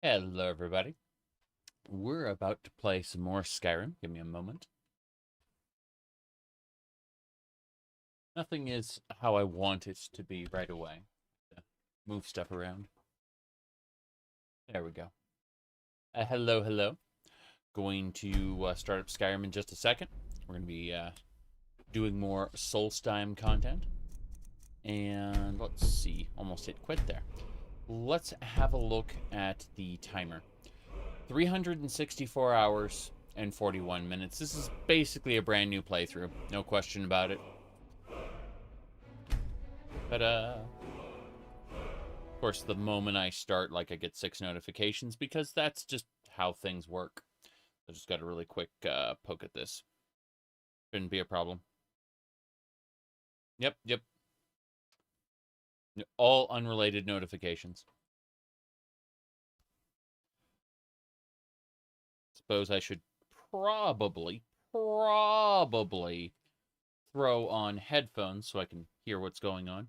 Hello, everybody. We're about to play some more Skyrim. Give me a moment. Nothing is how I want it to be right away. Move stuff around. There we go. Hello. Going to start up Skyrim in just a second. We're going to be doing more Solstheim content. And let's see. Almost hit quit there. Let's have a look at the timer. 364 hours and 41 minutes. This is basically a brand new playthrough. No question about it. But, of course, the moment I start, I get 6 notifications because that's just how things work. I just got a really quick poke at this. Shouldn't be a problem. Yep. All unrelated notifications. Suppose I should probably throw on headphones so I can hear what's going on.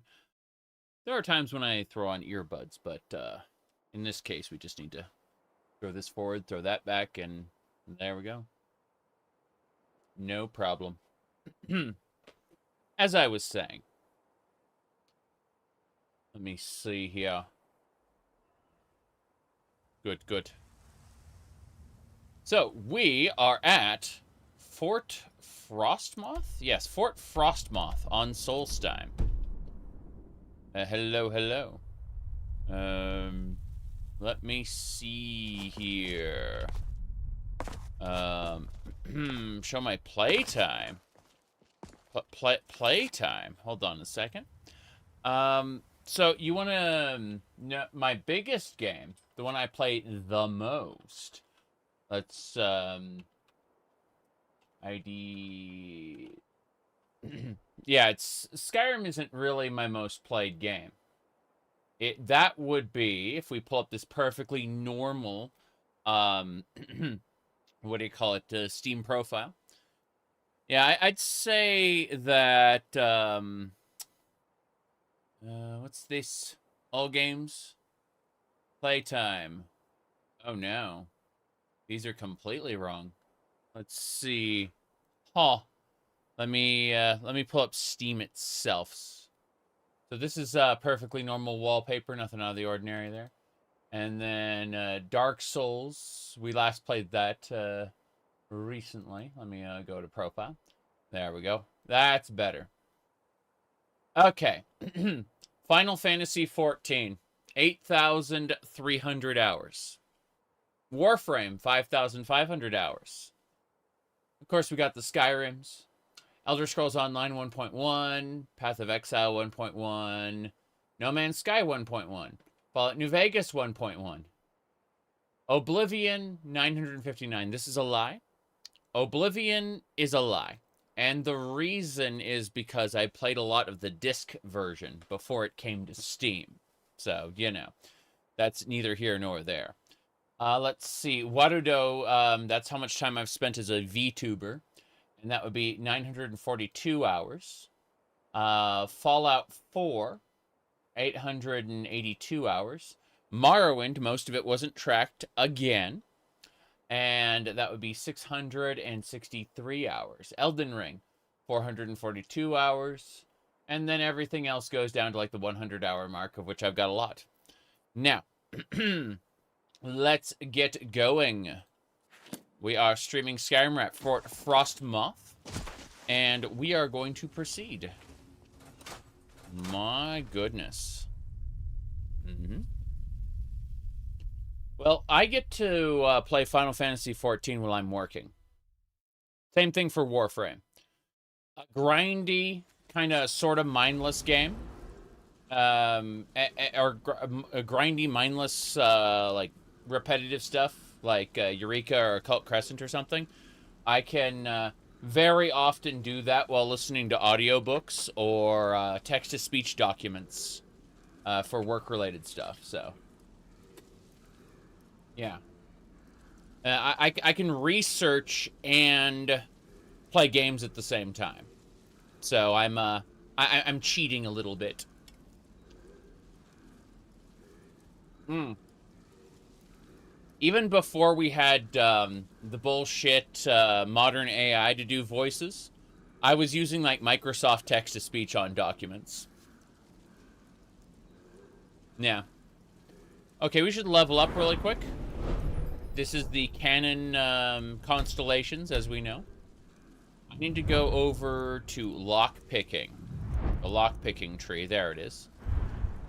There are times when I throw on earbuds, but in this case, we just need to throw this forward, throw that back, and there we go. No problem. As I was saying, let me see here. Good. So, we are at Fort Frostmoth? Yes, Fort Frostmoth on Solstheim. Hello. Let me see here. Show my playtime. Playtime. Hold on a second. So you want to know my biggest game, the one I play the most. Let's ID. Yeah, Skyrim isn't really my most played game. That would be if we pull up this perfectly normal what do you call it, Steam profile. Yeah, I'd say that what's this? All games playtime. Oh no. These are completely wrong. Let's see. Huh. Let me pull up Steam itself. So this is perfectly normal wallpaper, nothing out of the ordinary there. And then Dark Souls. We last played that recently. Let me go to profile. There we go. That's better. Okay. Final Fantasy 14. 8,300 hours. Warframe, 5,500 hours. Of course, we got the Skyrims. Elder Scrolls Online 1.1. Path of Exile 1.1. No Man's Sky 1.1. Fallout New Vegas 1.1. Oblivion 959. This is a lie. Oblivion is a lie. And the reason is because I played a lot of the disc version before it came to Steam. So, you know, that's neither here nor there. Let's see. Warudo, that's how much time I've spent as a VTuber. And that would be 942 hours. Fallout 4, 882 hours. Morrowind, most of it wasn't tracked again. And that would be 663 hours. Elden Ring, 442 hours. And then everything else goes down to the 100-hour mark, of which I've got a lot. Now, let's get going. We are streaming Skyrim at Fort Frostmoth, and we are going to proceed. My goodness. Well, I get to play Final Fantasy 14 while I'm working. Same thing for Warframe. A grindy, kind of sort of mindless game. Or a grindy, mindless, repetitive stuff, like Eureka or Occult Crescent or something. I can very often do that while listening to audiobooks or text-to-speech documents for work-related stuff, so. Yeah. I can research and play games at the same time. So I'm cheating a little bit. even before we had the bullshit modern AI to do voices, I was using like Microsoft text-to-speech on documents. Yeah. Okay, we should level up really quick. This is the canon constellations, as we know. I need to go over to lockpicking. The lockpicking tree, there it is.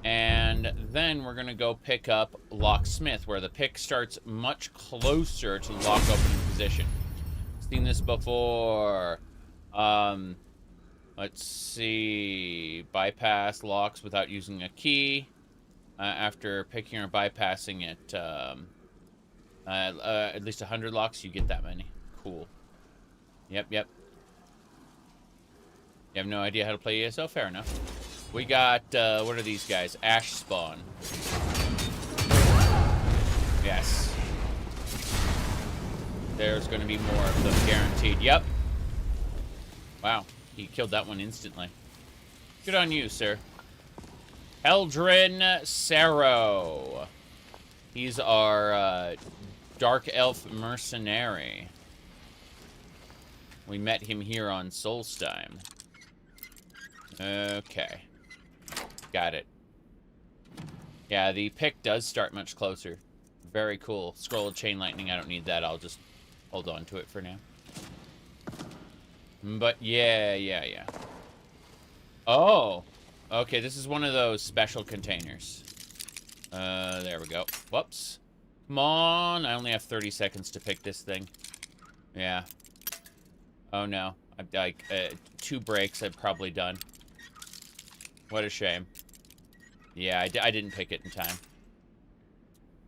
And then we're going to go pick up locksmith, where the pick starts much closer to the lock opening position. Seen this before. Let's see. Bypass locks without using a key. After picking or bypassing it, at least 100 locks, you get that many. Cool. Yep. You have no idea how to play ESO? Fair enough. We got, what are these guys? Ash spawn. Yes. There's going to be more of them guaranteed. Yep. Wow. He killed that one instantly. Good on you, sir. Teldrren Sero. He's our dark elf mercenary. We met him here on Solstheim. Okay. Got it. Yeah, the pick does start much closer. Very cool. Scroll of chain lightning, I don't need that. I'll just hold on to it for now. But yeah. Oh! Okay, this is one of those special containers. There we go. Whoops. Come on! I only have 30 seconds to pick this thing. Yeah. Oh no. I've like 2 breaks I've probably done. What a shame. Yeah, I didn't pick it in time.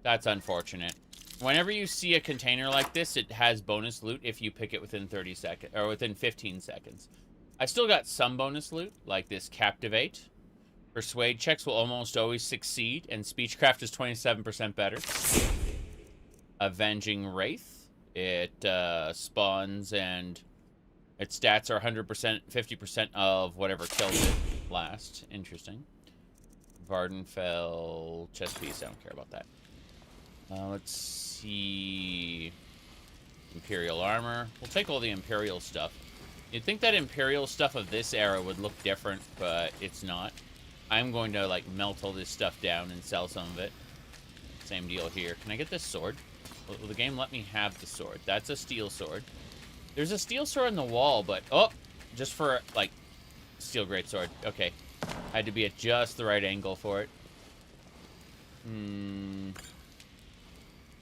That's unfortunate. Whenever you see a container like this, it has bonus loot if you pick it within 30 seconds, or within 15 seconds. I still got some bonus loot, like this Captivate. Persuade checks will almost always succeed, and Speechcraft is 27% better. Avenging Wraith. It spawns, and its stats are 100%, 50% of whatever kills it last. Interesting. Vardenfell chest piece. I don't care about that. Let's see. Imperial armor. We'll take all the Imperial stuff. You'd think that Imperial stuff of this era would look different, but it's not. I'm going to, like, melt all this stuff down and sell some of it. Same deal here. Can I get this sword? Will the game let me have the sword? That's a steel sword. There's a steel sword on the wall, but... Oh! Just for, like, steel greatsword. Okay. Had to be at just the right angle for it.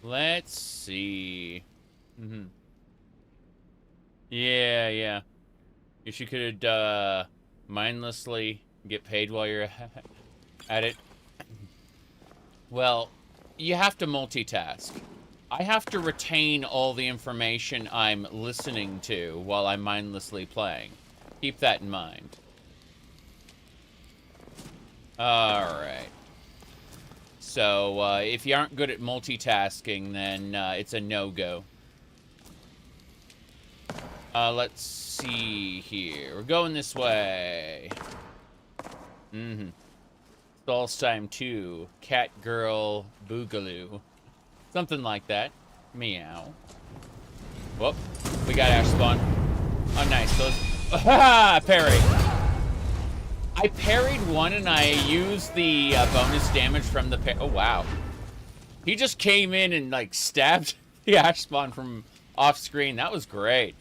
Let's see. Yeah. If you could, mindlessly get paid while you're at it. Well, you have to multitask. I have to retain all the information I'm listening to while I'm mindlessly playing. Keep that in mind. Alright. So, if you aren't good at multitasking, then it's a no-go. Let's see here. We're going this way. Solstheim 2. Cat Girl Boogaloo. Something like that. Meow. Whoop. We got ash spawn. Oh, nice. Those... Ah, parry. I parried one and I used the bonus damage from the parry. Oh, wow. He just came in and, like, stabbed the ash spawn from off screen. That was great.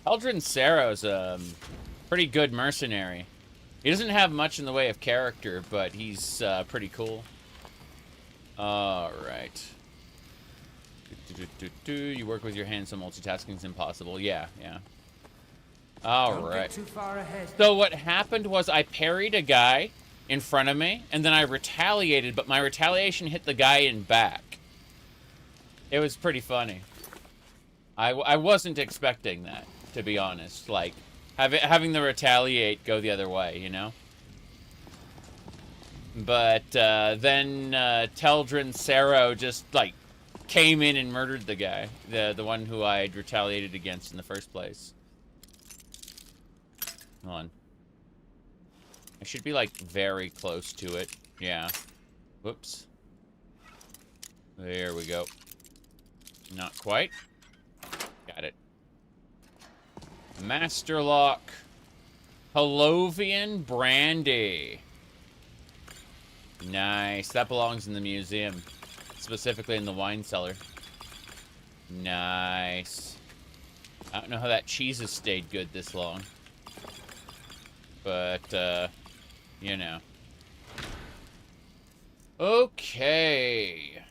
Teldrren Sero's a pretty good mercenary. He doesn't have much in the way of character, but he's pretty cool. Alright. You work with your hands, so multitasking is impossible. Yeah. Alright. So what happened was I parried a guy in front of me, and then I retaliated, but my retaliation hit the guy in back. It was pretty funny. I wasn't expecting that, to be honest. Like, having the retaliate go the other way, you know? But then Teldrren Sero just, like, came in and murdered the guy. The one who I'd retaliated against in the first place. Hold on. I should be, like, very close to it. Yeah. Whoops. There we go. Not quite. Got it. Master Lock. Halovian Brandy. Nice. That belongs in the museum. Specifically in the wine cellar. Nice. I don't know how that cheese has stayed good this long. But, you know. Okay.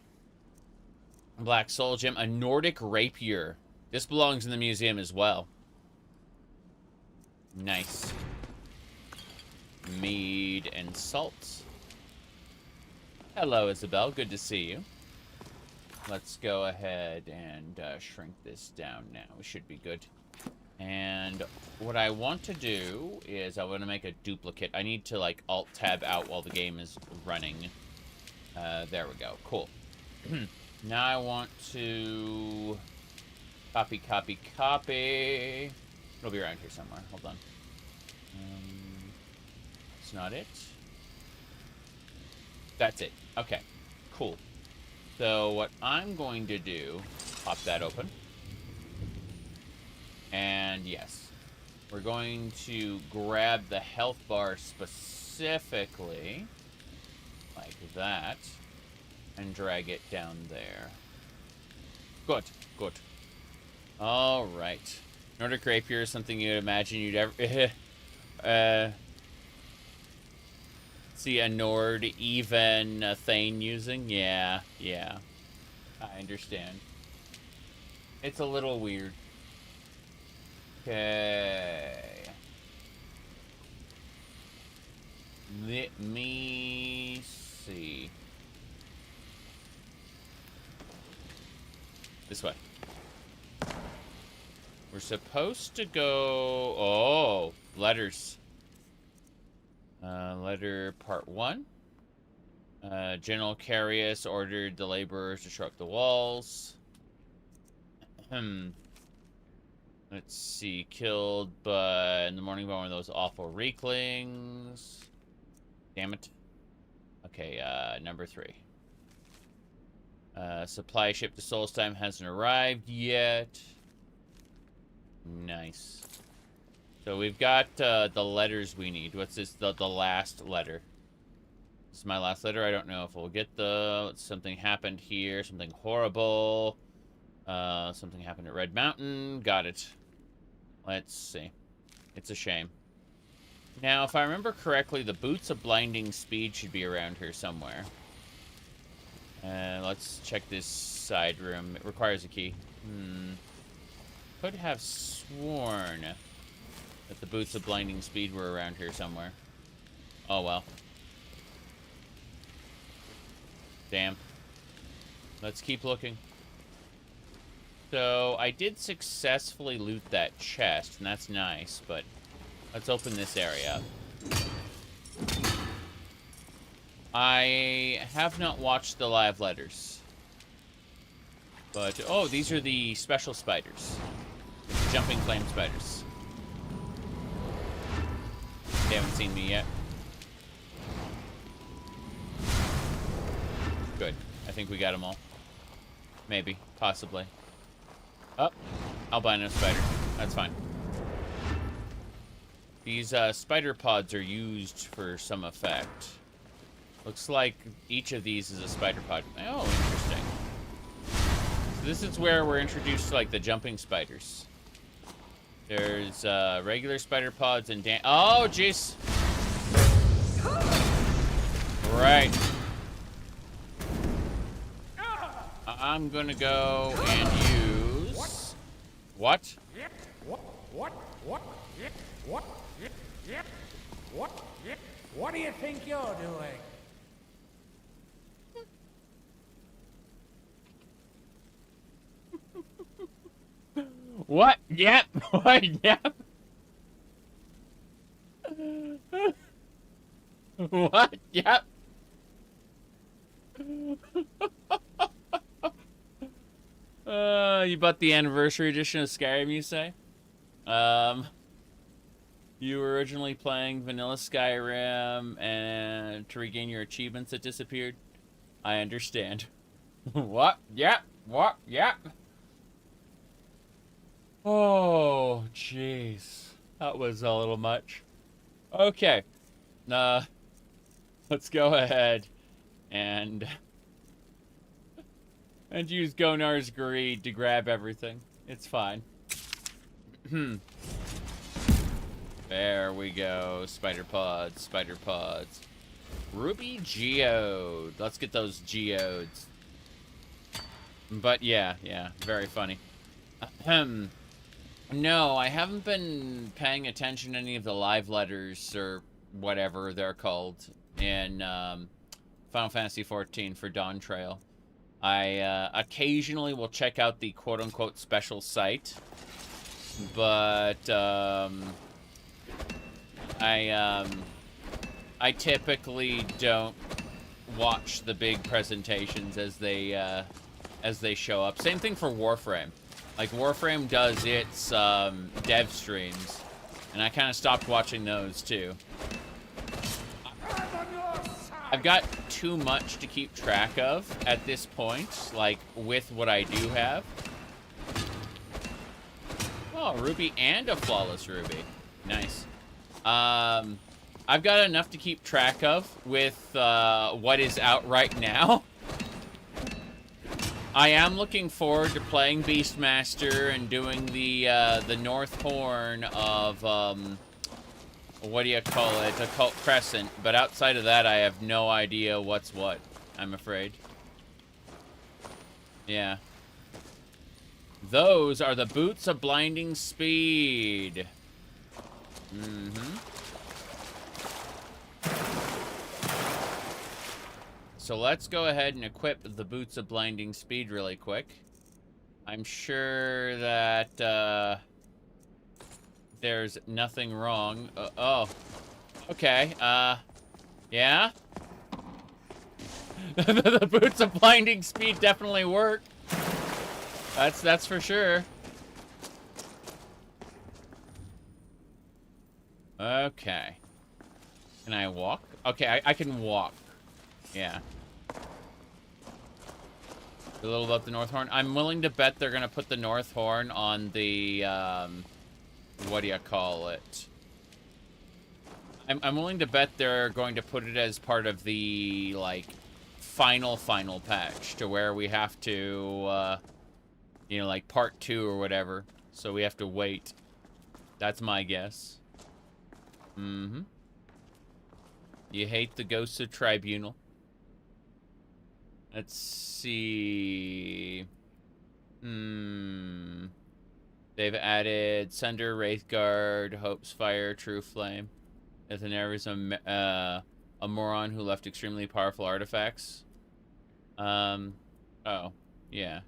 Black Soul Gem. A Nordic Rapier. This belongs in the museum as well. Nice. Mead and salt. Hello, Isabel. Good to see you. Let's go ahead and shrink this down now. We should be good. And what I want to do is I want to make a duplicate. I need to, like, Alt-Tab out while the game is running. There we go. Cool. Now I want to copy, copy, copy. It'll be around here somewhere. Hold on. It's not it. That's it. Okay. Cool. So what I'm going to do, pop that open. And yes, we're going to grab the health bar specifically, like that, and drag it down there. Good, good. All right. Nordic Rapier is something you'd imagine you'd ever see a Nord even Thane using. Yeah, yeah. I understand. It's a little weird. Okay. Let me see. This way. We're supposed to go... Oh, letters. Letter part 1. General Carius ordered the laborers to shore up the walls. Let's see. Killed by in the morning by one of those awful reeklings. Damn it. Okay, number 3. Supply ship to Solstheim hasn't arrived yet. Nice. So we've got the letters we need. What's this? The last letter. This is my last letter. I don't know if we'll get something happened here. Something horrible. Something happened at Red Mountain. Got it. Let's see. It's a shame. Now, if I remember correctly, the Boots of Blinding Speed should be around here somewhere. Let's check this side room. It requires a key. Could have sworn that the Boots of Blinding Speed were around here somewhere. Oh, well. Damn. Let's keep looking. So, I did successfully loot that chest, and that's nice, but let's open this area up. I have not watched the live letters. But, oh, these are the special spiders. Jumping flame spiders. They haven't seen me yet. Good. I think we got them all. Maybe. Possibly. Oh. Albino spider. That's fine. These spider pods are used for some effect. Looks like each of these is a spider pod. Oh, interesting. So this is where we're introduced to, like, the jumping spiders. There's regular spider pods and oh, jeez. Right. I'm gonna go and use... What? What do you think you're doing? What? Yep. What? Yep. What? Yep. You bought the anniversary edition of Skyrim, you say? You were originally playing vanilla Skyrim and to regain your achievements that disappeared? I understand. What? Yep. What? Yep. Oh, jeez. That was a little much. Okay. Let's go ahead and use Gonar's greed to grab everything. It's fine. There we go. Spider pods, spider pods. Ruby geode. Let's get those geodes. But yeah, very funny. No, I haven't been paying attention to any of the live letters or whatever they're called in Final Fantasy XIV for Dawn Trail. I occasionally will check out the quote-unquote special site, but I typically don't watch the big presentations as they show up. Same thing for Warframe. Like, Warframe does its dev streams, and I kind of stopped watching those, too. I've got too much to keep track of at this point, like, with what I do have. Oh, ruby and a flawless ruby. Nice. I've got enough to keep track of with what is out right now. I am looking forward to playing Beastmaster and doing the North Horn of, what do you call it? Occult Crescent. But outside of that, I have no idea what's what, I'm afraid. Yeah. Those are the Boots of Blinding Speed. So let's go ahead and equip the Boots of Blinding Speed really quick. I'm sure that there's nothing wrong. Oh, okay. Yeah. The Boots of Blinding Speed definitely work. That's for sure. Okay. Can I walk? Okay, I can walk. Yeah. A little about the North Horn. I'm willing to bet they're gonna put the North Horn on the, what do you call it? I'm willing to bet they're going to put it as part of the, like, final patch, to where we have to, you know, like, part 2 or whatever. So we have to wait. That's my guess. You hate the Ghosts of Tribunal. Let's see. They've added Sunder, Wraithguard, Hope's Fire, True Flame. Ethaner is a moron who left extremely powerful artifacts. Oh. Yeah.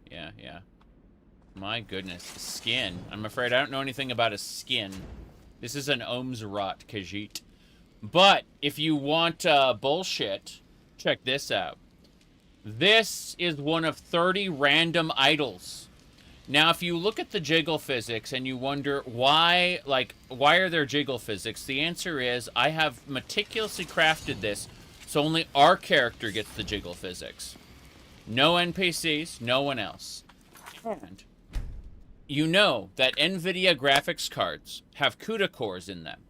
My goodness. Skin. I'm afraid I don't know anything about a skin. This is an Ohmes-raht Khajiit. But, if you want bullshit, check this out. This is one of 30 random idols. Now, if you look at the jiggle physics and you wonder why are there jiggle physics? The answer is, I have meticulously crafted this so only our character gets the jiggle physics. No NPCs, no one else. And you know that NVIDIA graphics cards have CUDA cores in them.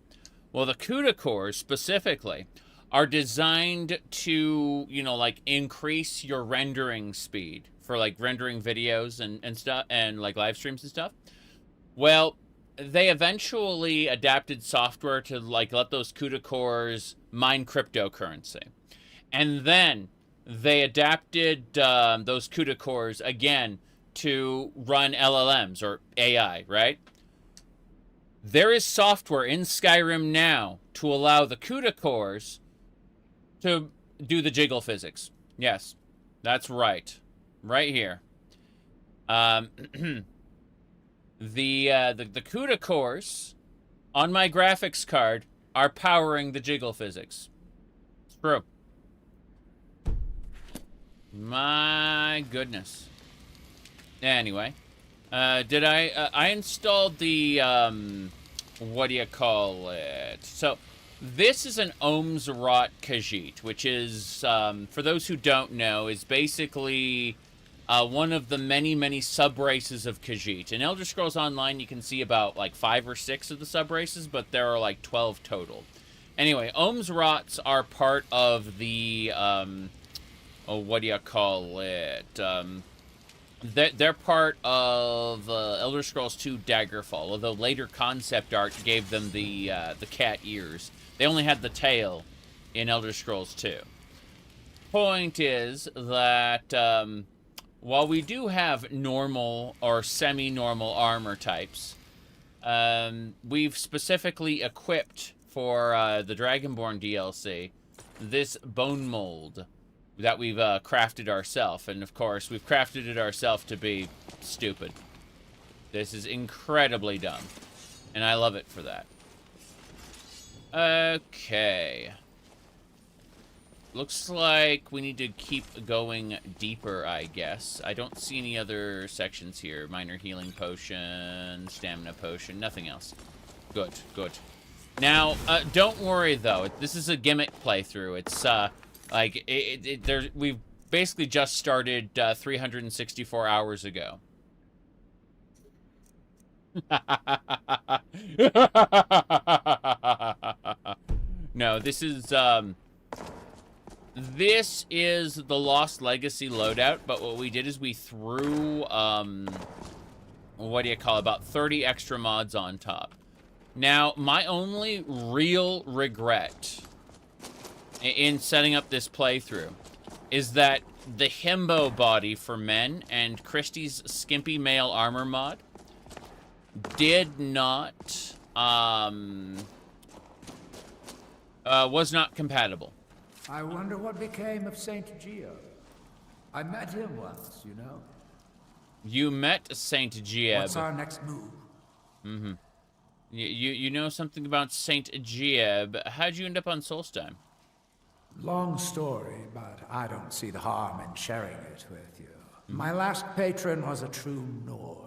Well, the CUDA cores, specifically, are designed to, you know, like, increase your rendering speed for, like, rendering videos and stuff, and, like, live streams and stuff. Well, they eventually adapted software to, like, let those CUDA cores mine cryptocurrency. And then they adapted those CUDA cores, again, to run LLMs, or AI, right? There is software in Skyrim now to allow the CUDA cores to do the jiggle physics. Yes, that's right. Right here. The CUDA cores on my graphics card are powering the jiggle physics. It's true. My goodness. Anyway, I installed the, what do you call it? So, this is an Ohmes-raht Khajiit, which is, for those who don't know, is basically one of the many, many sub-races of Khajiit. In Elder Scrolls Online, you can see about, like, 5 or 6 of the sub-races, but there are, like, 12 total. Anyway, Ohmes-rahts are part of the, what do you call it? They're part of Elder Scrolls 2 Daggerfall, although later concept art gave them the cat ears. They only had the tail in Elder Scrolls 2. Point is that while we do have normal or semi-normal armor types, we've specifically equipped for the Dragonborn DLC this bone mold that we've crafted ourselves. And of course, we've crafted it ourselves to be stupid. This is incredibly dumb. And I love it for that. Okay. Looks like we need to keep going deeper, I guess. I don't see any other sections here. Minor healing potion, stamina potion, nothing else. Good, good. Now, don't worry though. This is a gimmick playthrough. It's like we've basically just started 364 hours ago. No, this is the Lost Legacy loadout, but what we did is we threw what do you call it, about 30 extra mods on top. Now, my only real regret in setting up this playthrough is that the himbo body for men and Christie's skimpy male armor mod did not was not compatible. I wonder what became of Saint Geo. I met him once, you know. You met Saint Gieb. What's our next move? Mm-hmm. You know something about Saint Gieb. How'd you end up on Solstheim? Long story, but I don't see the harm in sharing it with you. My last patron was a true Nord.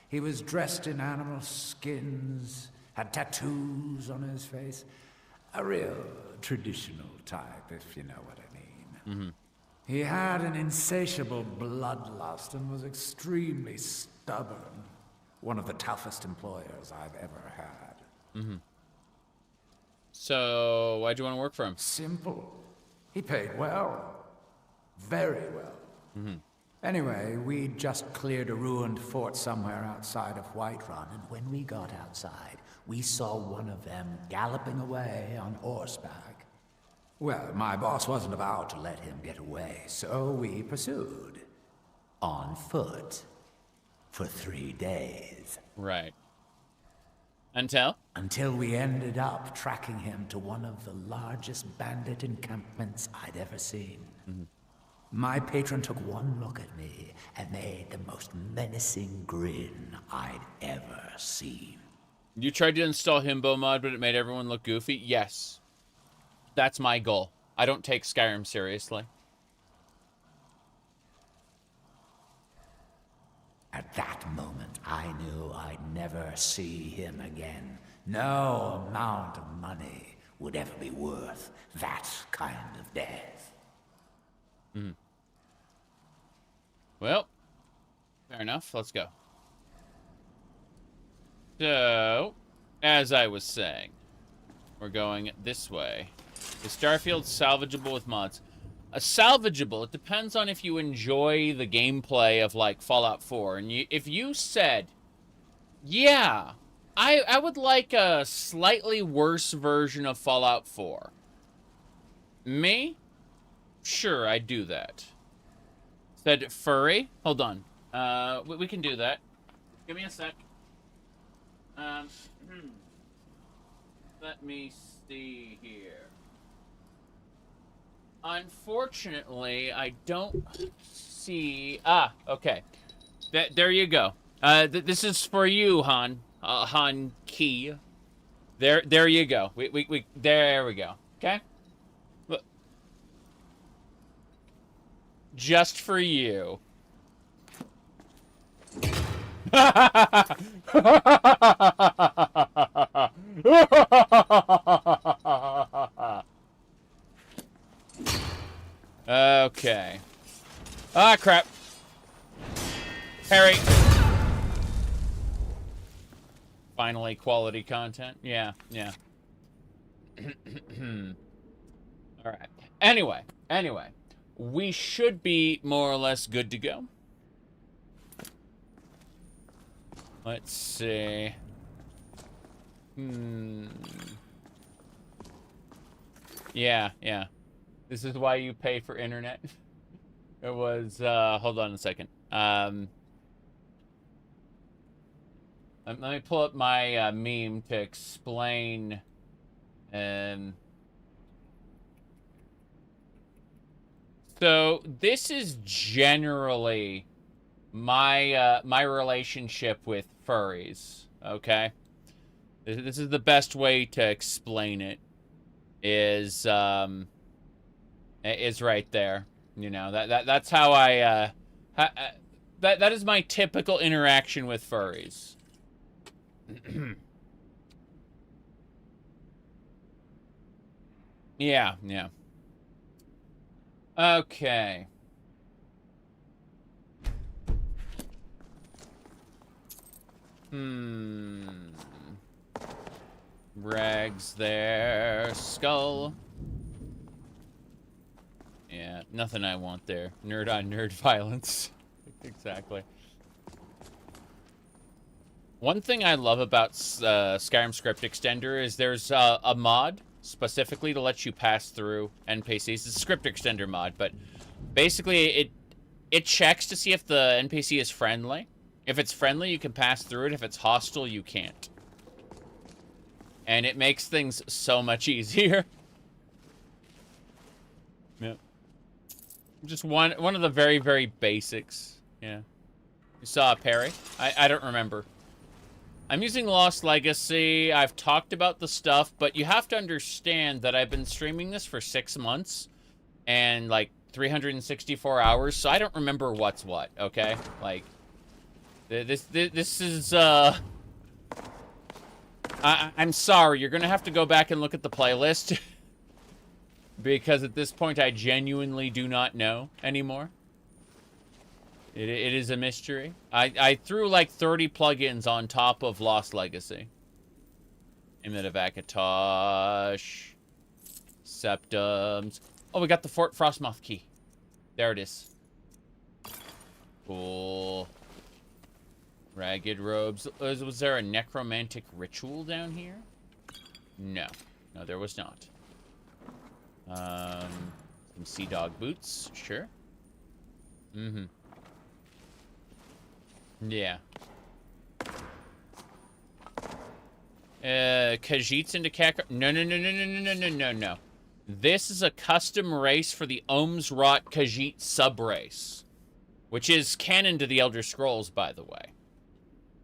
He was dressed in animal skins, had tattoos on his face. A real traditional type, if you know what I mean. Mm-hmm. He had an insatiable bloodlust and was extremely stubborn. One of the toughest employers I've ever had. Mm-hmm. So, why'd you want to work for him? Simple. He paid well. Very well. Mm-hmm. Anyway, we just cleared a ruined fort somewhere outside of Whiterun, and when we got outside, we saw one of them galloping away on horseback. Well, my boss wasn't about to let him get away, so we pursued. On foot. For 3 days. Right. Until? Until we ended up tracking him to one of the largest bandit encampments I'd ever seen. Mm-hmm. My patron took one look at me and made the most menacing grin I'd ever seen. You tried to install Himbo mod, but it made everyone look goofy? Yes. That's my goal. I don't take Skyrim seriously. At that moment, I knew I'd never see him again. No amount of money would ever be worth that kind of death. Mm-hmm. Well, fair enough. Let's go. So, as I was saying, we're going this way. Is Starfield salvageable with mods? Salvageable, it depends on if you enjoy the gameplay of, like, Fallout 4. And if you said, yeah, I would like a slightly worse version of Fallout 4. Me? Sure, I'd do that. Said furry? Hold on. We can do that. Give me a sec. Let me see here. Unfortunately, I don't see... Ah, okay. There you go. This is for you, Han. Han Key. There you go. There we go. Okay? Look. Just for you. Okay. Ah, crap. Harry. Finally, quality content. Yeah, yeah. All right. Anyway, we should be more or less good to go. Let's see. Yeah, yeah. This is why you pay for internet. It was, hold on a second. Let me pull up my meme to explain. So this is generally my my relationship with furries. Okay, this is the best way to explain it. Is right there. You know, that's how I that is my typical interaction with furries. Yeah, yeah. Okay. Rags there. Skull. Yeah, nothing I want there. Nerd on nerd violence. Exactly. One thing I love about Skyrim Script Extender is there's a mod specifically to let you pass through NPCs. It's a Script Extender mod, but basically it checks to see if the NPC is friendly. If it's friendly, you can pass through it. If it's hostile, you can't. And it makes things so much easier. Yep. Just one of the very, very basics. Yeah. You saw a parry? I don't remember. I'm using Lost Legacy. I've talked about the stuff, but you have to understand that I've been streaming this for 6 months and like 364 hours, so I don't remember what's what, okay? Like, this is, I'm sorry, you're gonna have to go back and look at the playlist because at this point I genuinely do not know anymore. It is a mystery. I threw like 30 plugins on top of Lost Legacy. Emit of Akatosh. Septums. Oh, we got the Fort Frostmoth key. There it is. Cool. Ragged robes. Was there a necromantic ritual down here? No. No, there was not. Some sea dog boots. Sure. Mm-hmm. Yeah. Khajiit's into Kakar. No. This is a custom race for the Ohmes-raht Khajiit sub-race, which is canon to the Elder Scrolls, by the way.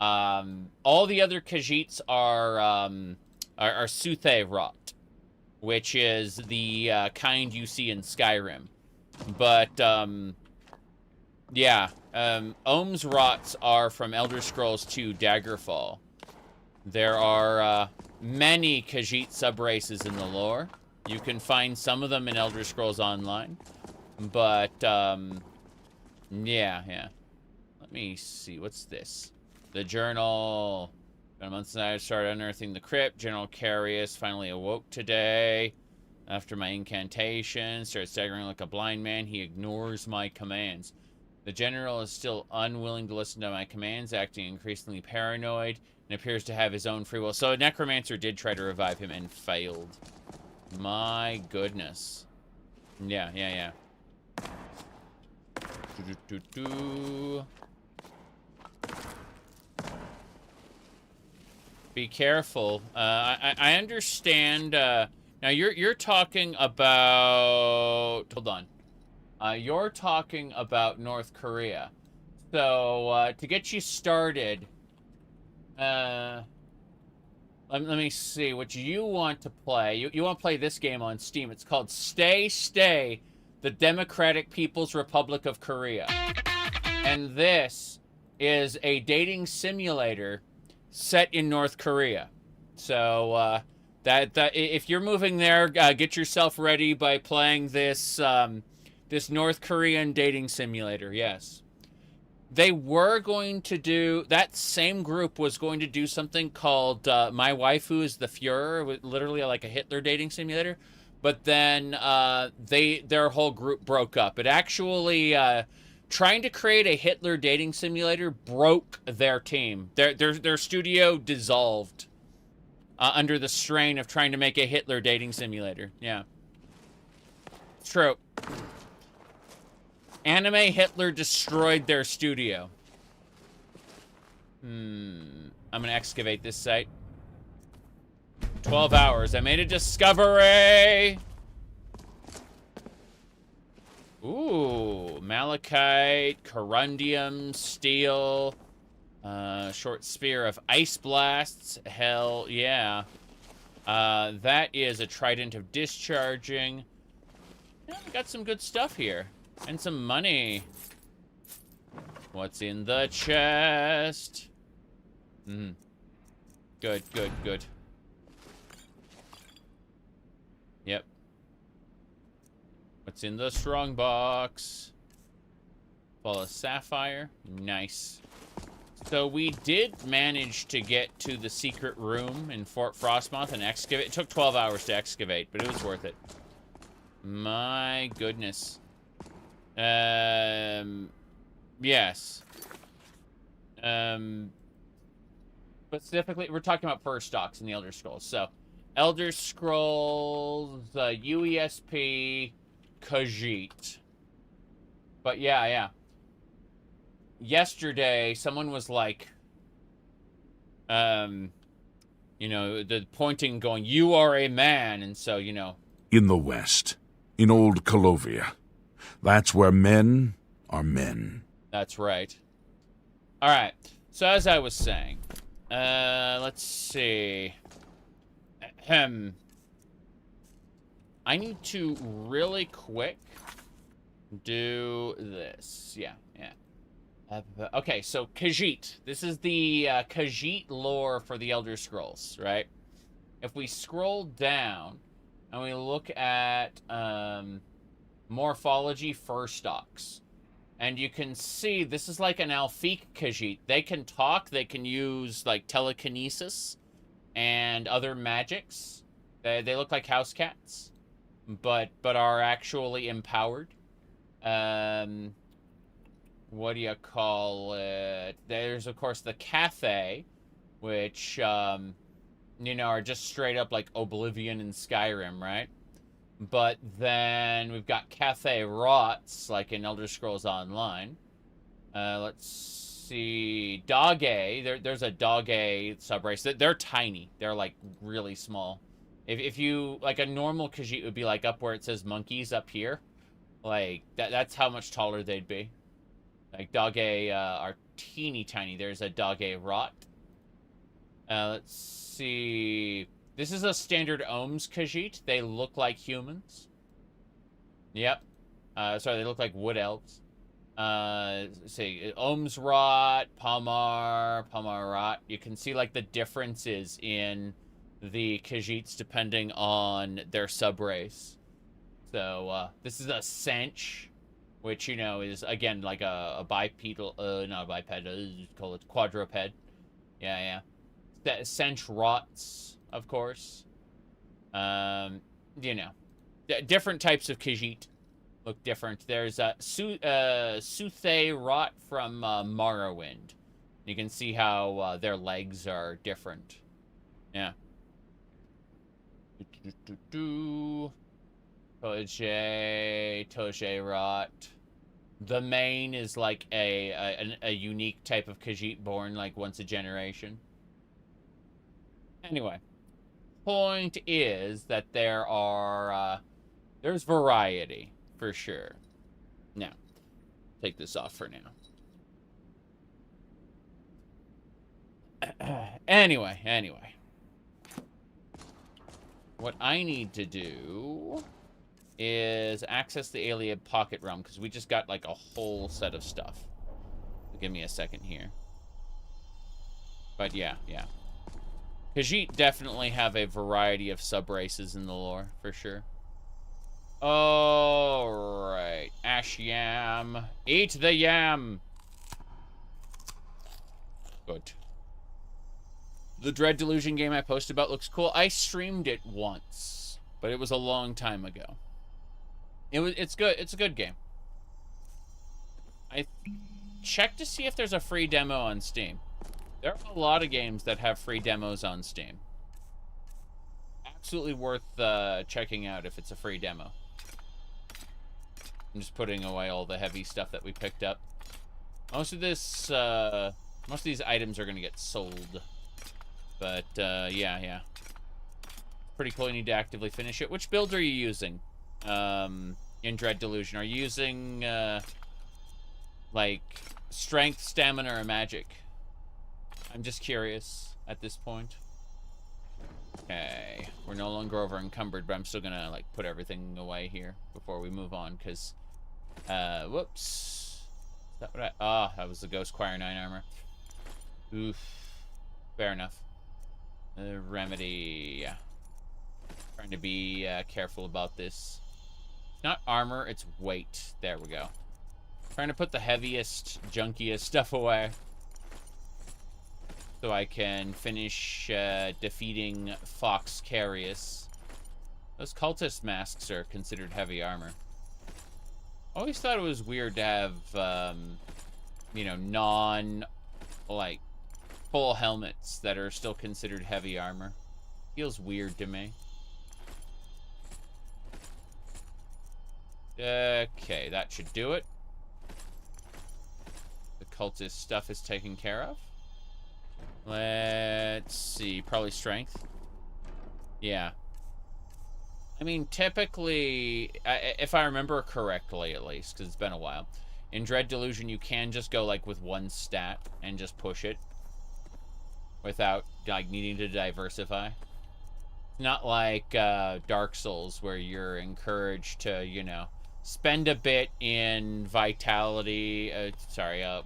All the other Khajiits are Solstheim, which is the kind you see in Skyrim. But yeah, Ohmes-rahts are from Elder Scrolls 2 Daggerfall. There are many Khajiit sub-races in the lore. You can find some of them in Elder Scrolls Online. But, yeah. Let me see, what's this? The journal. A month since I started unearthing the crypt. General Carius finally awoke today. After my incantation, started staggering like a blind man. He ignores my commands. The general is still unwilling to listen to my commands, acting increasingly paranoid, and appears to have his own free will. So a necromancer did try to revive him and failed. My goodness. Yeah. Be careful. I understand. Now you're talking about. Hold on. You're talking about North Korea. So to get you started, let me see what you want to play. You want to play this game on Steam. It's called Stay, the Democratic People's Republic of Korea. And this is a dating simulator set in North Korea. So that if you're moving there, get yourself ready by playing this this North Korean dating simulator. Yes. They were going to do, that same group was going to do something called My Waifu is the Fuhrer, literally like a Hitler dating simulator. But then their whole group broke up. It actually, trying to create a Hitler dating simulator broke their team. Their studio dissolved under the strain of trying to make a Hitler dating simulator. Yeah. It's true. Anime Hitler destroyed their studio. I'm gonna excavate this site. 12 hours. I made a discovery! Ooh. Malachite, corundium, steel, short spear of ice blasts. Hell yeah. That is a trident of discharging. Yeah, we got some good stuff here. And some money. What's in the chest? Good, good, good. Yep. What's in the strong box? Full of sapphire. Nice. So we did manage to get to the secret room in Fort Frostmoth and excavate. It took 12 hours to excavate, but it was worth it. My goodness. Yes. Specifically, we're talking about first stocks in the Elder Scrolls. So, Elder Scrolls, UESP, Khajiit. But yeah. Yesterday, someone was like, you know, the pointing, going, "You are a man," and so, you know. In the West, in old Kolovia. That's where men are men. That's right. All right. So as I was saying, let's see. I need to really quick do this. Yeah. Okay, so Khajiit. This is the Khajiit lore for the Elder Scrolls, right? If we scroll down and we look at morphology first stocks, and you can see this is like an Alfiq Khajiit. They can talk, they can use like telekinesis and other magics. They look like house cats, but are actually empowered. What do you call it? There's of course the Cathay, which you know, are just straight up like Oblivion and Skyrim, right? But then we've got Ohmes-raht, like in Elder Scrolls Online. Let's see. Dog-A. There's a Dog-A subrace. They're tiny. They're, like, really small. If you... Like, a normal Khajiit would be, like, up where it says monkeys up here. Like, that's how much taller they'd be. Like, Dog-A are teeny tiny. There's a Dog-A-raht. Let's see... This is a standard Ohmes Khajiit. They look like humans. Yep. Sorry, they look like wood elves. See, Ohmes-raht, Ohmes-raht. You can see, like, the differences in the Khajiits depending on their subrace. So, this is a Sench, which, you know, is, again, like a bipedal, not a biped, call it quadruped. Yeah. Sench-rahts. Of course. You know. Different types of Khajiit look different. There's a Solstheim from Morrowind. You can see how their legs are different. Yeah. Toje-raht. The main is like a unique type of Khajiit born like once a generation. Anyway. Point is that there are there's variety for sure. Now, take this off for now. Anyway. What I need to do is access the alien pocket realm because we just got like a whole set of stuff. Give me a second here. But yeah. Khajiit definitely have a variety of sub-races in the lore, for sure. Alright. Ash yam. Eat the yam! Good. The Dread Delusion game I posted about looks cool. I streamed it once, but it was a long time ago. It's good. It's a good game. I checked to see if there's a free demo on Steam. There are a lot of games that have free demos on Steam. Absolutely worth checking out if it's a free demo. I'm just putting away all the heavy stuff that we picked up. Most of this, most of these items are gonna get sold. But, yeah. Pretty cool, you need to actively finish it. Which build are you using, in Dread Delusion? Are you using, like, strength, stamina, or magic? I'm just curious at this point. Okay, we're no longer over encumbered, but I'm still gonna, like, put everything away here before we move on, because, whoops. Is that what that was the Ghost Choir 9 armor. Oof. Fair enough. Remedy, yeah. Trying to be careful about this. Not armor, it's weight. There we go. Trying to put the heaviest, junkiest stuff away. So I can finish defeating Fox Carius. Those cultist masks are considered heavy armor. Always thought it was weird to have, you know, like, full helmets that are still considered heavy armor. Feels weird to me. Okay, that should do it. The cultist stuff is taken care of. Let's see, probably strength. Yeah. I mean, typically, if I remember correctly at least, because it's been a while, in Dread Delusion you can just go like with one stat and just push it without like needing to diversify. It's not like Dark Souls where you're encouraged to, you know, spend a bit in vitality,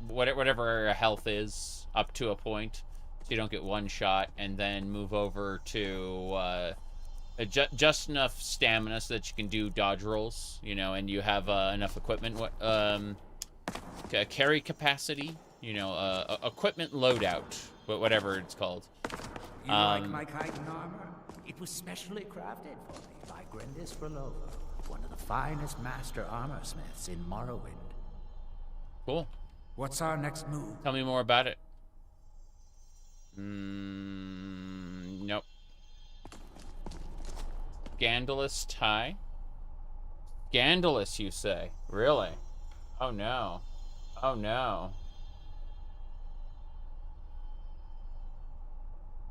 whatever health is up to a point, so you don't get one shot, and then move over to just enough stamina so that you can do dodge rolls, you know, and you have enough equipment, carry capacity, you know, equipment loadout, whatever it's called. You like my chitin armor? It was specially crafted for me by Grindis Rolova, one of the finest master armor smiths in Morrowind. Cool. What's our next move? Tell me more about it. Nope. Scandalous tie? Scandalous, you say? Really? Oh no. Oh no.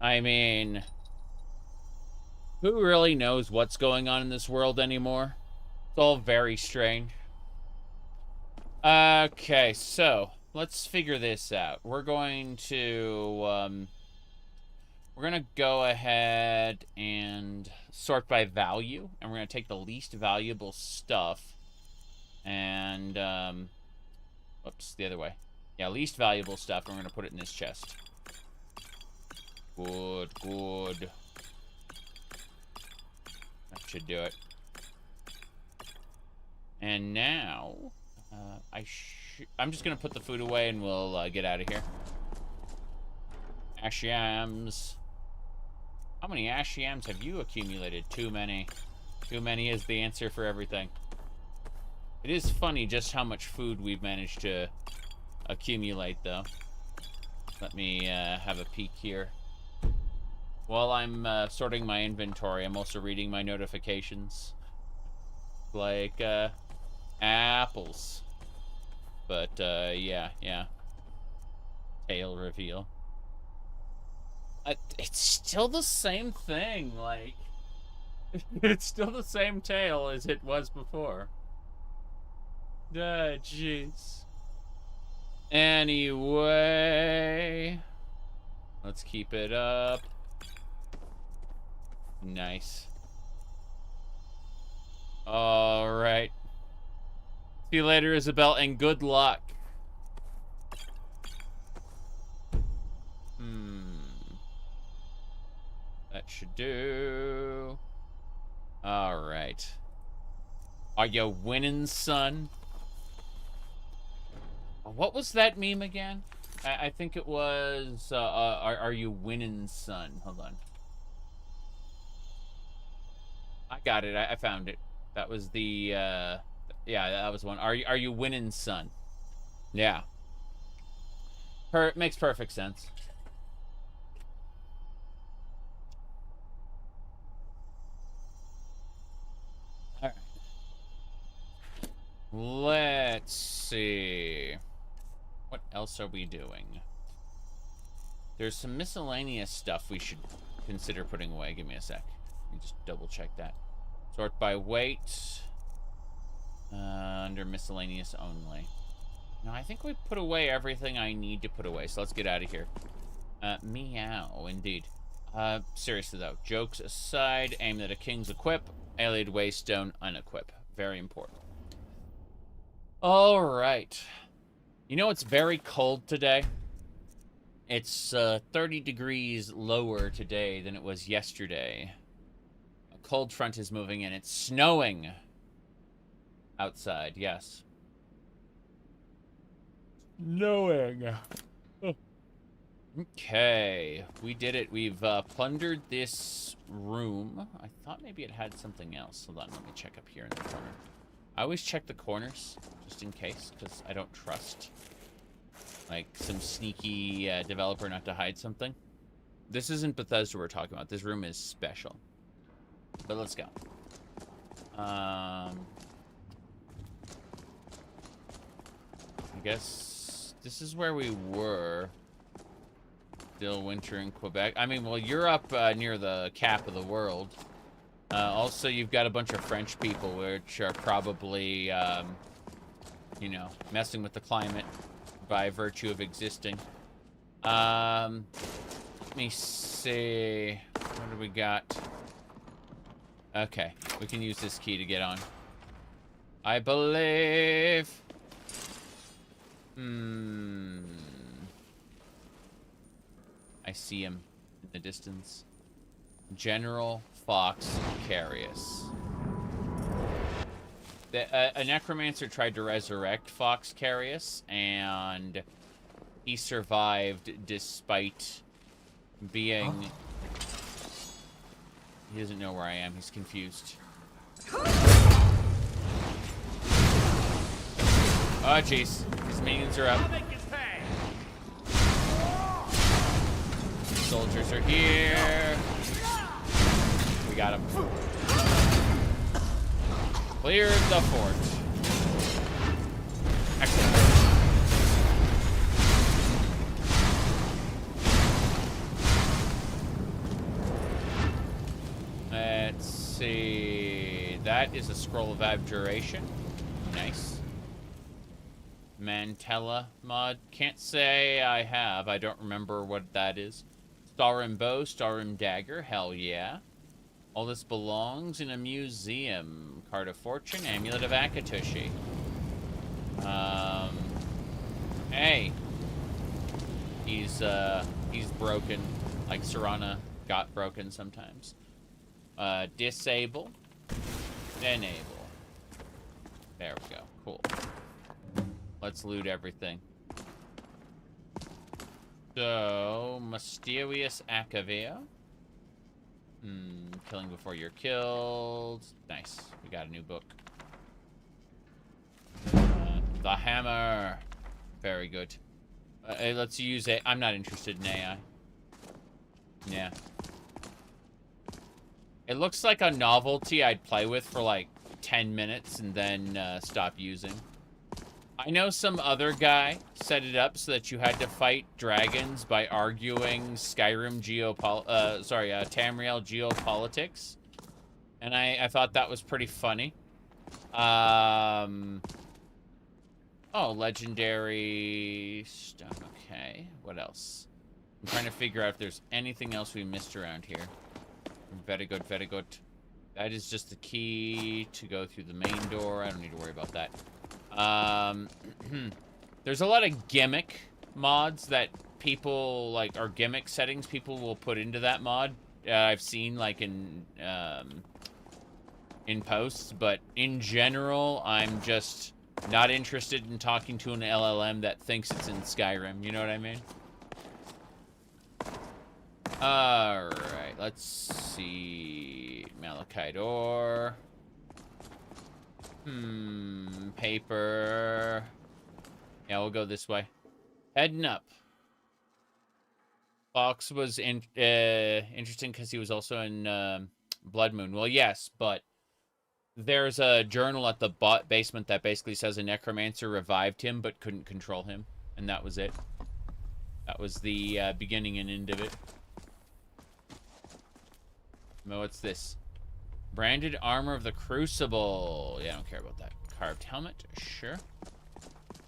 I mean, who really knows what's going on in this world anymore? It's all very strange. Okay, so let's figure this out. We're going to go ahead and sort by value, and we're gonna take the least valuable stuff and whoops, the other way. Yeah, least valuable stuff, and we're gonna put it in this chest. Good, good. That should do it. And now, I'm just gonna put the food away, and we'll get out of here. Ash yams. How many ash yams have you accumulated? Too many. Too many is the answer for everything. It is funny just how much food we've managed to accumulate, though. Let me have a peek here. While I'm sorting my inventory, I'm also reading my notifications. Like, apples. But, yeah. Tail reveal. It's still the same thing, like... It's still the same tail as it was before. Jeez. Anyway... Let's keep it up. Nice. Alright. See you later, Isabel, and good luck. That should do. Alright. Are you winning, son? What was that meme again? I think it was, are you winning, son? Hold on. I got it. I found it. That was the, yeah, that was one. Are you winning, son? Yeah. Makes perfect sense. All right. Let's see. What else are we doing? There's some miscellaneous stuff we should consider putting away. Give me a sec. Let me just double check that. Sort by weight. Under miscellaneous only. No, I think we put away everything I need to put away, so let's get out of here. Meow, indeed. Seriously though, jokes aside, aim at a king's equip, allied waystone unequip. Very important. Alright. You know it's very cold today? It's 30 degrees lower today than it was yesterday. A cold front is moving in. It's snowing outside, yes. Snowing. Oh. Okay, we did it. We've plundered this room. I thought maybe it had something else. Hold on, let me check up here in the corner. I always check the corners, just in case, because I don't trust, like, some sneaky developer not to hide something. This isn't Bethesda we're talking about. This room is special. But let's go. I guess this is where we were. Still winter in Quebec. I mean, well, you're up near the cap of the world. Also, you've got a bunch of French people, which are probably, you know, messing with the climate by virtue of existing. Let me see. What do we got? Okay, we can use this key to get on. I believe. I see him in the distance. General Fox Carius. A necromancer tried to resurrect Fox Carius, and he survived despite being... He doesn't know where I am. He's confused. Oh, jeez. His minions are up. Soldiers are here. We got him. Cleared the fort. Excellent. Let's see. That is a scroll of abjuration. Nice. Mantella mod. Can't say I have. I don't remember what that is. Starim bow, Starim dagger. Hell yeah. All this belongs in a museum. Card of fortune, amulet of Akatoshi. Hey. He's broken. Like Serana got broken sometimes. Disable. Enable. There we go. Cool. Let's loot everything. So, Mysterious Akavia. Killing before you're killed. Nice. We got a new book. The hammer. Very good. Let's use it. I'm not interested in AI. Yeah. It looks like a novelty I'd play with for like 10 minutes and then stop using. I know some other guy set it up so that you had to fight dragons by arguing Skyrim Tamriel geopolitics. And I thought that was pretty funny. Oh, legendary stuff. Okay, what else? I'm trying to figure out if there's anything else we missed around here. Very good, very good. That is just the key to go through the main door. I don't need to worry about that. There's a lot of gimmick mods that people, like, or gimmick settings people will put into that mod. I've seen, like, in posts, but in general, I'm just Not interested in talking to an LLM that thinks it's in Skyrim. You know what I mean? Alright, let's see. Malachite ore. Paper. Yeah, we'll go this way. Heading up. Fox was interesting because he was also in Blood Moon. Well, yes, but there's a journal at the basement that basically says a necromancer revived him but couldn't control him. And that was it. That was the beginning and end of it. Oh, what's this? Branded armor of the Crucible. Yeah, I don't care about that. Carved helmet. Sure.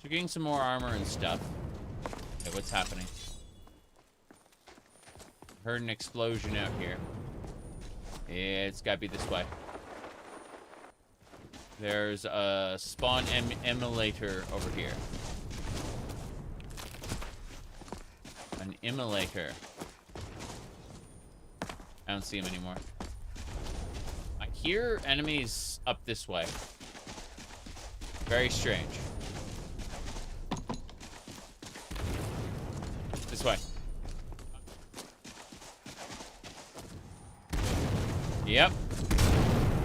So getting some more armor and stuff. Okay, what's happening? Heard an explosion out here. Yeah, it's gotta be this way. There's a spawn emulator over here. An emulator. I don't see him anymore. I hear enemies up this way. Very strange. This way. Yep.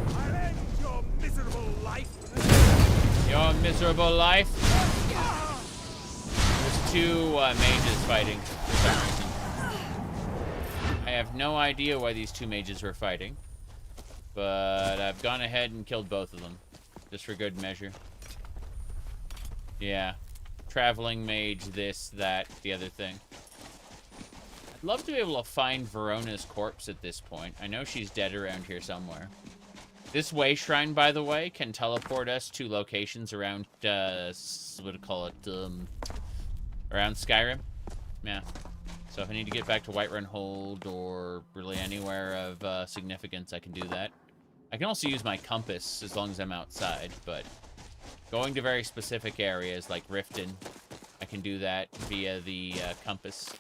I'll end your miserable life. Your miserable life. There's two mages fighting for some reason. I have no idea why these two mages were fighting, but I've gone ahead and killed both of them, just for good measure. Yeah. Traveling mage, this, that, the other thing. I'd love to be able to find Verona's corpse at this point. I know she's dead around here somewhere. This way shrine, by the way, can teleport us to locations around, what do you call it, around Skyrim. Yeah. So if I need to get back to Whiterun Hold or really anywhere of significance, I can do that. I can also use my compass as long as I'm outside, but going to very specific areas like Riften, I can do that via the compass.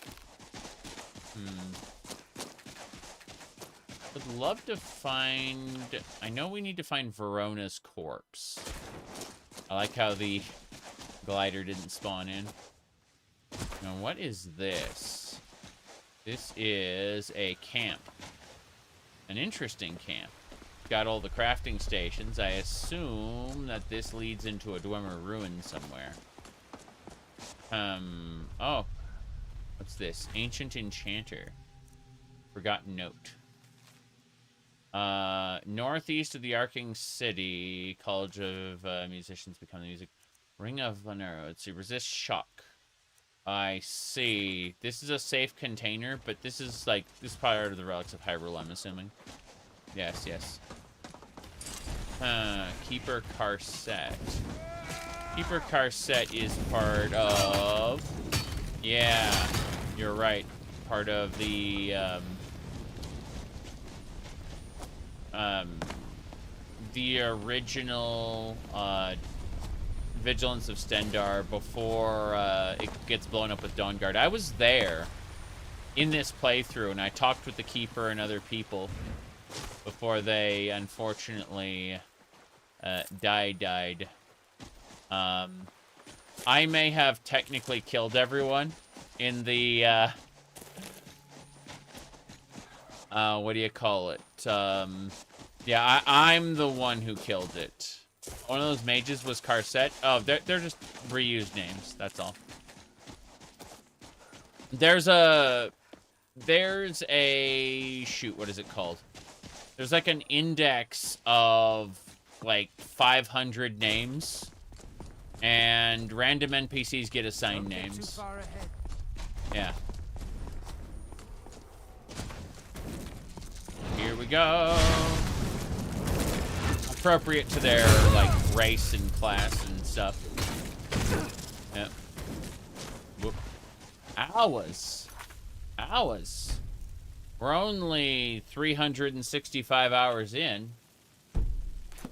Would love to find... I know we need to find Verona's corpse. I like how the glider didn't spawn in. Now, what is this? This is a camp. An interesting camp. Got all the crafting stations. I assume that this leads into a Dwemer ruin somewhere. Oh. What's this? Ancient Enchanter. Forgotten note. Northeast of the Arcing City, College of Musicians become the music. Ring of Venero. Let's see. Resist shock. I see. This is a safe container, but this is like, this is part of the relics of Hyrule, I'm assuming. Yes, yes. Keeper Carset. Keeper Carset is part of... Yeah, you're right. Part of the, the original, Vigilance of Stendarr before, it gets blown up with Dawnguard. I was there in this playthrough, and I talked with the Keeper and other people before they, unfortunately, died. I may have technically killed everyone in the, what do you call it? Yeah, I'm the one who killed it. One of those mages was Carset. Oh, they're just reused names, that's all. There's a, shoot, what is it called? There's like an index of like 500 names. And random NPCs get assigned names. Yeah. Here we go. Appropriate to their, like, race and class and stuff. Yep. Whoop. Hours. We're only 365 hours in.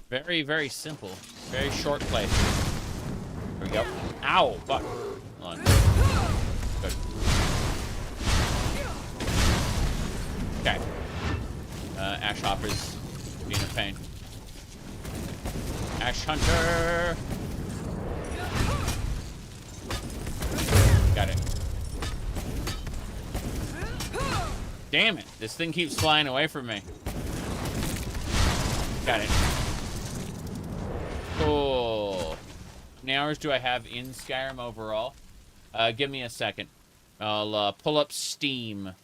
Very, very simple. Very short playthrough. There we go. Ow! Fuck. Hold on. Good. Okay. Ash Hopper's being a pain. Ash Hunter! Damn it. This thing keeps flying away from me. Got it. Cool. How many hours do I have in Skyrim overall? Give me a second. I'll pull up Steam.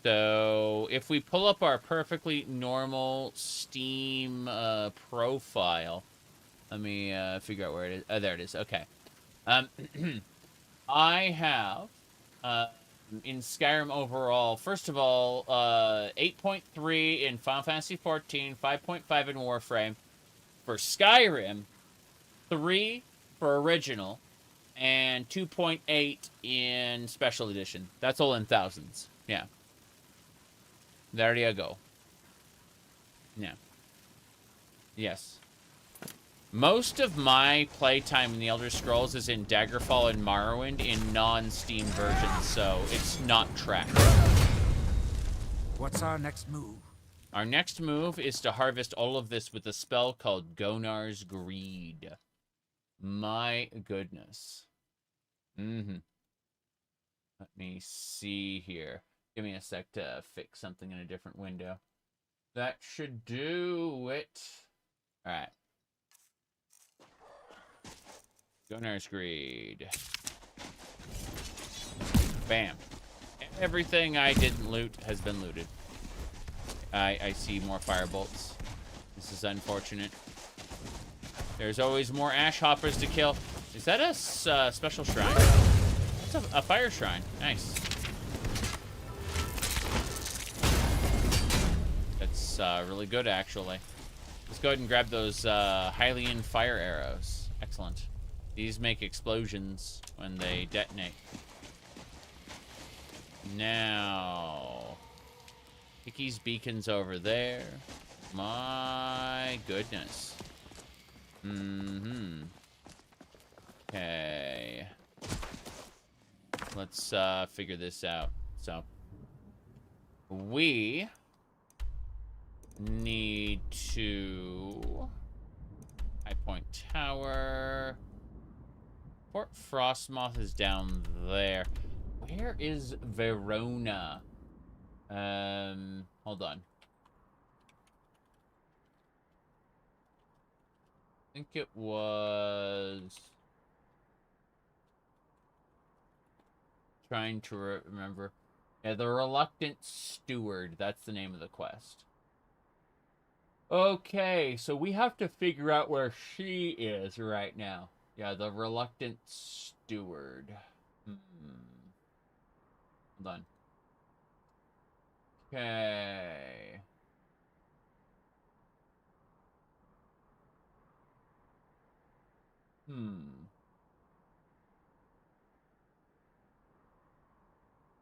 So, if we pull up our perfectly normal Steam profile, let me figure out where it is. Oh, there it is. Okay. I have, in Skyrim overall, first of all, 8.3 in Final Fantasy XIV, 5.5 in Warframe. For Skyrim, 3 for Original, and 2.8 in Special Edition. That's all in thousands. Yeah. There you go. Yeah. Yes. Most of my playtime in the Elder Scrolls is in Daggerfall and Morrowind in non-Steam versions, so it's not tracked. What's our next move? Our next move is to harvest all of this with a spell called Gonar's Greed. My goodness. Let me see here. Give me a sec to fix something in a different window. That should do it. Alright. Gonar's Greed. Bam. Everything I didn't loot has been looted. I see more firebolts. This is unfortunate. There's always more ash hoppers to kill. Is that a special shrine? That's a fire shrine. Nice. That's really good, actually. Let's go ahead and grab those Hylian fire arrows. Excellent. These make explosions when they detonate. Now, Picky's beacon's over there. My goodness. Okay. Let's figure this out. So, we need to High Point Tower. Fort Frostmoth is down there. Where is Verona? Hold on. I think it was... Trying to remember. Yeah, the Reluctant Steward. That's the name of the quest. Okay, so we have to figure out where she is right now. Yeah, the Reluctant Steward. Hold on. Okay.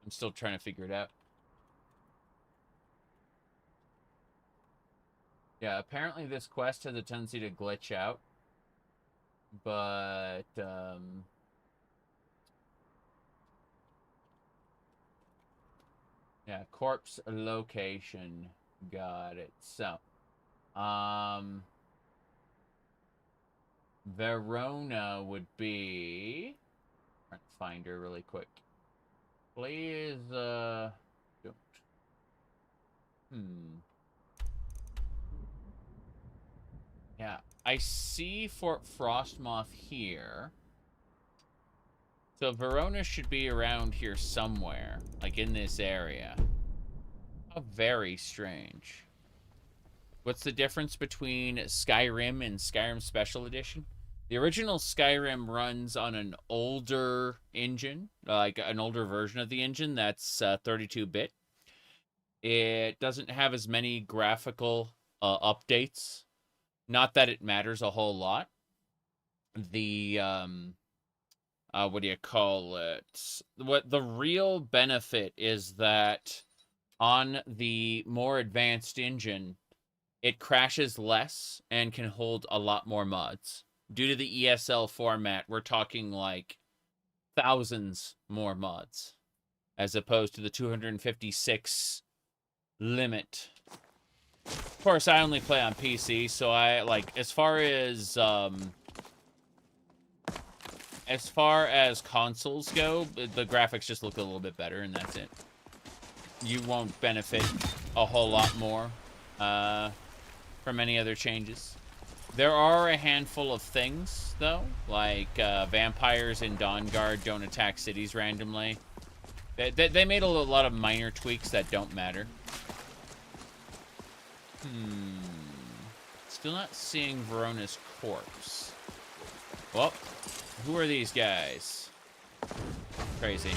I'm still trying to figure it out. Yeah, apparently this quest has a tendency to glitch out. But, yeah, corpse location. Got it. So, Verona would be... Trying to find her really quick. Please, don't. Yeah, I see Fort Frostmoth here. So Verona should be around here somewhere, like in this area. How very strange. What's the difference between Skyrim and Skyrim Special Edition? The original Skyrim runs on an older engine, like an older version of the engine that's 32-bit. It doesn't have as many graphical updates. Not that it matters a whole lot. The, what do you call it? What the real benefit is that on the more advanced engine, it crashes less and can hold a lot more mods. Due to the ESL format, we're talking like thousands more mods, as opposed to the 256 limit. Of course, I only play on PC, so I, like, as far as consoles go, the graphics just look a little bit better, and that's it. you won't benefit a whole lot more from any other changes. There are a handful of things, though, like vampires in Dawnguard don't attack cities randomly. They made a lot of minor tweaks that don't matter. Still not seeing Verona's corpse. Well, who are these guys? Crazy.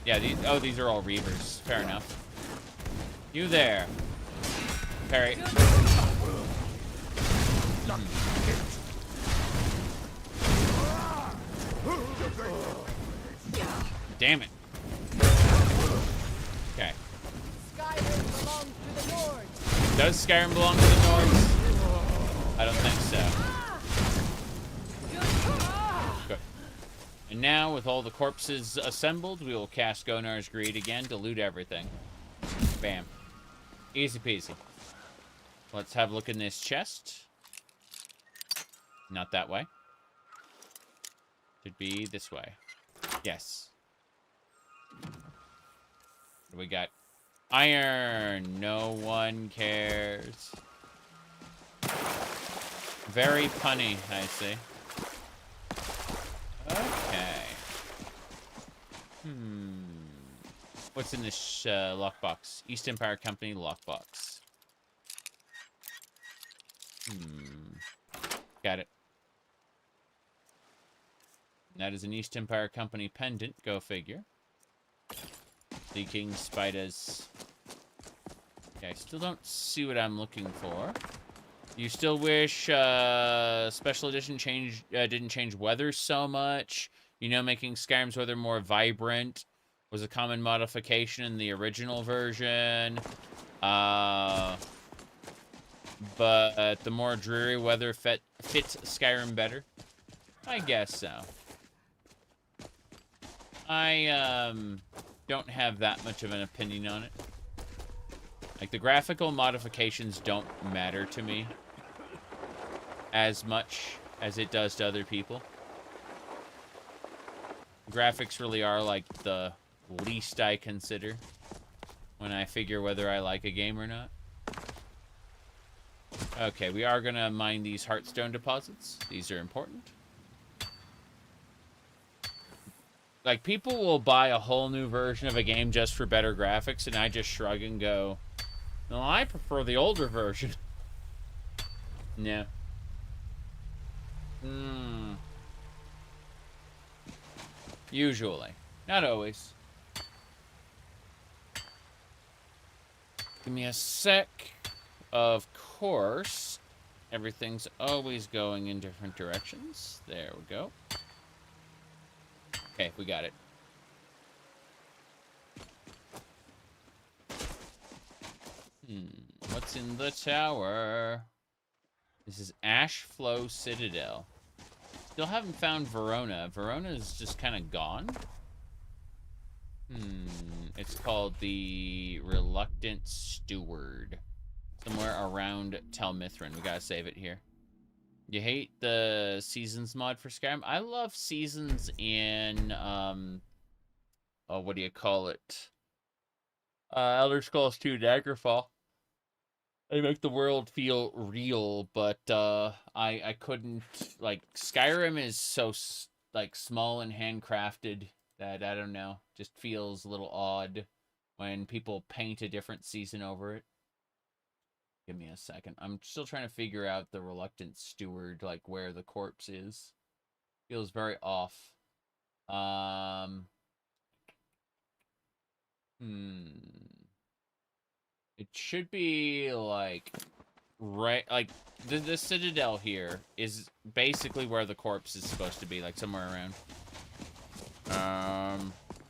Yeah, these are all Reavers. Fair enough. You there. Parry. Damn it. Okay. Skyrim belongs to the Nords. Does Skyrim belong to the Nords? I don't think so. Good. And now, with all the corpses assembled, we will cast Gonar's Greed again to loot everything. Bam. Easy peasy. Let's have a look in this chest. Not that way. Should be this way. Yes. What do we got? Iron. No one cares. Very punny, I see. Okay. What's in this lockbox? East Empire Company lockbox. Got it. That is an East Empire Company pendant. Go figure. Leaking spiders. Okay, I still don't see what I'm looking for. You still wish Special Edition didn't change weather so much. You know, making Skyrim's weather more vibrant was a common modification in the original version. But the more dreary weather fits Skyrim better. I guess so. I don't have that much of an opinion on it. Like, the graphical modifications don't matter to me as much as it does to other people. Graphics really are like the least I consider when I figure whether I like a game or not. Okay, we are gonna mine these Heartstone deposits. These are important. Like, people will buy a whole new version of a game just for better graphics, and I just shrug and go, no, I prefer the older version. No. Usually. Not always. Give me a sec. Of course, everything's always going in different directions. There we go. Okay, we got it. What's in the tower? This is Ashflow Citadel. Still haven't found Verona. Verona's just kind of gone. It's called the Reluctant Steward. Somewhere around Teldrren. We gotta save it here. You hate the Seasons mod for Skyrim? I love Seasons in, what do you call it? Elder Scrolls 2 Daggerfall. They make the world feel real, but I couldn't, like, Skyrim is so like small and handcrafted that, I don't know, just feels a little odd when people paint a different season over it. Give me a second. I'm still trying to figure out the Reluctant Steward, like where the corpse is. Feels very off. It should be like right, like the Citadel here is basically where the corpse is supposed to be, like somewhere around.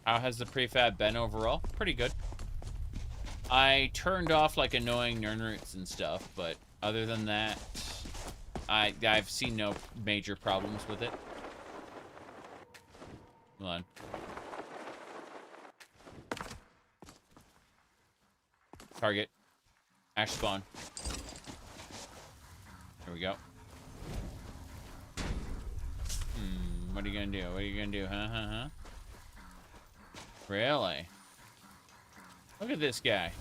How has the prefab been overall? Pretty good. I turned off like annoying nernroots and stuff, but other than that, I've seen no major problems with it. Hold on. Target. Ash spawn. There we go. What are you gonna do? What are you gonna do? Huh? Really? Look at this guy.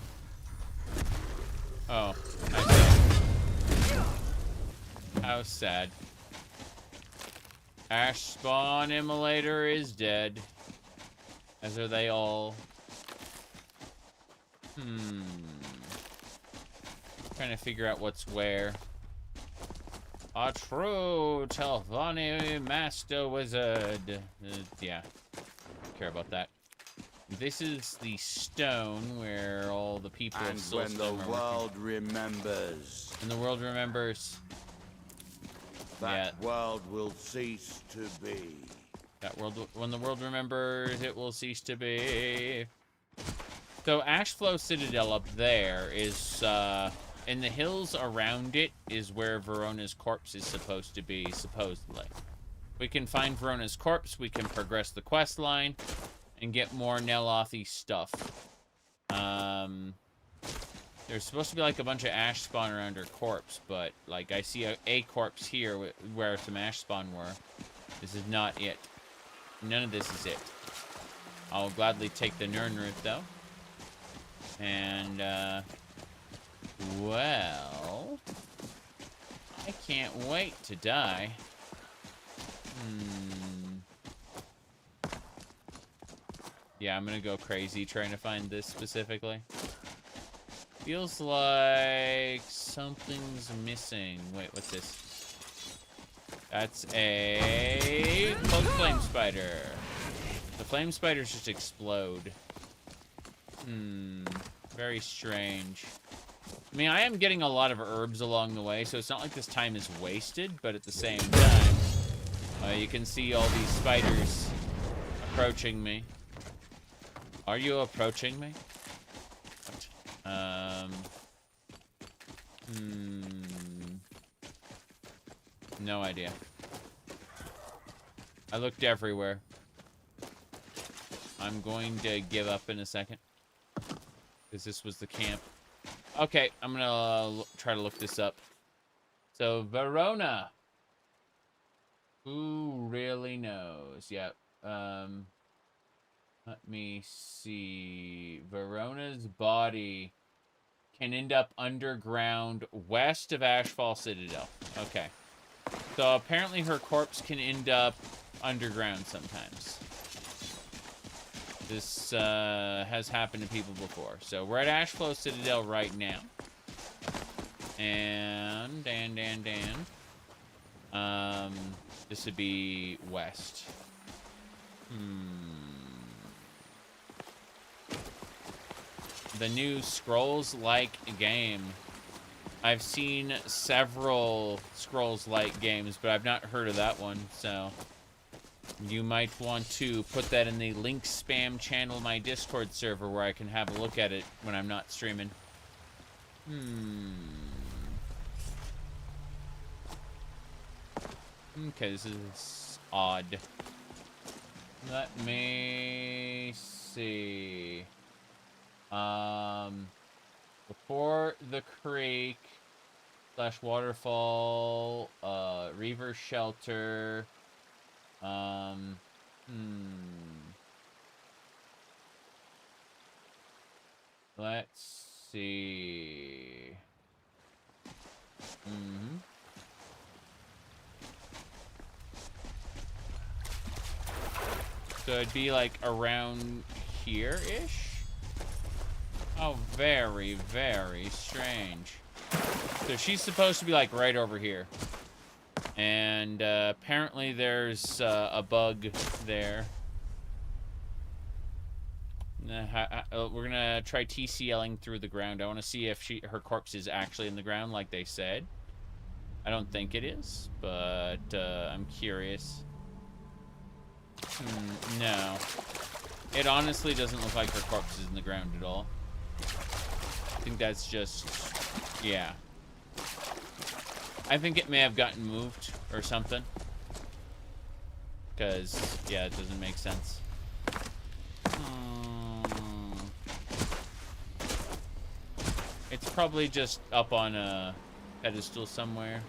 Oh, I see. How sad. Ash Spawn Immolator is dead. As are they all. Trying to figure out what's where. A true Telvani Master Wizard. Yeah. Don't care about that. This is the stone where all the people of Solstheim when the world remembers. And the world remembers. That world will cease to be. That world, when the world remembers, it will cease to be. So Ashflow Citadel up there is, in the hills around it is where Verona's corpse is supposed to be, supposedly. We can find Verona's corpse, we can progress the quest line, and get more Nelothy stuff. There's supposed to be like a bunch of ash spawn around her corpse, but like I see a corpse here where some ash spawn were. This is not it. None of this is it. I'll gladly take the Nern route though. And well, I can't wait to die. Yeah, I'm gonna go crazy trying to find this specifically. Feels like something's missing. Wait, what's this? That's a cloak flame spider. The flame spiders just explode. Very strange. I mean, I am getting a lot of herbs along the way, so it's not like this time is wasted, but at the same time, you can see all these spiders approaching me. Are you approaching me? No idea. I looked everywhere. I'm going to give up in a second. Because this was the camp. Okay, I'm gonna try to look this up. So, Verona. Who really knows? Yep. Let me see. Verona's body can end up underground west of Ashfall Citadel. Okay. So apparently her corpse can end up underground sometimes. This has happened to people before. So we're at Ashflow Citadel right now. And this would be west. The new Scrolls-like game. I've seen several Scrolls-like games, but I've not heard of that one, so you might want to put that in the link spam channel, my Discord server, where I can have a look at it when I'm not streaming. Okay, this is odd. Let me see. Before the creek / waterfall, Reaver shelter. Let's see. So it'd be like around here-ish? Oh, very, very strange. So she's supposed to be like right over here. And apparently there's a bug there. We're gonna try TCLing through the ground. I want to see if her corpse is actually in the ground like they said. I don't think it is, but I'm curious. No. It honestly doesn't look like her corpse is in the ground at all. I think that's just, yeah. I think it may have gotten moved or something. Because, yeah, it doesn't make sense. It's probably just up on a pedestal somewhere.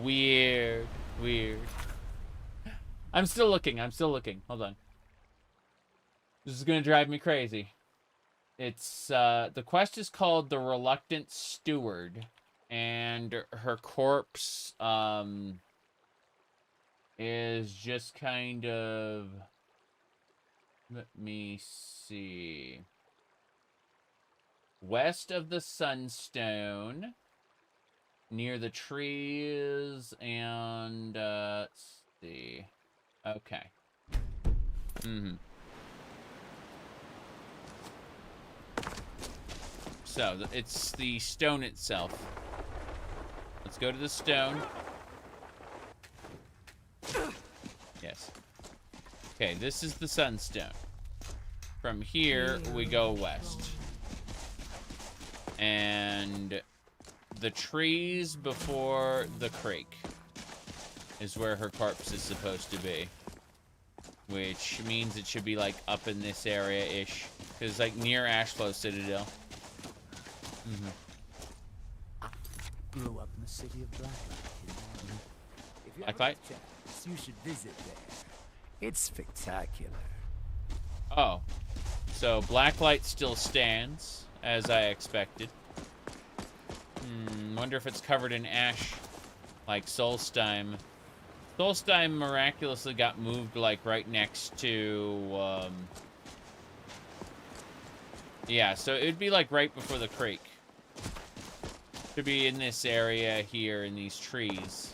Weird. Weird. I'm still looking. Hold on. This is gonna drive me crazy. It's the quest is called The Reluctant Steward, and her corpse is just kind of, let me see, west of the Sunstone, near the trees, and let's see. Okay. So, it's the stone itself. Let's go to the stone. Yes. Okay, this is the sunstone. From here, we go west. And the trees before the creek is where her corpse is supposed to be. Which means it should be, like, up in this area-ish. Because, like, near Ashflow Citadel. Grew up in the city of Blacklight. If you Blacklight? have a chance, you should visit there. It's spectacular. Oh. So, Blacklight still stands, as I expected. Wonder if it's covered in ash, like Solstheim. Solstheim miraculously got moved, like, right next to, yeah, so it'd be, like, right before the creek. To be in this area here, in these trees.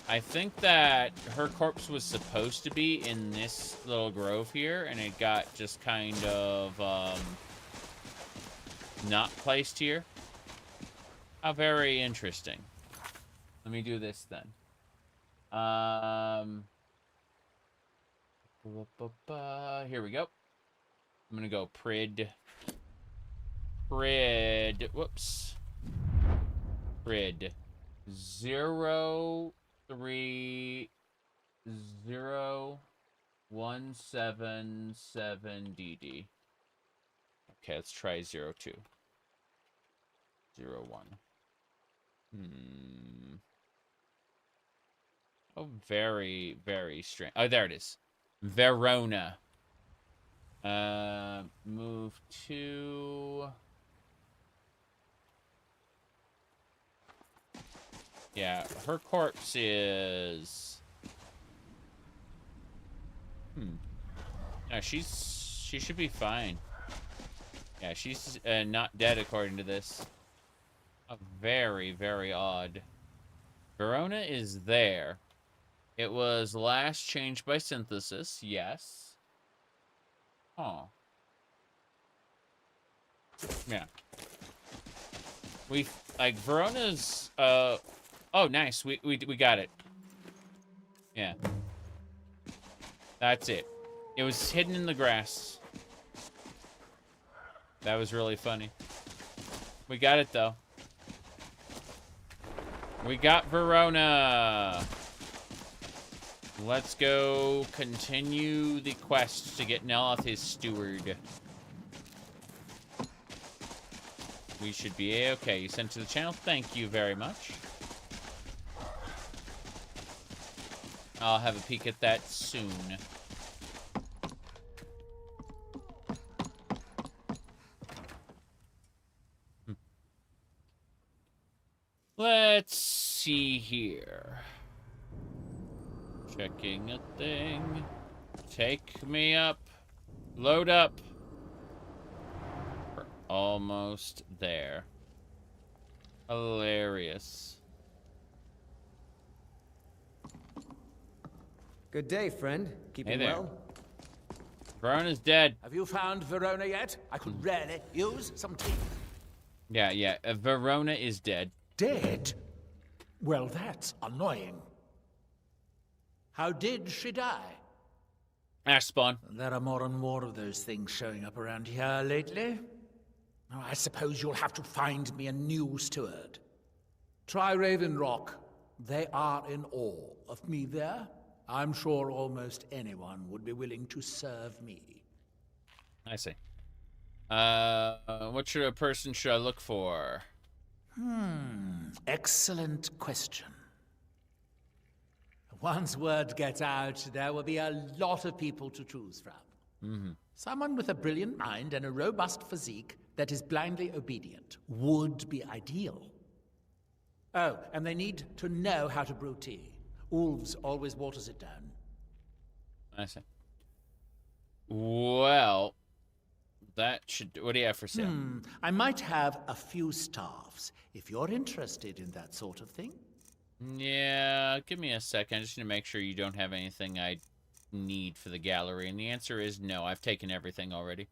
I think that her corpse was supposed to be in this little grove here, and it got just kind of, not placed here. How very interesting. Let me do this then. Here we go. I'm gonna go whoops. Prid 0300177DD. Okay, let's try 02. 01. Oh, very, very strange. Oh, there it is. Verona. Move to... Yeah, her corpse is... No, she should be fine. Yeah, she's not dead according to this. Oh, very, very odd. Verona is there. It was last changed by synthesis, yes. Huh. Yeah. Like, Verona's, oh, nice. We got it. Yeah. That's it. It was hidden in the grass. That was really funny. We got it, though. We got Verona. Let's go continue the quest to get Neloth his steward. We should be A-okay. You sent to the channel. Thank you very much. I'll have a peek at that soon. Let's see here. Checking a thing. Take me up. Load up. We're almost there. Hilarious. Good day, friend. Keeping Hey there. well? Verona's dead. Have you found Verona yet? I could really use some tea. Yeah. Verona is dead. Dead? Well, that's annoying. How did she die? Ash spawn. There are more and more of those things showing up around here lately. Oh, I suppose you'll have to find me a new steward. Try Raven Rock. They are in awe of me there. I'm sure almost anyone would be willing to serve me. I see. What person should I look for? Excellent question. Once word gets out, there will be a lot of people to choose from. Someone with a brilliant mind and a robust physique that is blindly obedient would be ideal. Oh, and they need to know how to brew tea. Ulves always waters it down. I see. Well, that should... What do you have for sale? I might have a few staffs, if you're interested in that sort of thing. Yeah, give me a second. I just need to make sure you don't have anything I need for the gallery. And the answer is no. I've taken everything already.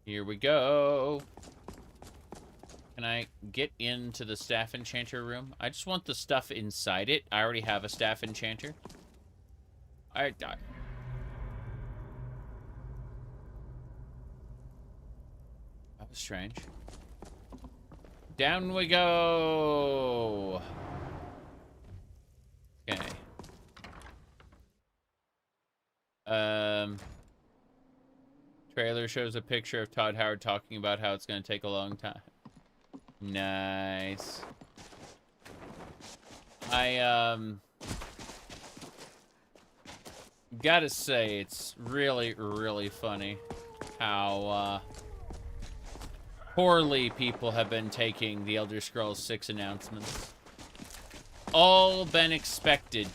Here we go. Can I get into the staff enchanter room? I just want the stuff inside it. I already have a staff enchanter. That was strange. Down we go. Okay. Trailer shows a picture of Todd Howard talking about how it's going to take a long time. Nice. I gotta say, it's really, really funny how poorly people have been taking the Elder Scrolls 6 announcements. All been expected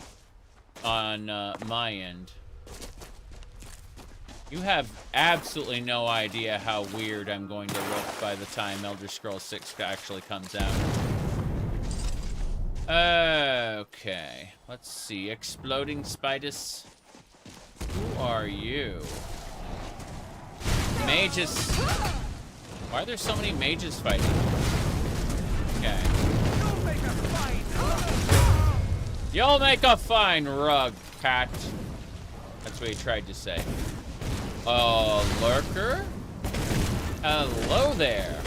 on my end. You have absolutely no idea how weird I'm going to look by the time Elder Scrolls 6 actually comes out. Okay, let's see. Exploding Spidus. Who are you? Mages. Why are there so many mages fighting? Okay. You'll make a fine rug, cat. That's what he tried to say. Lurker? Hello there.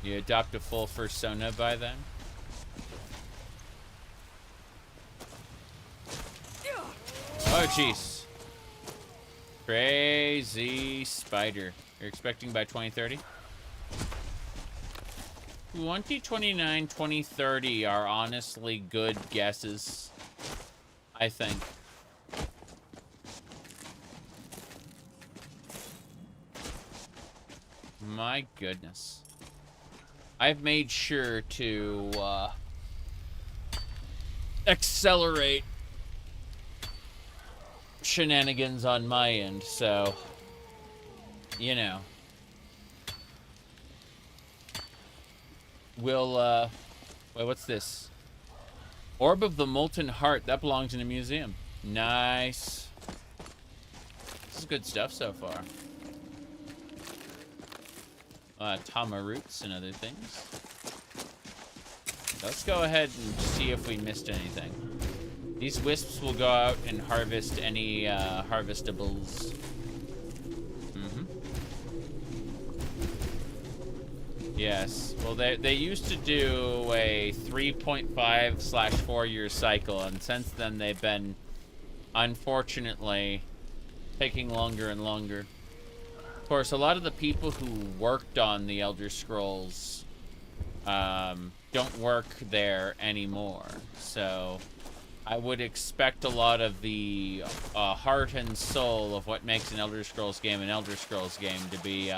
You adopt a full persona by then? Oh, jeez. Crazy spider. You're expecting by 2030? 2029, 2030 are honestly good guesses, I think. My goodness. I've made sure to accelerate shenanigans on my end, so, you know. We'll, wait, what's this? Orb of the Molten Heart. That belongs in a museum. Nice. This is good stuff so far. Tama roots and other things. Let's go ahead and see if we missed anything. These wisps will go out and harvest any harvestables. Yes. Well, they used to do a 3.5/4 year cycle, and since then they've been, unfortunately, taking longer and longer. Of course, a lot of the people who worked on the Elder Scrolls don't work there anymore. So I would expect a lot of the heart and soul of what makes an Elder Scrolls game an Elder Scrolls game to be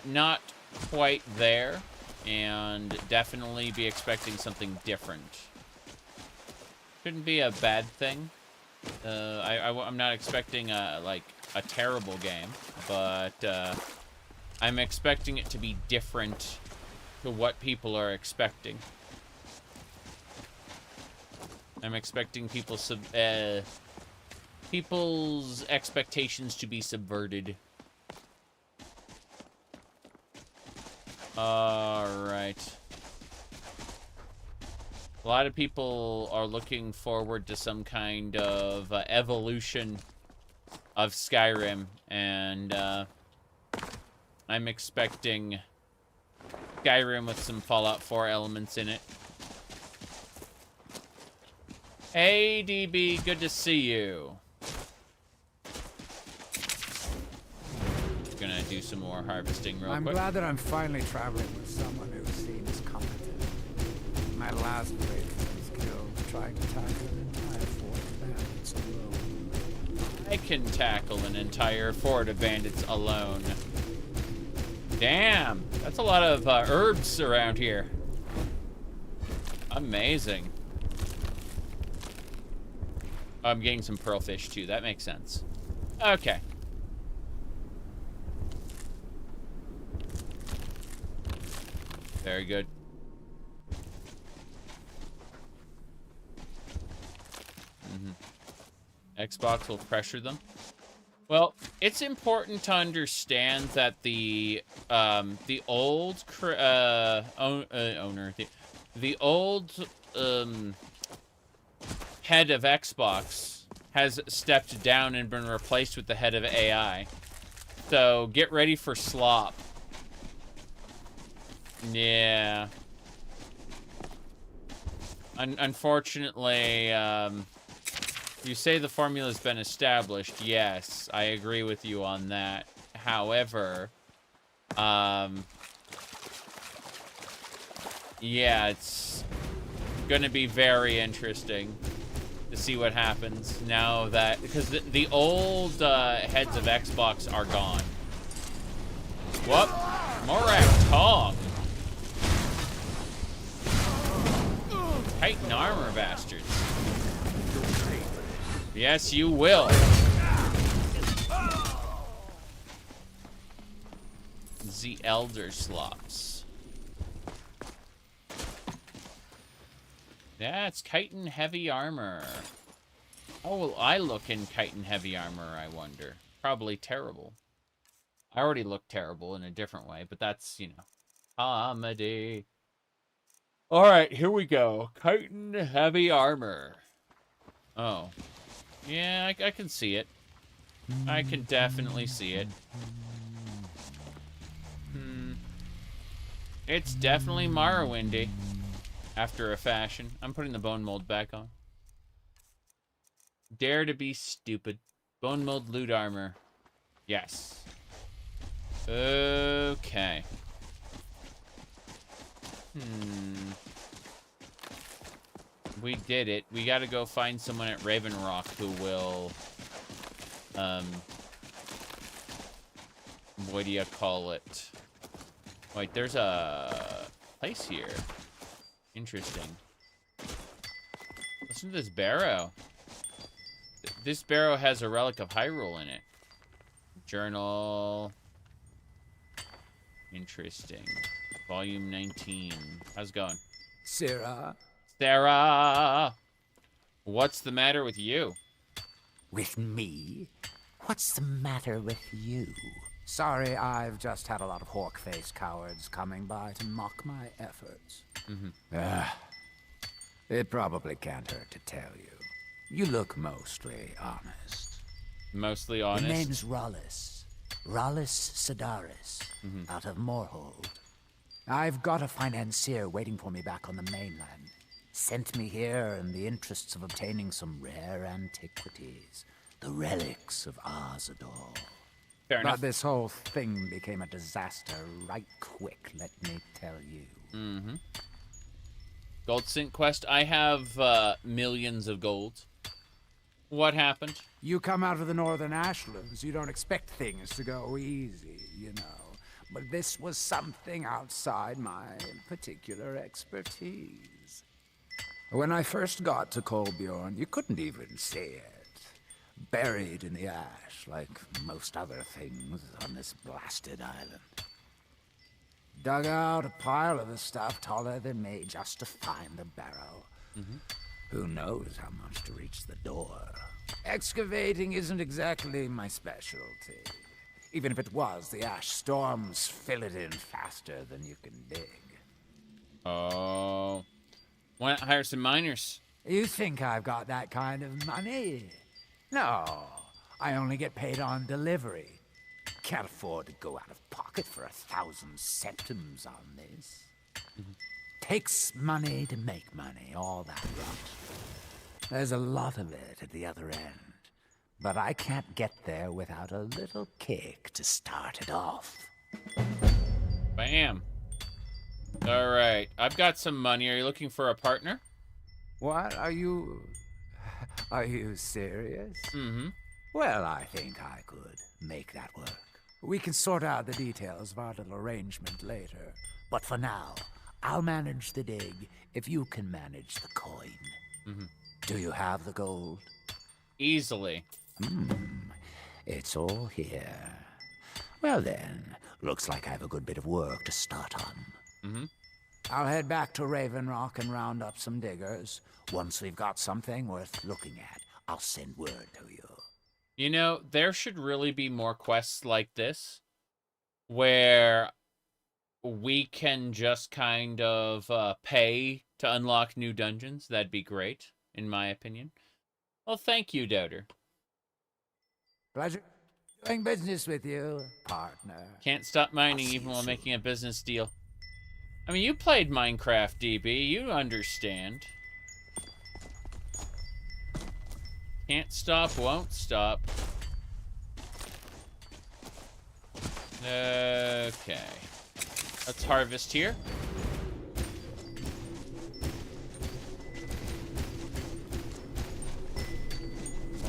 not quite there, and definitely be expecting something different. Shouldn't be a bad thing. I'm not expecting like a terrible game, but I'm expecting it to be different to what people are expecting. I'm expecting people's expectations to be subverted. Alright. A lot of people are looking forward to some kind of evolution of Skyrim, and I'm expecting Skyrim with some Fallout 4 elements in it. Hey, DB, good to see you. Gonna do some more harvesting real quick. I'm glad that I'm finally traveling with someone who seems competent. My last patron was killed trying to tackle an entire fort of bandits alone. I can tackle an entire fort of bandits alone. Damn, that's a lot of herbs around here. Amazing. I'm getting some pearlfish too. That makes sense. Okay. Very good. Xbox will pressure them. Well, it's important to understand that the old owner, the old head of Xbox has stepped down and been replaced with the head of AI. So get ready for slop. Yeah. Unfortunately, you say the formula's been established. Yes, I agree with you on that. However, yeah, it's gonna be very interesting to see what happens now that, because the old heads of Xbox are gone. Whoop! Miraak Tong! Titan armor, bastards. Yes, you will. The Elder Slops. That's chitin heavy armor. How will I look in chitin heavy armor, I wonder? Probably terrible. I already look terrible in a different way, but that's, you know, comedy. Alright, here we go. Chitin heavy armor. Oh. Yeah, I can see it. I can definitely see it. It's definitely Morrowindy. After a fashion. I'm putting the bone mold back on. Dare to be stupid. Bone mold loot armor. Yes. Okay. We did it. We gotta go find someone at Raven Rock who will, what do you call it? Wait, there's a place here. Interesting. Listen to this barrow. This barrow has a relic of Hyrule in it. Journal. Interesting. Volume 19. How's it going? Sero. Sarah! What's the matter with you? With me? What's the matter with you? Sorry, I've just had a lot of hawk-faced cowards coming by to mock my efforts. It probably can't hurt to tell you. You look mostly honest. Mostly honest? The name's Rollis. Rollis Sedaris, out of Moorhold. I've got a financier waiting for me back on the mainland. Sent me here in the interests of obtaining some rare antiquities. The relics of Arzador. Fair enough. But this whole thing became a disaster right quick, let me tell you. Gold Sync Quest. I have millions of gold. What happened? You come out of the northern ashlands, you don't expect things to go easy, you know. But this was something outside my particular expertise. When I first got to Kolbjorn, you couldn't even see it. Buried in the ash, like most other things on this blasted island. Dug out a pile of the stuff taller than me just to find the barrow. Who knows how much to reach the door. Excavating isn't exactly my specialty. Even if it was, the ash storms fill it in faster than you can dig. Oh. Why not hire some miners? You think I've got that kind of money? No, I only get paid on delivery. Can't afford to go out of pocket for 1,000 centimes on this. Takes money to make money, all that rot. There's a lot of it at the other end, but I can't get there without a little kick to start it off. Bam. All right, I've got some money. Are you looking for a partner? What? Are you serious? Mm-hmm. Well, I think I could make that work. We can sort out the details of our little arrangement later. But for now, I'll manage the dig if you can manage the coin. Mm-hmm. Do you have the gold? Easily. It's all here. Well then, looks like I have a good bit of work to start on. Mm-hmm. I'll head back to Raven Rock and round up some diggers. Once we've got something worth looking at, I'll send word to you. You know, there should really be more quests like this, where we can just kind of pay to unlock new dungeons. That'd be great, in my opinion. Well, thank you, Dac0da. Pleasure doing business with you, partner. Can't stop mining even while making a business deal. I mean, you played Minecraft, DB. You understand. Can't stop, won't stop. Okay. Let's harvest here.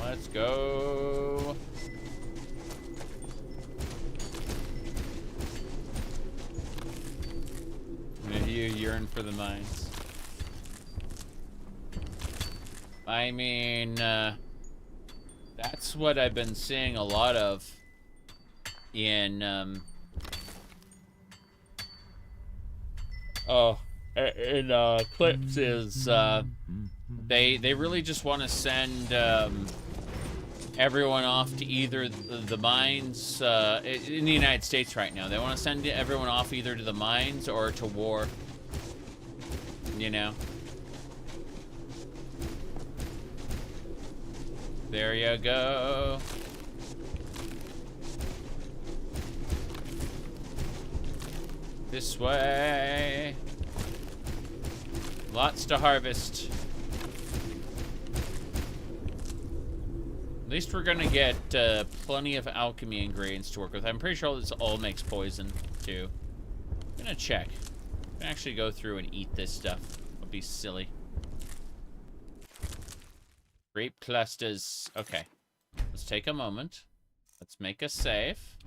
Let's go. You yearn for the mines. I mean, that's what I've been seeing a lot of in, clips is, they really just want to send, everyone off to either the mines, in the United States right now. They want to send everyone off either to the mines or to war. You know? There you go. This way. Lots to harvest. At least we're gonna get plenty of alchemy ingredients to work with. I'm pretty sure this all makes poison, too. I'm gonna check. I'm gonna actually go through and eat this stuff. It'll be silly. Grape clusters. Okay. Let's take a moment. Let's make a save.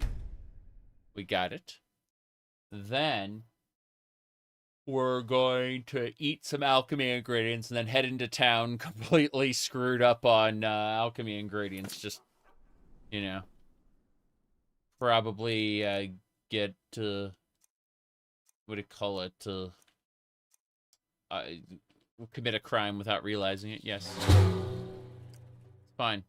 We got it. Then we're going to eat some alchemy ingredients and then head into town completely screwed up on alchemy ingredients. Just, you know, probably get what do you call it? Commit a crime without realizing it. Yes. It's fine.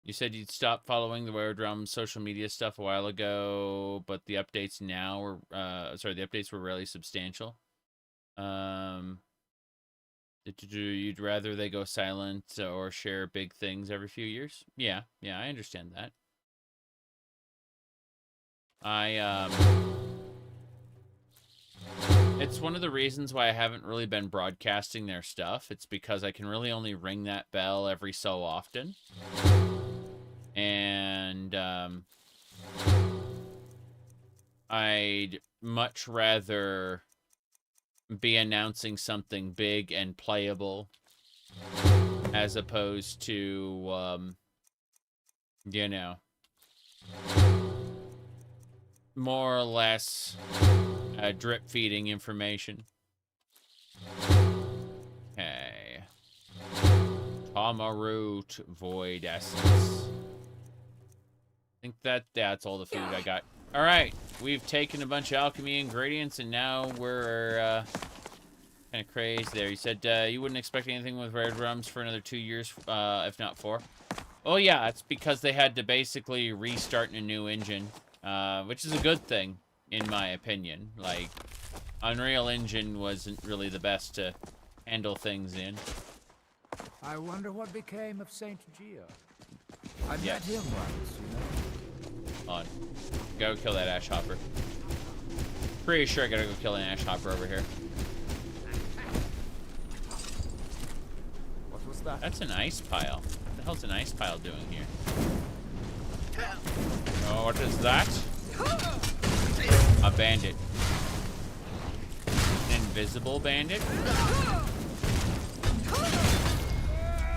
You said you'd stop following the Weredrum social media stuff a while ago, but the updates now were, the updates were really substantial. You'd rather they go silent or share big things every few years? Yeah, I understand that. It's one of the reasons why I haven't really been broadcasting their stuff. It's because I can really only ring that bell every so often. And I'd much rather be announcing something big and playable as opposed to, you know, more or less drip feeding information. Okay. Tamaroot Void Essence. I think that's all the food I got. All right, we've taken a bunch of alchemy ingredients, and now we're kind of crazy there. You said you wouldn't expect anything with Red Rums for another 2 years, if not 4. Oh yeah, it's because they had to basically restart a new engine, which is a good thing, in my opinion. Like, Unreal Engine wasn't really the best to handle things in. I wonder what became of Saint Geo. I met him once, you know. On. Go kill that ash hopper. Pretty sure I gotta go kill an ash hopper over here. What was that? That's an ice pile. What the hell's an ice pile doing here? Oh, what is that? A bandit. An invisible bandit?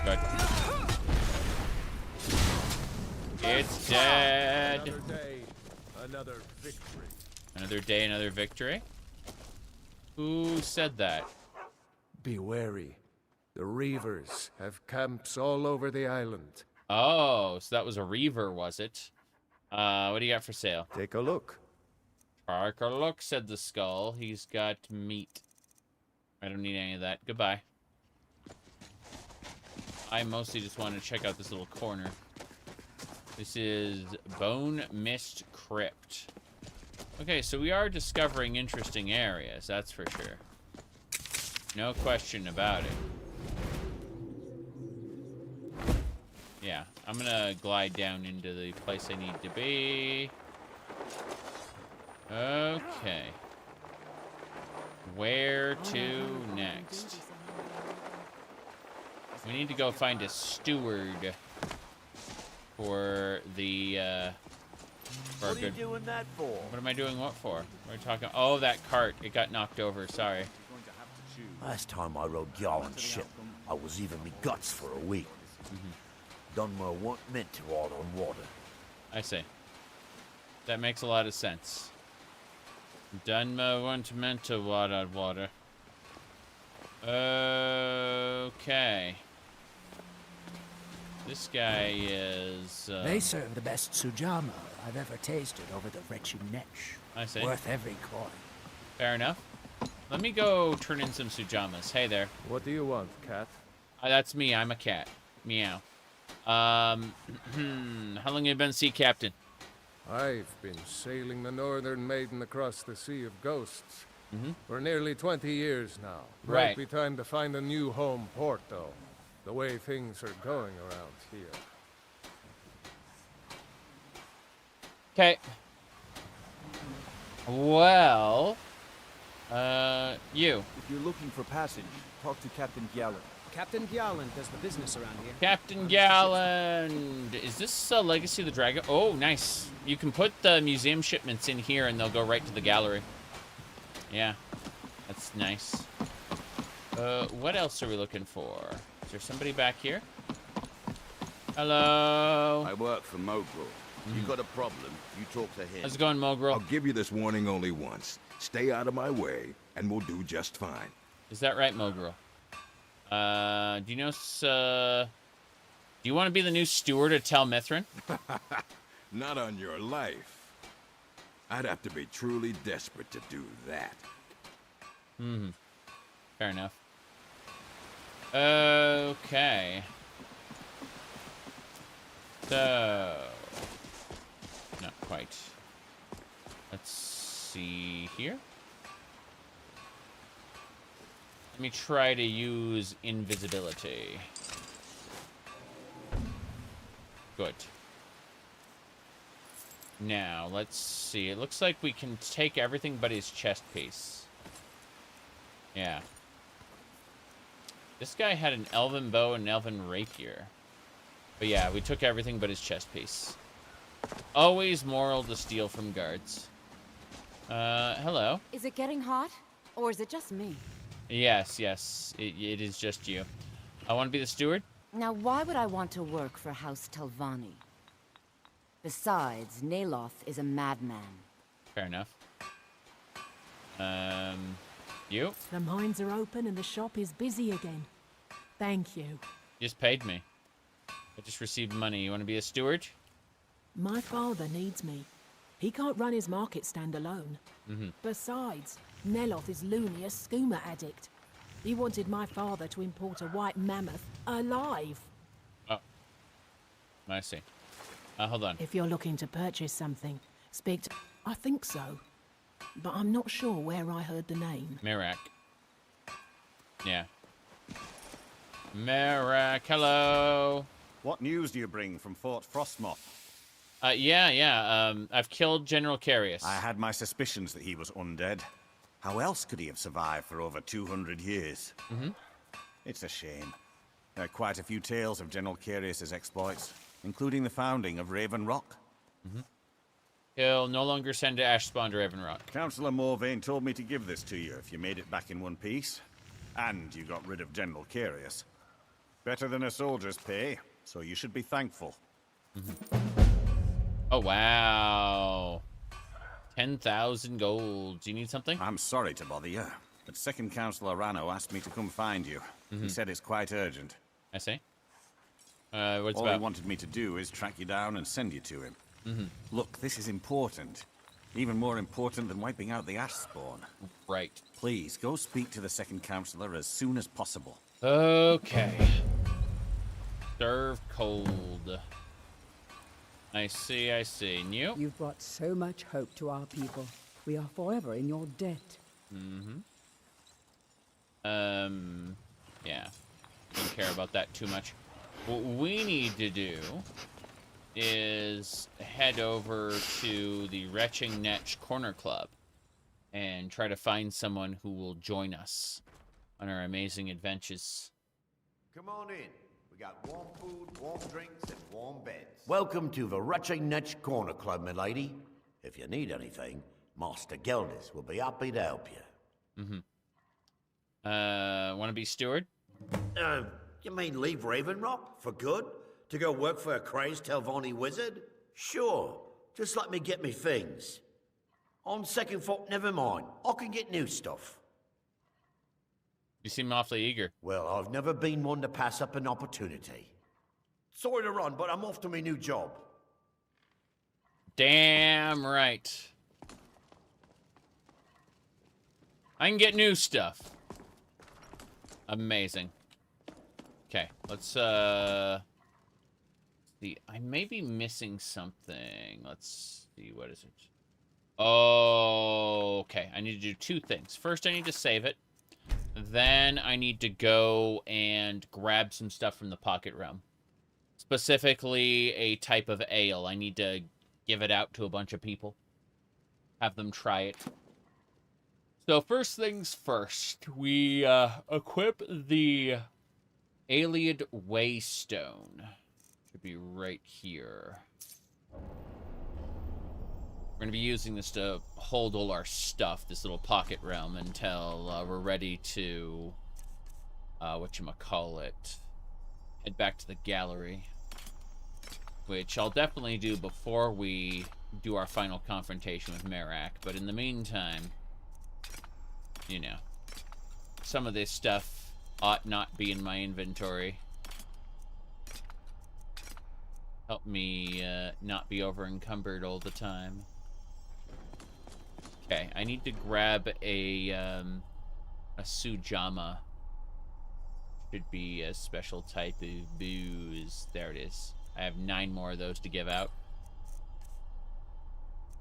Good. It's dead. Another day, another victory. Another day, another victory? Who said that? Be wary. The Reavers have camps all over the island. Oh, so that was a reaver, was it? What do you got for sale? Take a look. Take a look, said the skull. He's got meat. I don't need any of that. Goodbye. I mostly just want to check out this little corner. This is Bone Mist Crypt. Okay, so we are discovering interesting areas, that's for sure. No question about it. Yeah, I'm gonna glide down into the place I need to be. Okay. Where to next? We need to go find a steward for the, for What are you doing that for? What am I doing what for? We're talking, oh, that cart. It got knocked over, sorry. Last time I rode Yarn's ship, I was even me guts for a week. Done my what meant to out on water. I see. That makes a lot of sense. Done my want meant to water. Okay. This guy is... They serve the best sujama I've ever tasted over the wretched Netch. I see. Worth every coin. Fair enough. Let me go turn in some sujamas. Hey there. What do you want, cat? That's me. I'm a cat. Meow. How long have you been sea captain? I've been sailing the Northern Maiden across the Sea of Ghosts for nearly 20 years now. Right. Might be time to find a new home port, though. The way things are going around here. Okay. Well, you. If you're looking for passage, talk to Captain Gallant. Captain Gjalland does the business around here. Captain Galland. Is this Legacy of the Dragon? Oh, nice. You can put the museum shipments in here and they'll go right to the gallery. Yeah, that's nice. What else are we looking for? Is there somebody back here? Hello? I work for Mogrel. You got a problem, you talk to him. How's it going, Mogrel? I'll give you this warning only once. Stay out of my way, and we'll do just fine. Is that right, Mogrel? Do you know, do you want to be the new steward at Teldrren? Not on your life. I'd have to be truly desperate to do that. Fair enough. Okay. So... Not quite. Let's see here. Let me try to use invisibility. Good. Now, let's see. It looks like we can take everything but his chest piece. Yeah. This guy had an elven bow and an elven rapier. But yeah, we took everything but his chest piece. Always moral to steal from guards. Hello. Is it getting hot? Or is it just me? Yes, yes. It is just you. I want to be the steward? Now, why would I want to work for House Telvanni? Besides, Neloth is a madman. Fair enough. You? The mines are open and the shop is busy again. Thank you. You just paid me. I just received money. You want to be a steward? My father needs me. He can't run his market stand alone. Besides, Neloth is loony, a skooma addict. He wanted my father to import a white mammoth alive. Oh. I see. Hold on. If you're looking to purchase something, speak to... I think so. But I'm not sure where I heard the name. Miraak. Yeah. Miraak, hello. What news do you bring from Fort Frostmoth? I've killed General Carius. I had my suspicions that he was undead. How else could he have survived for over 200 years? It's a shame. There are quite a few tales of General Carius's exploits, including the founding of Raven Rock. He'll no longer send to Ashspawn to Ravenrot. Councillor Morvain told me to give this to you if you made it back in one piece. And you got rid of General Carius. Better than a soldier's pay, so you should be thankful. Oh, wow. 10,000 gold. Do you need something? I'm sorry to bother you, but Second Councillor Rano asked me to come find you. He said it's quite urgent. I see. What's All about? he wanted me to do is track you down and send you to him. Look, this is important. Even more important than wiping out the ash spawn. Right. Please, go speak to the Second Councillor as soon as possible. Okay. Serve cold. I see, I see. And you? You've brought so much hope to our people. We are forever in your debt. Yeah. Don't care about that too much. What we need to do is head over to the Retching Netch Corner Club and try to find someone who will join us on our amazing adventures. Come on in. We got warm food, warm drinks, and warm beds. Welcome to the Retching Netch Corner Club, my lady. If you need anything, Master Geldis will be happy to help you. Want to be steward? You mean leave Ravenrock for good? To go work for a crazed Telvani wizard? Sure. Just let me get me things. On second thought, never mind. I can get new stuff. You seem awfully eager. Well, I've never been one to pass up an opportunity. Sorry to run, but I'm off to my new job. Damn right. I can get new stuff. Amazing. Okay, let's see. I may be missing something. Let's see, what is it? Oh, okay. I need to do two things. First, I need to save it. Then I need to go and grab some stuff from the Pocket Realm. Specifically, a type of ale. I need to give it out to a bunch of people. Have them try it. So first things first, we equip the Allied Waystone. Should be right here. We're going to be using this to hold all our stuff, this little pocket realm, until we're ready to, whatchamacallit, head back to the gallery. Which I'll definitely do before we do our final confrontation with Miraak. But in the meantime, you know, some of this stuff ought not be in my inventory. Help me not be over-encumbered all the time. Okay, I need to grab a Sujama. Should be a special type of booze. There it is. I have 9 more of those to give out.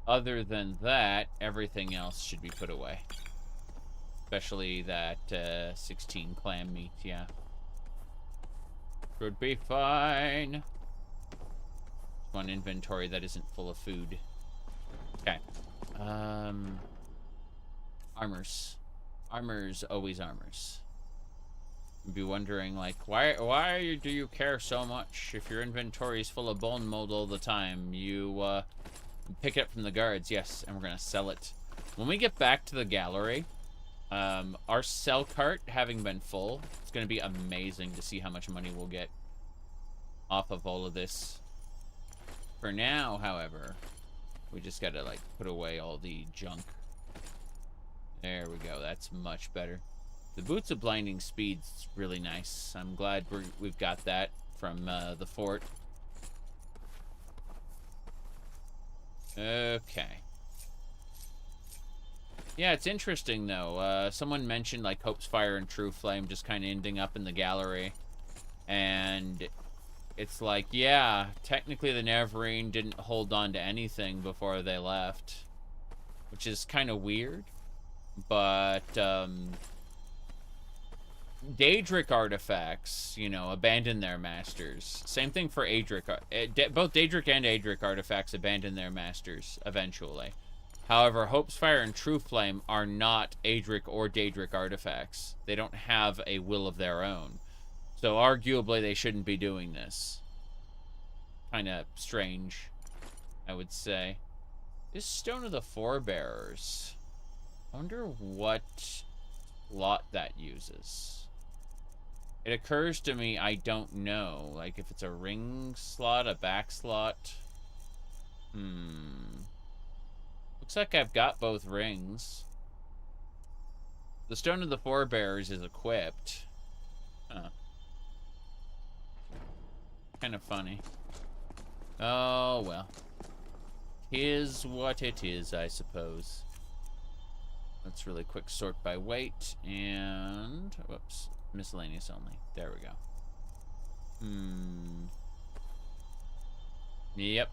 Other than that, everything else should be put away. Especially that 16 clam meat, yeah. Should be fine. One inventory that isn't full of food. Okay. Armors. Armors, always armors. You'd be wondering, like, why do you care so much if your inventory is full of bone mold all the time? You pick it up from the guards, yes, and we're gonna sell it. When we get back to the gallery, our sell cart having been full, it's gonna be amazing to see how much money we'll get off of all of this. For now, however, we just gotta, like, put away all the junk. There we go, that's much better. The Boots of Blinding Speed's really nice. I'm glad we've got that from the fort. Okay. Yeah, it's interesting, though. Someone mentioned, like, Hope's Fire and True Flame just kind of ending up in the gallery. And it's like, yeah, technically the Neverine didn't hold on to anything before they left. Which is kind of weird. But, Daedric artifacts, you know, abandon their masters. Same thing for Adric. Both Daedric and Adric artifacts abandon their masters eventually. However, Hope's Fire and True Flame are not Adric or Daedric artifacts. They don't have a will of their own. So arguably they shouldn't be doing this. Kind of strange, I would say. This Stone of the Forebearers. I wonder what slot that uses. It occurs to me I don't know. Like if it's a ring slot, a back slot. Looks like I've got both rings. The Stone of the Forebearers is equipped. Huh. Kind of funny. Oh, well. Is what it is, I suppose. Let's really quick sort by weight and... Whoops. Miscellaneous only. There we go. Yep.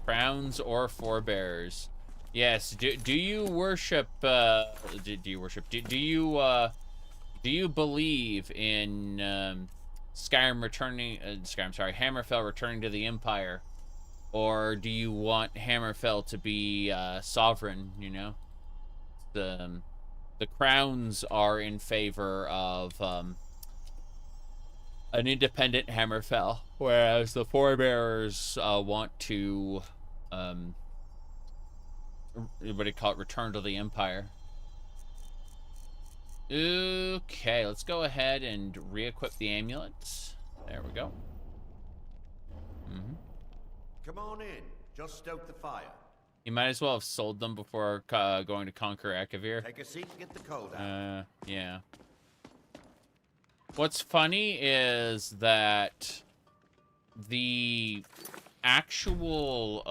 Crowns or forebears. Yes. Do you worship... do you worship... Do you believe in... Skyrim returning... sorry. Hammerfell returning to the Empire? Or do you want Hammerfell to be sovereign, you know? The crowns are in favor of an independent Hammerfell, whereas the forebearers want to what do you call it? Return to the Empire. Okay, let's go ahead and re-equip the amulets. There we go. Come on in. Just stoke the fire. You might as well have sold them before going to conquer Akavir. Take a seat and get the cold out. Yeah. What's funny is that the actual,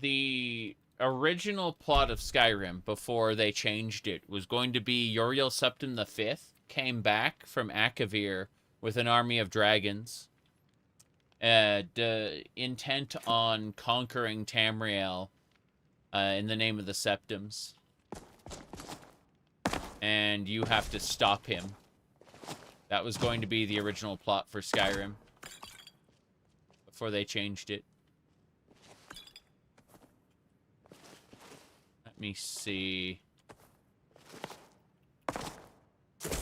the original plot of Skyrim before they changed it was going to be Uriel Septim V came back from Akavir with an army of dragons. Intent on conquering Tamriel in the name of the Septims. And you have to stop him. That was going to be the original plot for Skyrim. Before they changed it. Let me see.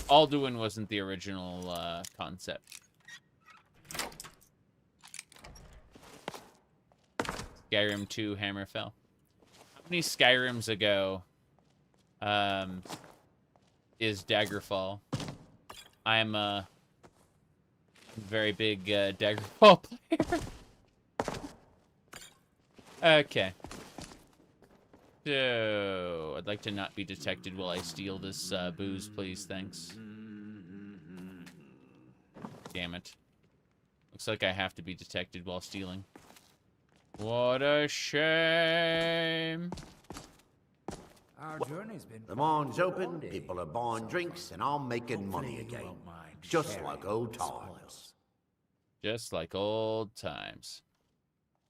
Alduin wasn't the original concept. Skyrim 2 Hammerfell. How many Skyrims ago is Daggerfall? I'm a very big Daggerfall player. Okay. So, I'd like to not be detected while I steal this booze, please. Thanks. Damn it. Looks like I have to be detected while stealing. What a shame. Our journey's been... The mine's open, people are buying drinks, and I'm making money again. Just like old times. Just like old times.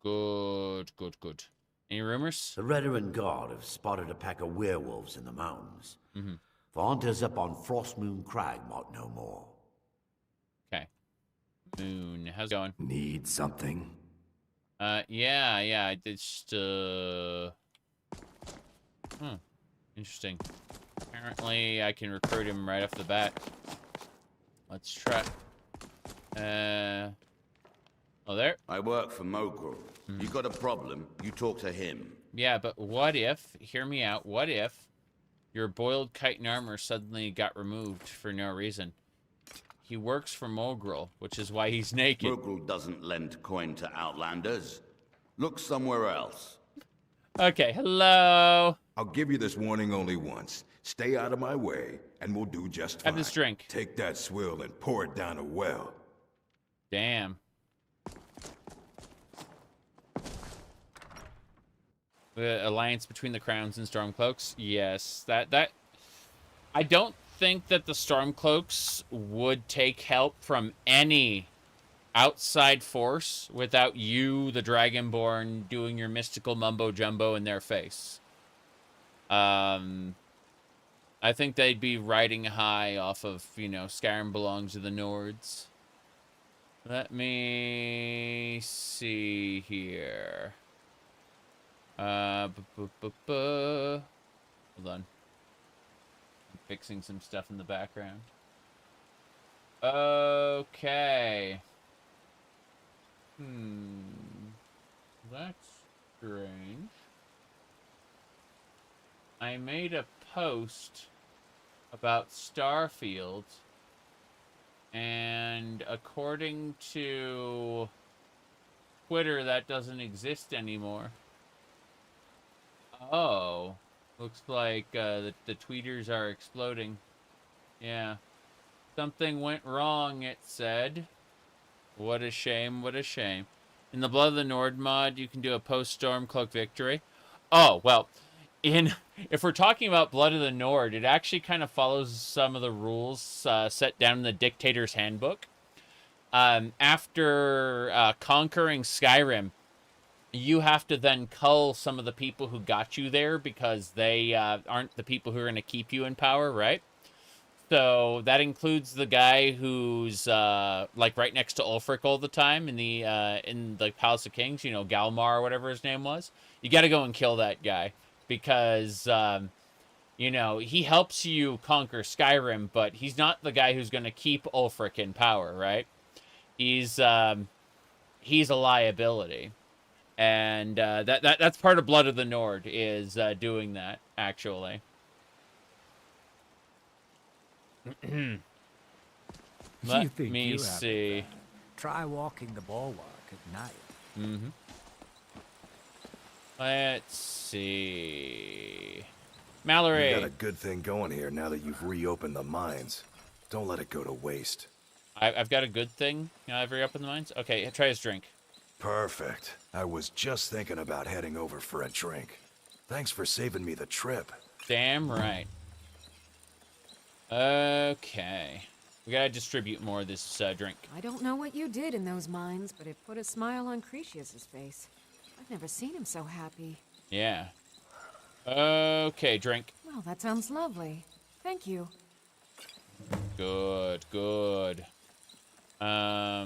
Good, good, good. Any rumors? The Redoran Guard have spotted a pack of werewolves in the mountains. The hunters up on Frostmoon Crag might know more. Okay. Moon, how's it going? Need something? Yeah, I did just, interesting. Apparently, I can recruit him right off the bat. Let's try. Oh, there? I work for Mogul. You got a problem, you talk to him. Yeah, but what if, hear me out, what if your boiled chitin armor suddenly got removed for no reason? He works for Mogul, which is why he's naked. Mogul doesn't lend coin to outlanders. Look somewhere else. Okay, hello. I'll give you this warning only once. Stay out of my way, and we'll do just fine. Have this drink. Take that swill and pour it down a well. Damn. The alliance between the Crowns and Stormcloaks? Yes. That I don't think that the Stormcloaks would take help from any outside force without you, the Dragonborn, doing your mystical mumbo-jumbo in their face. I think they'd be riding high off of, you know, Skyrim belongs to the Nords. Let me see here. Hold on. I'm fixing some stuff in the background. Okay. That's strange. I made a post about Starfield, and according to Twitter, that doesn't exist anymore. Oh, looks like the tweeters are exploding. Yeah. Something went wrong, it said. What a shame, what a shame. In the Blood of the Nord mod, you can do a post-Stormcloak victory. Oh, well, if we're talking about Blood of the Nord, it actually kind of follows some of the rules set down in the Dictator's Handbook. After conquering Skyrim, you have to then cull some of the people who got you there because they aren't the people who are going to keep you in power, right? So that includes the guy who's like right next to Ulfric all the time in the Palace of Kings, you know, Galmar or whatever his name was. You got to go and kill that guy because you know, he helps you conquer Skyrim, but he's not the guy who's going to keep Ulfric in power, right? He's a liability. And that's part of Blood of the Nord is doing that actually. Let me see. Try walking the bulwark at night. Let's see. Mallory. You got a good thing going here now that you've reopened the mines. Don't let it go to waste. I've got a good thing. I've reopened the mines. Okay, try his drink. Perfect. I was just thinking about heading over for a drink. Thanks for saving me the trip. Damn right. Okay. We gotta distribute more of this drink. I don't know what you did in those mines, but it put a smile on Carius's face. I've never seen him so happy. Yeah. Okay, drink. Well, that sounds lovely. Thank you. Good, good. I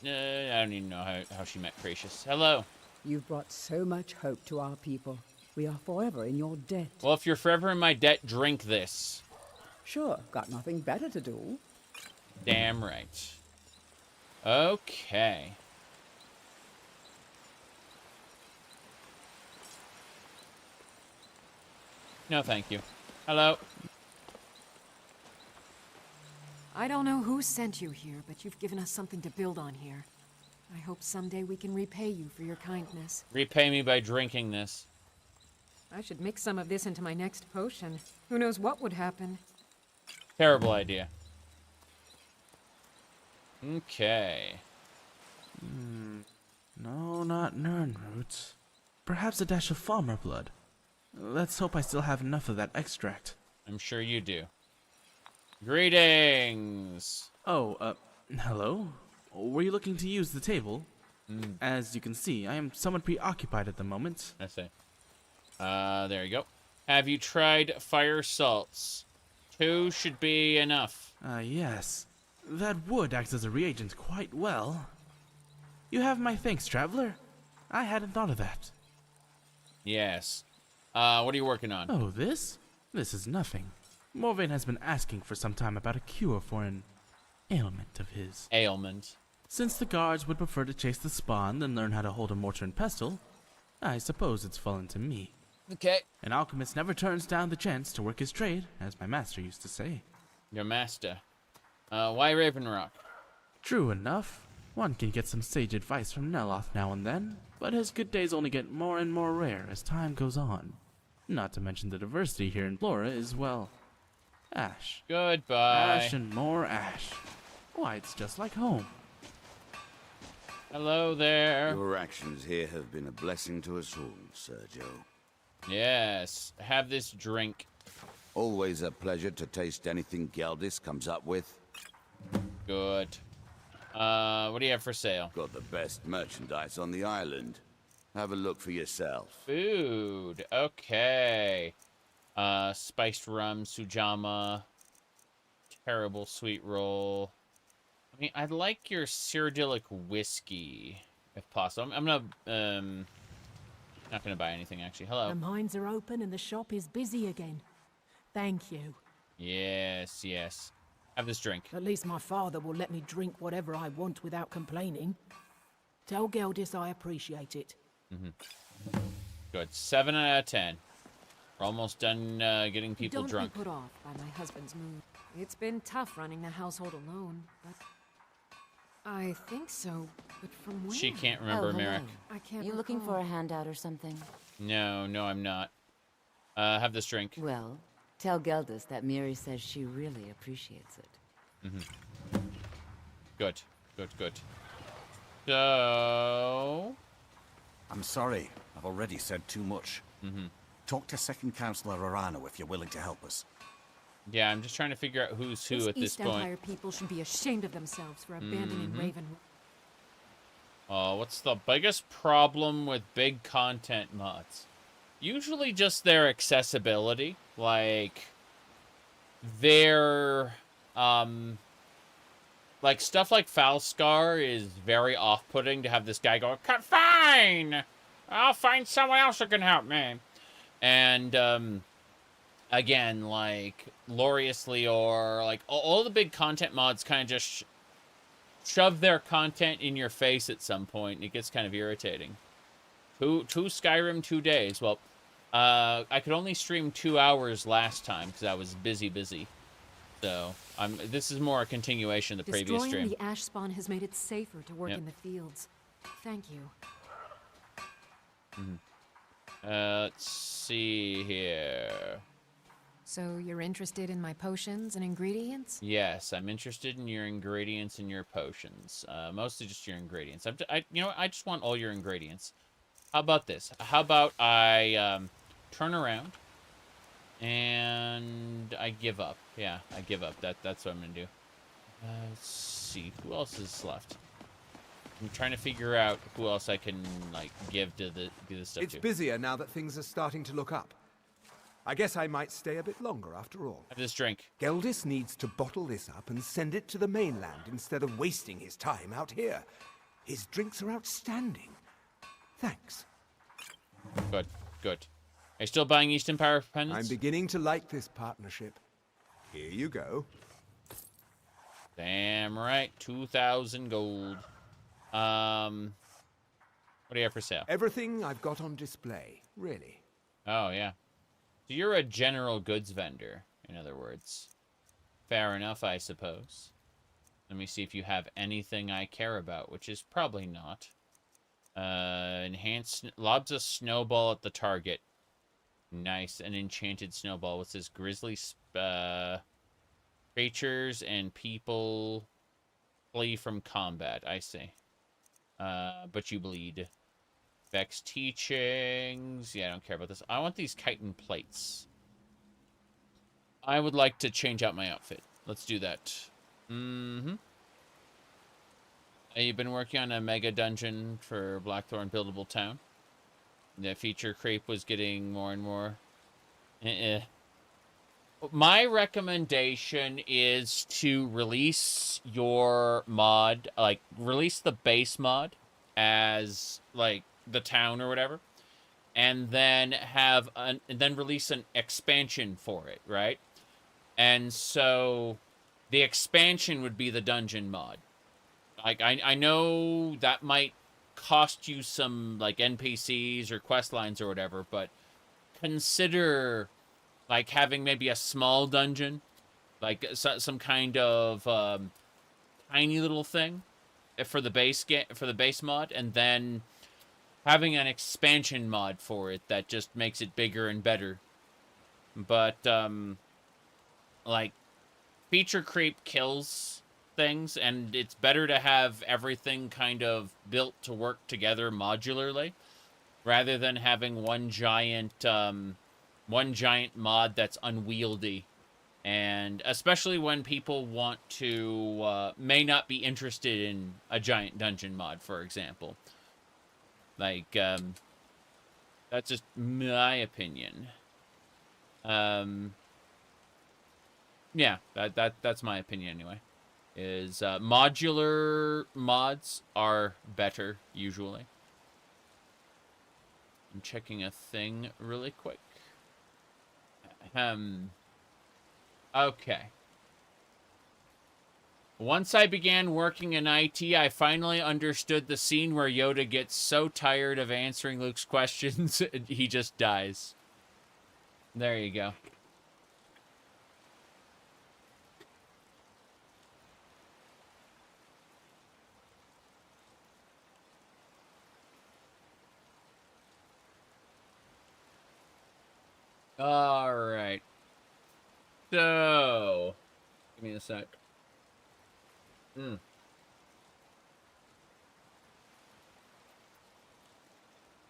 don't even know how she met Carius. Hello. You've brought so much hope to our people. We are forever in your debt. Well, if you're forever in my debt, drink this. Sure, got nothing better to do. Damn right. Okay. No, thank you. Hello. I don't know who sent you here, but you've given us something to build on here. I hope someday we can repay you for your kindness. Repay me by drinking this. I should mix some of this into my next potion. Who knows what would happen? Terrible idea. Okay. No, not Nern roots. Perhaps a dash of farmer blood. Let's hope I still have enough of that extract. I'm sure you do. Greetings! Oh, hello? Were you looking to use the table? As you can see, I am somewhat preoccupied at the moment. I see. There you go. Have you tried fire salts? 2 should be enough. Yes. That wood acts as a reagent quite well. You have my thanks, traveler. I hadn't thought of that. Yes. What are you working on? Oh, this? This is nothing. Morvain has been asking for some time about a cure for an ailment of his. Ailment? Since the guards would prefer to chase the spawn than learn how to hold a mortar and pestle, I suppose it's fallen to me. Okay. An alchemist never turns down the chance to work his trade, as my master used to say. Your master? Why Raven Rock? True enough. One can get some sage advice from Neloth now and then, but his good days only get more and more rare as time goes on. Not to mention the diversity here in Flora is, well, ash. Goodbye. Ash and more ash. Why, it's just like home. Hello there. Your actions here have been a blessing to us all, Sergio. Yes. Have this drink. Always a pleasure to taste anything Geldis comes up with. Good. What do you have for sale? Got the best merchandise on the island. Have a look for yourself. Food. Okay. Spiced rum, sujama. Terrible sweet roll. I mean, I'd like your Cyrodiilic whiskey, if possible. I'm not gonna buy anything, actually. Hello. The mines are open and the shop is busy again. Thank you. Yes, yes. Have this drink. At least my father will let me drink whatever I want without complaining. Tell Geldis I appreciate it. Good. 7 out of 10. We're almost done getting people drunk. Don't be put off by my husband's mood. It's been tough running the household alone, but I think so. But from where? She can't remember, Miraak. I can't. You looking for a handout or something? No, I'm not. Have this drink. Well, tell Geldis that Miri says she really appreciates it. Good. So... I'm sorry. I've already said too much. Talk to Second Counselor Verona if you're willing to help us. Yeah, I'm just trying to figure out who's who at this East point. Empire people should be ashamed of themselves for abandoning Ravenwood. What's the biggest problem with big content mods? Usually just their accessibility. Like, their, like, stuff like Falscar is very off-putting to have this guy go, fine! I'll find someone else who can help me. And, again, like, Gloriously or, like, all the big content mods kind of just shove their content in your face at some point, and it gets kind of irritating. Two Skyrim, 2 days. Well, I could only stream 2 hours last time because I was busy. So, this is more a continuation of the previous stream. Destroying the ash spawn has made it safer to work in the fields. Thank you. Let's see here. So you're interested in my potions and ingredients? Yes, I'm interested in your ingredients and your potions. Mostly just your ingredients. You know what? I just want all your ingredients. How about this? How about I turn around and I give up. Yeah, I give up. That's what I'm gonna do. Let's see. Who else is left? I'm trying to figure out who else I can like give this stuff to. It's busier now that things are starting to look up. I guess I might stay a bit longer after all. Have this drink. Geldis needs to bottle this up and send it to the mainland instead of wasting his time out here. His drinks are outstanding. Thanks. Good. Are you still buying East Empire pendants? I'm beginning to like this partnership. Here you go. Damn right. 2,000 gold. What do you have for sale? Everything I've got on display, really. Oh, yeah. So you're a general goods vendor, in other words. Fair enough, I suppose. Let me see if you have anything I care about, which is probably not. Enhanced... Lobs a snowball at the target. Nice. An enchanted snowball. What's this? Grizzly... creatures and people flee from combat. I see. But you bleed. Vex teachings. Yeah, I don't care about this. I want these chitin plates. I would like to change out my outfit. Let's do that. You've been working on a mega dungeon for Blackthorn Buildable Town. The feature creep was getting more and more. My recommendation is to release your mod, like, release the base mod as, like, the town or whatever, and then release an expansion for it, right? And so the expansion would be the dungeon mod. Like, I know that might cost you some, like, NPCs or quest lines or whatever, but consider... like having maybe a small dungeon, like some kind of tiny little thing for the base mod, and then having an expansion mod for it that just makes it bigger and better. But like feature creep kills things, and it's better to have everything kind of built to work together modularly, rather than having one giant mod that's unwieldy. And especially when people want to, may not be interested in a giant dungeon mod, for example. Like, that's just my opinion. Yeah, that's my opinion anyway. Is, modular mods are better, usually. I'm checking a thing really quick. Okay. Once I began working in IT, I finally understood the scene where Yoda gets so tired of answering Luke's questions, he just dies. There you go. All right. So, give me a sec.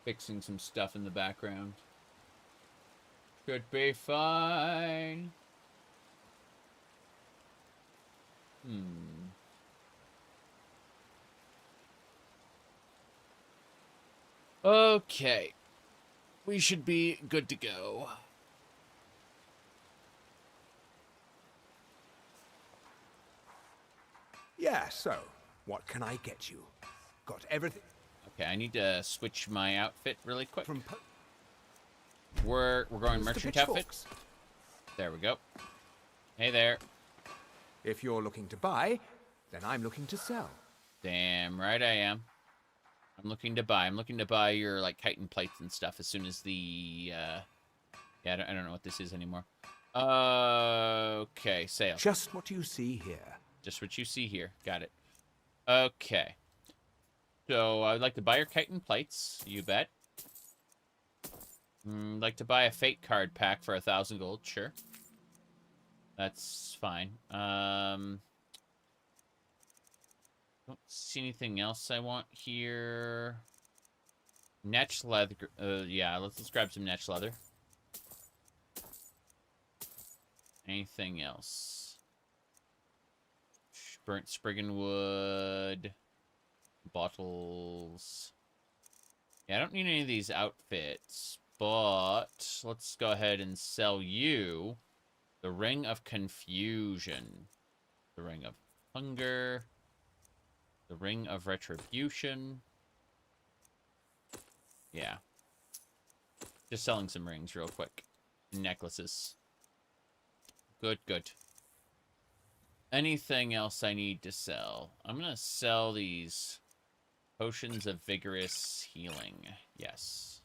Fixing some stuff in the background. Should be fine. Okay. We should be good to go. Yeah, so, what can I get you? Got everything? Okay, I need to switch my outfit really quick. We're going merchant outfit. There we go. Hey there. If you're looking to buy, then I'm looking to sell. Damn right I am. I'm looking to buy. I'm looking to buy your, like, chitin plates and stuff as soon as the, yeah, I don't know what this is anymore. Okay, sale. Just what you see here. Just what you see here. Got it. Okay. So, I'd like to buy your chitin plates. You bet. I'd like to buy a fate card pack for 1,000 gold. Sure. That's fine. Don't see anything else I want here. Netch leather. Yeah, let's grab some netch leather. Anything else? Burnt Spriggan wood. Bottles. Yeah, I don't need any of these outfits, but let's go ahead and sell you the Ring of Confusion, the Ring of Hunger, the Ring of Retribution. Yeah. Just selling some rings real quick. Necklaces. Good, good. Anything else I need to sell? I'm going to sell these potions of vigorous healing. Yes.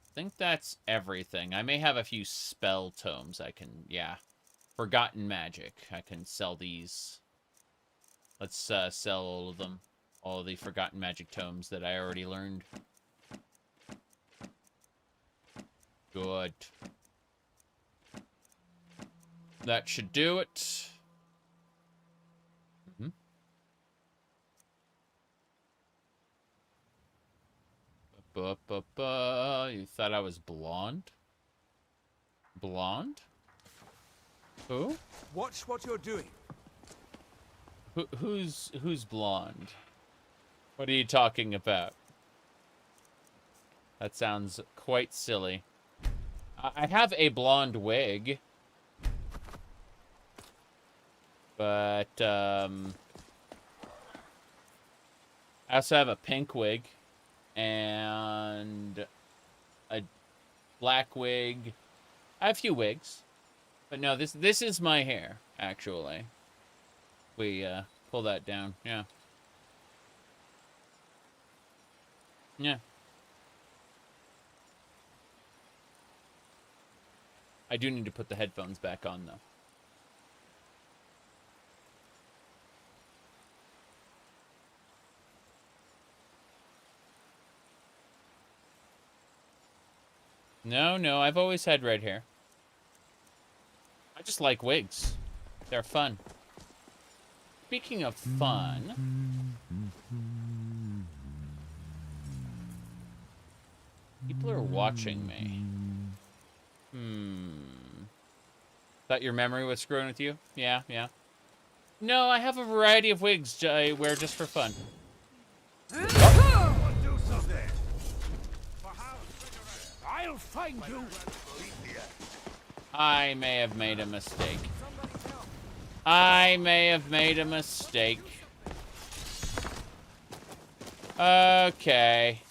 I think that's everything. I may have a few spell tomes I can, yeah. Forgotten magic. I can sell these. Let's sell all of them. All of the forgotten magic tomes that I already learned. Good. That should do it. You thought I was blonde? Blonde? Who? Watch what you're doing. Who's blonde? What are you talking about? That sounds quite silly. I have a blonde wig. But, I also have a pink wig. And a black wig. I have a few wigs. But no, this is my hair, actually. We, pull that down. Yeah. Yeah. I do need to put the headphones back on, though. No, I've always had red hair. I just like wigs. They're fun. Speaking of fun... People are watching me. Thought your memory was screwing with you? Yeah. No, I have a variety of wigs I wear just for fun. I'll find you. I may have made a mistake. Okay.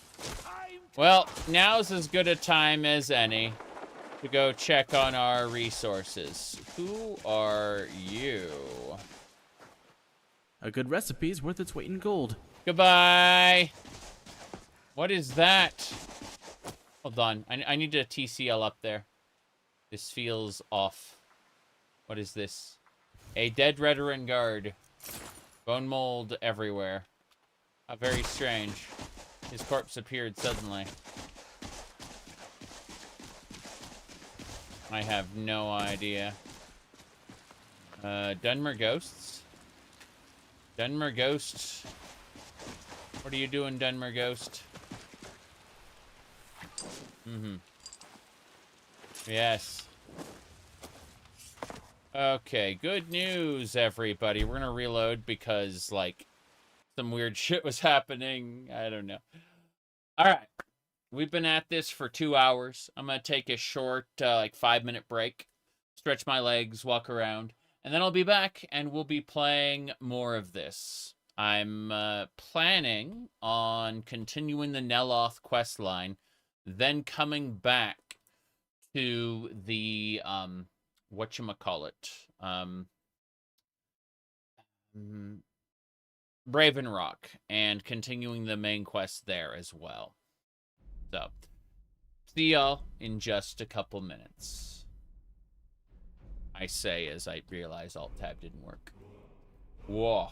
Well, now's as good a time as any. to go check on our resources. Who are you? A good recipe is worth its weight in gold. Goodbye. What is that? Hold on. I need to TCL up there. This feels off. What is this? A dead veteran guard. Bone mold everywhere. Very strange. His corpse appeared suddenly. I have no idea. Dunmer Ghosts? Dunmer Ghost. What are you doing, Dunmer Ghost? Mm-hmm. Yes. Okay, good news, everybody. We're gonna reload because, like, some weird shit was happening. I don't know. Alright. We've been at this for 2 hours. I'm gonna take a short, like, 5-minute break. Stretch my legs, walk around. And then I'll be back, and we'll be playing more of this. I'm planning on continuing the Neloth quest line, then coming back to the, whatchamacallit, Raven Rock, and continuing the main quest there as well. So, see y'all in just a couple minutes. I say as I realize Alt-Tab didn't work. Whoa.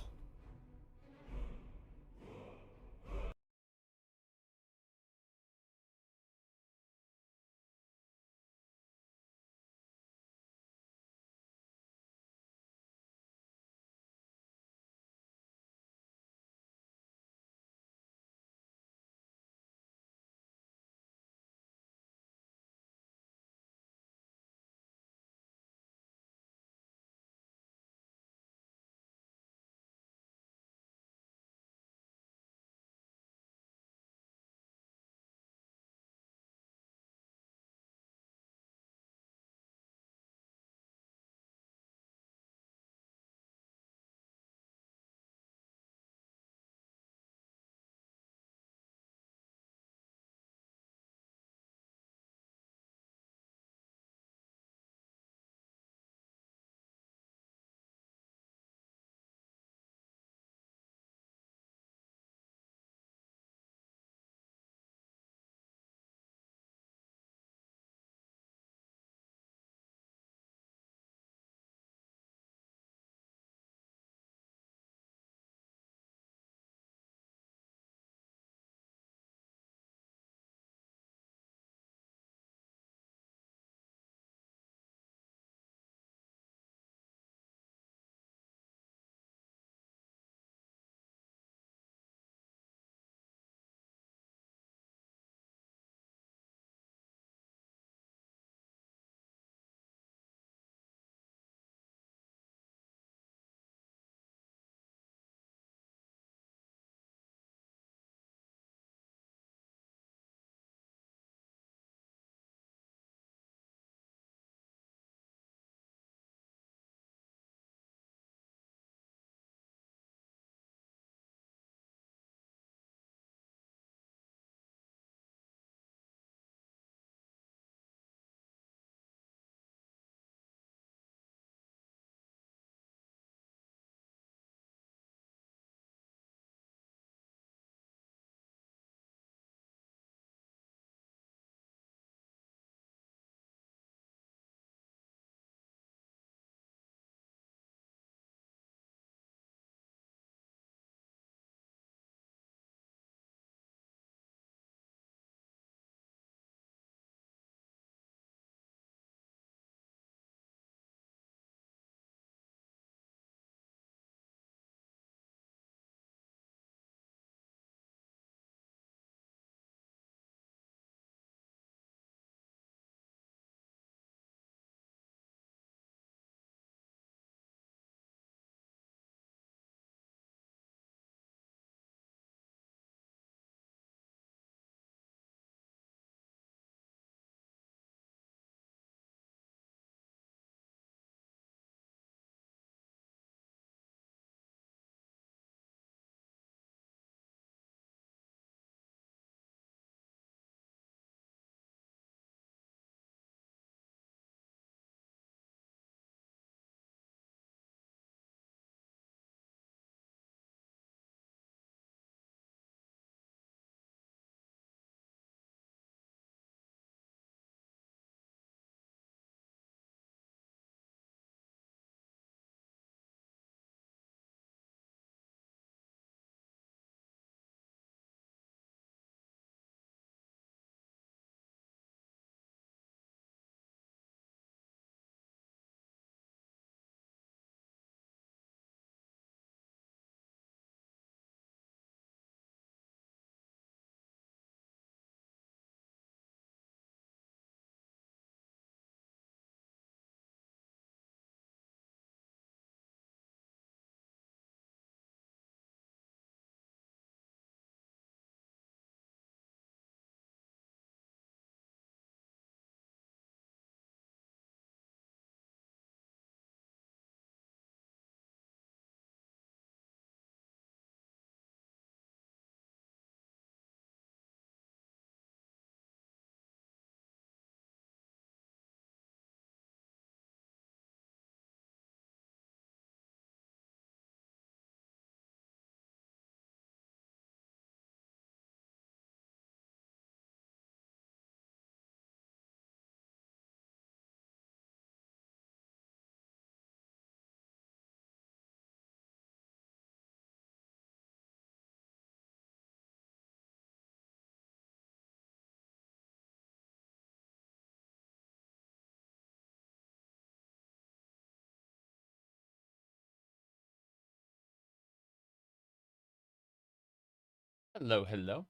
Hello, hello.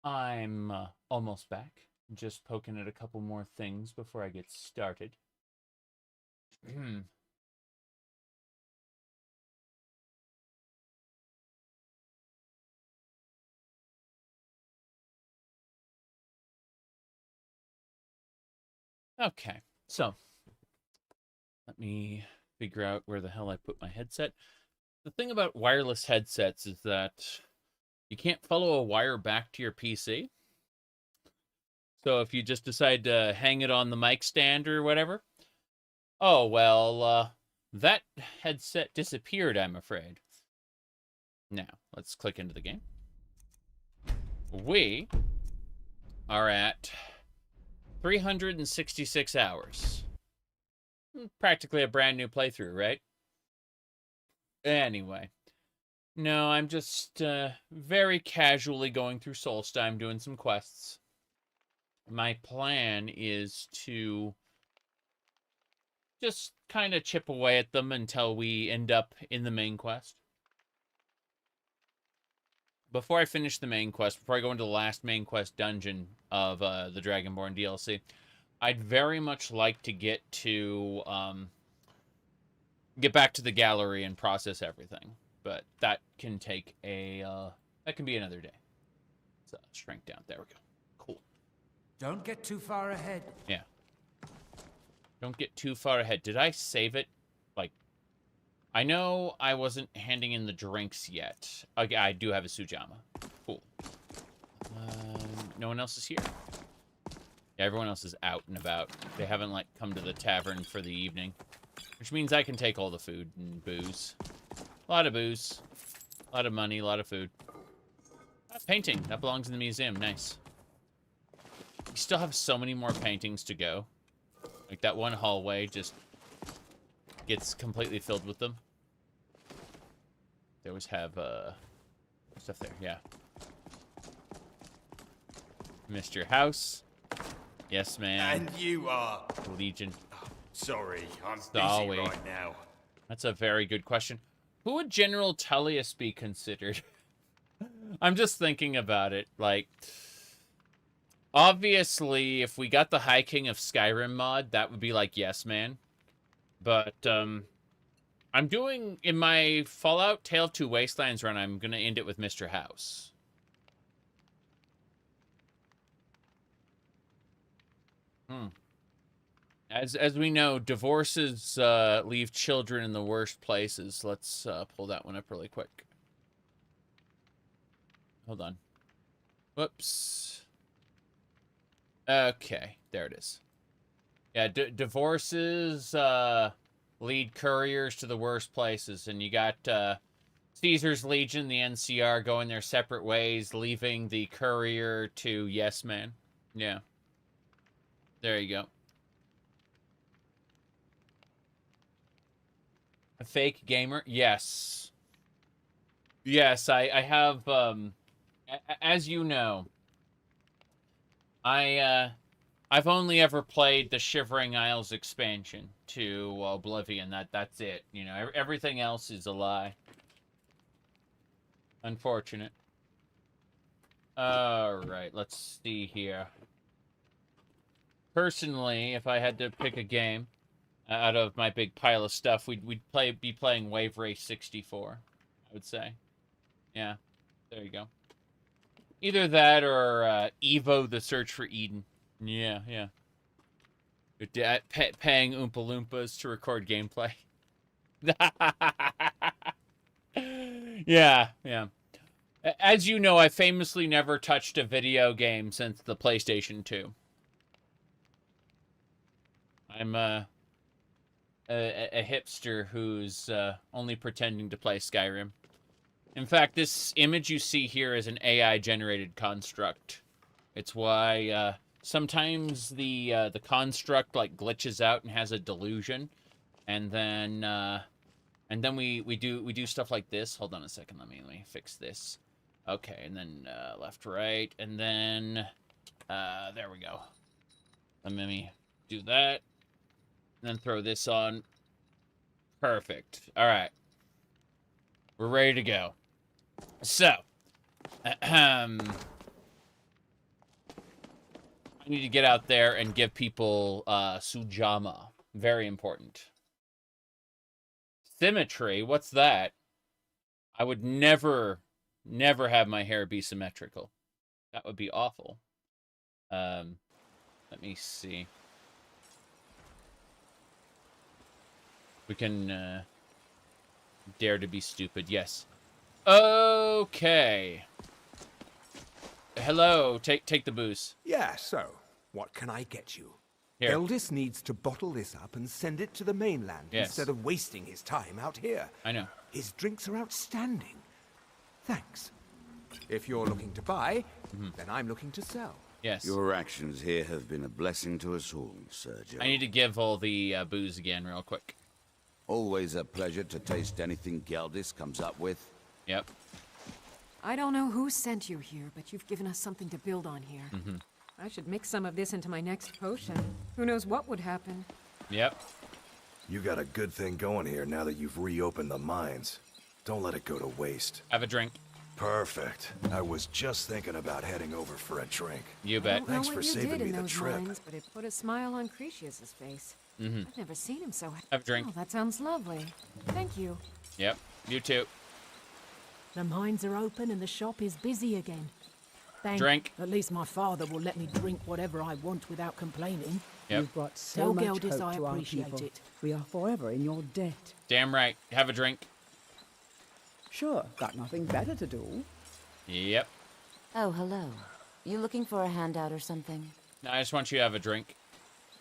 I'm almost back. Just poking at a couple more things before I get started. Okay, so let me figure out where the hell I put my headset. The thing about wireless headsets is that you can't follow a wire back to your PC. So if you just decide to hang it on the mic stand or whatever, oh, well, that headset disappeared, I'm afraid. Now, let's click into the game. We are at 366 hours. Practically a brand new playthrough, right? Anyway. No, I'm just very casually going through Solstheim doing some quests. My plan is to just kind of chip away at them until we end up in the main quest. Before I finish the main quest, before I go into the last main quest dungeon of the Dragonborn DLC, I'd very much like to get back to the gallery and process everything. But that can take that can be another day. So shrink down. There we go. Cool. Don't get too far ahead. Yeah. Don't get too far ahead. Did I save it? Like, I know I wasn't handing in the drinks yet. Okay, I do have a Sujama. Cool. No one else is here. Yeah, everyone else is out and about. They haven't, like, come to the tavern for the evening. Which means I can take all the food and booze. A lot of booze. A lot of money, a lot of food. Painting. That belongs in the museum. Nice. We still have so many more paintings to go. Like, that one hallway just gets completely filled with them. They always have, stuff there. Yeah. Mr. House. Yes, man. And you are... Legion. Sorry, I'm Sorry. busy right now. That's a very good question. Who would General Tullius be considered? I'm just thinking about it. Like, obviously, if we got the High King of Skyrim mod, that would be like, yes, man. But, I'm doing, in my Fallout Tale of Two Wastelands run, I'm going to end it with Mr. House. As we know, divorces leave children in the worst places. Let's pull that one up really quick. Hold on. Whoops. Okay, there it is. Yeah, divorces lead couriers to the worst places. And you got Caesar's Legion, the NCR, going their separate ways, leaving the courier to Yes Man. Yeah. There you go. A fake gamer? Yes. Yes, I have, as you know, I've only ever played the Shivering Isles expansion to Oblivion. That's it. You know, everything else is a lie. Unfortunate. Alright, let's see here. Personally, if I had to pick a game out of my big pile of stuff, we'd be playing Wave Race 64, I would say. Yeah, there you go. Either that or Evo: The Search for Eden. Yeah, yeah. Paying Oompa Loompas to record gameplay. Yeah, yeah. As you know, I famously never touched a video game since the PlayStation 2. I'm a hipster who's only pretending to play Skyrim. In fact, this image you see here is an AI-generated construct. It's why sometimes the construct like glitches out and has a delusion, and then we do stuff like this. Hold on a second, let me fix this. Okay, and then left, right, and then there we go. Let me do that. And then throw this on. Perfect. All right. We're ready to go. So, I need to get out there and give people Sujama. Very important. Symmetry? What's that? I would never have my hair be symmetrical. That would be awful. Let me see. We can dare to be stupid. Yes. Okay. Hello. Take the booze. Yeah, so what can I get you? Here. Eldest needs to bottle this up and send it to the mainland instead of wasting his time out here. I know. His drinks are outstanding. Thanks. If you're looking to buy, then I'm looking to sell. Yes. Your actions here have been a blessing to us all, Sergio. I need to give all the booze again real quick. Always a pleasure to taste anything Geldis comes up with. Yep. I don't know who sent you here, but you've given us something to build on here. I should mix some of this into my next potion. Who knows what would happen? Yep. You got a good thing going here now that you've reopened the mines. Don't let it go to waste. Have a drink. Perfect. I was just thinking about heading over for a drink. You bet. Thanks for saving me the trip. Mines, but it put a smile on Crucius's face. I've never seen him so happy. Have a drink. Oh, that sounds lovely. Thank you. Yep. You too. The mines are open and the shop is busy again. Drink. At least my father will let me drink whatever I want without complaining. Yep. You've brought so Tell much Geldis hope I to our appreciate people. it. We are forever in your debt. Damn right. Have a drink. Sure, got nothing better to do. Yep. Oh, hello. You looking for a handout or something? No, I just want you to have a drink.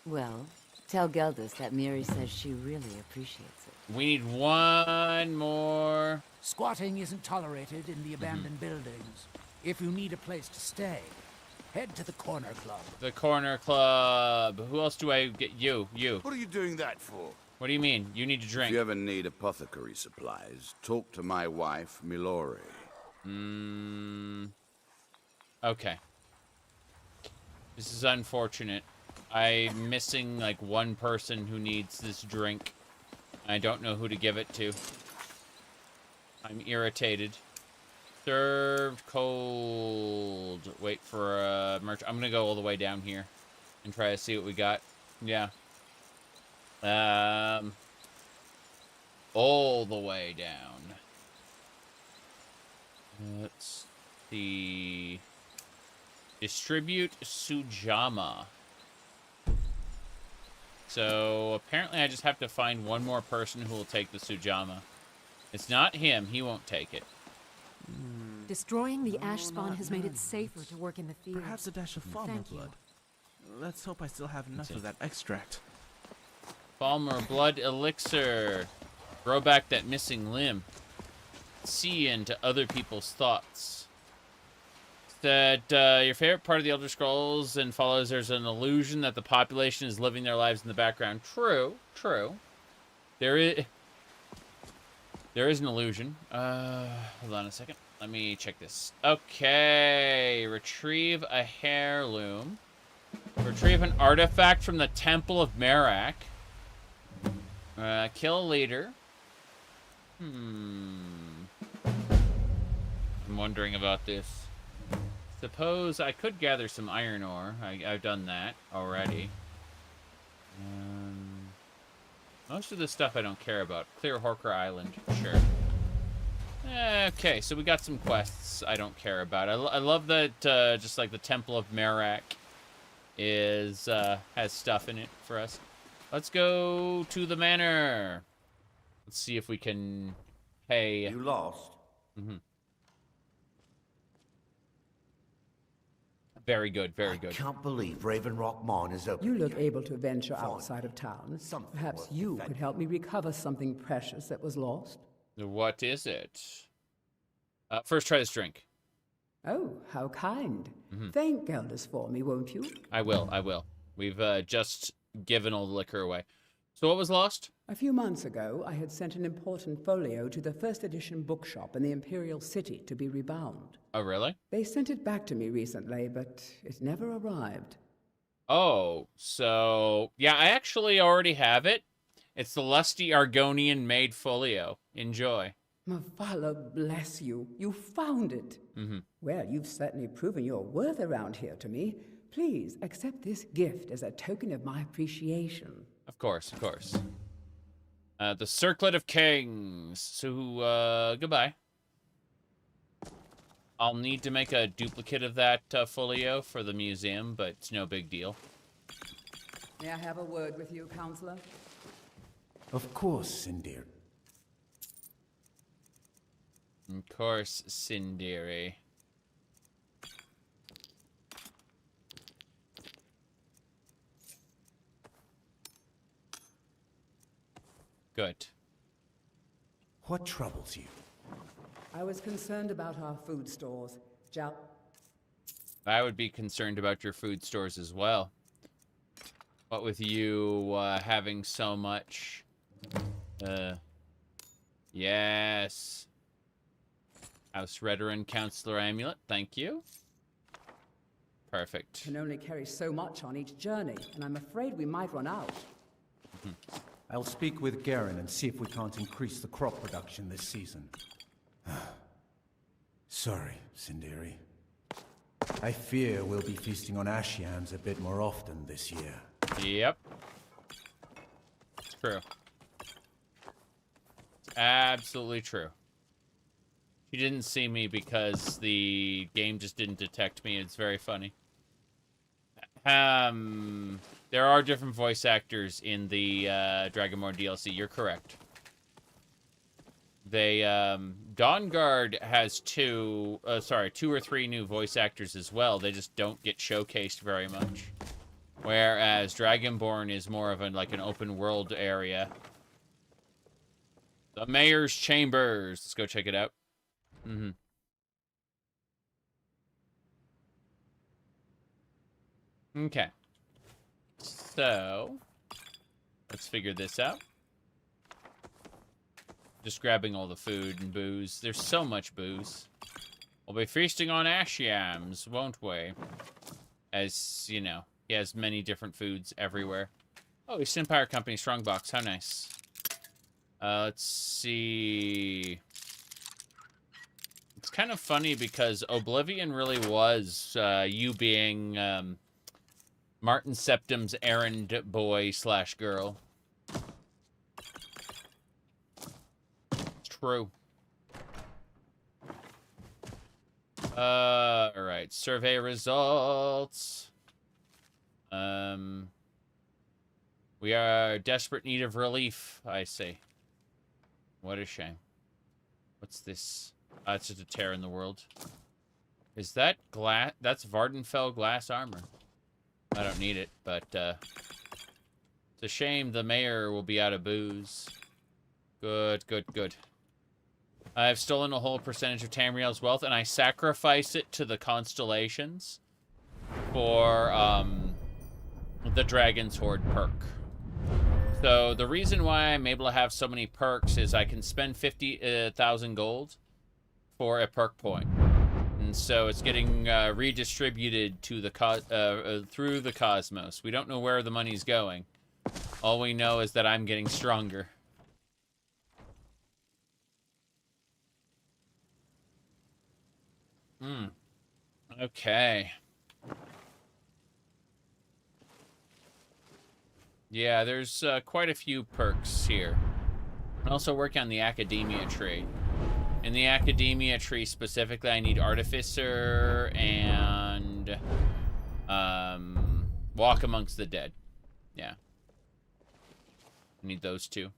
Well, tell Geldis that Miri says she really appreciates it. We need one more. Squatting isn't tolerated in the abandoned buildings. If you need a place to stay, head to the Corner Club. The Corner Club. Who else do I get? You. What are you doing that for? What do you mean? You need to drink. If you ever need apothecary supplies, talk to my wife, Milore. Okay. This is unfortunate. I'm missing like one person who needs this drink. I don't know who to give it to. I'm irritated. Served cold. Wait for a merch. I'm gonna go all the way down here and try to see what we got. Yeah. All the way down. Let's see. Distribute Sujama. So apparently I just have to find one more person who will take the Sujama. It's not him. He won't take it. Destroying the ash spawn has made it safer to work in the fields. Perhaps a dash of Falmer blood. Let's hope I still have enough of that extract. Falmer blood elixir. Grow back that missing limb. See into other people's thoughts. That your favorite part of the Elder Scrolls and follows there's an illusion that the population is living their lives in the background. True. There is an illusion. Hold on a second. Let me check this. Okay. Retrieve a heirloom. Retrieve an artifact from the Temple of Miraak. Kill a leader. I'm wondering about this. Suppose I could gather some iron ore. I've done that already. Most of this stuff I don't care about. Clear Horker Island. Sure. Okay, so we got some quests I don't care about. I love that just like the Temple of Miraak is has stuff in it for us. Let's go to the manor. Let's see if we can pay. You lost? Very good, very good. I can't believe Raven Rock Mine is open. You look again. able to venture outside of town. Perhaps you could help me recover something precious that was lost. What is it? First, try this drink. Oh, how kind. Thank Geldis for me, won't you? I will. We've just given all the liquor away. So what was lost? A few months ago, I had sent an important folio to the first edition bookshop in the Imperial City to be rebound. Oh, really? They sent it back to me recently, but it never arrived. Oh, so... Yeah, I actually already have it. It's the Lusty Argonian Made Folio. Enjoy. Mephala, bless you. You found it. Well, you've certainly proven your worth around here to me. Please accept this gift as a token of my appreciation. Of course, of course. The Circlet of Kings. So, goodbye. I'll need to make a duplicate of that folio for the museum, but it's no big deal. May I have a word with you, Counselor? Of course, Sindir. Of course, Sindiri. Good. What troubles you? I was concerned about our food stores. I would be concerned about your food stores as well. What with you having so much... Yes. House Redoran Counselor Amulet, thank you. Perfect. Can only carry so much on each journey, and I'm afraid we might run out. I'll speak with Garen and see if we can't increase the crop production this season. Sorry, Sindiri. I fear we'll be feasting on ash yams a bit more often this year. Yep. It's true. Absolutely true. She didn't see me because the game just didn't detect me. It's very funny. There are different voice actors in the Dragonborn DLC. You're correct. They, Dawnguard has two or three new voice actors as well. They just don't get showcased very much. Whereas Dragonborn is more of an open world area. The Mayor's Chambers. Let's go check it out. Okay. So, let's figure this out. Just grabbing all the food and booze. There's so much booze. We'll be feasting on ash yams, won't we? As, you know, he has many different foods everywhere. Oh, East Empire Company Strongbox. How nice. Let's see. It's kind of funny because Oblivion really was you being Martin Septim's errand boy / girl. True. Alright. Survey results. We are desperate need of relief, I say. What a shame. What's this? It's just a tear in the world. Is that glass? That's Vardenfell glass armor. I don't need it, but it's a shame the mayor will be out of booze. Good, good, good. I've stolen a whole percentage of Tamriel's wealth, and I sacrifice it to the constellations for the Dragon's Horde perk. So the reason why I'm able to have so many perks is I can spend 50,000 gold for a perk point. And so it's getting redistributed to the through the cosmos. We don't know where the money's going. All we know is that I'm getting stronger. Okay. Yeah, there's quite a few perks here. I'm also working on the Academia tree. In the Academia tree specifically, I need Artificer and Walk Amongst the Dead. Yeah. I need those two.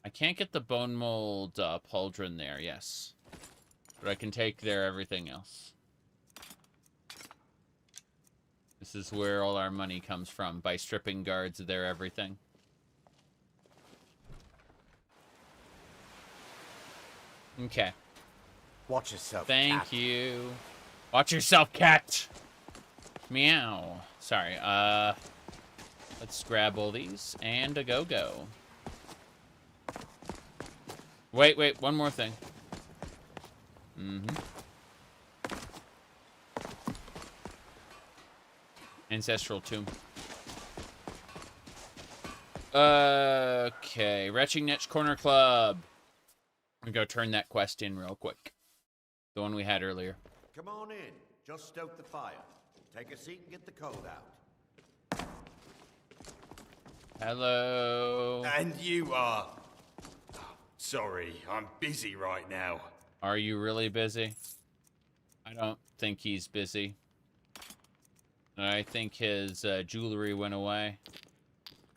I can't get the Bone Mold Pauldron there, yes. But I can take there everything else. This is where all our money comes from, by stripping guards of their everything. Okay. Watch yourself, Thank cat. you. Watch yourself, cat! Meow. Sorry, let's grab all these, and a go-go. Wait, one more thing. Ancestral Tomb. Okay, Retching Niche Corner Club. I'm gonna go turn that quest in real quick. The one we had earlier. Come on in. Just stoke the fire. Take a seat and get the cold out. Hello. And you are... Sorry, I'm busy right now. Are you really busy? I don't think he's busy. I think his jewelry went away.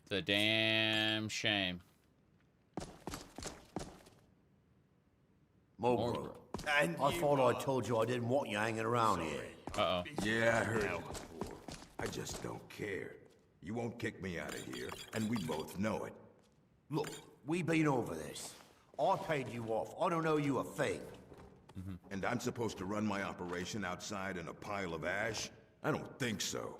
It's a damn shame. Mulgrew. And I thought I told you I didn't want you hanging around here. Uh-oh. Yeah, I heard it before. I just don't care. You won't kick me out of here, and we both know it. Look, we've been over this. I paid you off. I don't owe you a thing. And I'm supposed to run my operation outside in a pile of ash? I don't think so.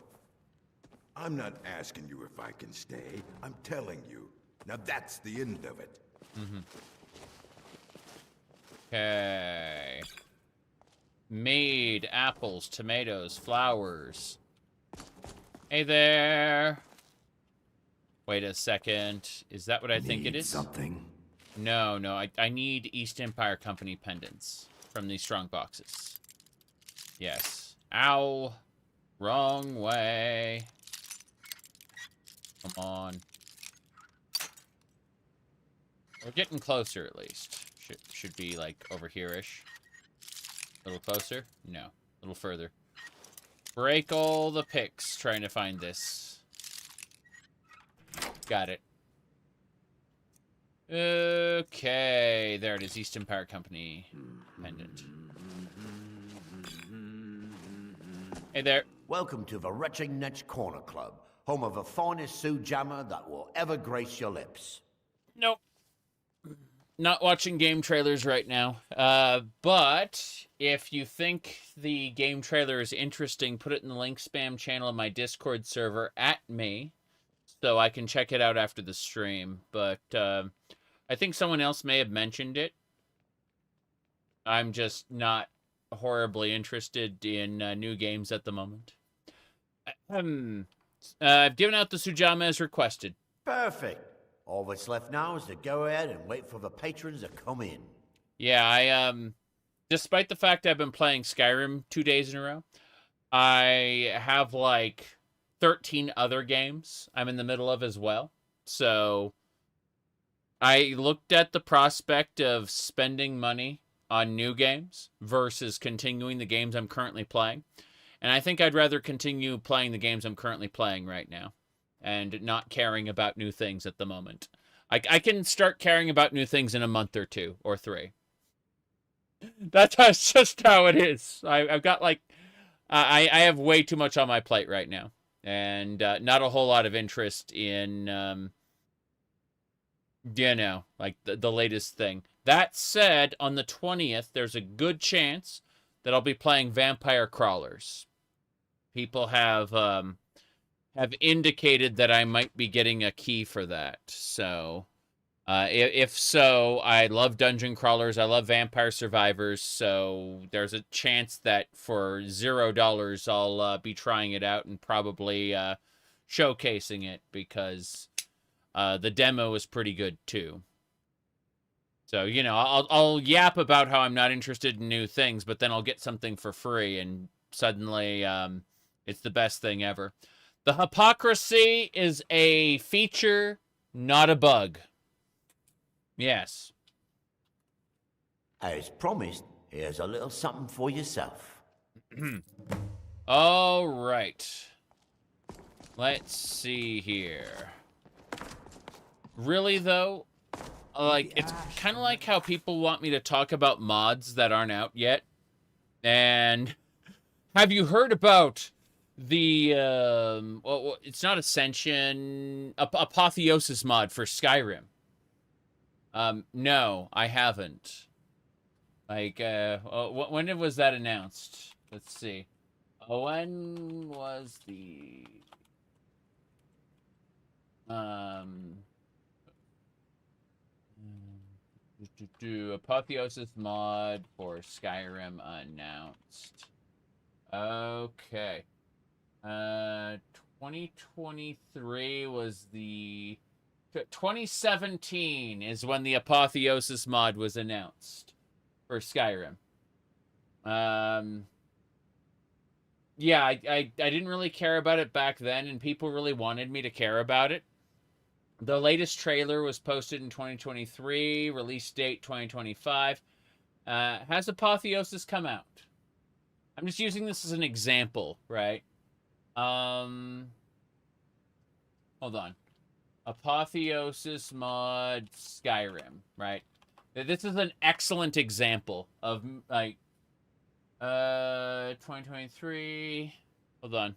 I'm not asking you if I can stay. I'm telling you. Now that's the end of it. Okay. Mead, apples, tomatoes, flowers. Hey there. Wait a second. Is that what I think it is? Something. No, I need East Empire Company pendants from these strong boxes. Yes. Ow. Wrong way. Come on. We're getting closer, at least. Should be, like, over here-ish. A little closer? No. A little further. Break all the picks trying to find this. Got it. Okay. There it is. East Empire Company pendant. Hey there. Welcome to the Retching Netch Corner Club, home of the finest Sue Jammer that will ever grace your lips. Nope. Not watching game trailers right now. But if you think the game trailer is interesting, put it in the link spam channel of my Discord server at me, so I can check it out after the stream. But I think someone else may have mentioned it. I'm just not horribly interested in new games at the moment. I've given out the Sujama as requested. Perfect. All that's left now is to go ahead and wait for the patrons to come in. Yeah, I despite the fact I've been playing Skyrim 2 days in a row, I have like 13 other games I'm in the middle of as well. So I looked at the prospect of spending money on new games versus continuing the games I'm currently playing. And I think I'd rather continue playing the games I'm currently playing right now and not caring about new things at the moment. I can start caring about new things in a month or 2 or 3. That's just how it is. I've got like... I have way too much on my plate right now. And not a whole lot of interest in... you know, like the latest thing. That said, on the 20th, there's a good chance that I'll be playing Vampire Crawlers. People have indicated that I might be getting a key for that. So, if so, I love dungeon crawlers. I love Vampire Survivors. So there's a chance that for $0, I'll be trying it out and probably showcasing it because the demo is pretty good too. So, you know, I'll yap about how I'm not interested in new things, but then I'll get something for free, and suddenly it's the best thing ever. The hypocrisy is a feature, not a bug. Yes. As promised, here's a little something for yourself. All right. Let's see here. Really, though, like, it's kind of like how people want me to talk about mods that aren't out yet. And have you heard about the, well, it's not Ascension, Apotheosis mod for Skyrim? No, I haven't. Like, when was that announced? Let's see. When was the... Apotheosis mod for Skyrim announced. Okay. 2023 was the 2017 is when the Apotheosis mod was announced for Skyrim. Yeah, I didn't really care about it back then, and people really wanted me to care about it. The latest trailer was posted in 2023, release date 2025. Has Apotheosis come out? I'm just using this as an example, right? Hold on. Apotheosis mod Skyrim, right? This is an excellent example of, like, 2023. Hold on.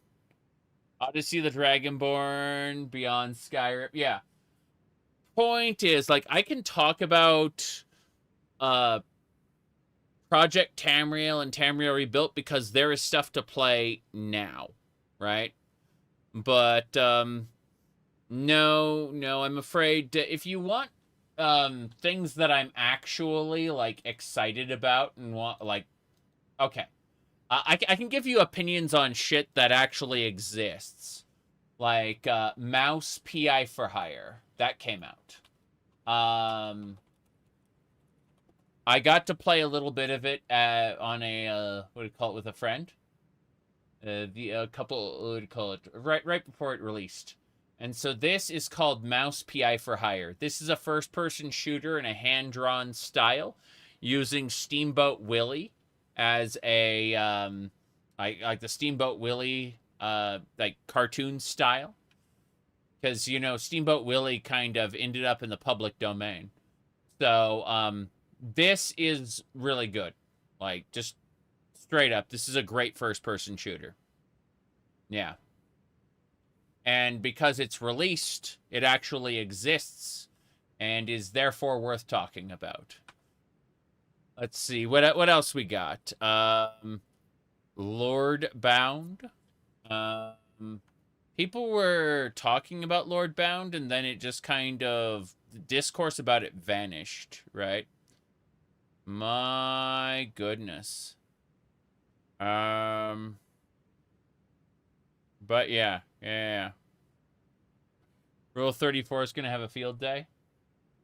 Odyssey the Dragonborn, Beyond Skyrim. Yeah. Point is, like, I can talk about Project Tamriel and Tamriel Rebuilt because there is stuff to play now, right? But no, I'm afraid if you want things that I'm actually, like, excited about and want, like, okay. I can give you opinions on shit that actually exists. Like, Mouse PI for Hire. That came out. I got to play a little bit of it on a, what do you call it, with a friend. The couple, what do you call it, right before it released. And so this is called Mouse PI for Hire. This is a first-person shooter in a hand-drawn style using Steamboat Willie as a, like the Steamboat Willie, like, cartoon style. Because, you know, Steamboat Willie kind of ended up in the public domain. So, this is really good. Like, just straight up, this is a great first-person shooter. Yeah. And because it's released, it actually exists and is therefore worth talking about. Let's see, what else we got? Lord Bound. People were talking about Lord Bound, and then it just kind of, the discourse about it vanished, right? My goodness. But yeah. Rule 34 is going to have a field day.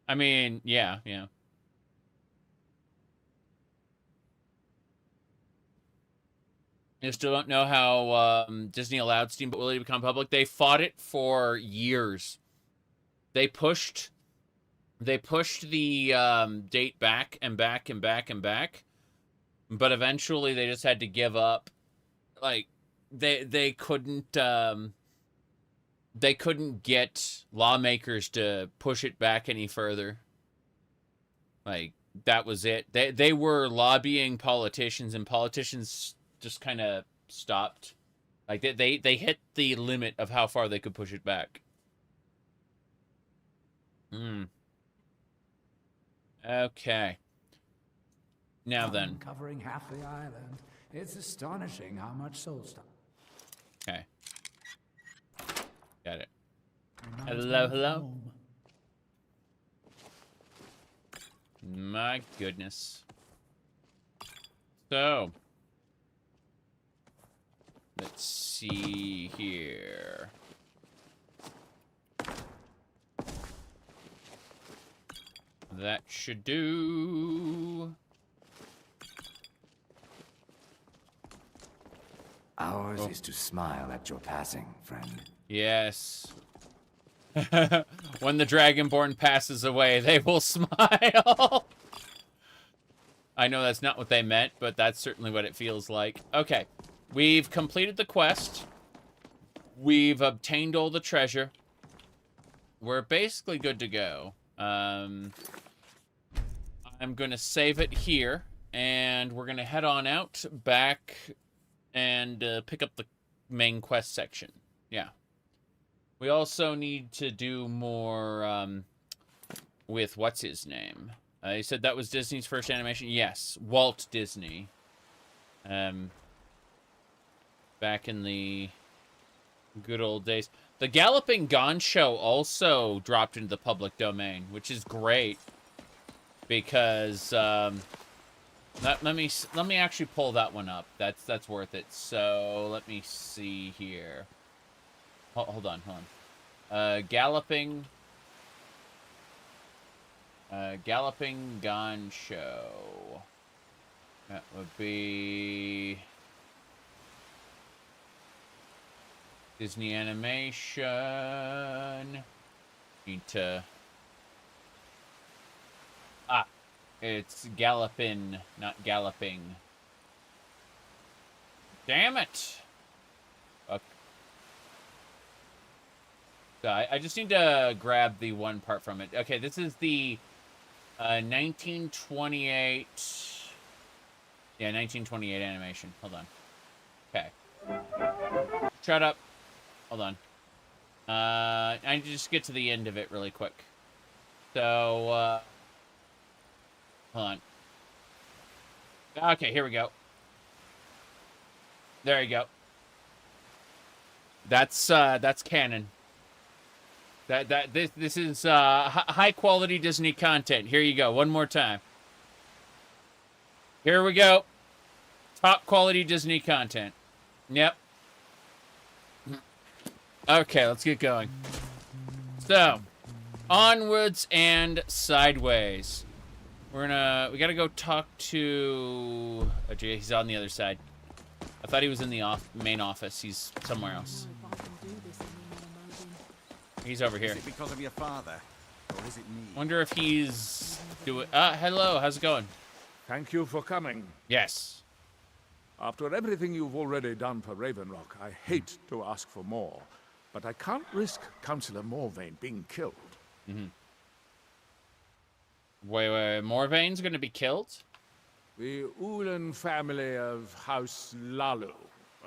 I mean, yeah. I still don't know how Disney allowed Steamboat Willie to become public. They fought it for years. They pushed the date back and back and back and back. But eventually they just had to give up. Like, they couldn't get lawmakers to push it back any further. Like, that was it. They were lobbying politicians, and politicians just kind of stopped. Like, they hit the limit of how far they could push it back. Okay. Now then. Covering half the island. It's astonishing how much Solstheim. Okay. Got it. Hello. My goodness. So, let's see here. That should do. Ours is to smile at your passing, friend. Yes. When the Dragonborn passes away, they will smile. I know that's not what they meant, but that's certainly what it feels like. Okay. We've completed the quest. We've obtained all the treasure. We're basically good to go. I'm going to save it here, and we're going to head on out back and pick up the main quest section. Yeah. We also need to do more with what's his name. He said that was Disney's first animation. Yes, Walt Disney. Back in the good old days. The Galloping Gaunt show also dropped into the public domain, which is great because let me actually pull that one up. That's worth it. So let me see here. Hold on. Galloping Galloping Gone Show. That would be Disney Animation. Need to... Ah, it's Gallopin', not Galloping. Damn it! Okay. So I just need to grab the one part from it. Okay, this is the 1928... Yeah, 1928 animation. Hold on. Okay. Shut up. Hold on. I need to just get to the end of it really quick. So, hold on. Okay, here we go. There you go. That's canon. This is high quality Disney content. Here you go. One more time. Here we go. Top quality Disney content. Yep. Okay, let's get going. So, onwards and sideways. We gotta go talk to... Oh, gee, he's on the other side. I thought he was in the main office. He's somewhere else. He's over here. Is it because of your father, or is it me? Wonder if he's doing... hello, how's it going? Thank you for coming. Yes. After everything you've already done for Ravenrock, I hate to ask for more, but I can't risk Councillor Morvain being killed. Mm-hmm. Wait, Morvain's gonna be killed? The Ulan family of House Lalu,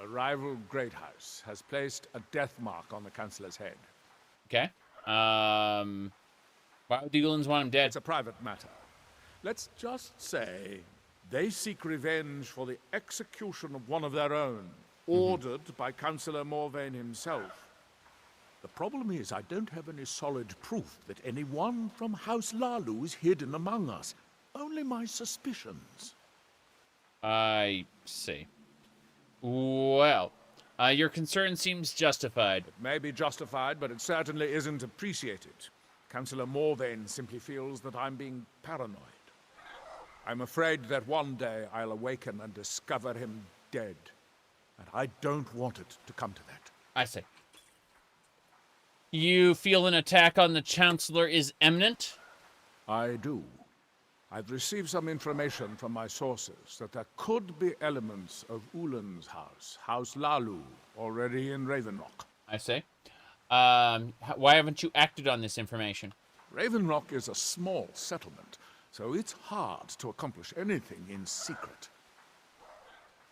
a rival great house, has placed a death mark on the Councillor's head. Okay. Why would the Ulans want him dead? It's a private matter. Let's just say they seek revenge for the execution of one of their own, ordered by Councillor Morvain himself. The problem is I don't have any solid proof that anyone from House Lalu is hidden among us. Only my suspicions. I see. Well, your concern seems justified. It may be justified, but it certainly isn't appreciated. Councillor Morvain simply feels that I'm being paranoid. I'm afraid that one day I'll awaken and discover him dead. And I don't want it to come to that. I see. You feel an attack on the Chancellor is imminent? I do. I've received some information from my sources that there could be elements of Ulan's house, House Lalu, already in Ravenrock. I see. Why haven't you acted on this information? Ravenrock is a small settlement, so it's hard to accomplish anything in secret.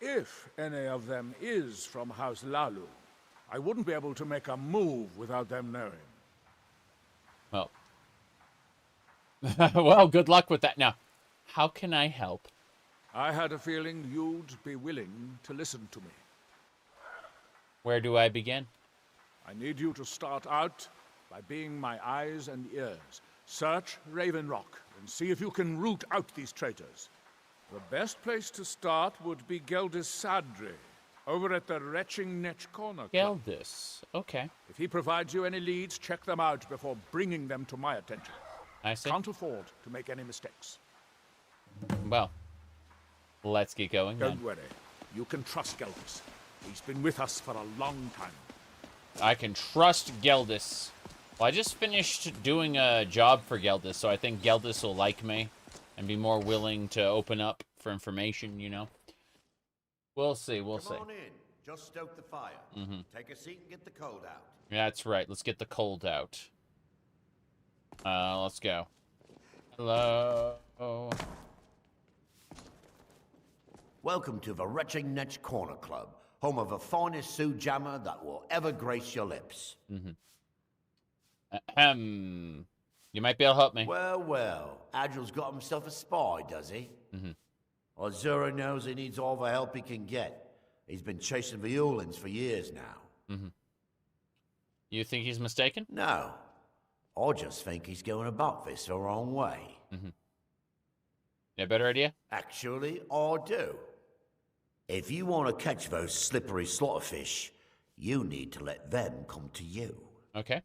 If any of them is from House Lalu, I wouldn't be able to make a move without them knowing. Well, well, good luck with that. Now, how can I help? I had a feeling you'd be willing to listen to me. Where do I begin? I need you to start out by being my eyes and ears. Search Ravenrock and see if you can root out these traitors. The best place to start would be Geldis Sadri, over at the Retching Netch Corner Club. Geldis, okay. If he provides you any leads, check them out before bringing them to my attention. I see. Can't afford to make any mistakes. Well, let's get going then. Don't worry. You can trust Geldis. He's been with us for a long time. I can trust Geldis. Well, I just finished doing a job for Geldis, so I think Geldis will like me and be more willing to open up for information, you know? We'll see, we'll see. Come on in. Just stoke the fire. Mm-hmm. Take a seat and get the cold out. That's right. Let's get the cold out. Let's go. Hello. Welcome to the Retching Netch Corner Club, home of the finest Sioux jammer that will ever grace your lips. Mm-hmm. You might be able to help me. Well, well. Agil's got himself a spy, does he? Mm-hmm. Well, Sero knows he needs all the help he can get. He's been chasing the Ulans for years now. Mm-hmm. You think he's mistaken? No. I just think he's going about this the wrong way. Mm-hmm. Yeah, better idea? Actually, I do. If you want to catch those slippery slaughterfish, you need to let them come to you. Okay.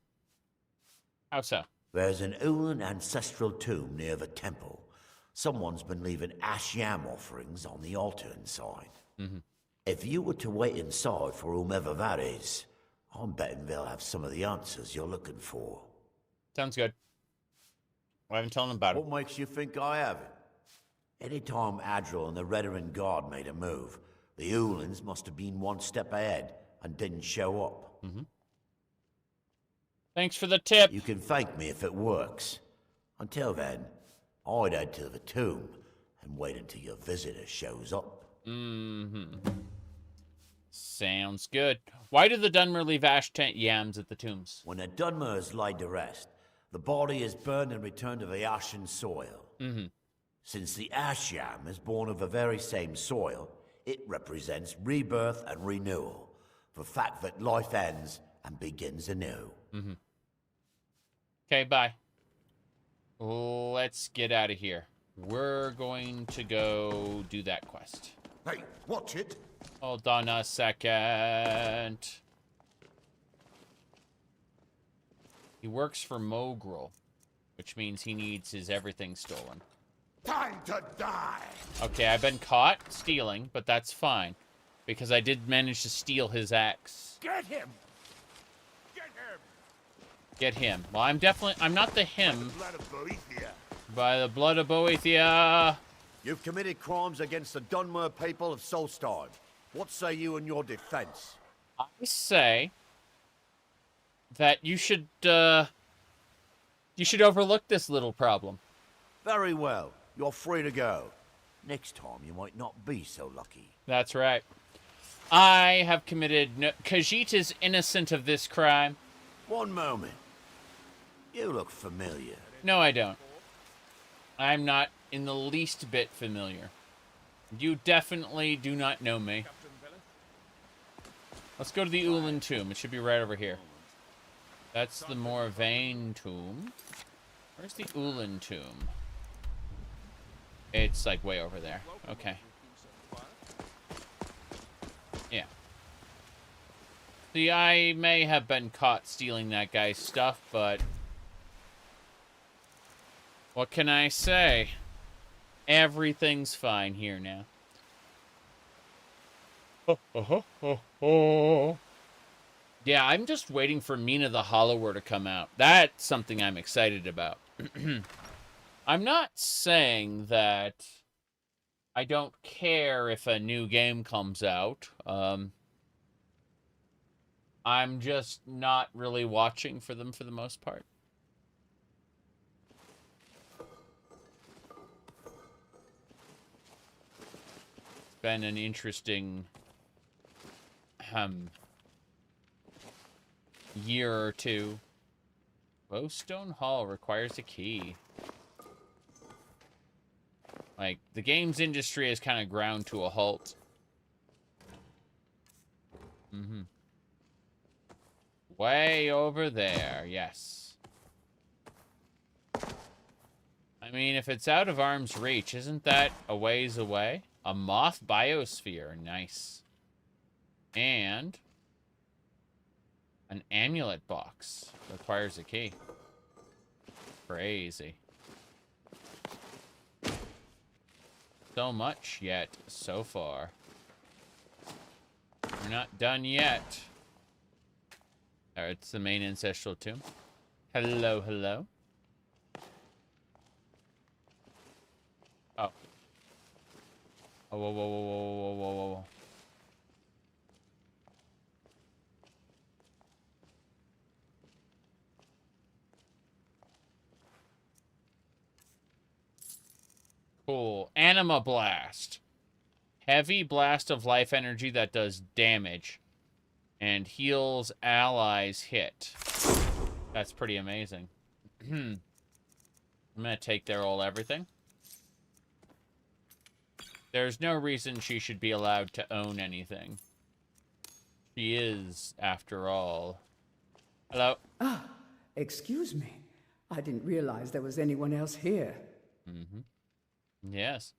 How so? There's an Ulan ancestral tomb near the temple. Someone's been leaving ash yam offerings on the altar inside. If you were to wait inside for whomever that is, I'm betting they'll have some of the answers you're looking for. Sounds good. I haven't told him about it. What makes you think I haven't? Anytime Adril and the Redoran Guard made a move, the Ulans must have been one step ahead and didn't show up. Thanks for the tip. You can thank me if it works. Until then, I'd head to the tomb and wait until your visitor shows up. Sounds good. Why do the Dunmer leave ash tent yams at the tombs? When a Dunmer is laid to rest, the body is burned and returned to the ashen soil. Since the ash yam is born of the very same soil, it represents rebirth and renewal. The fact that life ends and begins anew. Okay, bye. Let's get out of here. We're going to go do that quest. Hey, watch it. Hold on a second. He works for Mogrel, which means he needs his everything stolen. Time to die! Okay, I've been caught stealing, but that's fine. Because I did manage to steal his axe. Get him! Get him! Get him. Well, I'm not the him. Blood of Boethia. By the blood of Boethia. You've committed crimes against the Dunmer people of Solstheim. What say you in your defense? I say that you should overlook this little problem. Very well. You're free to go. Next time, you might not be so lucky. That's right. I have committed... Khajiit is innocent of this crime. One moment. You look familiar. No, I don't. I'm not in the least bit familiar. You definitely do not know me. Let's go to the Ulan tomb. It should be right over here. That's the Morvain tomb. Where's the Ulan tomb? It's like way over there. Okay. Yeah. See, I may have been caught stealing that guy's stuff, but what can I say? Everything's fine here now. Yeah, I'm just waiting for Mina the Hollower to come out. That's something I'm excited about. I'm not saying that I don't care if a new game comes out. I'm just not really watching for them for the most part. It's been an interesting year or two. Glowstone Hall requires a key. Like, the games industry has kind of ground to a halt. Way over there, yes. I mean, if it's out of arm's reach, isn't that a ways away? A moth biosphere, nice. And an amulet box requires a key. Crazy. So much yet, so far. We're not done yet. It's the main ancestral tomb. Hello, hello. Oh. Oh, whoa, whoa, whoa, whoa, whoa, whoa, whoa. Cool. Anima Blast. Heavy blast of life energy that does damage and heals allies hit. That's pretty amazing. I'm gonna take their old everything. There's no reason she should be allowed to own anything. She is, after all. Hello? Ah, excuse me. I didn't realize there was anyone else here. Yes.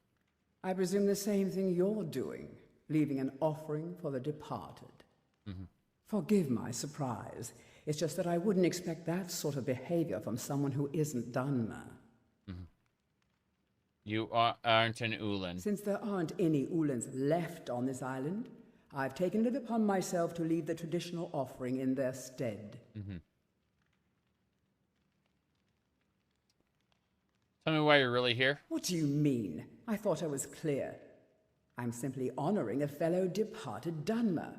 I presume the same thing you're doing, leaving an offering for the departed. Forgive my surprise. It's just that I wouldn't expect that sort of behavior from someone who isn't Dunmer. You aren't an Ulan. Since there aren't any Ulans left on this island, I've taken it upon myself to leave the traditional offering in their stead. Tell me why you're really here. What do you mean? I thought I was clear. I'm simply honoring a fellow departed Dunmer.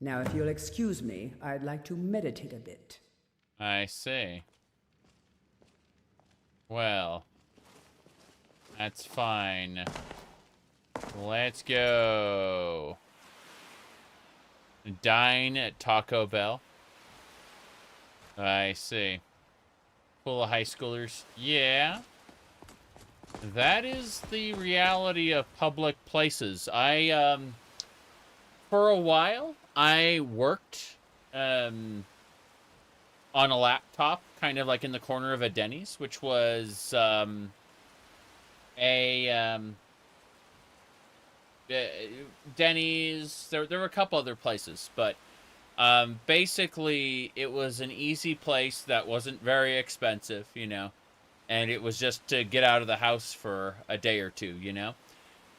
Now, if you'll excuse me, I'd like to meditate a bit. I see. Well, that's fine. Let's go. Dine at Taco Bell. I see. Full of high schoolers. Yeah. That is the reality of public places. For a while, I worked on a laptop, kind of like in the corner of a Denny's, which was Denny's. There were a couple other places, but basically it was an easy place that wasn't very expensive, you know, and it was just to get out of the house for a day or two, you know.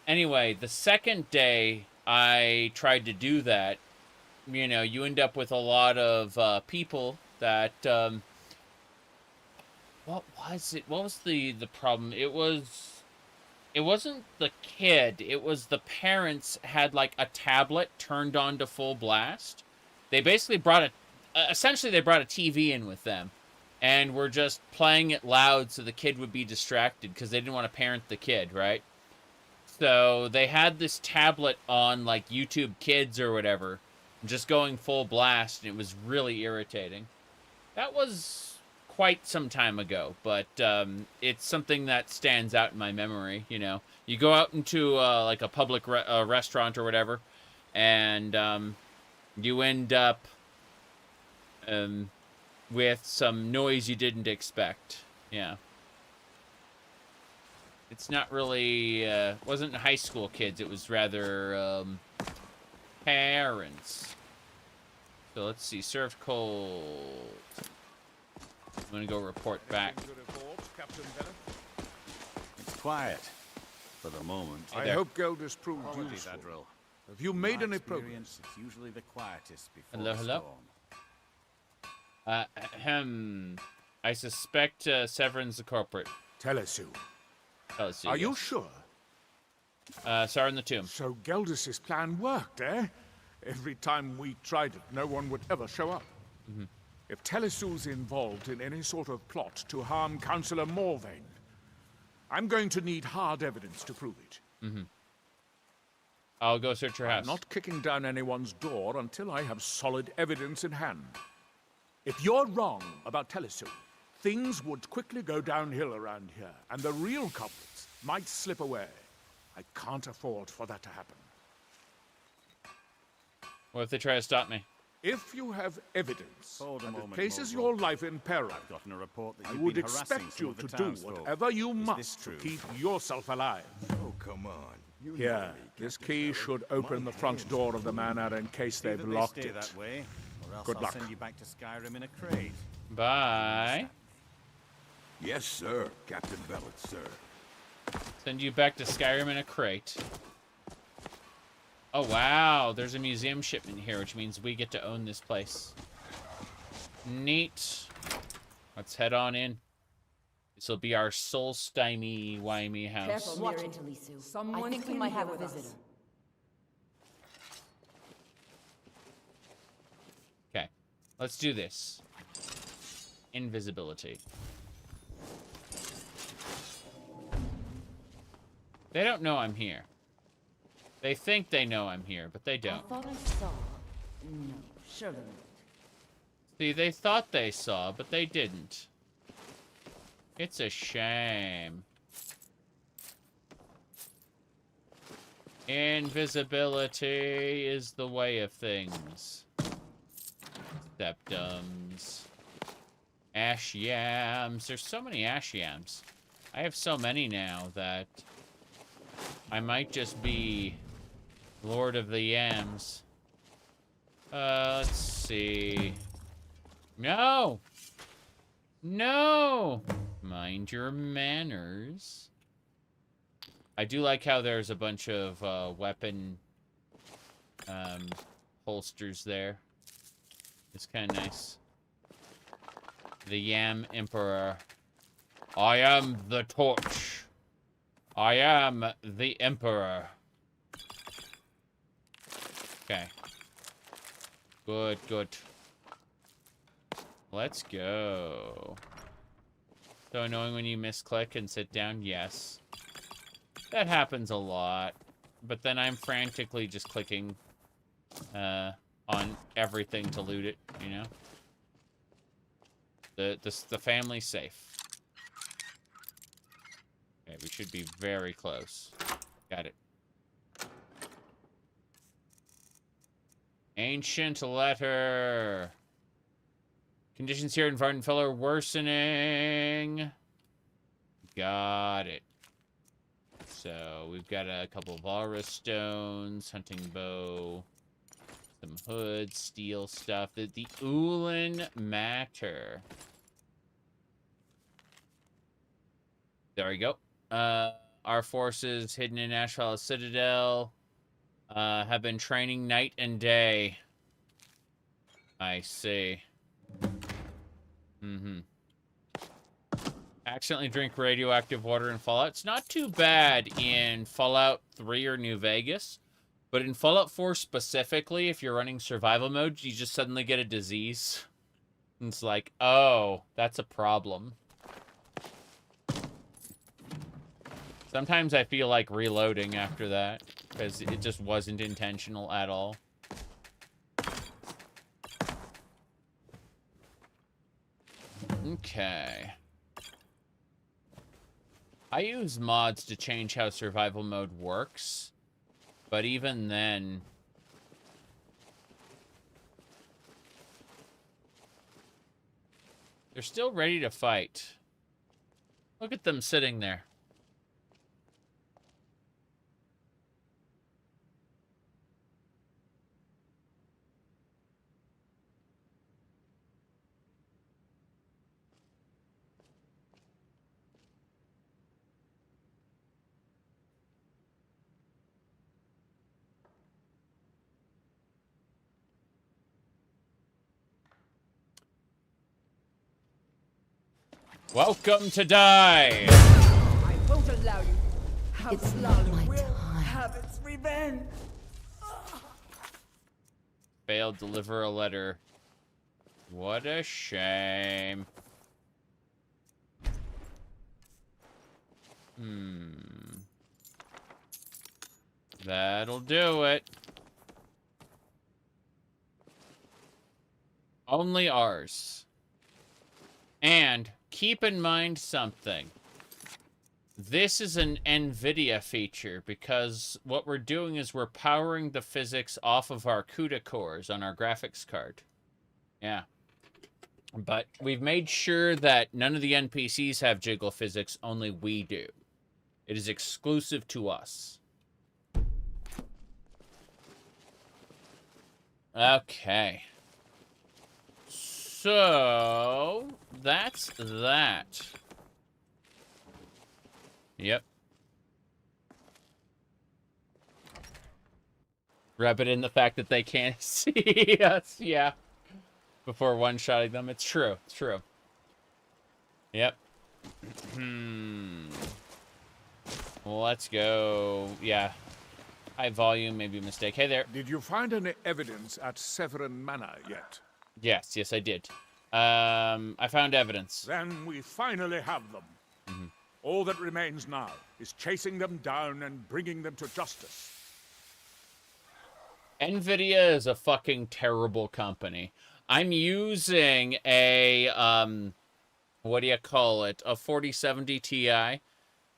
Anyway, the second day I tried to do that, you know, you end up with a lot of people that what was it? What was the problem? It wasn't the kid, it was the parents had like a tablet turned on to full blast. They basically brought essentially they brought a TV in with them and were just playing it loud so the kid would be distracted because they didn't want to parent the kid, right? So they had this tablet on like YouTube Kids or whatever, just going full blast, and it was really irritating. That was quite some time ago, but it's something that stands out in my memory, you know. You go out into like a public restaurant or whatever, and you end up with some noise you didn't expect. Yeah. It's not really, wasn't high school kids, it was rather parents. So let's see, served cold. I'm gonna go report back. It's quiet for the moment. I hope Gelders proved useful. Have you made any progress? It's usually the quietest before Hello, the hello. I suspect Severin's the culprit. Telesu. Telesu, Are you yes. sure? Sar in the tomb. So Gelders' plan worked, eh? Every time we tried it, no one would ever show up. If Telesu's involved in any sort of plot to harm Councillor Morvain, I'm going to need hard evidence to prove it. I'll go search your house. I'm not kicking down anyone's door until I have solid evidence in hand. If you're wrong about Telesu, things would quickly go downhill around here, and the real culprits might slip away. I can't afford for that to happen. What if they try to stop me? If you have evidence Hold a and it moment, places Morval. your life in peril, I've gotten a report that I you've would been harassing expect some you of the to do townsfolk. whatever you Is must this to true? keep yourself alive. Oh, come on. You Here, know me, this Captain key Sero. should open My the front hands door of the manor in case Either they've they locked stay it. that way, or else Good I'll luck. send you back to Skyrim in a crate. Bye. Yes, sir, Captain Bellet, sir. Send you back to Skyrim in a crate. Oh, wow. There's a museum shipment here, which means we get to own this place. Neat. Let's head on in. This will be our Solstheim-wimey house. Careful, Watch Miri. it, Talisu. Someone's I think we in might here have a with us. visitor. Okay. Let's do this. Invisibility. They don't know I'm here. They think they know I'm here, but they I don't. thought I saw. No, surely not. See, they thought they saw, but they didn't. It's a shame. Invisibility is the way of things. Septums. Ash yams. There's so many ash yams. I have so many now that I might just be Lord of the Yams. Let's see. No! No! Mind your manners. I do like how there's a bunch of weapon holsters there. It's kind of nice. The Yam Emperor. I am the torch. I am the Emperor. Okay. Good, good. Let's go. So annoying when you misclick and sit down? Yes. That happens a lot. But then I'm frantically just clicking on everything to loot it, you know? The family's safe. Okay, we should be very close. Got it. Ancient letter. Conditions here in Vardenfell are worsening. Got it. So we've got a couple of aura stones, hunting bow, some hoods, steel stuff. The Ulan Matter. There we go. Our forces hidden in Ashfall Citadel have been training night and day. I see. Accidentally drink radioactive water in Fallout. It's not too bad in Fallout 3 or New Vegas. But in Fallout 4 specifically, if you're running survival mode, you just suddenly get a disease. And it's like, oh, that's a problem. Sometimes I feel like reloading after that. Because it just wasn't intentional at all. Okay. I use mods to change how survival mode works, but even then... they're still ready to fight. Look at them sitting there. Welcome to die! I won't allow you. It's not my will time. have its revenge. Failed to deliver a letter. What a shame. That'll do it. Only ours. And keep in mind something. This is an NVIDIA feature because what we're doing is we're powering the physics off of our CUDA cores on our graphics card. Yeah. But we've made sure that none of the NPCs have jiggle physics, only we do. It is exclusive to us. Okay. So, that's that. Yep. Rub it in the fact that they can't see us, yeah. Before one-shotting them. It's true. It's true. Yep. Well, let's go. Yeah. High volume, maybe a mistake. Hey there. Did you find any evidence at Severin Manor yet? Yes, I did. I found evidence. Then we finally have them. All that remains now is chasing them down and bringing them to justice. NVIDIA is a fucking terrible company. I'm using a, what do you call it? A 4070 Ti.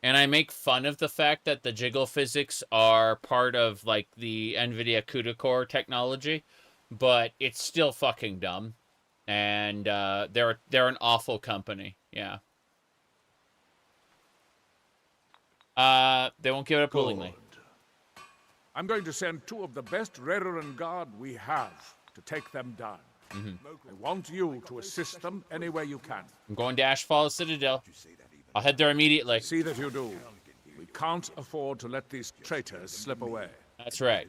And I make fun of the fact that the jiggle physics are part of, like, the NVIDIA CUDA core technology. But it's still fucking dumb. And they're an awful company. Yeah. They won't give it up willingly. I'm going to send two of the best Rerenguard we have to take them down. I want you to assist them any way you can. I'm going to Ashfall Citadel. I'll head there immediately. See that you do. We can't afford to let these traitors slip away. That's right.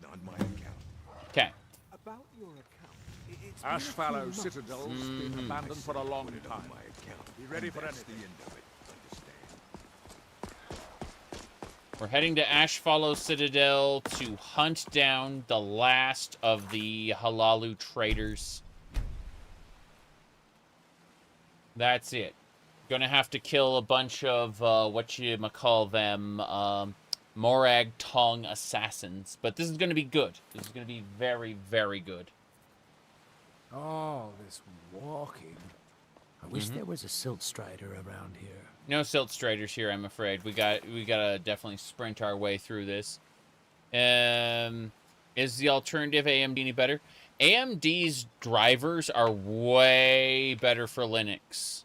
Okay. About your account, it's Ashfallow Citadel's been abandoned for a long time. Be ready for anything. We're heading to Ashfallow Citadel to hunt down the last of the Halalu traitors. That's it. Gonna have to kill a bunch of, Morag Tong assassins. But this is gonna be good. This is gonna be very, very good. Oh, this walking. I wish there was a silt strider around here. No silt striders here, I'm afraid. We gotta definitely sprint our way through this. Is the alternative AMD any better? AMD's drivers are way better for Linux.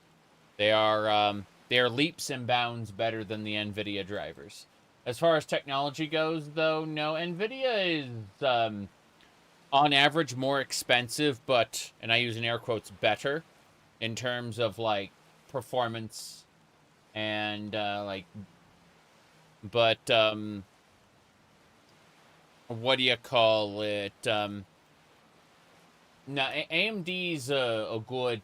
They are leaps and bounds better than the NVIDIA drivers. As far as technology goes, though, no. NVIDIA is, on average, more expensive, but, and I use in air quotes, better in terms of, like, performance and, what do you call it? No, AMD's a good,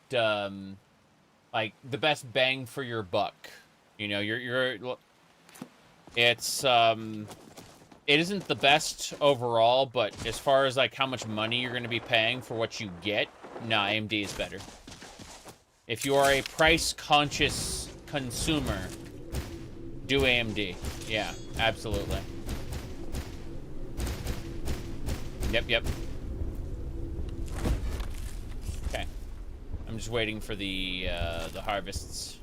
like, the best bang for your buck. You know, it isn't the best overall, but as far as, like, how much money you're going to be paying for what you get, no, AMD is better. If you are a price-conscious consumer, do AMD. Yeah, absolutely. Yep. Okay. I'm just waiting for the harvests.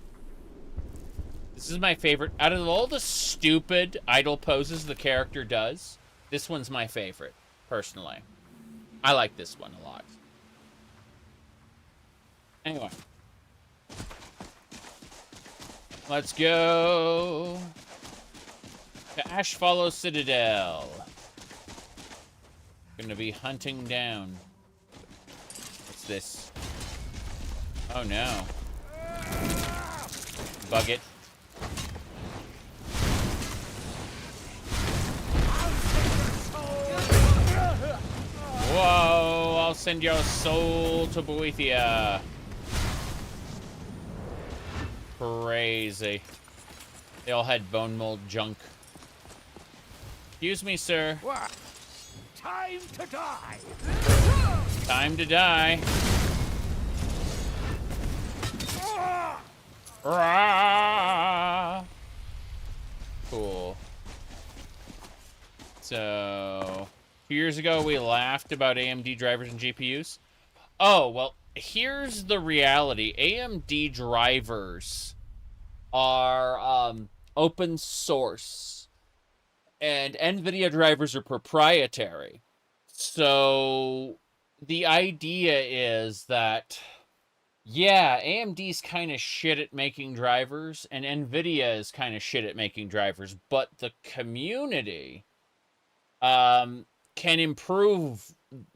This is my favorite. Out of all the stupid idle poses the character does, this one's my favorite, personally. I like this one a lot. Anyway. Let's go to Ashfallow Citadel. Gonna be hunting down. What's this? Oh no. Bug it. Whoa, I'll send your soul to Boethia. Crazy. They all had bone mold junk. Excuse me, sir. What? Time to die! Time to die. Cool. So, 2 years ago, we laughed about AMD drivers and GPUs. Oh, well, here's the reality. AMD drivers are open source, and NVIDIA drivers are proprietary. So the idea is that, yeah, AMD's kind of shit at making drivers, and NVIDIA is kind of shit at making drivers, but the community can improve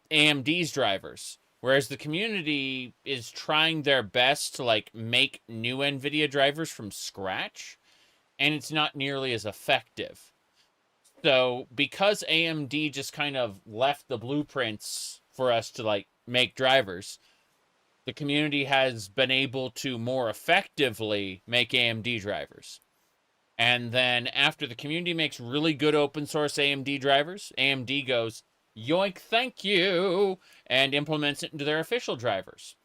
AMD's drivers. Whereas the community is trying their best to, like, make new NVIDIA drivers from scratch, and it's not nearly as effective. So, because AMD just kind of left the blueprints for us to, like, make drivers, the community has been able to more effectively make AMD drivers. And then after the community makes really good open source AMD drivers, AMD goes, yoink, thank you, and implements it into their official drivers.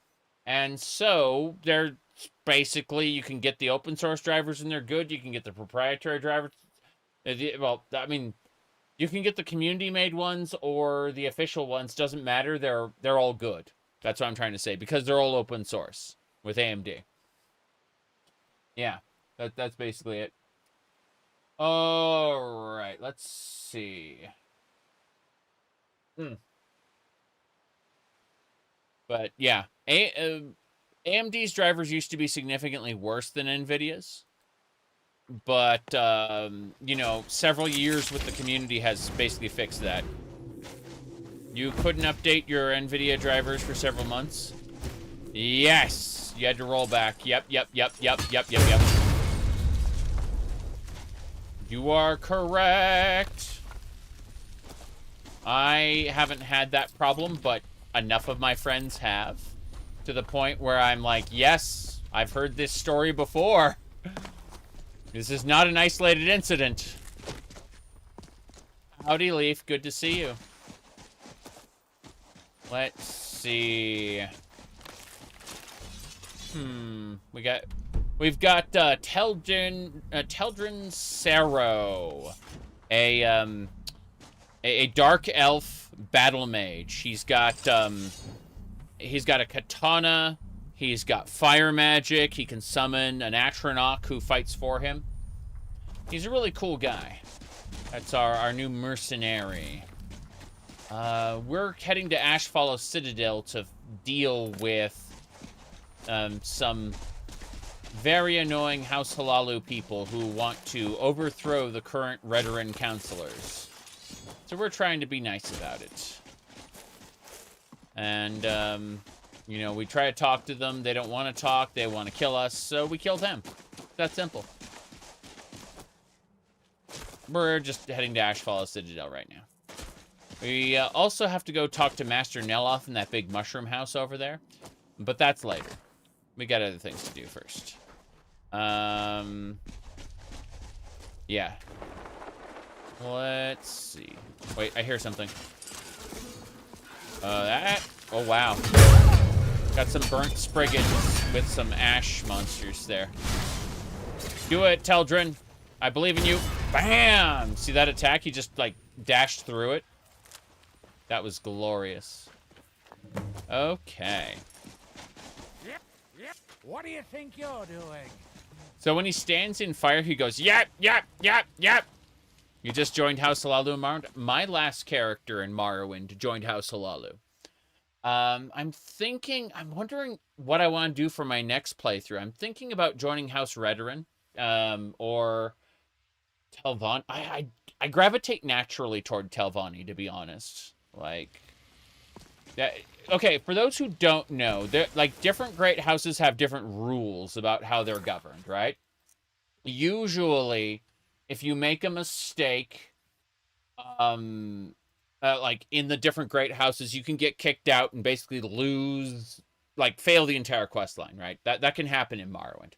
And so they're basically, you can get the open source drivers and they're good. You can get the proprietary drivers. Well, I mean, you can get the community made ones or the official ones. Doesn't matter. They're all good. That's what I'm trying to say, because they're all open source with AMD. Yeah, that's basically it. All right, let's see. But yeah, AMD's drivers used to be significantly worse than NVIDIA's. But, you know, several years with the community has basically fixed that. You couldn't update your NVIDIA drivers for several months? Yes! You had to roll back. Yep. You are correct. I haven't had that problem, but enough of my friends have. To the point where I'm like, yes, I've heard this story before. This is not an isolated incident. Howdy, Leaf. Good to see you. Let's see. We've got Teldrren Sero, a dark elf battle mage. He's got a katana. He's got fire magic. He can summon an Atronach who fights for him. He's a really cool guy. That's our new mercenary. We're heading to Ashfallow Citadel to deal with some very annoying House Halalu people who want to overthrow the current Redoran counselors. So we're trying to be nice about it. And, you know, we try to talk to them. They don't want to talk. They want to kill us. So we kill them. That simple. We're just heading to Ashfallow Citadel right now. We also have to go talk to Master Neloth in that big mushroom house over there. But that's later. We got other things to do first. Yeah. Let's see. Wait, I hear something. Oh, wow. Got some burnt spriggans with some ash monsters there. Do it, Teldrren. I believe in you. Bam! See that attack? He just, like, dashed through it. That was glorious. Okay. Yep. What do you think you're doing? So when he stands in fire, he goes, yep. You just joined House Halalu in Morrowind? My last character in Morrowind joined House Halalu. I'm wondering what I want to do for my next playthrough. I'm thinking about joining House Redoran, or Telvanni. I gravitate naturally toward Telvanni, to be honest. Like, okay, for those who don't know, like, different great houses have different rules about how they're governed, right? Usually, if you make a mistake, like, in the different great houses, you can get kicked out and basically lose, like, fail the entire quest line, right? That can happen in Morrowind.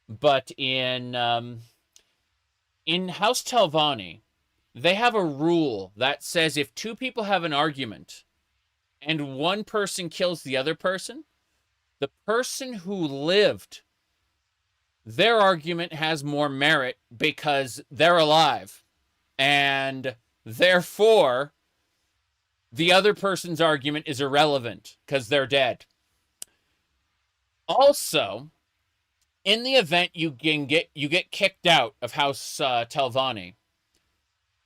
But in House Telvanni, they have a rule that says if two people have an argument and one person kills the other person, the person who lived, their argument has more merit because they're alive. And therefore, the other person's argument is irrelevant because they're dead. Also, in the event you get kicked out of House Telvanni,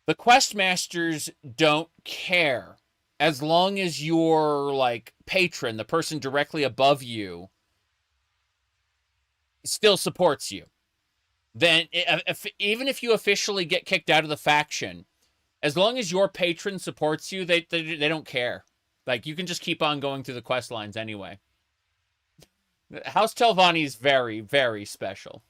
the quest masters don't care as long as your, like, patron, the person directly above you, still supports you. Then, even if you officially get kicked out of the faction, as long as your patron supports you, they don't care. Like, you can just keep on going through the quest lines anyway. House Telvanni is very, very special.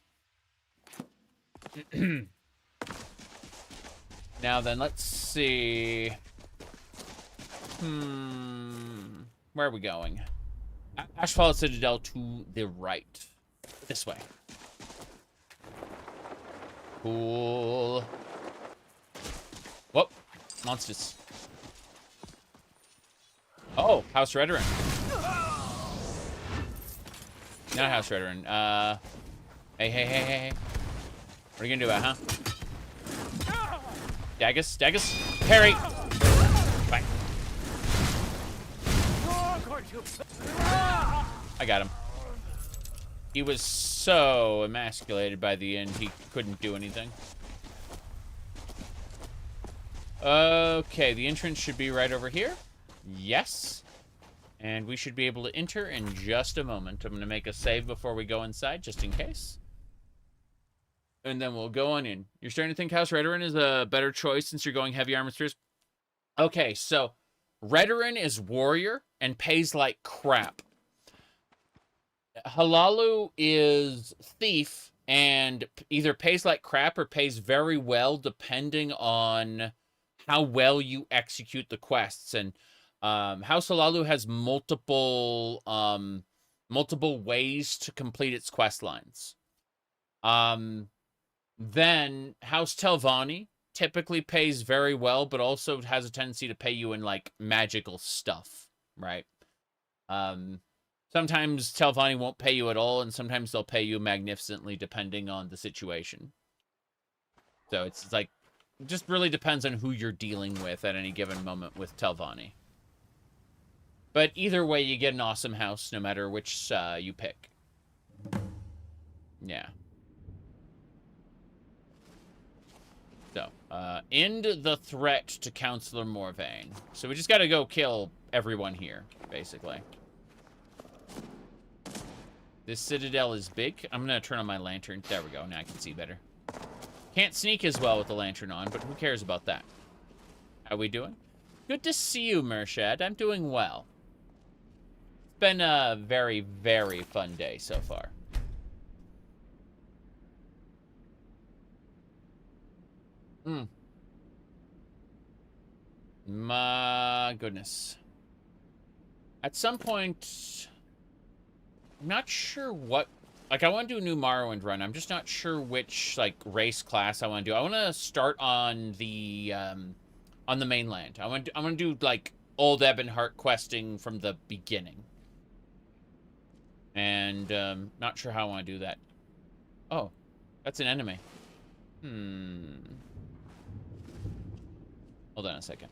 Now then, let's see. Where are we going? Ashfallow Citadel to the right. This way. Cool. Whoop. Monsters. Oh, House Redoran. Not House Redoran. Hey. What are you gonna do about, huh? Dagus, parry! Bye. I got him. He was so emasculated by the end, he couldn't do anything. Okay, the entrance should be right over here. Yes. And we should be able to enter in just a moment. I'm going to make a save before we go inside, just in case. And then we'll go on in. You're starting to think House Redoran is a better choice since you're going heavy armor spears? Okay, so Redoran is warrior and pays like crap. Halalu is thief and either pays like crap or pays very well, depending on how well you execute the quests. And House Halalu has multiple ways to complete its quest lines. Then House Telvanni typically pays very well, but also has a tendency to pay you in like magical stuff, right? Sometimes Telvanni won't pay you at all, and sometimes they'll pay you magnificently depending on the situation. So it's like, it just really depends on who you're dealing with at any given moment with Telvanni. But either way, you get an awesome house no matter which you pick. Yeah. So, end the threat to Counselor Morvain. So we just gotta go kill everyone here, basically. This citadel is big. I'm gonna turn on my lantern. There we go. Now I can see better. Can't sneak as well with the lantern on, but who cares about that? How we doing? Good to see you, Murshad. I'm doing well. It's been a very, very fun day so far. My goodness. At some point, I'm not sure what... Like, I want to do a new Morrowind run. I'm just not sure which, like, race class I want to do. I want to start on the mainland. I want to do, like, old Ebonheart questing from the beginning. And, not sure how I want to do that. Oh, that's an enemy. Hold on a second.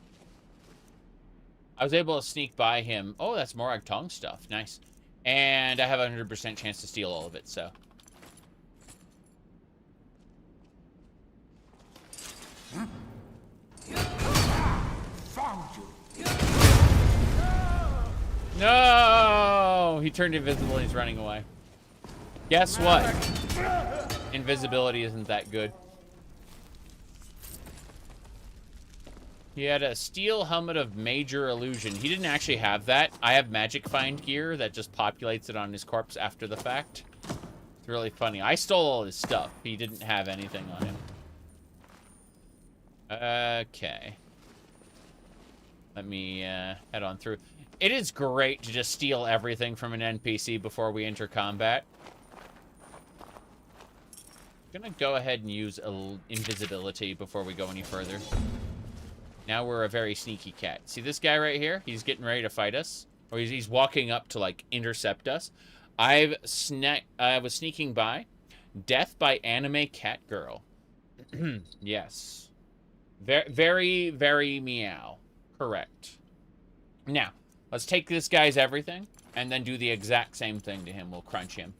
I was able to sneak by him. Oh, that's Morag Tong stuff. Nice. And I have a 100% chance to steal all of it, so. Found you. No! He turned invisible and he's running away. Guess what? Invisibility isn't that good. He had a steel helmet of major illusion. He didn't actually have that. I have magic find gear that just populates it on his corpse after the fact. It's really funny. I stole all his stuff. He didn't have anything on him. Okay. Let me head on through. It is great to just steal everything from an NPC before we enter combat. I'm gonna go ahead and use invisibility before we go any further. Now we're a very sneaky cat. See this guy right here? He's getting ready to fight us. Or he's walking up to, like, intercept us. I was sneaking by. Death by Anime Catgirl. Yes. Very, very meow. Correct. Now, let's take this guy's everything and then do the exact same thing to him. We'll crunch him.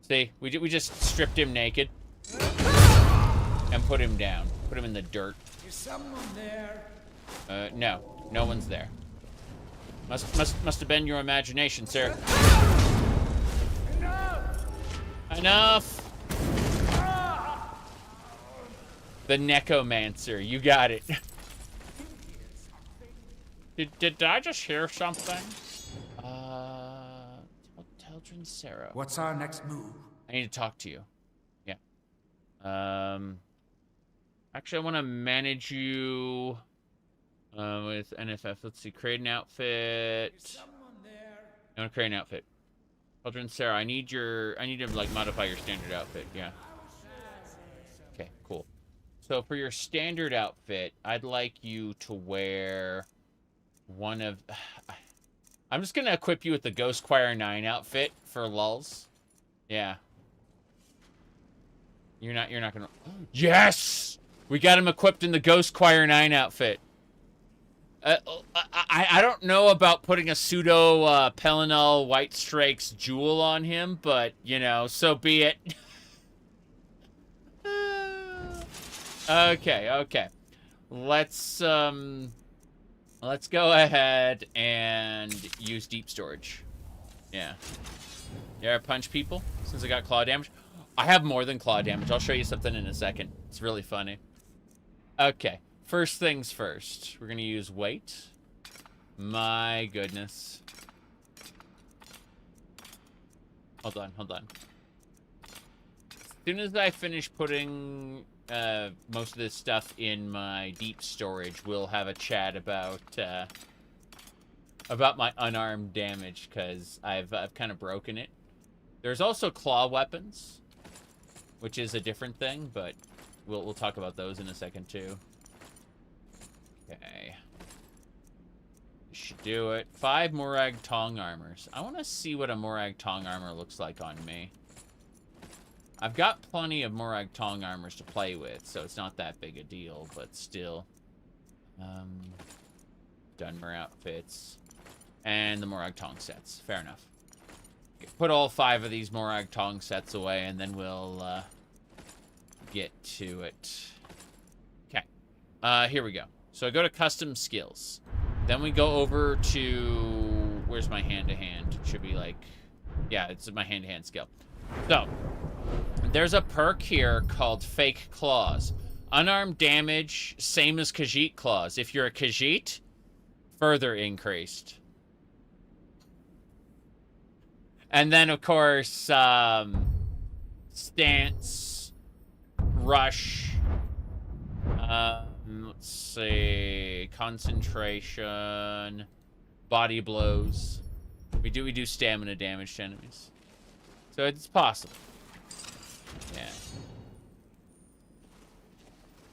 See? We just stripped him naked. And put him down. Put him in the dirt. Is someone there? No. No one's there. Must have been your imagination, sir. Enough! The Necromancer. You got it. Did I just hear something? Teldrren Sero. What's our next move? I need to talk to you. Yeah. Actually, I want to manage you with NFF. Let's see. Create an outfit. I want to create an outfit. Teldrren Sero, I need to, like, modify your standard outfit. Yeah. Okay, cool. So for your standard outfit, I'd like you to wear one of... I'm just going to equip you with the Ghost Choir 9 outfit for lulz. Yeah. You're not going to... Yes! We got him equipped in the Ghost Choir 9 outfit. I don't know about putting a pseudo Pelinal White Strakes jewel on him, but, you know, so be it. Okay. Let's go ahead and use deep storage. Yeah. Yeah, punch people since I got claw damage. I have more than claw damage. I'll show you something in a second. It's really funny. Okay. First things first. We're going to use weight. My goodness. Hold on, hold on. As soon as I finish putting most of this stuff in my deep storage, we'll have a chat about my unarmed damage, because I've kind of broken it. There's also claw weapons, which is a different thing, but we'll talk about those in a second too. Okay. Should do it. 5 Miraak Tong armors. I want to see what a Miraak Tong armor looks like on me. I've got plenty of Miraak Tong armors to play with, so it's not that big a deal, but still. Dunmer outfits. And the Miraak Tong sets. Fair enough. Put all 5 of these Miraak Tong sets away, and then we'll get to it. Okay. Here we go. So I go to custom skills. Then we go over to... Where's my hand-to-hand? It should be like... Yeah, it's my hand-to-hand skill. So, there's a perk here called Fake Claws. Unarmed damage, same as Khajiit Claws. If you're a Khajiit, further increased. And then, of course, stance, rush, let's see, concentration, body blows. We do stamina damage to enemies. So it's possible. Yeah.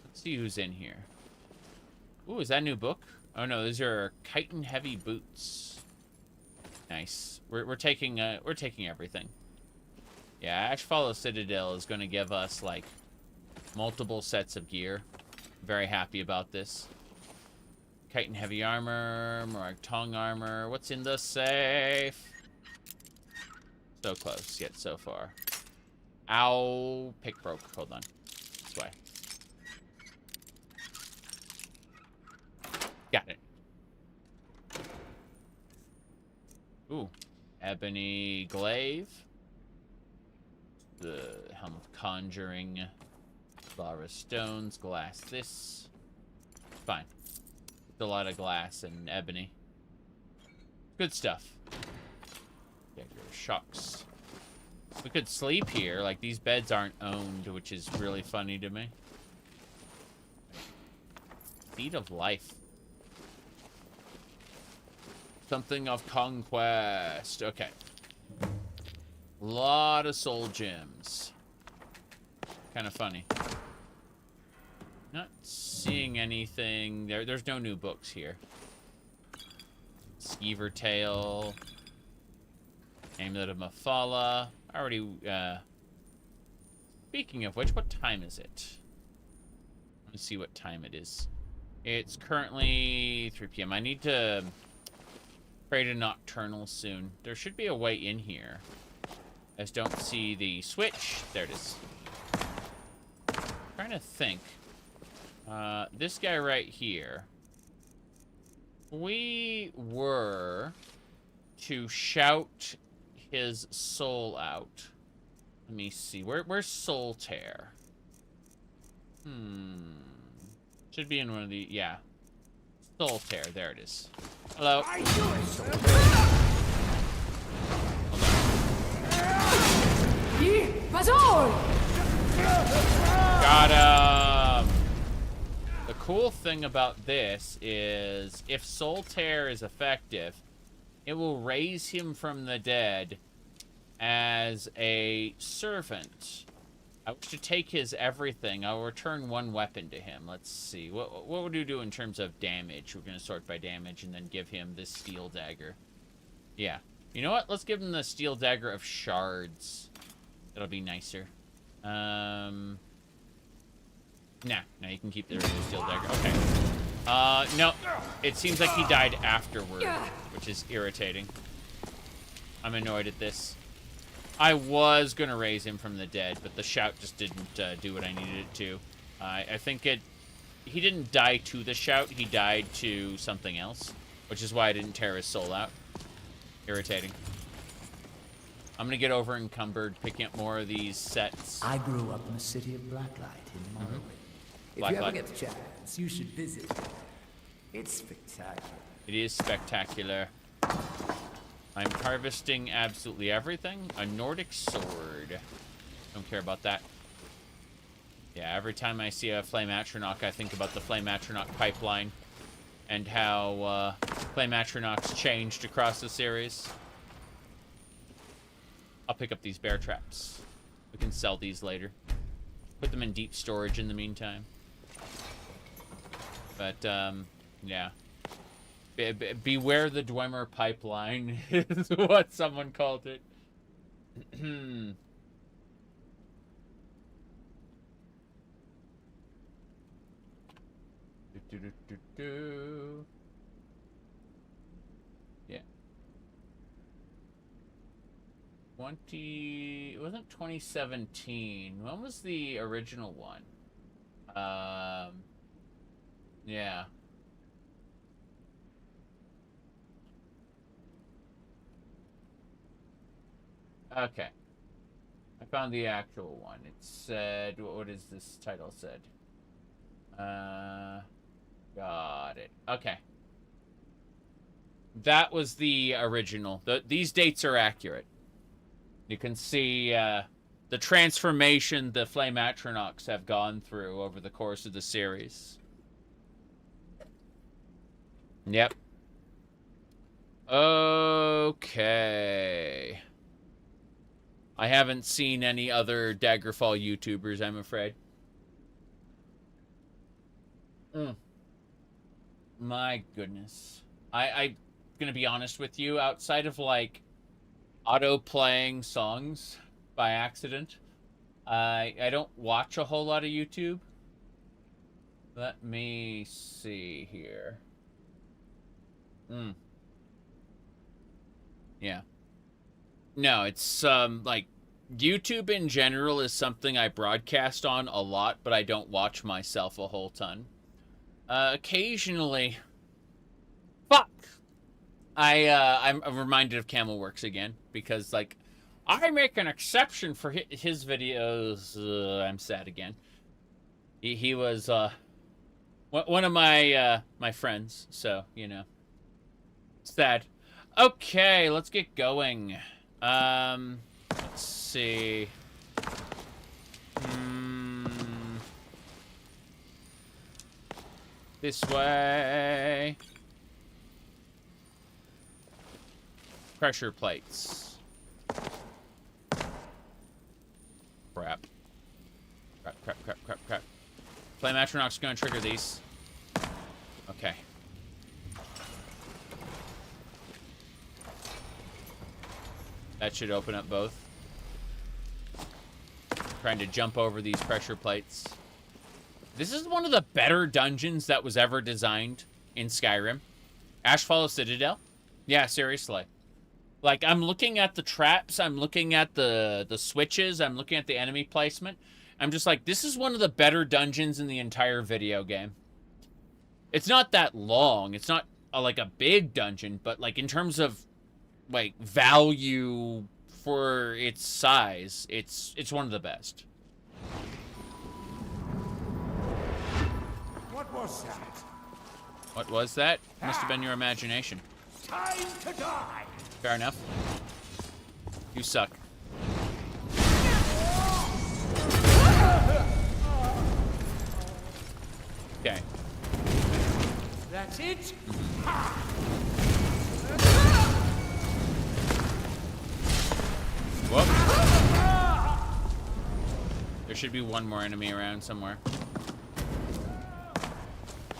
Let's see who's in here. Ooh, is that a new book? Oh no, those are chitin heavy boots. Nice. We're taking everything. Yeah, Ashfall Citadel is going to give us like multiple sets of gear. Very happy about this. Chitin heavy armor, Miraak Tong armor. What's in the safe? So close, yet so far. Ow, pick broke. Hold on. This way. Got it. Ooh, ebony glaive. The helm of conjuring. Lara stones, glass. This. Fine. It's a lot of glass and ebony. Good stuff. Dagger shocks. We could sleep here. Like, these beds aren't owned, which is really funny to me. Seed of life. Something of conquest. Okay. Lot of soul gems. Kind of funny. Not seeing anything. There's no new books here. Skeever Tail. Amulet of Mafala. Already, speaking of which, what time is it? Let's see what time it is. It's currently 3 p.m. I need to create a nocturnal soon. There should be a way in here. I just don't see the switch. There it is. Trying to think. This guy right here. We were to shout his soul out. Let me see. Where's Solstheim? Should be in one of the... Yeah. Solstheim. There it is. Hello. Got him. The cool thing about this is if Solstheim is effective, it will raise him from the dead as a servant. I wish to take his everything. I'll return 1 weapon to him. Let's see. What would you do in terms of damage? We're going to sort by damage and then give him this steel dagger. Yeah. You know what? Let's give him the steel dagger of shards. That'll be nicer. Nah, you can keep the steel dagger. Okay. No. It seems like he died afterward, which is irritating. I'm annoyed at this. I was gonna raise him from the dead, but the shout just didn't do what I needed it to. I think he didn't die to the shout, he died to something else, which is why I didn't tear his soul out. Irritating. I'm gonna get over encumbered, picking up more of these sets. I grew up in the city of Blacklight in Norway. If you ever get the chance, you should visit. It's spectacular. It is spectacular. I'm harvesting absolutely everything. A Nordic sword. Don't care about that. Yeah, every time I see a Flame Atronach, I think about the Flame Atronach pipeline and how Flame Atronachs changed across the series. I'll pick up these bear traps. We can sell these later. Put them in deep storage in the meantime. But, yeah. Beware the Dwemer pipeline is what someone called it. Yeah. It wasn't 2017. When was the original one? Yeah. Okay. I found the actual one. It said, what is this title said? Got it. Okay. That was the original. These dates are accurate. You can see the transformation the Flame Atronachs have gone through over the course of the series. Yep. Okay. I haven't seen any other Daggerfall YouTubers, I'm afraid. My goodness. I'm gonna be honest with you, outside of, like, auto-playing songs by accident, I don't watch a whole lot of YouTube. Let me see here. Yeah. No, it's, like, YouTube in general is something I broadcast on a lot, but I don't watch myself a whole ton. Occasionally... Fuck! I'm reminded of Camelworks again, because, like, I make an exception for his videos. I'm sad again. He was, one of my, my friends, so, you know. Sad. Okay, let's get going. Let's see. This way. Pressure plates. Crap. Crap. Flame Atronach's gonna trigger these. Okay. That should open up both. Trying to jump over these pressure plates. This is one of the better dungeons that was ever designed in Skyrim. Ashfall Citadel? Yeah, seriously. Like, I'm looking at the traps, I'm looking at the switches, I'm looking at the enemy placement. I'm just like, this is one of the better dungeons in the entire video game. It's not that long. It's not, like, a big dungeon, but, like, in terms of, like, value for its size, it's one of the best. What was that? What was that? Must have been your imagination. Time to die! Fair enough. You suck. Okay. That's it? Whoop. There should be one more enemy around somewhere.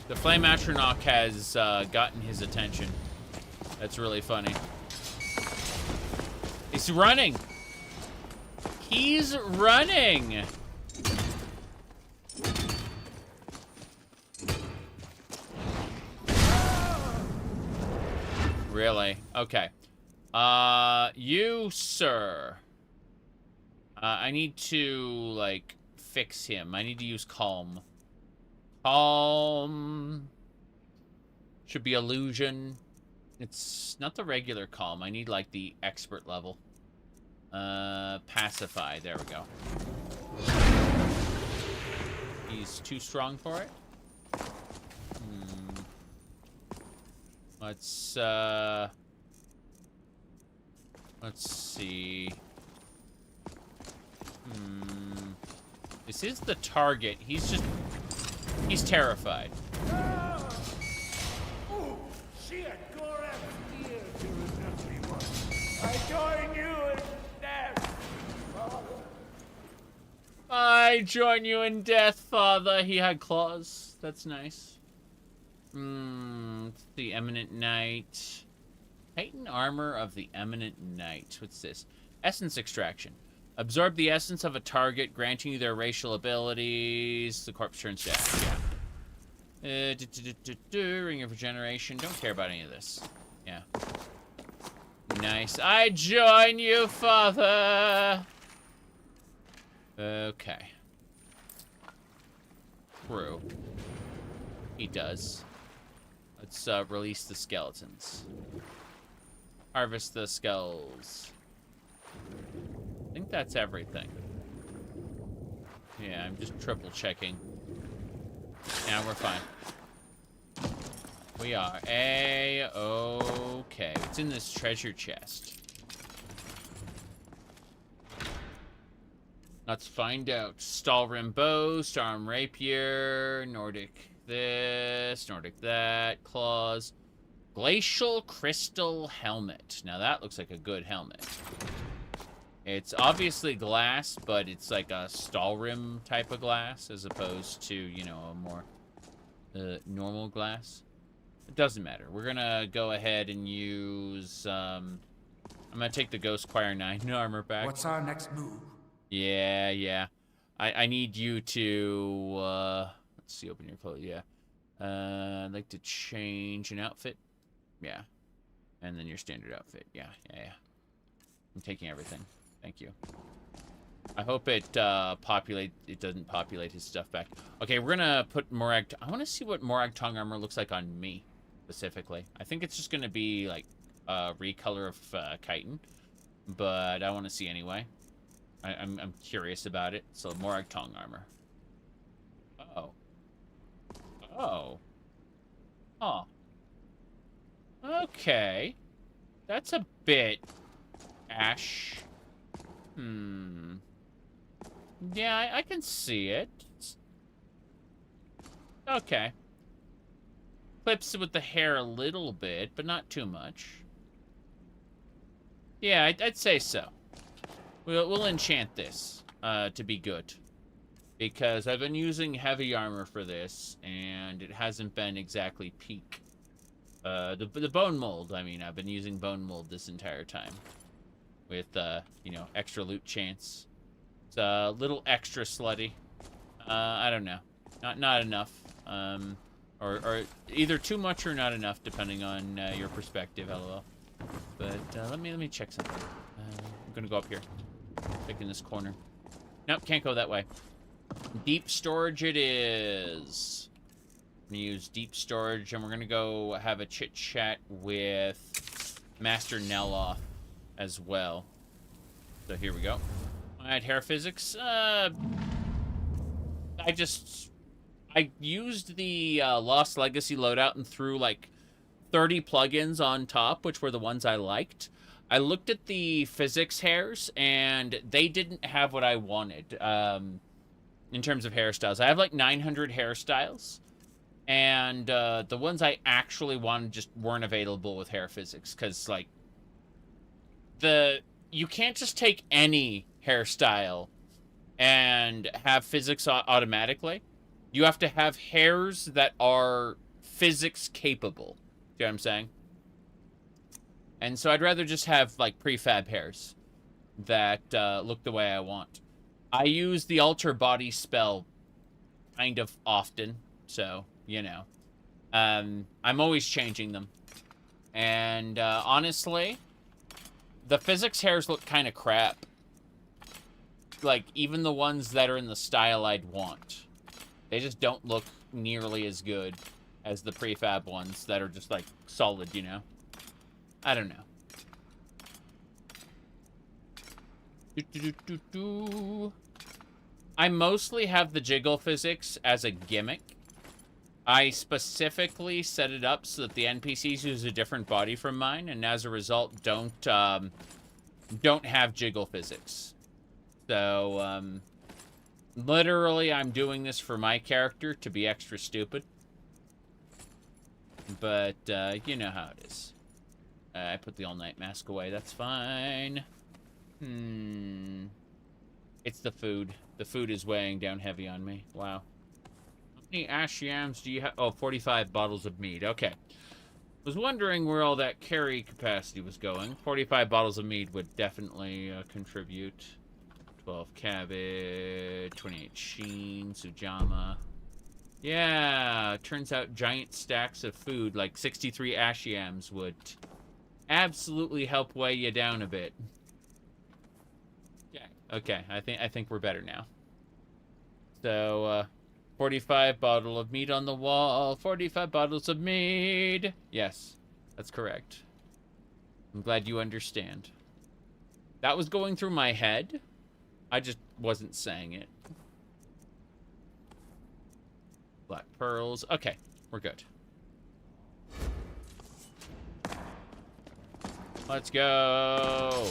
The Flame Atronach has gotten his attention. That's really funny. He's running! He's running! Really? Okay. You, sir. I need to, like, fix him. I need to use Calm. Calm. Should be Illusion. It's not the regular Calm. I need, like, the expert level. Pacify. There we go. He's too strong for it. Let's see. This is the target. He's terrified. Oh, shit, Gorath's dear to everyone. I join you in death, Father. I join you in death, Father. He had claws. That's nice. The Eminent Knight. Titan armor of the Eminent Knight. What's this? Essence extraction. Absorb the essence of a target, granting you their racial abilities. The corpse turns down. Yeah. Ring of Regeneration. Don't care about any of this. Yeah. Nice. I join you, Father. Okay. True. He does. Let's release the skeletons. Harvest the skulls. I think that's everything. Yeah, I'm just triple checking. Now we're fine. We are A-okay. What's in this treasure chest? Let's find out. Stalrim bow, Starm rapier, Nordic this, Nordic that, claws. Glacial crystal helmet. Now that looks like a good helmet. It's obviously glass, but it's like a Stalrim type of glass as opposed to, you know, a more normal glass. It doesn't matter. We're gonna go ahead and use, I'm gonna take the Ghost Choir 9 armor back. What's our next move? Yeah. I need you to, let's see, open your clothes, yeah. I'd like to change an outfit. Yeah. And then your standard outfit. Yeah. I'm taking everything. Thank you. I hope it it doesn't populate his stuff back. Okay, we're gonna put Miraak. I want to see what Miraak tongue armor looks like on me, specifically. I think it's just gonna be like recolor of chitin, but I want to see anyway. I'm curious about it. So Miraak tongue armor. Oh. Huh. Okay. That's a bit ash. Yeah, I can see it. Okay. Clips with the hair a little bit, but not too much. Yeah, I'd say so. We'll enchant this to be good. Because I've been using heavy armor for this, and it hasn't been exactly peak. The bone mold, I mean, I've been using bone mold this entire time. With, you know, extra loot chance. It's a little extra slutty. I don't know. Not enough. Or either too much or not enough, depending on your perspective, LOL. But let me check something. I'm gonna go up here. Check in this corner. Nope, can't go that way. Deep storage it is. I'm gonna use deep storage, and we're gonna go have a chit chat with Master Neloth as well. So here we go. Alright, hair physics. I used the Lost Legacy loadout and threw like 30 plugins on top, which were the ones I liked. I looked at the physics hairs, and they didn't have what I wanted in terms of hairstyles. I have like 900 hairstyles, and the ones I actually wanted just weren't available with hair physics, because like you can't just take any hairstyle and have physics automatically. You have to have hairs that are physics capable. Do you know what I'm saying? And so I'd rather just have, like, prefab hairs that look the way I want. I use the alter body spell kind of often, so, you know. I'm always changing them. And, honestly, the physics hairs look kind of crap. Like, even the ones that are in the style I'd want. They just don't look nearly as good as the prefab ones that are just, like, solid, you know? I don't know. I mostly have the jiggle physics as a gimmick. I specifically set it up so that the NPCs use a different body from mine, and as a result, don't have jiggle physics. So, literally, I'm doing this for my character to be extra stupid. But, you know how it is. I put the all-night mask away. That's fine. It's the food. The food is weighing down heavy on me. Wow. How many ash yams do you have? Oh, 45 bottles of mead. Okay. Was wondering where all that carry capacity was going. 45 bottles of mead would definitely contribute. 12 cabbage, 28 sheen, sujama. Yeah, turns out giant stacks of food, like 63 ash yams, would absolutely help weigh you down a bit. Yeah. Okay, I think we're better now. So, 45 bottle of mead on the wall. 45 bottles of mead. Yes, that's correct. I'm glad you understand. That was going through my head. I just wasn't saying it. Black pearls. Okay, we're good. Let's go.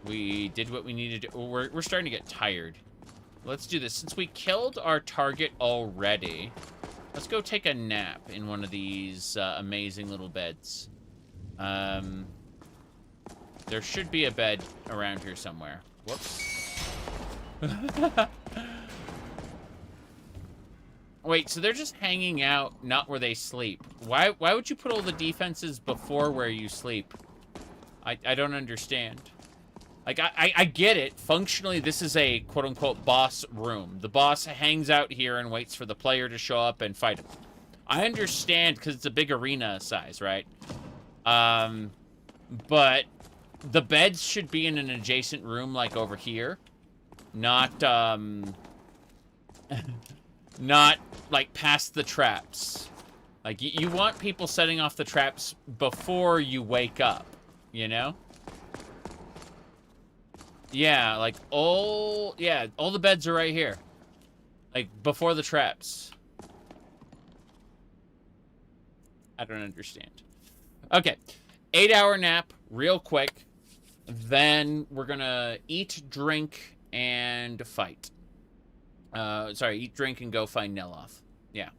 We did what we needed to. We're starting to get tired. Let's do this. Since we killed our target already, let's go take a nap in one of these amazing little beds. There should be a bed around here somewhere. Whoops. Wait, so they're just hanging out, not where they sleep. Why would you put all the defenses before where you sleep? I don't understand. Like, I get it. Functionally, this is a quote-unquote boss room. The boss hangs out here and waits for the player to show up and fight him. I understand, because it's a big arena size, right? But the beds should be in an adjacent room, like over here. Not, not, like, past the traps. Like, you want people setting off the traps before you wake up, you know? Yeah, like, all the beds are right here. Like, before the traps. I don't understand. Okay, 8-hour nap, real quick. Then we're gonna eat, drink, and fight. Sorry, eat, drink, and go find Neloth. Yeah.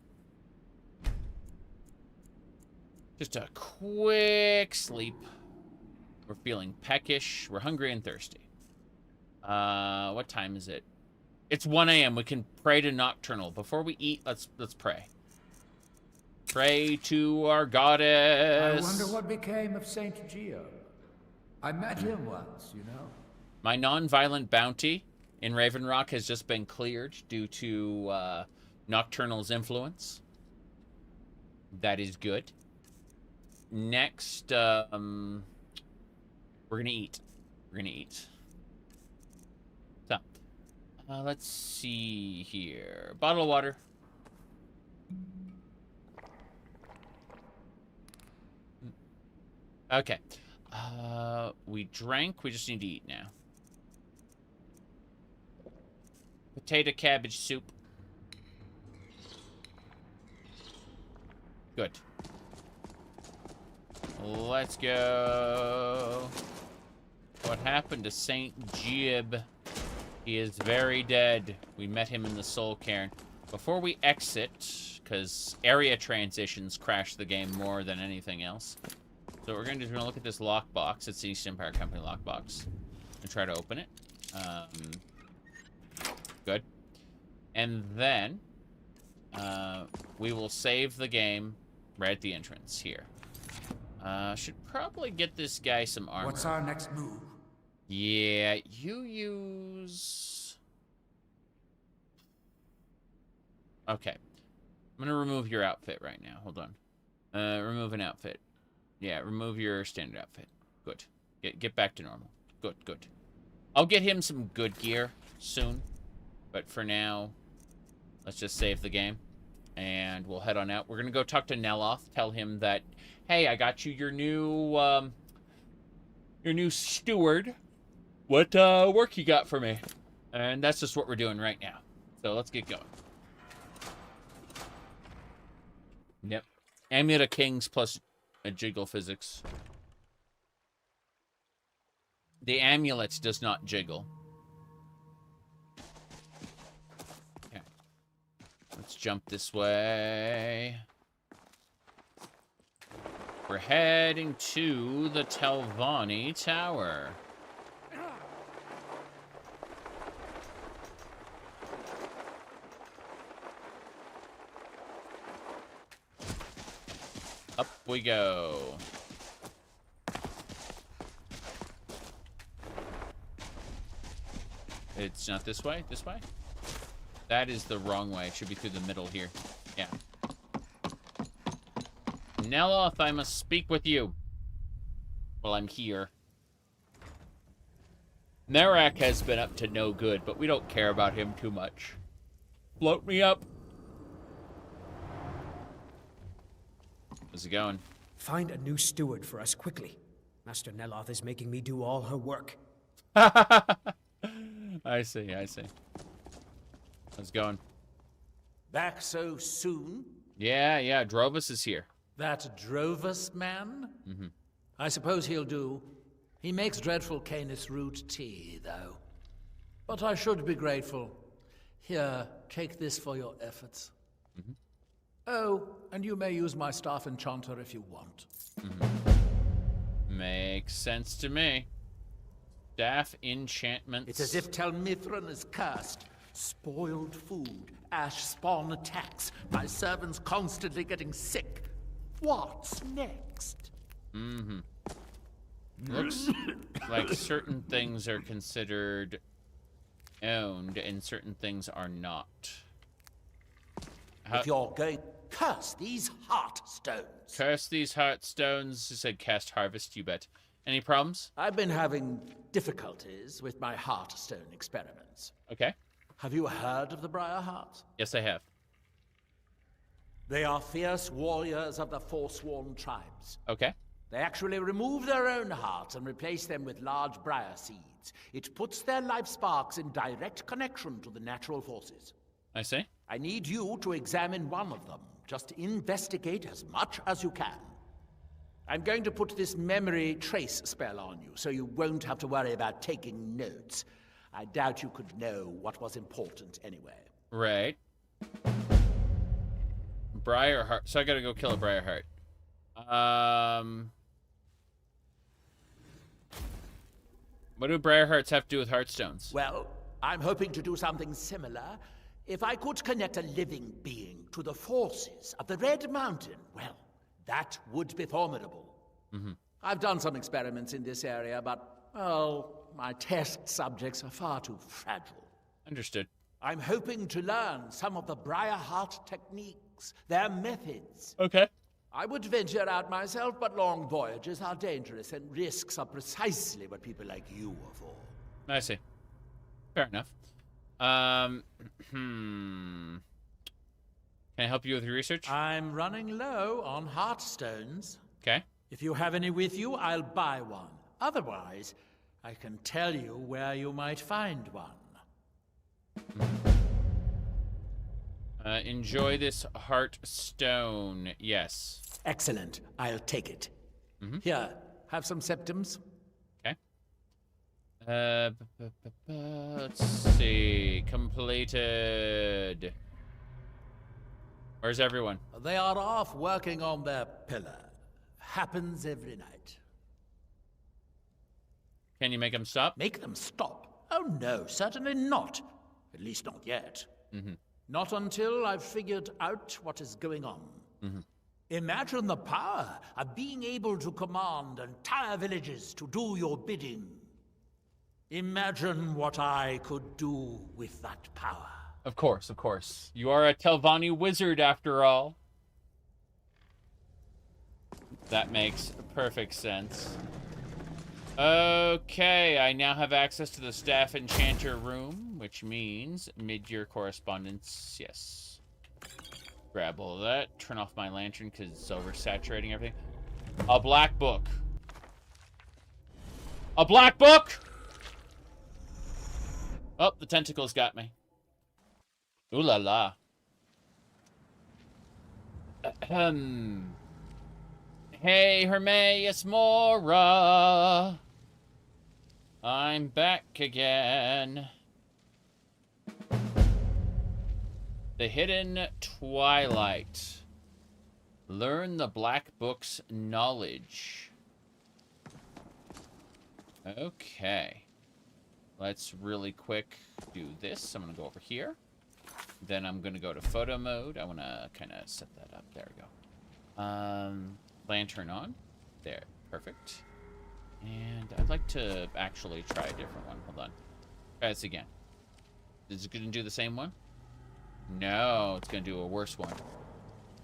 Just a quick sleep. We're feeling peckish. We're hungry and thirsty. What time is it? It's 1 a.m. We can pray to Nocturnal. Before we eat, let's pray. Pray to our goddess. I wonder what became of Saint Geo. I met him once, you know. My non-violent bounty in Raven Rock has just been cleared due to Nocturnal's influence. That is good. Next, we're gonna eat. We're gonna eat. So, let's see here. Bottle of water. Okay. We drank. We just need to eat now. Potato cabbage soup. Good. Let's go. What happened to Saint Jib? He is very dead. We met him in the Soul Cairn. Before we exit, because area transitions crash the game more than anything else. So what we're going to do is we're going to look at this lockbox. It's the East Empire Company lockbox. And try to open it. Good. And then we will save the game right at the entrance here. Should probably get this guy some armor. What's our next move? Yeah, you use... Okay. I'm going to remove your outfit right now. Hold on. Remove an outfit. Yeah, remove your standard outfit. Good. Get back to normal. Good, good. I'll get him some good gear soon. But for now, let's just save the game. And we'll head on out. We're going to go talk to Neloth. Tell him that, hey, I got you your new steward. What work you got for me? And that's just what we're doing right now. So let's get going. Yep. Amulet of Kings plus a jiggle physics. The amulet does not jiggle. Okay. Let's jump this way. We're heading to the Teldrren Tower. Up we go. It's not this way? This way? That is the wrong way. It should be through the middle here. Yeah. Neloth, I must speak with you. Well, I'm here. Miraak has been up to no good, but we don't care about him too much. Float me up. How's it going? Find a new steward for us quickly. Master Neloth is making me do all her work. I see, I see. How's it going? Back so soon? Yeah, Drovus is here. That Drovus man? Mm-hmm. I suppose he'll do. He makes dreadful Canis root tea, though. But I should be grateful. Here, take this for your efforts. Mm-hmm. Oh, and you may use my staff enchanter if you want. Mm-hmm. Makes sense to me. Staff enchantments. It's as if Teldrren is cursed. Spoiled food, ash spawn attacks, my servants constantly getting sick. What's next? Mm-hmm. Looks like certain things are considered owned and certain things are not. If you're going, curse these heartstones. Curse these heartstones. You said cast harvest, you bet. Any problems? I've been having difficulties with my heartstone experiments. Okay. Have you heard of the Briar Hearts? Yes, I have. They are fierce warriors of the Forsworn tribes. Okay. They actually remove their own hearts and replace them with large briar seeds. It puts their life sparks in direct connection to the natural forces. I see. I need you to examine one of them. Just investigate as much as you can. I'm going to put this memory trace spell on you, so you won't have to worry about taking notes. I doubt you could know what was important anyway. Right. Briarheart. So I gotta go kill a Briarheart. What do Briarhearts have to do with Heartstones? Well, I'm hoping to do something similar. If I could connect a living being to the forces of the Red Mountain, well, that would be formidable. Mm-hmm. I've done some experiments in this area, but, well, my test subjects are far too fragile. Understood. I'm hoping to learn some of the Briarheart techniques, their methods. Okay. I would venture out myself, but long voyages are dangerous, and risks are precisely what people like you are for. I see. Fair enough. Can I help you with your research? I'm running low on heartstones. Okay. If you have any with you, I'll buy one. Otherwise, I can tell you where you might find one. Enjoy this heartstone. Yes. Excellent. I'll take it. Mm-hmm. Here, have some septums. Okay. Let's see. Completed. Where's everyone? They are off working on their pillar. Happens every night. Can you make them stop? Make them stop? Oh no, certainly not. At least not yet. Mm-hmm. Not until I've figured out what is going on. Mm-hmm. Imagine the power of being able to command entire villages to do your bidding. Imagine what I could do with that power. Of course, of course. You are a Teldrren wizard after all. That makes perfect sense. Okay, I now have access to the staff enchanter room, which means mid-year correspondence. Yes. Grab all of that. Turn off my lantern because it's oversaturating everything. A black book. A black book! Oh, the tentacles got me. Ooh la la. Hey, Hermaeus Mora. I'm back again. The Hidden Twilight. Learn the Black Book's knowledge. Okay. Let's really quick do this. I'm going to go over here. Then I'm going to go to photo mode. I want to kind of set that up. There we go. Lantern on. There. Perfect. And I'd like to actually try a different one. Hold on. Try this again. Is it going to do the same one? No, it's going to do a worse one.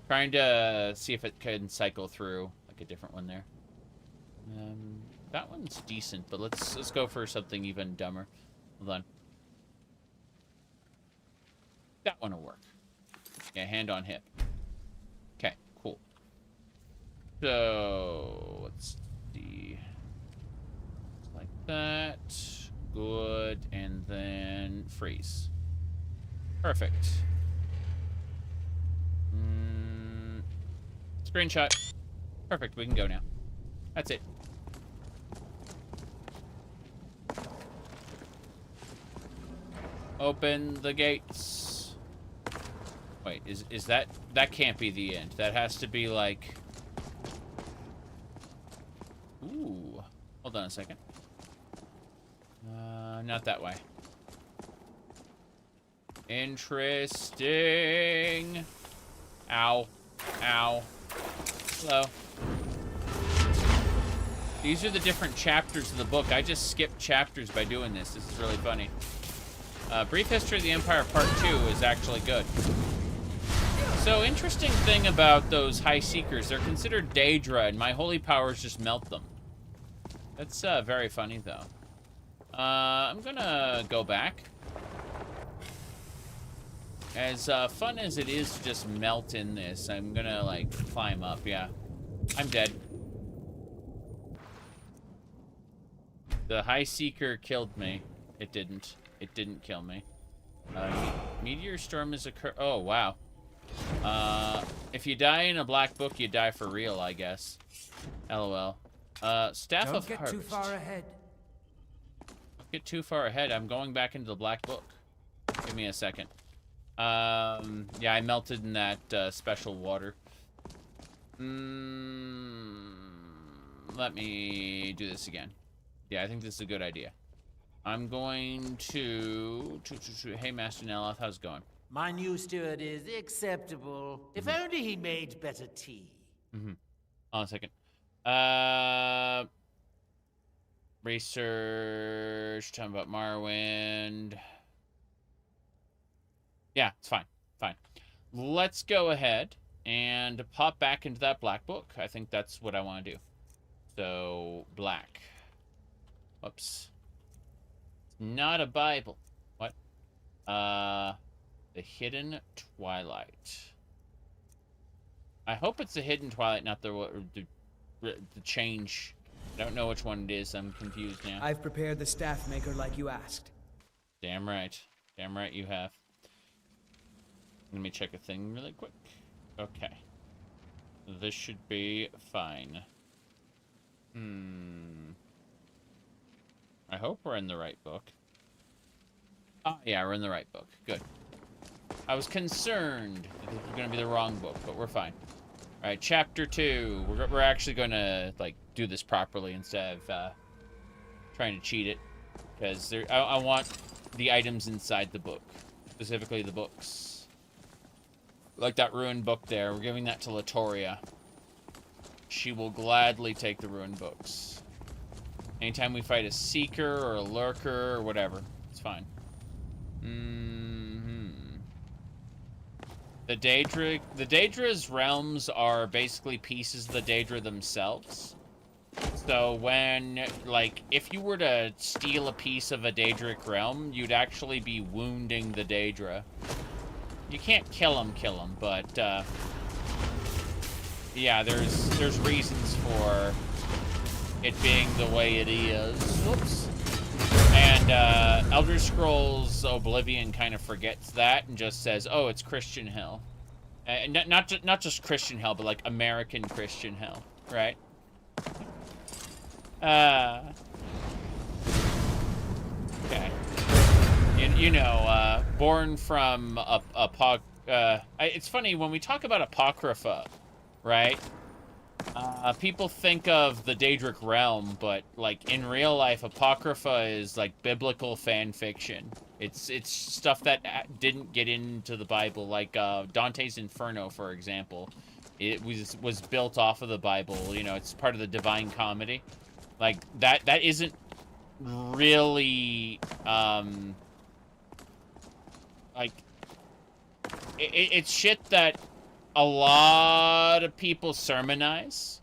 Trying to see if it can cycle through like a different one there. That one's decent, but let's go for something even dumber. Hold on. That one will work. Yeah, hand on hip. Okay, cool. So let's see. Like that. Good, and then freeze. Perfect. Screenshot. Perfect, we can go now. That's it. Open the gates. Wait, is that can't be the end. That has to be like... Ooh. Hold on a second. Not that way. Interesting. Ow. Ow. Hello. These are the different chapters of the book. I just skipped chapters by doing this. This is really funny. Brief History of the Empire Part 2 is actually good. So, interesting thing about those High Seekers, they're considered Dac0da, and my holy powers just melt them. That's very funny, though. I'm gonna go back. As fun as it is to just melt in this, I'm gonna, like, climb up, yeah. I'm dead. The High Seeker killed me. It didn't. It didn't kill me. Meteor Storm is occur- Oh, wow. If you die in a black book, you die for real, I guess. LOL. Staff of Harvest. Don't get too far ahead. Don't get too far ahead. I'm going back into the black book. Give me a second. Yeah, I melted in that special water. Let me do this again. Yeah, I think this is a good idea. I'm going to... Hey, Master Neloth, how's it going? My new steward is acceptable. If only he made better tea. Hold on a second. Research, talking about Morrowind. Yeah, it's fine. Fine. Let's go ahead and pop back into that black book. I think that's what I want to do. So, black. Whoops. It's not a Bible. What? The Hidden Twilight. I hope it's the Hidden Twilight, not the change. I don't know which one it is. I'm confused now. I've prepared the staff maker like you asked. Damn right. Damn right you have. Let me check a thing really quick. Okay. This should be fine. I hope we're in the right book. Oh, yeah, we're in the right book. Good. I was concerned that this was going to be the wrong book, but we're fine. All right, chapter 2. We're actually going to, like, do this properly instead of trying to cheat it. Because I want the items inside the book. Specifically the books. Like that ruined book there. We're giving that to Latoria. She will gladly take the ruined books. Anytime we fight a seeker or a lurker or whatever, it's fine. The Daedra's realms are basically pieces of the Daedra themselves. So when, like, if you were to steal a piece of a Daedric realm, you'd actually be wounding the Daedra. You can't kill them, but, yeah, there's reasons for it being the way it is. Oops. And Elder Scrolls Oblivion kind of forgets that and just says, "Oh, it's Christian hell," and not just Christian hell, but like American Christian hell, right? Okay. You know, born from it's funny when we talk about Apocrypha, right? People think of the Daedric realm, but like in real life, Apocrypha is like biblical fan fiction. It's stuff that didn't get into the Bible, like Dante's Inferno, for example. It was built off of the Bible. You know, it's part of the Divine Comedy. Like that isn't really like it's shit that a lot of people sermonize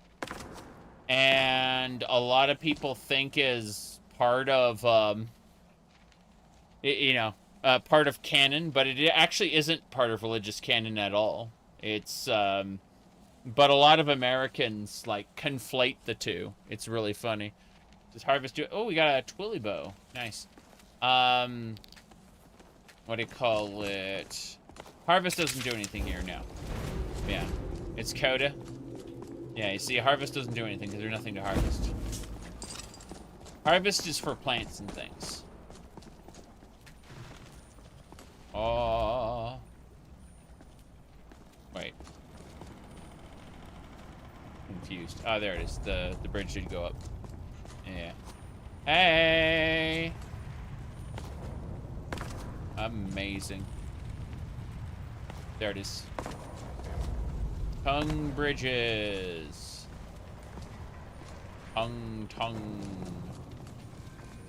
and a lot of people think is part of part of canon, but it actually isn't part of religious canon at all. It's but a lot of Americans like conflate the two. It's really funny. Does Harvest do it? Oh, we got a Twilly bow. Nice. What do you call it? Harvest doesn't do anything here now. Yeah. It's Coda. Yeah, you see, Harvest doesn't do anything because there's nothing to harvest. Harvest is for plants and things. Oh. Wait. Confused. Oh, there it is. The bridge did go up. Yeah. Hey! Amazing. There it is. Tongue bridges. Tongue.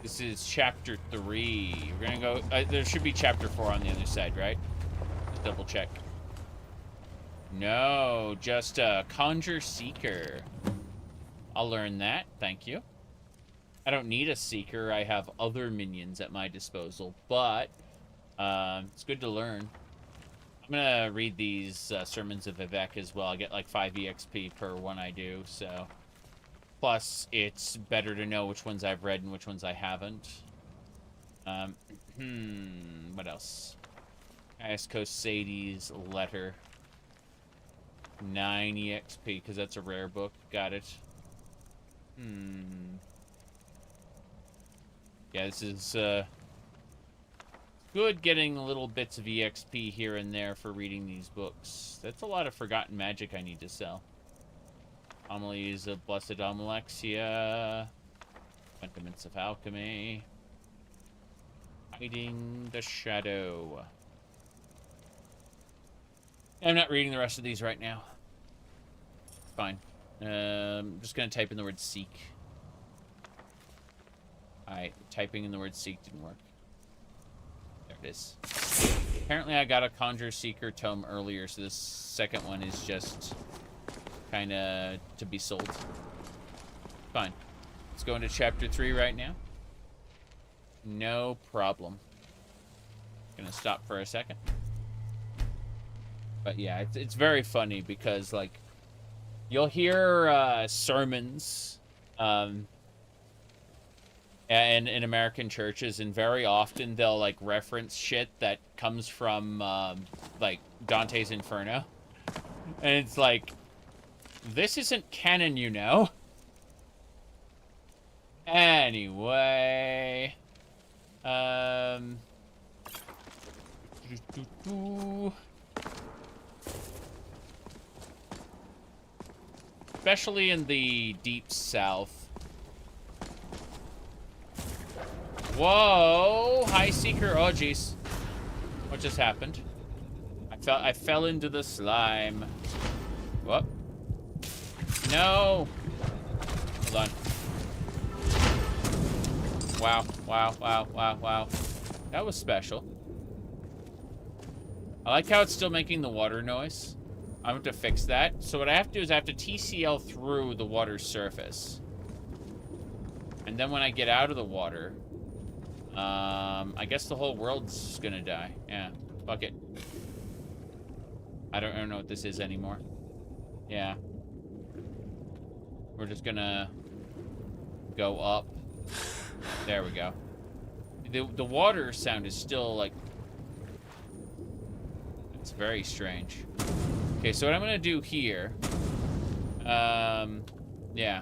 This is chapter 3. We're gonna go. There should be chapter 4 on the other side, right? Just double check. No, just Conjure Seeker. I'll learn that. Thank you. I don't need a Seeker. I have other minions at my disposal, but it's good to learn. I'm gonna read these Sermons of Vivek as well. I get like 5 EXP per one I do, so. Plus, it's better to know which ones I've read and which ones I haven't. What else? Iasco Sadie's Letter. 9 EXP, because that's a rare book. Got it. Yeah, this is good getting little bits of EXP here and there for reading these books. That's a lot of forgotten magic I need to sell. Homilies of Blessed Almalexia. Sentiments of Alchemy. Hiding the Shadow. I'm not reading the rest of these right now. Fine. I'm just going to type in the word seek. Alright, typing in the word seek didn't work. There it is. Apparently I got a Conjure Seeker tome earlier, so this second one is just kind of to be sold. Fine. Let's go into chapter 3 right now. No problem. Gonna stop for a second. But yeah, it's very funny because, like, you'll hear sermons in American churches, and very often they'll, like, reference shit that comes from, like, Dante's Inferno. And it's like, this isn't canon, you know? Anyway. Especially in the deep south. Whoa! Hi, Seeker. Oh, jeez. What just happened? I fell into the slime. What? No! Hold on. Wow, wow, wow, wow, wow. That was special. I like how it's still making the water noise. I'm going to fix that. So what I have to do is I have to TCL through the water's surface. And then when I get out of the water, I guess the whole world's gonna die. Yeah, fuck it. I don't know what this is anymore. Yeah. We're just gonna go up. There we go. The water sound is still like... It's very strange. Okay, so what I'm gonna do here... yeah.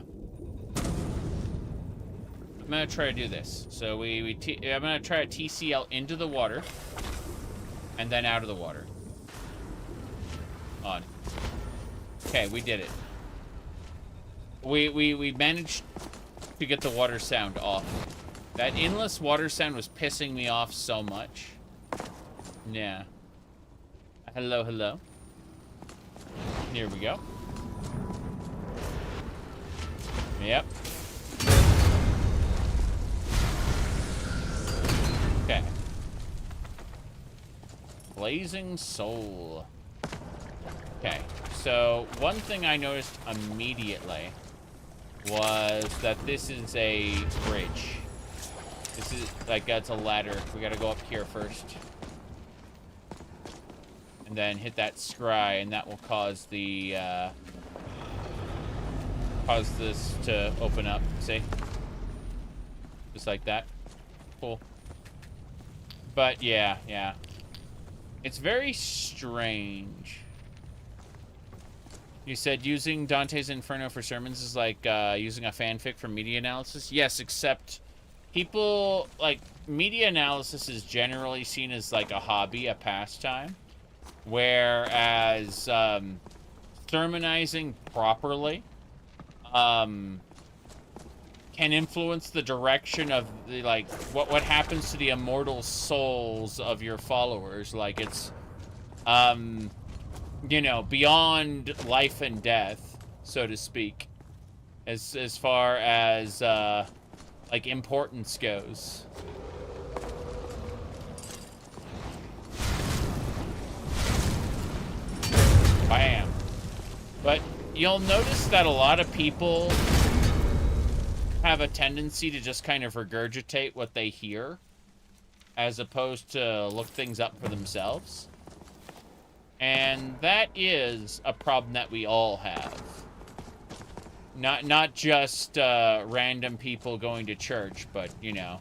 I'm gonna try to do this. So I'm gonna try to TCL into the water, and then out of the water. On. Okay, we did it. We managed to get the water sound off. That endless water sound was pissing me off so much. Yeah. Hello, hello. Here we go. Yep. Okay. Blazing Soul. Okay, so one thing I noticed immediately was that this is a bridge. This is, like, that's a ladder. We gotta go up here first. And then hit that scry, and that will cause the, cause this to open up. See? Just like that. Cool. But, yeah. It's very strange. You said using Dante's Inferno for sermons is like using a fanfic for media analysis? Yes, except people, like, media analysis is generally seen as like a hobby, a pastime. Whereas sermonizing properly can influence the direction of the, like, what happens to the immortal souls of your followers. Like, it's you know, beyond life and death, so to speak, as far as like importance goes. Bam. But you'll notice that a lot of people have a tendency to just kind of regurgitate what they hear, as opposed to look things up for themselves. And that is a problem that we all have. Not just random people going to church, but, you know,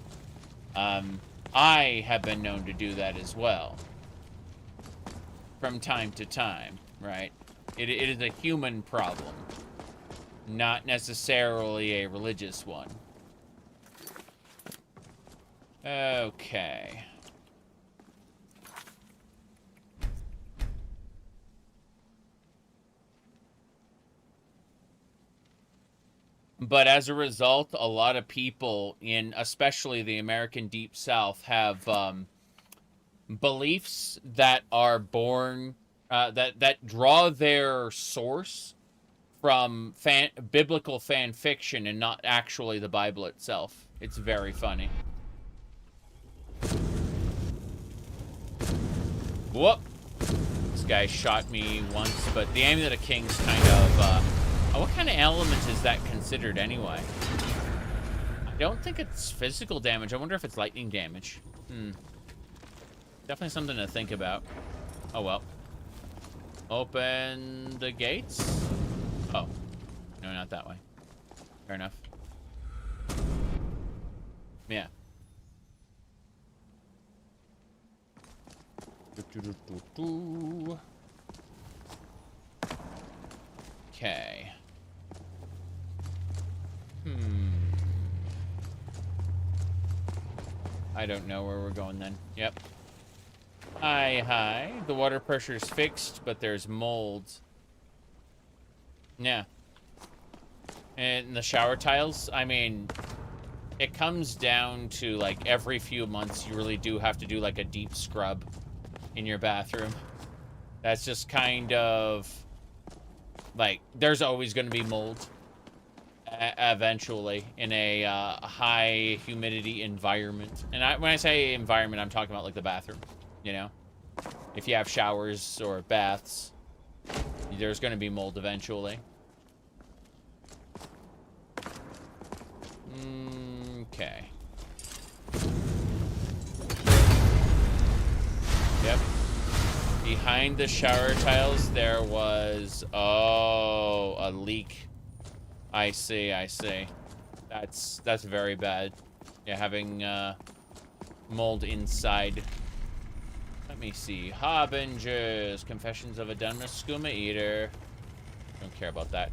I have been known to do that as well. From time to time, right? It is a human problem, not necessarily a religious one. Okay. But as a result, a lot of people in, especially the American Deep South, have beliefs that are born, that draw their source from biblical fan fiction and not actually the Bible itself. It's very funny. Whoop! This guy shot me once, but the Amulet of Kings kind of, what kind of element is that considered anyway? I don't think it's physical damage. I wonder if it's lightning damage. Definitely something to think about. Oh well. Open the gates? Oh. No, not that way. Fair enough. Yeah. Okay. I don't know where we're going then. Yep. Hi. The water pressure's fixed, but there's mold. Yeah. And the shower tiles, I mean, it comes down to, like, every few months you really do have to do, like, a deep scrub in your bathroom. That's just kind of, like, there's always going to be mold eventually in a high humidity environment. And when I say environment, I'm talking about, like, the bathroom, you know? If you have showers or baths, there's going to be mold eventually. Okay. Yep. Behind the shower tiles, there was... Oh, a leak. I see. That's very bad. Yeah, having mold inside. Let me see. Harbingers. Confessions of a Dunmas Skooma Eater. Don't care about that.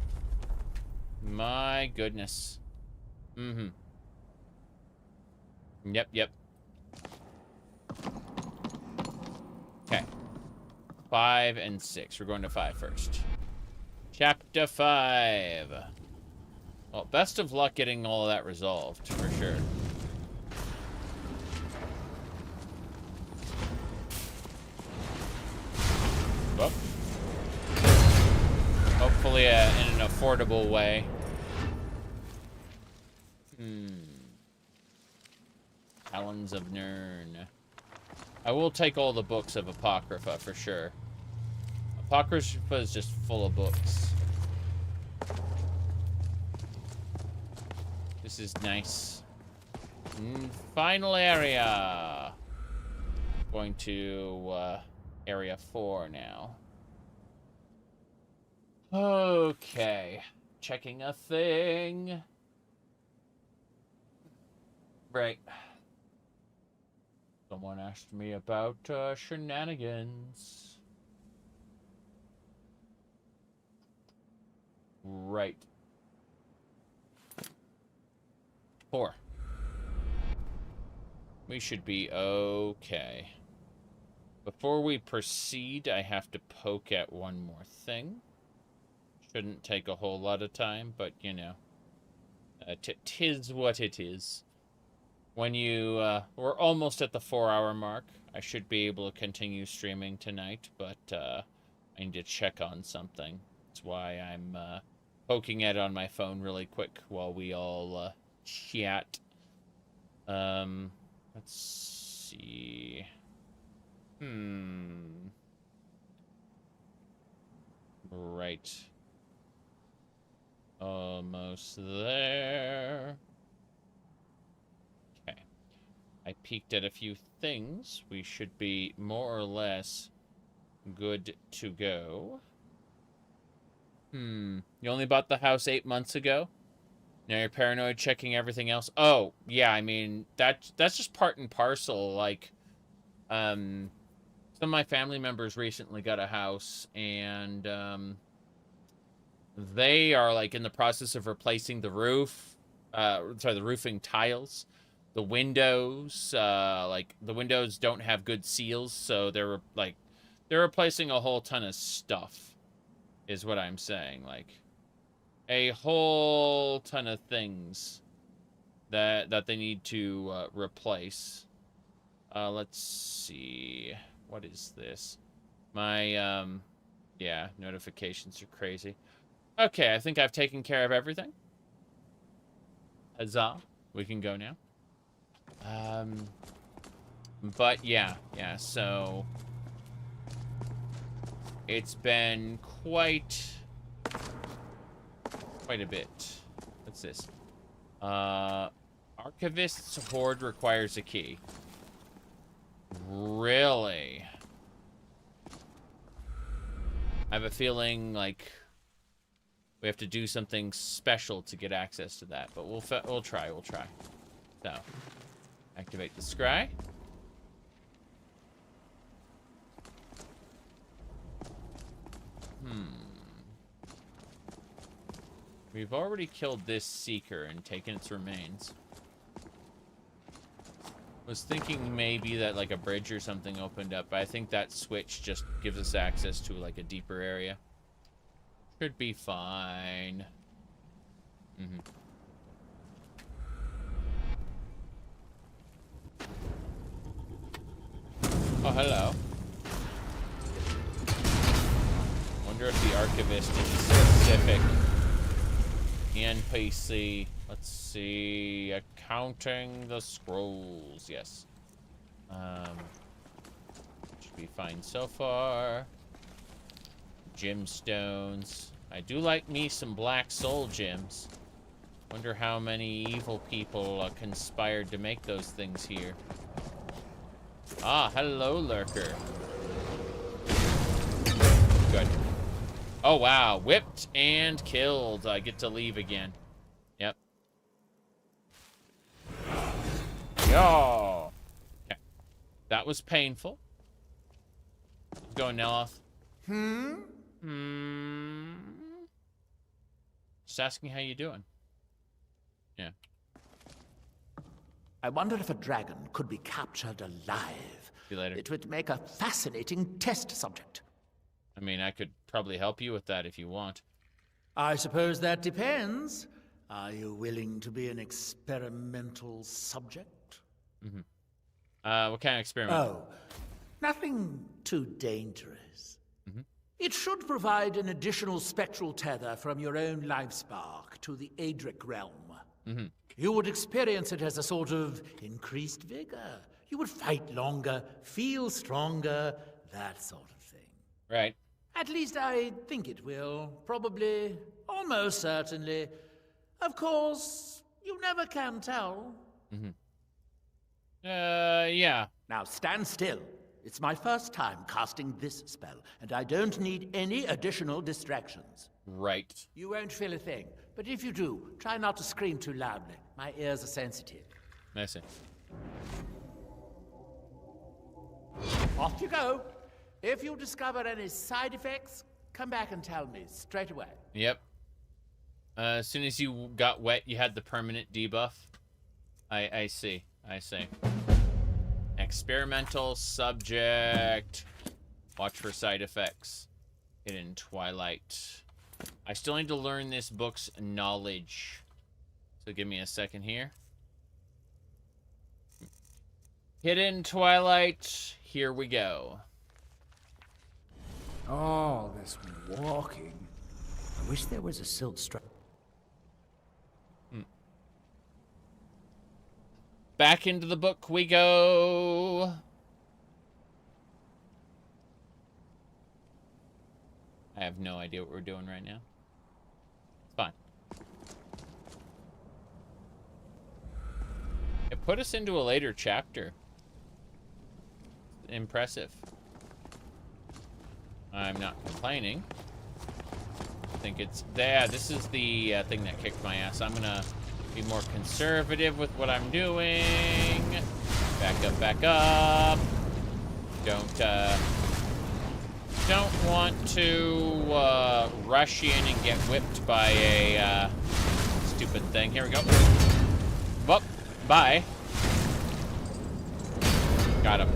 My goodness. Mm-hmm. Yep, yep. Okay. 5 and 6. We're going to 5 first. Chapter 5. Well, best of luck getting all of that resolved, for sure. Well, hopefully in an affordable way. Talons of Nirn. I will take all the books of Apocrypha, for sure. Apocrypha is just full of books. This is nice. Final area. Going to area 4 now. Okay. Checking a thing. Right. Someone asked me about shenanigans. Right. 4. We should be okay. Before we proceed, I have to poke at one more thing. Shouldn't take a whole lot of time, but you know. 'Tis what it is. When you, we're almost at the 4-hour mark. I should be able to continue streaming tonight, but I need to check on something. That's why I'm poking at it on my phone really quick while we all chat. Let's see. Right. Almost there. Okay. I peeked at a few things. We should be more or less good to go. You only bought the house 8 months ago? Now you're paranoid checking everything else? Oh, yeah, I mean, that's just part and parcel. Like, some of my family members recently got a house, and they are, like, in the process of replacing the roof. The roofing tiles. The windows, like, the windows don't have good seals, so they're replacing a whole ton of stuff, is what I'm saying. Like, a whole ton of things that they need to replace. Let's see. What is this? My, yeah, notifications are crazy. Okay, I think I've taken care of everything. Huzzah. We can go now. But yeah, so it's been quite a bit. What's this? Archivist's Hoard requires a key. Really? I have a feeling like we have to do something special to get access to that, but we'll try. So, activate the scry. We've already killed this Seeker and taken its remains. Was thinking maybe that like a bridge or something opened up, but I think that switch just gives us access to like a deeper area. Should be fine. Oh, hello. Wonder if the Archivist is a specific NPC. Let's see. Accounting the scrolls. Yes. Should be fine so far. Gemstones. I do like me some black soul gems. Wonder how many evil people conspired to make those things here. Ah, hello, lurker. Good. Oh, wow. Whipped and killed. I get to leave again. Yep. Yo. That was painful. Let's go, Neloth. Just asking how you doing. Yeah. I wonder if a dragon could be captured alive. See you later. It would make a fascinating test subject. I mean, I could probably help you with that if you want. I suppose that depends. Are you willing to be an experimental subject? What kind of experiment? Oh, nothing too dangerous. It should provide an additional spectral tether from your own life spark to the Adric realm. You would experience it as a sort of increased vigor. You would fight longer, feel stronger, that sort of thing. Right. At least I think it will. Probably. Almost certainly. Of course, you never can tell. Yeah. Now stand still. It's my first time casting this spell, and I don't need any additional distractions. Right. You won't feel a thing, but if you do, try not to scream too loudly. My ears are sensitive. I see. Off you go. If you discover any side effects, come back and tell me straight away. Yep. As soon as you got wet, you had the permanent debuff. I see. I see. Experimental subject. Watch for side effects. Hidden Twilight. I still need to learn this book's knowledge. So give me a second here. Hidden Twilight. Here we go. All this walking. I wish there was a silt strap. Back into the book we go. I have no idea what we're doing right now. It's fine. It put us into a later chapter. Impressive. I'm not complaining. I think it's... Yeah, this is the thing that kicked my ass. I'm gonna be more conservative with what I'm doing. Back up, back up. Don't want to rush in and get whipped by a stupid thing. Here we go. Well, bye. Got him.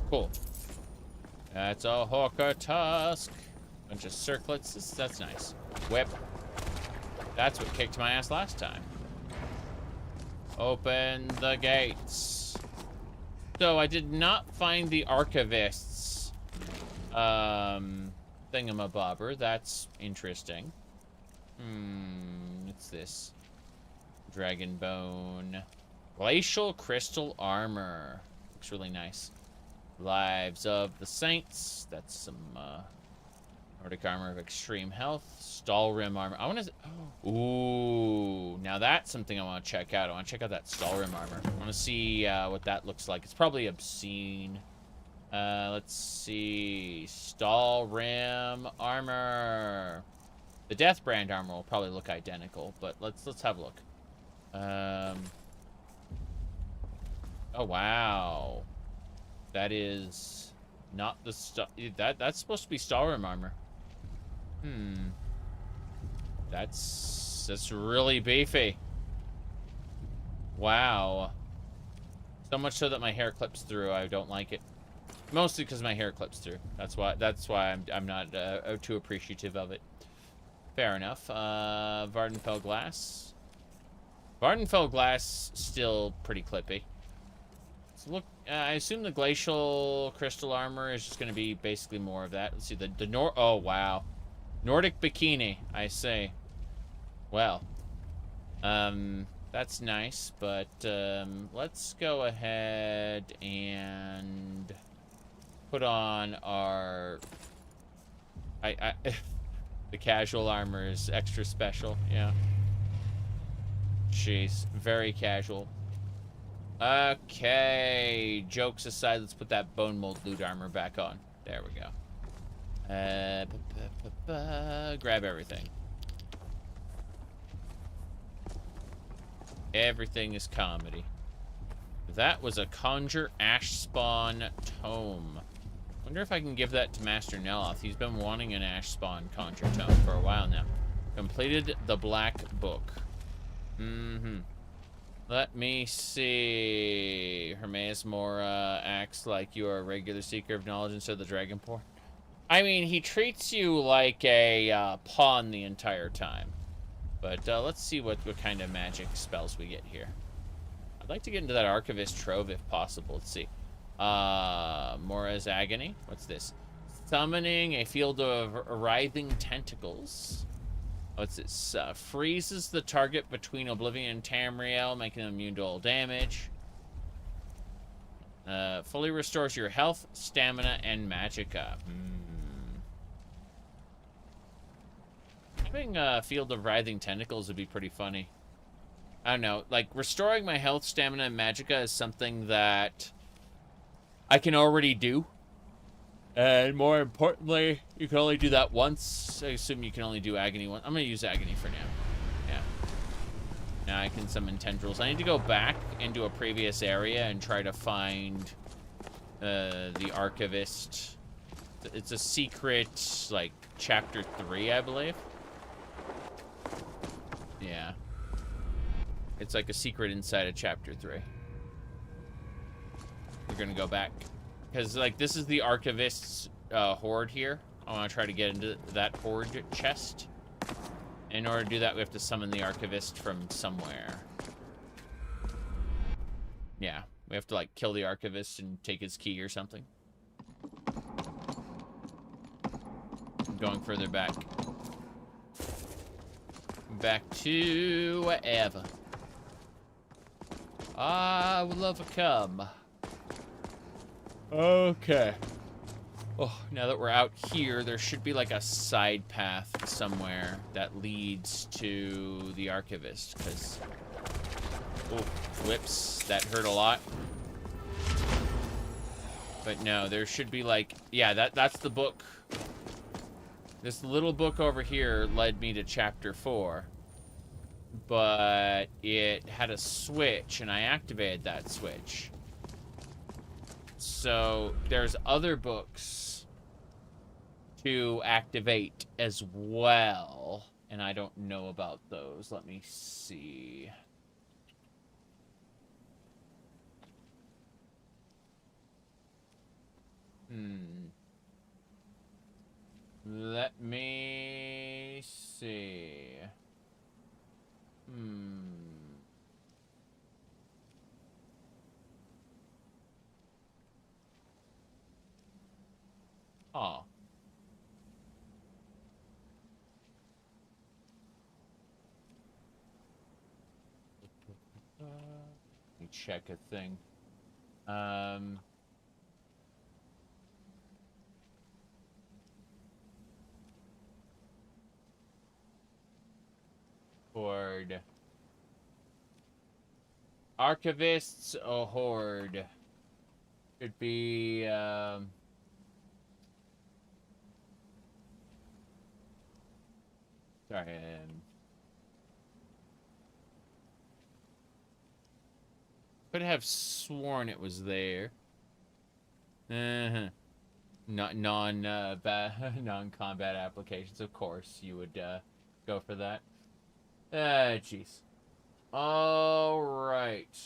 Cool. That's a hawker tusk. Bunch of circlets. That's nice. Whip. That's what kicked my ass last time. Open the gates. So I did not find the archivist's thingamabobber. That's interesting. What's this? Dragon bone. Glacial crystal armor. Looks really nice. Lives of the Saints. That's some Nordic armor of extreme health. Stalrim armor. I want to... Ooh. Now that's something I want to check out. I want to check out that Stalrim armor. I want to see what that looks like. It's probably obscene. Let's see. Stalrim armor. The Deathbrand armor will probably look identical, but let's have a look. Oh, wow. That is not the that's supposed to be Stalrim armor. That's really beefy. Wow. So much so that my hair clips through. I don't like it. Mostly because my hair clips through. That's why I'm not too appreciative of it. Fair enough. Vardenfell glass. Vardenfell glass still pretty clippy. Look, I assume the glacial crystal armor is just going to be basically more of that. Let's see, oh, wow. Nordic bikini, I say. Well, that's nice, but let's go ahead and put on our... the casual armor is extra special, yeah. Jeez, very casual. Okay, jokes aside, let's put that bone mold loot armor back on. There we go. Grab everything. Everything is comedy. That was a Conjure Ash Spawn Tome. Wonder if I can give that to Master Neloth. He's been wanting an Ash Spawn Conjure Tome for a while now. Completed the Black Book. Let me see. Hermaeus Mora acts like you are a regular seeker of knowledge instead of the Dragonborn. I mean, he treats you like a pawn the entire time. But let's see what kind of magic spells we get here. I'd like to get into that Archivist Trove if possible. Let's see. Mora's Agony. What's this? Summoning a field of writhing tentacles. What's this? Freezes the target between Oblivion and Tamriel, making them immune to all damage. Fully restores your health, stamina, and magicka. Having a field of writhing tentacles would be pretty funny. I don't know, like, restoring my health, stamina, and magicka is something that I can already do. And more importantly, you can only do that once. I assume you can only do Agony once. I'm going to use Agony for now. Yeah. Now I can summon tendrils. I need to go back into a previous area and try to find the Archivist. It's a secret, like, chapter 3, I believe. Yeah. It's like a secret inside of chapter 3. We're gonna go back. Because, like, this is the Archivist's hoard here. I want to try to get into that hoard chest. In order to do that, we have to summon the Archivist from somewhere. Yeah. We have to, like, kill the Archivist and take his key or something. I'm going further back. Back to wherever. I would love to come. Okay. Oh, now that we're out here, there should be like a side path somewhere that leads to the Archivist, because... Oh, whoops. That hurt a lot. But no, there should be like... Yeah, that's the book. This little book over here led me to chapter 4. But it had a switch, and I activated that switch. So there's other books to activate as well, and I don't know about those. Let me see. Let me see. Oh. Let me check a thing. Horde. Archivists, a horde. Should be, sorry, could have sworn it was there. Non-combat applications, of course, you would go for that. Jeez. All right.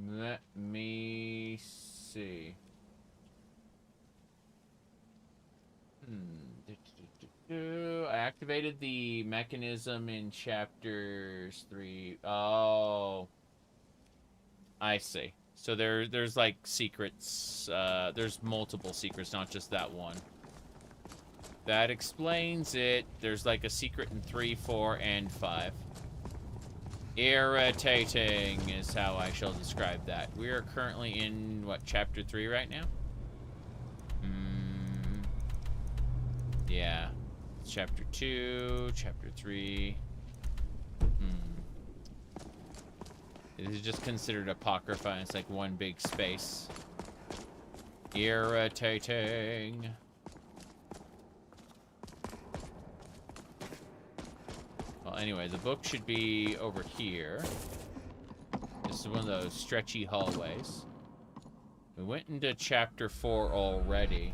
Let me see. I activated the mechanism in chapters 3. Oh. I see. So there's like secrets. There's multiple secrets, not just that one. That explains it. There's like a secret in 3, 4, and 5. Irritating is how I shall describe that. We are currently in, what, chapter 3 right now? Yeah. It's chapter 2, chapter 3. It is just considered Apocrypha, and it's like one big space. Irritating. Well, anyway, the book should be over here. This is one of those stretchy hallways. We went into chapter 4 already.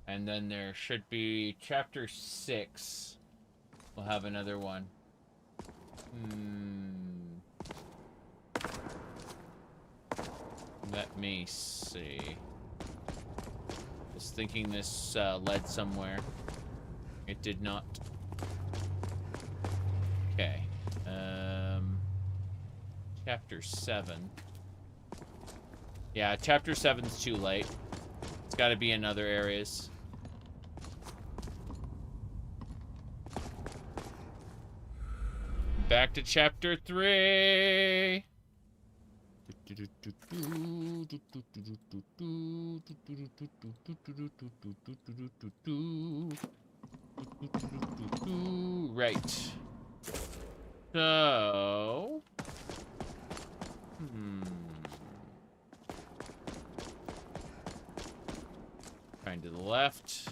And then there should be chapter 6. We'll have another one. Let me see. Was thinking this led somewhere. It did not. Okay. Chapter 7. Yeah, chapter 7's too late. It's got to be in other areas. Back to chapter 3. Right. So... Going to the left.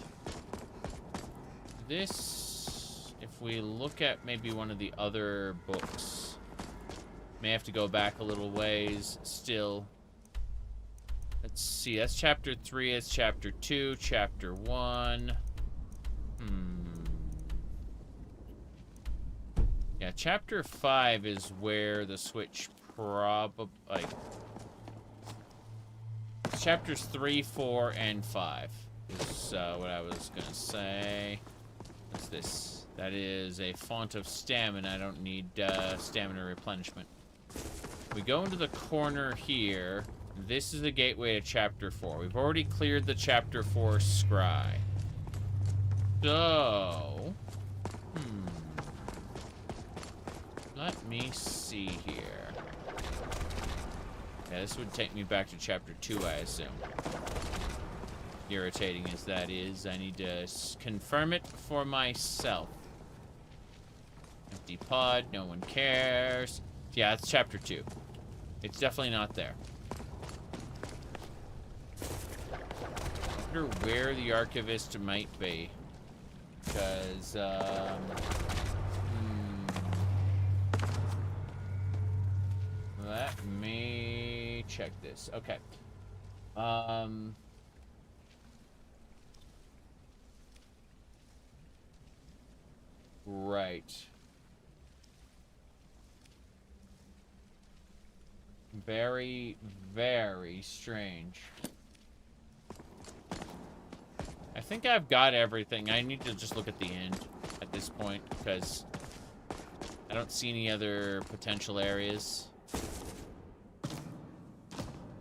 This, if we look at maybe one of the other books, may have to go back a little ways still. Let's see, that's chapter 3, that's chapter 2, chapter 1. Yeah, chapter 5 is where the switch probably, like, chapters 3, 4, and 5 is what I was gonna say. What's this? That is a font of stamina. I don't need stamina replenishment. We go into the corner here. This is the gateway to chapter 4. We've already cleared the chapter 4 scry. So, let me see here. Yeah, this would take me back to chapter 2, I assume. Irritating as that is, I need to confirm it for myself. Empty pod, no one cares. Yeah, it's chapter 2. It's definitely not there. I wonder where the archivist might be. Because, let me check this. Okay. Right. Very, very strange. I think I've got everything. I need to just look at the end at this point, because I don't see any other potential areas.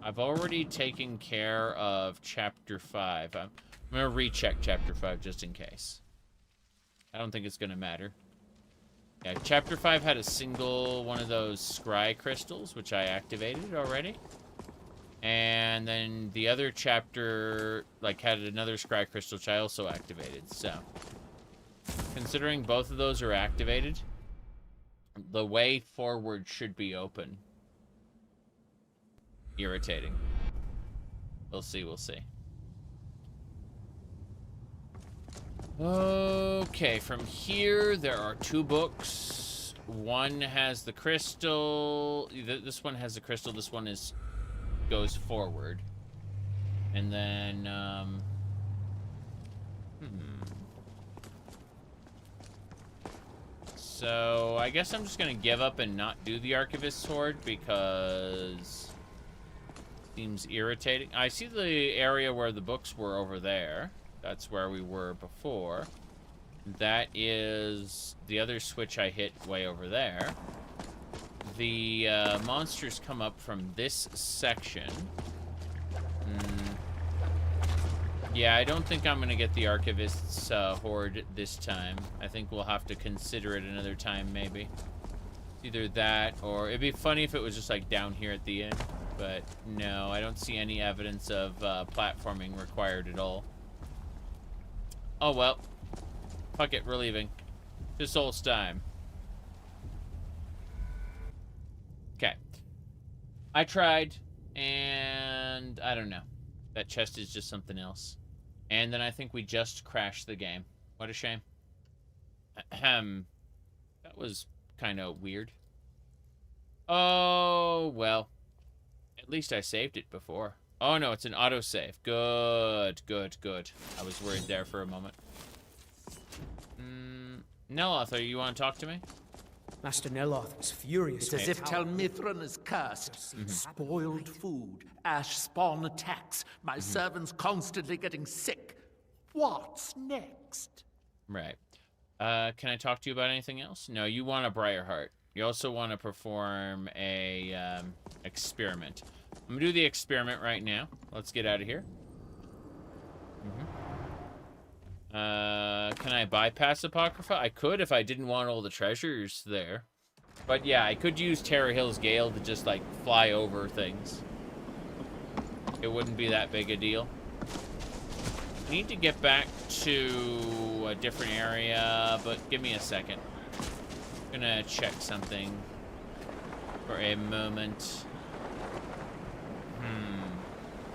I've already taken care of chapter 5. I'm going to recheck chapter 5 just in case. I don't think it's going to matter. Yeah, chapter 5 had a single one of those scry crystals, which I activated already. And then the other chapter, like, had another scry crystal, which I also activated. So, considering both of those are activated, the way forward should be open. Irritating. We'll see, we'll see. Okay, from here, there are 2 books. One has the crystal. This one has the crystal. This one goes forward. And then, So, I guess I'm just going to give up and not do the Archivist's Sword because it seems irritating. I see the area where the books were over there. That's where we were before. That is the other switch I hit way over there. The monsters come up from this section. Yeah, I don't think I'm going to get the Archivist's Horde this time. I think we'll have to consider it another time, maybe. Either that, or it'd be funny if it was just like down here at the end. But no, I don't see any evidence of platforming required at all. Oh well. Fuck it, we're leaving. To Solstheim. Okay. I tried, and I don't know. That chest is just something else. And then I think we just crashed the game. What a shame. That was kind of weird. Oh, well. At least I saved it before. Oh, no, it's an autosave. Good, good, good. I was worried there for a moment. Neloth, you want to talk to me? Master Neloth is furious. It's as if Teldrren is cursed. Spoiled food, ash spawn attacks, my servants constantly getting sick. What's next? Right. Can I talk to you about anything else? No, you want a Briarheart. You also want to perform a experiment. I'm gonna do the experiment right now. Let's get out of here. Can I bypass Apocrypha? I could if I didn't want all the treasures there. But yeah, I could use Terra Hill's Gale to just like fly over things. It wouldn't be that big a deal. I need to get back to a different area, but give me a second. I'm gonna check something for a moment.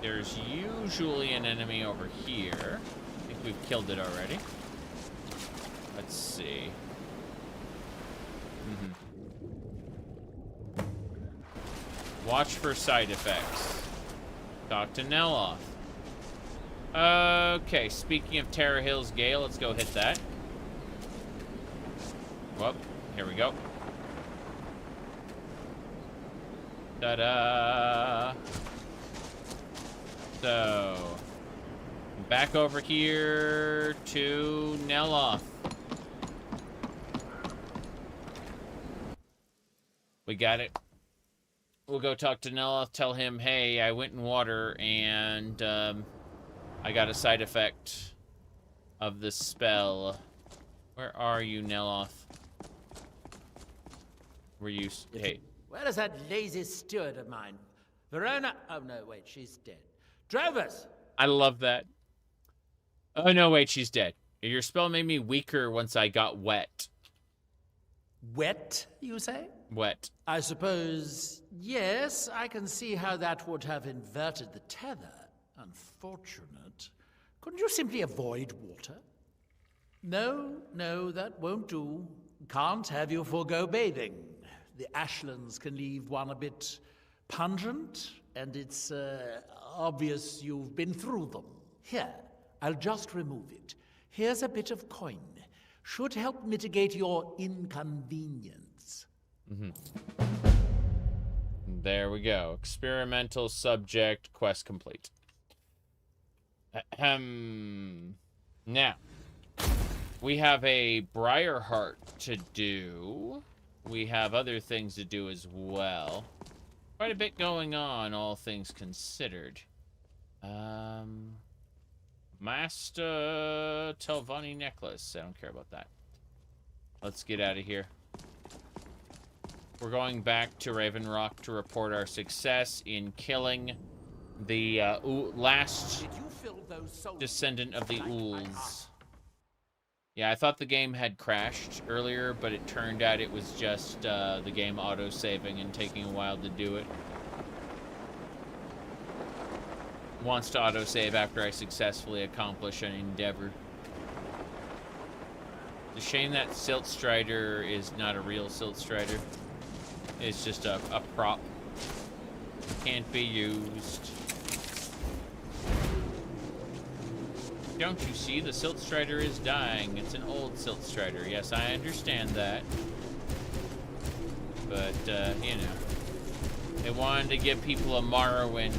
There's usually an enemy over here. I think we've killed it already. Let's see. Watch for side effects. Talk to Neloth. Okay, speaking of Terra Hill's Gale, let's go hit that. Whoop, here we go. Ta-da! So, back over here to Neloth. We got it. We'll go talk to Neloth, tell him, hey, I went in water and I got a side effect of the spell. Where are you, Neloth? Were you... Hey. Where is that lazy steward of mine? Verona? Oh, no, wait, she's dead. Drovers! I love that. Oh, no, wait, she's dead. Your spell made me weaker once I got wet. Wet, you say? Wet. I suppose, yes, I can see how that would have inverted the tether. Unfortunate. Couldn't you simply avoid water? No, no, that won't do. Can't have you forego bathing. The ashlands can leave one a bit pungent, and it's obvious you've been through them. Here, I'll just remove it. Here's a bit of coin. Should help mitigate your inconvenience. There we go. Experimental subject, quest complete. Now, we have a Briarheart to do. We have other things to do as well. Quite a bit going on, all things considered. Master Telvanni necklace. I don't care about that. Let's get out of here. We're going back to Raven Rock to report our success in killing the last descendant of the Ools. Yeah, I thought the game had crashed earlier, but it turned out it was just the game auto-saving and taking a while to do it. Wants to auto-save after I successfully accomplish an endeavor. It's a shame that Silt Strider is not a real Silt Strider. It's just a prop. Can't be used. Don't you see? The Silt Strider is dying. It's an old Silt Strider. Yes, I understand that. But, you know. They wanted to give people a Morrowind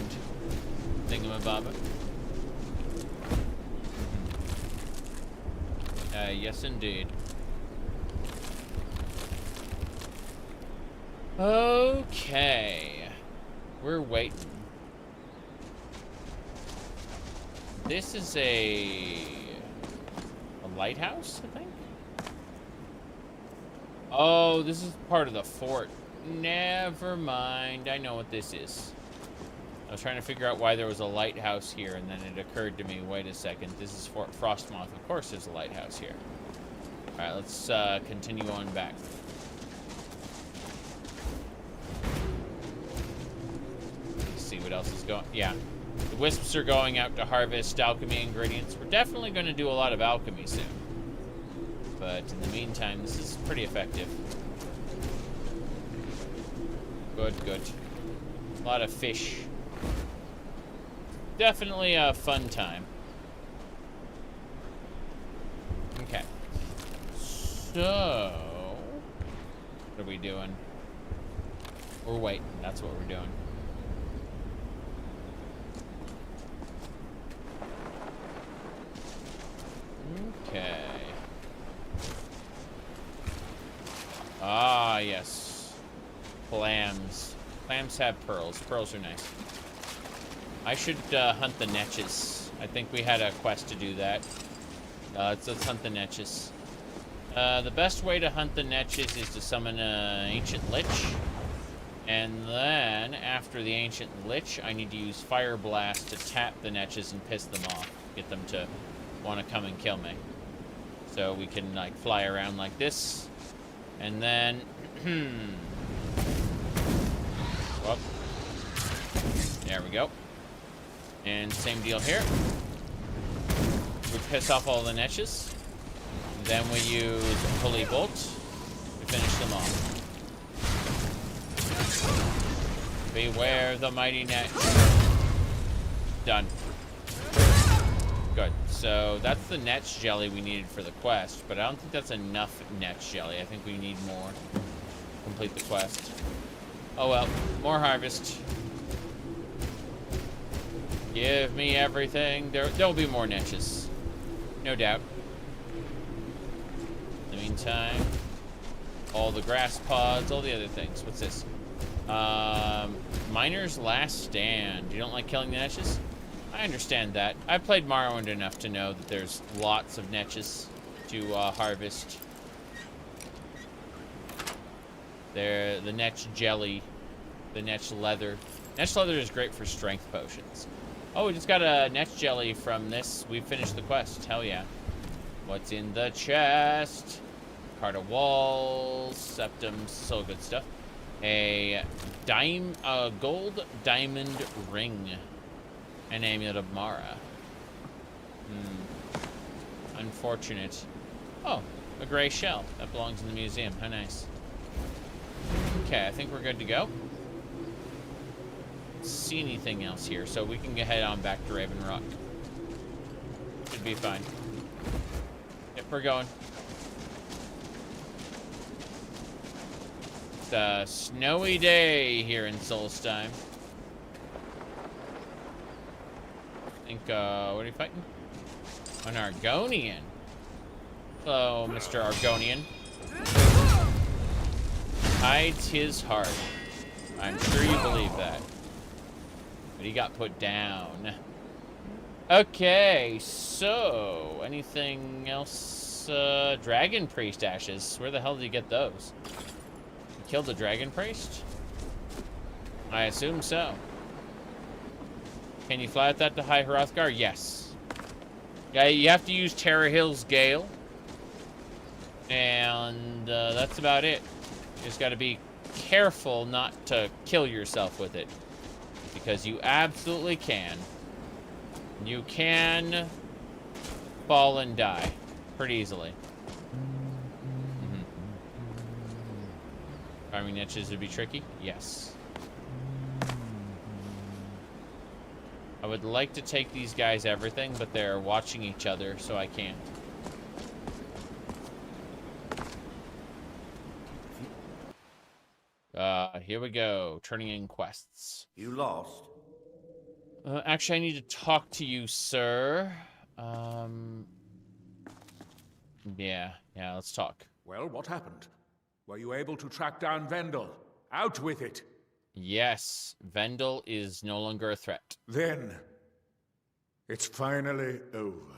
thingamabobber. Yes, indeed. Okay. We're waiting. This is a lighthouse, I think? Oh, this is part of the fort. Never mind. I know what this is. I was trying to figure out why there was a lighthouse here, and then it occurred to me, wait a second, this is Fort Frostmoth. Of course there's a lighthouse here. Alright, let's continue on back. Let's see what else is going... Yeah. The Wisps are going out to harvest alchemy ingredients. We're definitely going to do a lot of alchemy soon. But in the meantime, this is pretty effective. Good, good. A lot of fish. Definitely a fun time. Okay. So, what are we doing? We're waiting. That's what we're doing. Okay. Ah, yes. Clams. Clams have pearls. Pearls are nice. I should hunt the netches. I think we had a quest to do that. Let's hunt the netches. The best way to hunt the netches is to summon an ancient lich. And then, after the ancient lich, I need to use Fire Blast to tap the netches and piss them off. Get them to want to come and kill me. So we can, like, fly around like this. And then... Whoop. There we go. And same deal here. We piss off all the netches. Then we use Holy Bolt to finish them off. Beware the mighty net. Done. Good. So that's the netch jelly we needed for the quest, but I don't think that's enough netch jelly. I think we need more to complete the quest. Oh well, more harvest. Give me everything. There'll be more netches. No doubt. In the meantime, all the grass pods, all the other things. What's this? Miner's Last Stand. You don't like killing the netches? I understand that. I played Morrowind enough to know that there's lots of netches to harvest. They're the netch jelly, the netch leather. Netch leather is great for strength potions. Oh, we just got a netch jelly from this. We finished the quest. Hell yeah. What's in the chest? Card of walls, septums, so good stuff. A gold diamond ring. An amulet of Mara. Unfortunate. Oh, a gray shell. That belongs in the museum. How nice. Okay, I think we're good to go. See anything else here, so we can head on back to Raven Rock. Should be fine. Yep, we're going. It's a snowy day here in Solstheim. I think, what are you fighting? An Argonian. Hello, Mr. Argonian. Hides his heart. I'm sure you believe that. But he got put down. Okay, so anything else? Dragon Priest ashes. Where the hell did you get those? You killed the Dragon Priest? I assume so. Can you fly with that to High Hrothgar? Yes. Yeah, you have to use Terror Hill's Gale. And that's about it. You just gotta be careful not to kill yourself with it. Because you absolutely can. You can fall and die pretty easily. Farming niches would be tricky? Yes. I would like to take these guys everything, but they're watching each other, so I can't. Here we go. Turning in quests. You lost? Actually, I need to talk to you, sir. Yeah, let's talk. Well, what happened? Were you able to track down Vendel? Out with it! Yes, Vendel is no longer a threat. Then, it's finally over.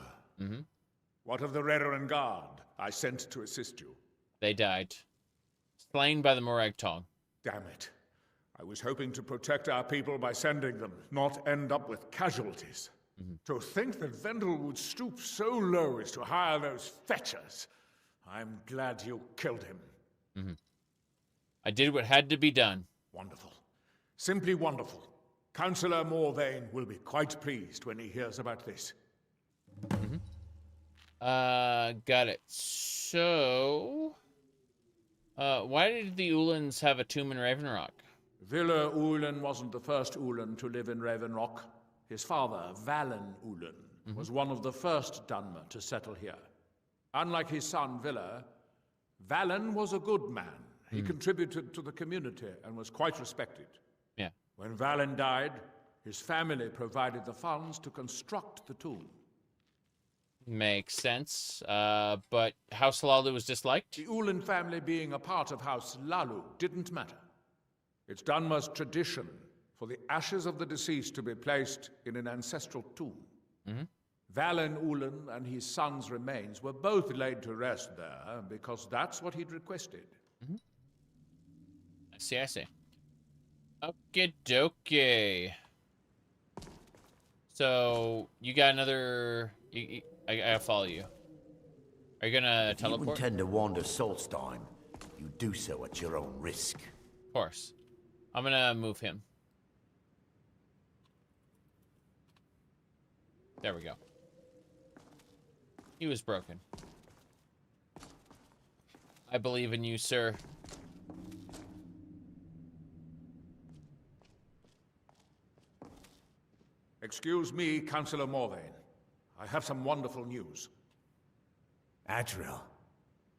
What of the Redoran Guard I sent to assist you? They died. Slain by the Miraak tongue. Damn it. I was hoping to protect our people by sending them, not end up with casualties. To think that Vendel would stoop so low as to hire those fetchers. I'm glad you killed him. I did what had to be done. Wonderful. Simply wonderful. Councillor Morvain will be quite pleased when he hears about this. Got it. So, why did the Ulans have a tomb in Ravenrock? Villa Ulan wasn't the first Ulan to live in Ravenrock. His father, Valen Ulan, was one of the first Dunmer to settle here. Unlike his son, Villa, Valen was a good man. He contributed to the community and was quite respected. Yeah. When Valen died, his family provided the funds to construct the tomb. Makes sense. But House Lalu was disliked? The Ulan family being a part of House Lalu didn't matter. It's Dunmer's tradition for the ashes of the deceased to be placed in an ancestral tomb. Valen Ulan and his son's remains were both laid to rest there because that's what he'd requested. I see, I see. Okie dokie. So, you got another... I gotta follow you. Are you gonna teleport? If you intend to wander Solstheim, you do so at your own risk. Of course. I'm gonna move him. There we go. He was broken. I believe in you, sir. Excuse me, Councillor Morvain. I have some wonderful news. Adriel,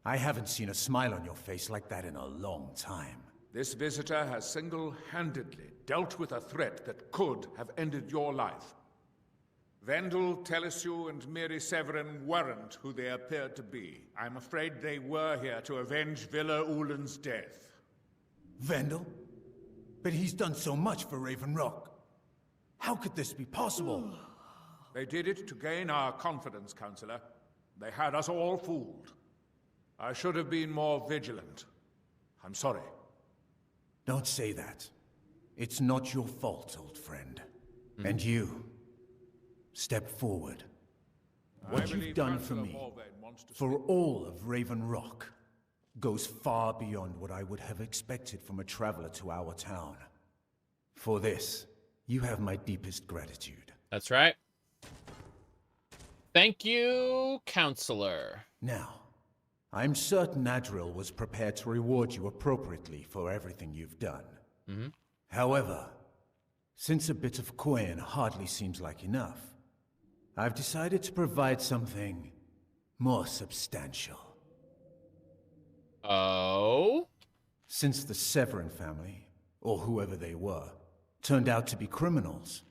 I haven't seen a smile on your face like that in a long time. This visitor has single-handedly dealt with a threat that could have ended your life. Vendel, Telesiu, and Miri Severin weren't who they appeared to be. I'm afraid they were here to avenge Villa Ulan's death. Vendel? But he's done so much for Ravenrock. How could this be possible? They did it to gain our confidence, Councillor. They had us all fooled. I should have been more vigilant. I'm sorry. Don't say that. It's not your fault, old friend. And you, step forward. What you've done for me, for all of Ravenrock, goes far beyond what I would have expected from a traveler to our town. For this, you have my deepest gratitude. That's right. Thank you, Counselor. Now, I'm certain Adriel was prepared to reward you appropriately for everything you've done. However, since a bit of coin hardly seems like enough, I've decided to provide something more substantial. Oh? Since the Severin family, or whoever they were, turned out to be criminals,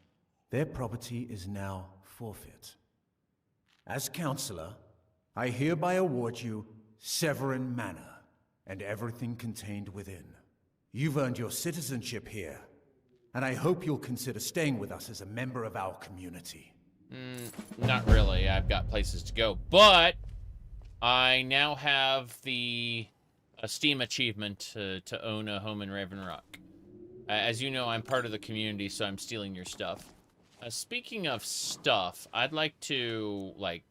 their property is now forfeit. As Counselor, I hereby award you Severin Manor, and everything contained within. You've earned your citizenship here, and I hope you'll consider staying with us as a member of our community. Not really. I've got places to go, but I now have the Steam achievement to own a home in Ravenrock. As you know, I'm part of the community, so I'm stealing your stuff. Speaking of stuff, I'd like to, like,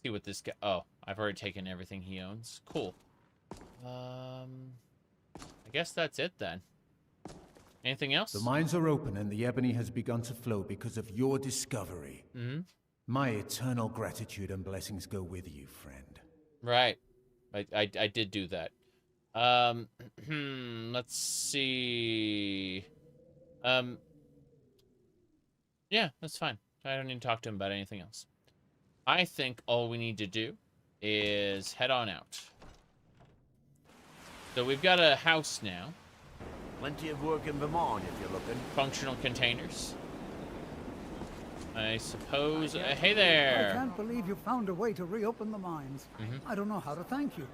see what this guy... Oh, I've already taken everything he owns. Cool. I guess that's it, then. Anything else? The mines are open and the ebony has begun to flow because of your discovery. My eternal gratitude and blessings go with you, friend. Right. I did do that. Let's see. Yeah, that's fine. I don't need to talk to him about anything else. I think all we need to do is head on out. So we've got a house now. Plenty of work in Vermont if you're looking. Functional containers. I suppose... hey there! I can't believe you found a way to reopen the mines. I don't know how to thank you.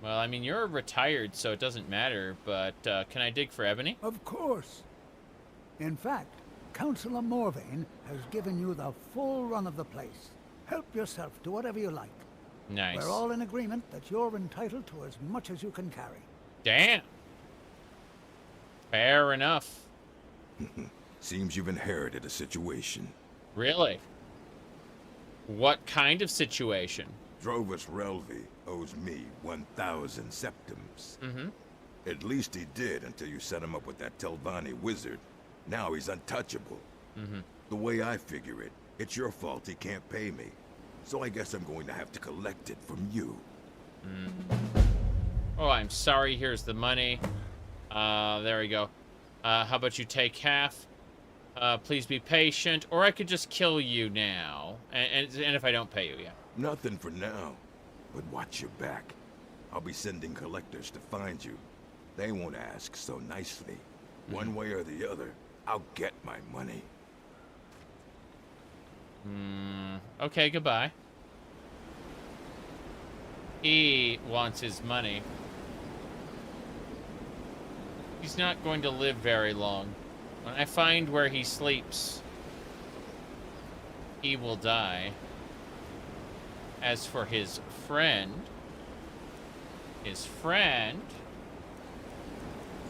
Well, I mean, you're retired, so it doesn't matter, but can I dig for ebony? Of course. In fact, Councillor Morvain has given you the full run of the place. Help yourself to whatever you like. Nice. We're all in agreement that you're entitled to as much as you can carry. Damn. Fair enough. Seems you've inherited a situation. Really? What kind of situation? Drovus Relvi owes me 1,000 septums. At least he did until you set him up with that Telvanni wizard. Now he's untouchable. The way I figure it, it's your fault he can't pay me. so I guess I'm going to have to collect it from you. Oh, I'm sorry. Here's the money. There we go. How about you take half? Please be patient, or I could just kill you now. And if I don't pay you, yeah. Nothing for now, but watch your back. I'll be sending collectors to find you. They won't ask so nicely. One way or the other, I'll get my money. Okay, goodbye. He wants his money. He's not going to live very long. When I find where he sleeps, he will die. As for his friend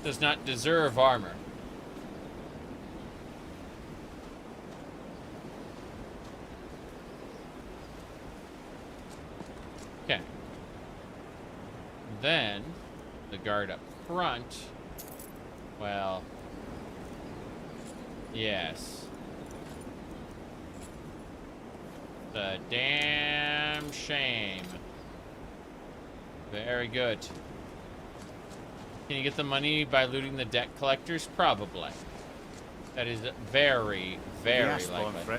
does not deserve armor. Okay. Then, the guard up front, well, yes. The damn shame. Very good. Can you get the money by looting the debt collectors? Probably. That is very, very likely.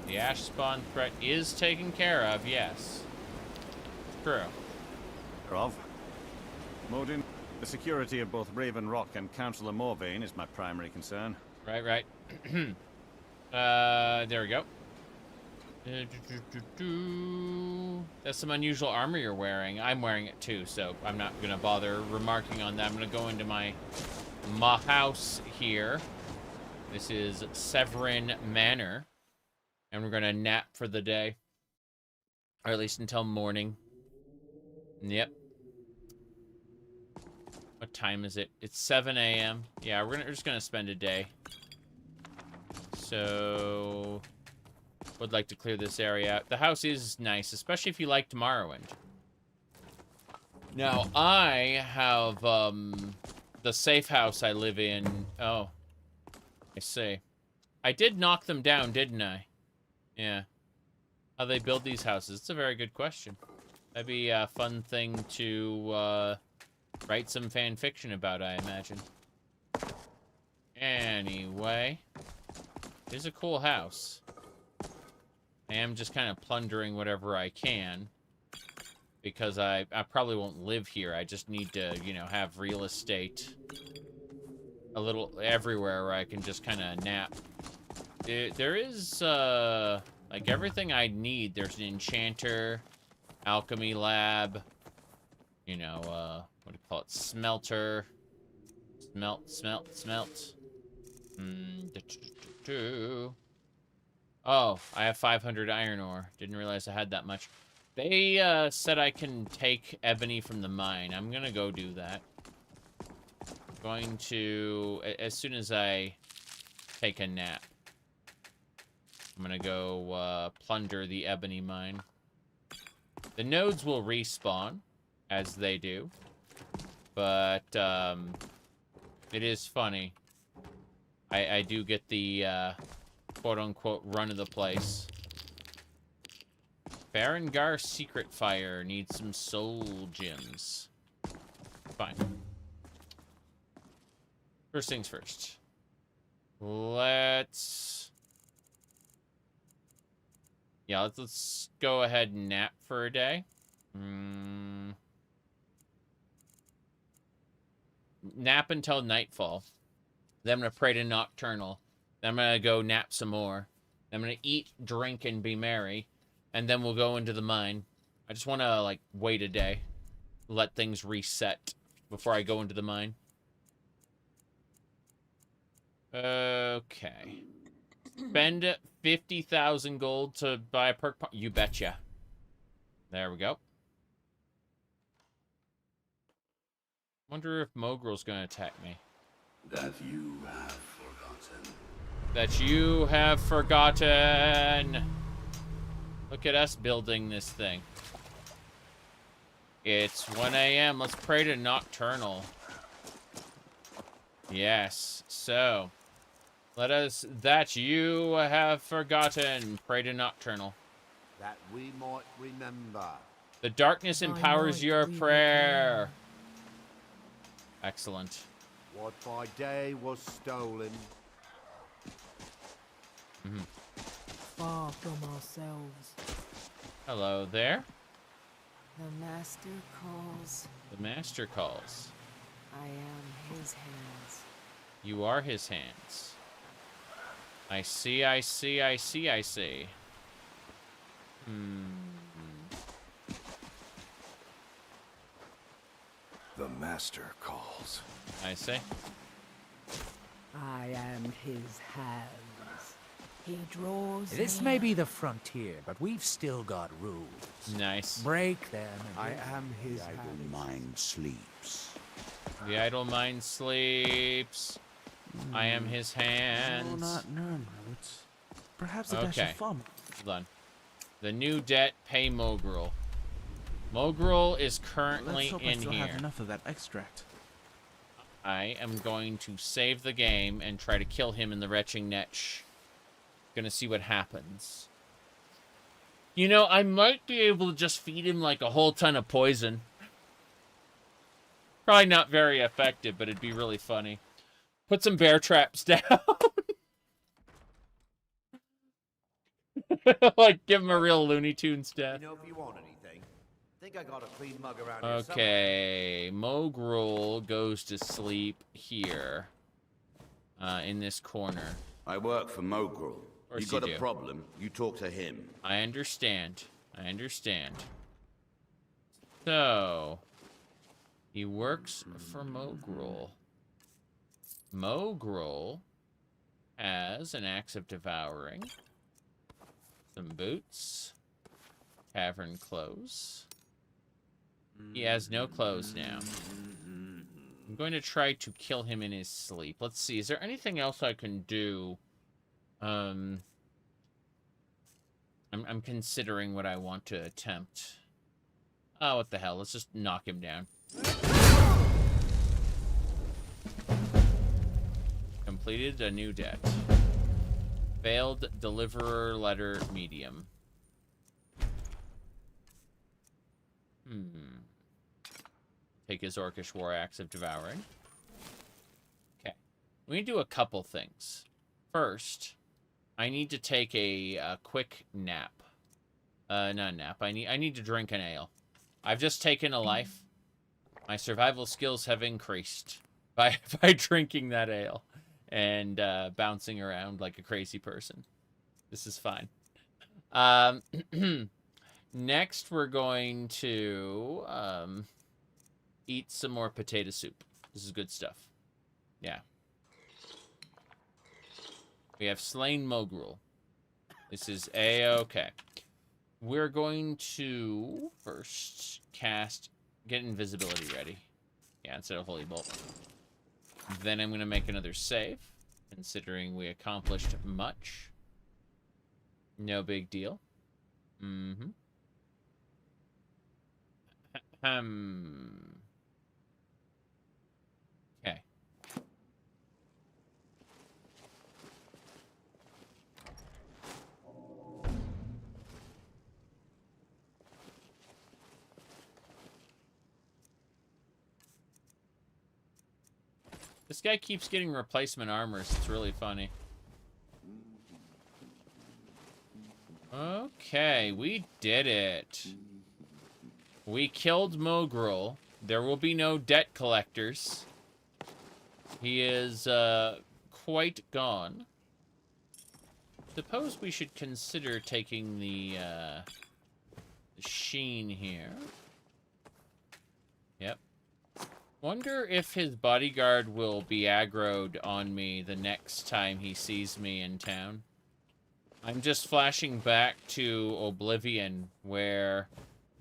The ash spawn threat is taken care of, yes. True. Modin, the security of both Raven Rock and Councillor Morvain is my primary concern. Right. There we go. That's some unusual armor you're wearing. I'm wearing it too, so I'm not gonna bother remarking on that. I'm gonna go into my house here. This is Severin Manor, and we're gonna nap for the day, or at least until morning. Yep. What time is it? It's 7 a.m. Yeah, we're just gonna spend a day. So would like to clear this area out. The house is nice, especially if you liked Morrowind. Now, I have, the safe house I live in. Oh, I see. I did knock them down, didn't I? Yeah. How they build these houses? It's a very good question. That'd be a fun thing to, write some fan fiction about, I imagine. Anyway. It's a cool house. I am just kind of plundering whatever I can. Because I probably won't live here. I just need to, you know, have real estate a little everywhere where I can just kind of nap. There is, like, everything I need. There's an enchanter, alchemy lab, you know, what do you call it? Smelter. Smelt. Oh, I have 500 iron ore. Didn't realize I had that much. They said I can take ebony from the mine. I'm gonna go do that. Going to, as soon as I take a nap, I'm gonna go plunder the ebony mine. The nodes will respawn, as they do. But it is funny. I do get the quote-unquote run of the place. Farengar Secret Fire needs some soul gems. Fine. First things first. Let's go ahead and nap for a day. Nap until nightfall. Then I'm gonna pray to Nocturnal. Then I'm gonna go nap some more. Then I'm gonna eat, drink, and be merry. And then we'll go into the mine. I just wanna, like, wait a day. Let things reset before I go into the mine. Okay. Spend 50,000 gold to buy a perk. You betcha. There we go. Wonder if Mogrel's gonna attack me. That you have forgotten. That you have forgotten. Look at us building this thing. It's 1 a.m. Let's pray to Nocturnal. Yes. So, let us, that you have forgotten, pray to Nocturnal. that we might remember. The darkness empowers your prayer. Excellent. What by day was stolen. Far from ourselves. Hello there. The master calls. The master calls. I am his hands. You are his hands. I see, I see, I see, I see. The master calls. I see. I am his hands. He draws. This may be the frontier, but we've still got rules. Nice. Break them. I am his The idle hands. mind sleeps. The idle mind sleeps. I am his hands. No, not roots. Perhaps a dash Okay. of fun. Hold on. The new debt, pay Mogrul. Mogrul is currently Let's hope I in still here. have enough of that extract. I am going to save the game and try to kill him in the retching netch. Gonna see what happens. You know, I might be able to just feed him like a whole ton of poison. Probably not very effective, but it'd be really funny. Put some bear traps down. Like, give him a real Looney Tunes death. You know, if you want anything, think I got a clean mug around here somewhere. Okay, Mogrul goes to sleep here. In this corner. I work for Mogrul. course You got you a do. problem, you talk to him. I understand. I understand. So, he works for Mogrul. Mogrul has an axe of devouring, some boots, cavern clothes. He has no clothes now. I'm going to try to kill him in his sleep. Let's see, is there anything else I can do? I'm considering what I want to attempt. Oh, what the hell? Let's just knock him down. Completed a new debt. Failed deliverer letter medium. Take his Orcish war axe of devouring. Okay. We need to do a couple things. First, I need to take a quick nap. Not a nap. I need to drink an ale. I've just taken a life. My survival skills have increased by drinking that ale and bouncing around like a crazy person. This is fine. Next, we're going to eat some more potato soup. This is good stuff. Yeah. We have slain Mogrul. This is A-okay. We're going to first get invisibility ready. Yeah, instead of Holy Bolt. Then I'm going to make another save, considering we accomplished much. No big deal. Okay. This guy keeps getting replacement armors. It's really funny. Okay, we did it. We killed Mogrul. There will be no debt collectors. He is quite gone. Suppose we should consider taking the Sheen here. Yep. Wonder if his bodyguard will be aggroed on me the next time he sees me in town. I'm just flashing back to Oblivion, where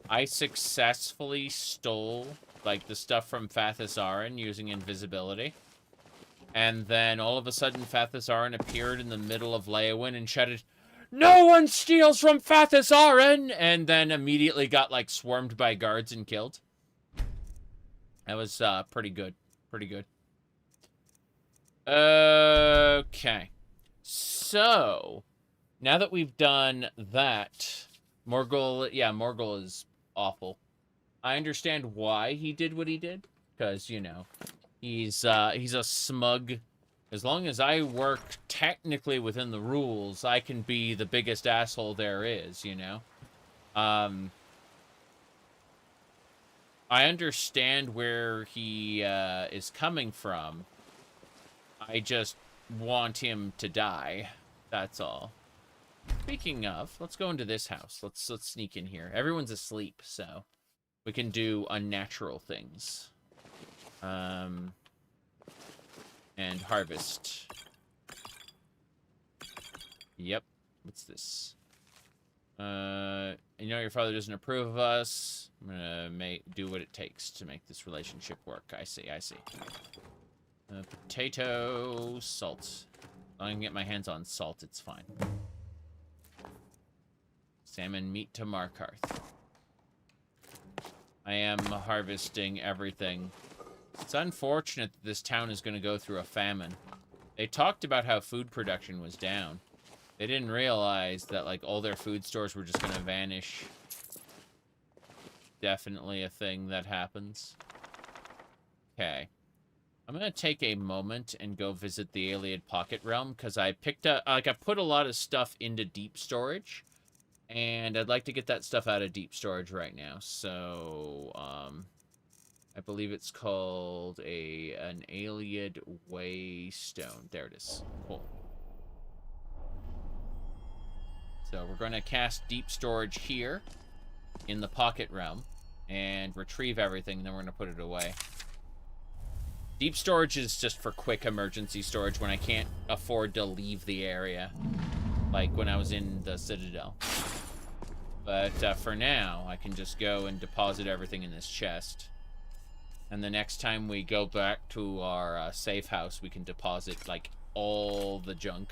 I successfully stole, like, the stuff from Fathisaran using invisibility. And then all of a sudden Fathisaran appeared in the middle of Leyawiin and shouted, "No one steals from Fathisaran!" And then immediately got, like, swarmed by guards and killed. That was pretty good. Pretty good. Okay. So, now that we've done that, Morgul, yeah, Morgul is awful. I understand why he did what he did, because, you know, he's a smug. As long as I work technically within the rules, I can be the biggest asshole there is, you know? I understand where he is coming from. I just want him to die. That's all. Speaking of, let's go into this house. Let's sneak in here. Everyone's asleep, so we can do unnatural things. And harvest. Yep. What's this? You know your father doesn't approve of us. I'm gonna do what it takes to make this relationship work. I see. Potato, salt. I can get my hands on salt, it's fine. Salmon meat to Markarth. I am harvesting everything. It's unfortunate that this town is going to go through a famine. They talked about how food production was down. They didn't realize that, like, all their food stores were just going to vanish. Definitely a thing that happens. Okay. I'm going to take a moment and go visit the Iliad Pocket Realm, because I picked up, like, I put a lot of stuff into deep storage, and I'd like to get that stuff out of deep storage right now. So, I believe it's called an Iliad Waystone. There it is. Cool. So we're going to cast deep storage here in the Pocket Realm and retrieve everything, and then we're going to put it away. Deep storage is just for quick emergency storage when I can't afford to leave the area, like when I was in the Citadel. But for now, I can just go and deposit everything in this chest. And the next time we go back to our safe house, we can deposit, like, all the junk.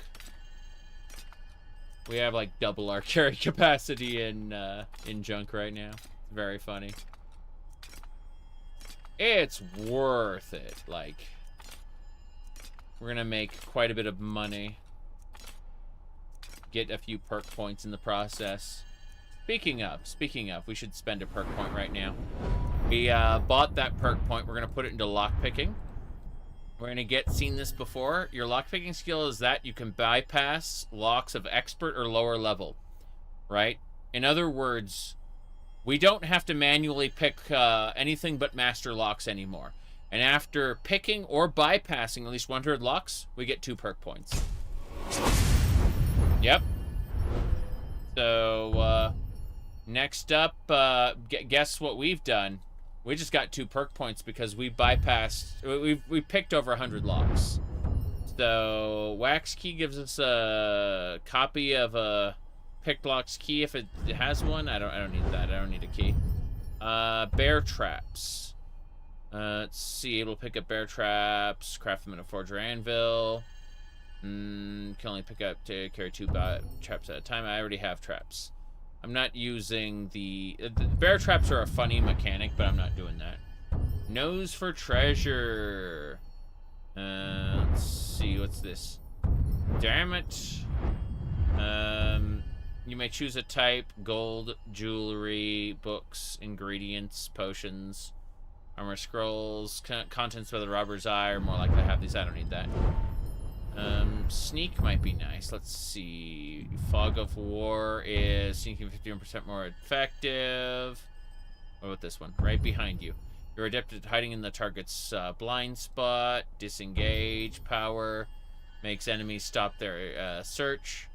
We have, like, double our carry capacity in junk right now. It's very funny. It's worth it. Like, we're gonna make quite a bit of money. Get a few perk points in the process. Speaking of, we should spend a perk point right now. We bought that perk point. We're gonna put it into lockpicking. We're gonna seen this before. Your lockpicking skill is that you can bypass locks of expert or lower level, right? In other words, we don't have to manually pick anything but master locks anymore. And after picking or bypassing at least 100 locks, we get 2 perk points. Yep. So, next up, guess what we've done? We just got 2 perk points because we bypassed, we picked over 100 locks. So, Wax Key gives us a copy of a picked lock's key if it has one. I don't need that. I don't need a key. Bear traps. Let's see. It'll pick up bear traps. Craft them in a forge or anvil. Can only pick up to carry 2 traps at a time. I already have traps. I'm not using the bear traps are a funny mechanic, but I'm not doing that. Nose for treasure. Let's see. What's this? Damn it. You may choose a type: gold, jewelry, books, ingredients, potions, armor scrolls, contents by the robber's eye, or more likely to have these. I don't need that. Sneak might be nice. Let's see. Fog of War is sneaking 51% more effective. What about this one? Right behind you. You're adept at hiding in the target's blind spot. Disengage. Power. Makes enemies stop their search.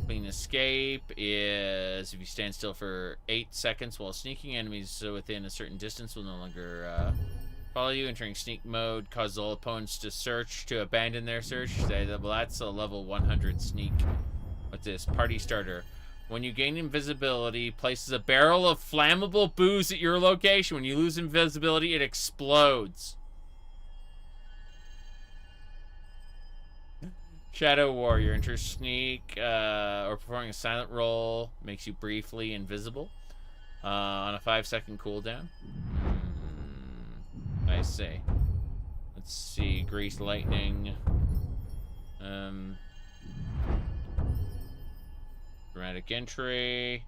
Clean Escape is if you stand still for 8 seconds while sneaking, enemies within a certain distance will no longer follow you. Entering sneak mode causes all opponents to abandon their search. Well, that's a level 100 sneak. What's this? Party starter. When you gain invisibility, places a barrel of flammable booze at your location. When you lose invisibility, it explodes. Shadow Warrior. Enter sneak or performing a silent roll. Makes you briefly invisible on a 5-second cooldown. I see. Let's see. Grease Lightning. Dramatic Entry.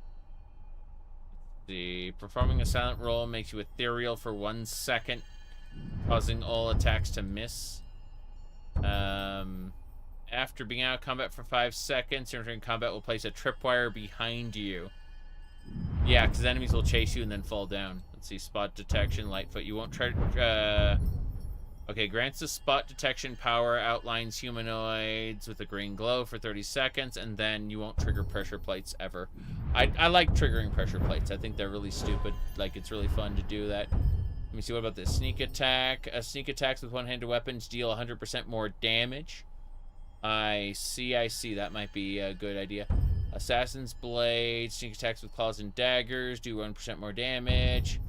Performing a silent roll makes you ethereal for 1 second, causing all attacks to miss. After being out of combat for 5 seconds, entering combat will place a tripwire behind you. Yeah, because enemies will chase you and then fall down. Let's see, spot detection, Lightfoot. You won't try to... Okay, grants the spot detection power, outlines humanoids with a green glow for 30 seconds, and then you won't trigger pressure plates ever. I like triggering pressure plates. I think they're really stupid. Like, it's really fun to do that. Let me see, what about this? Sneak attack. Sneak attacks with one-handed weapons deal 100% more damage. I see. That might be a good idea. Assassin's Blade. Sneak attacks with claws and daggers do 1% more damage.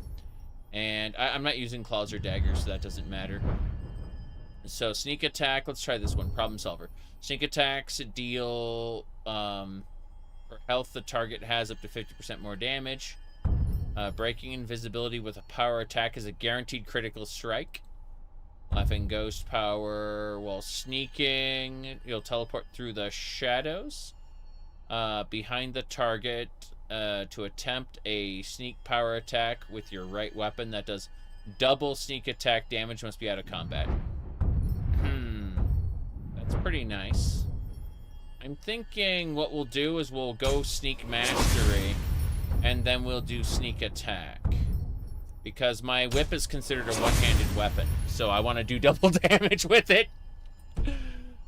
And I'm not using claws or daggers, so that doesn't matter. So sneak attack, let's try this one. Problem solver. Sneak attacks deal, for health the target has up to 50% more damage. Breaking invisibility with a power attack is a guaranteed critical strike. Laughing Ghost power while sneaking. You'll teleport through the shadows behind the target. To attempt a sneak power attack with your right weapon that does double sneak attack damage, must be out of combat. That's pretty nice. I'm thinking what we'll do is we'll go sneak mastery and then we'll do sneak attack, because my whip is considered a one-handed weapon, so I want to do double damage with it.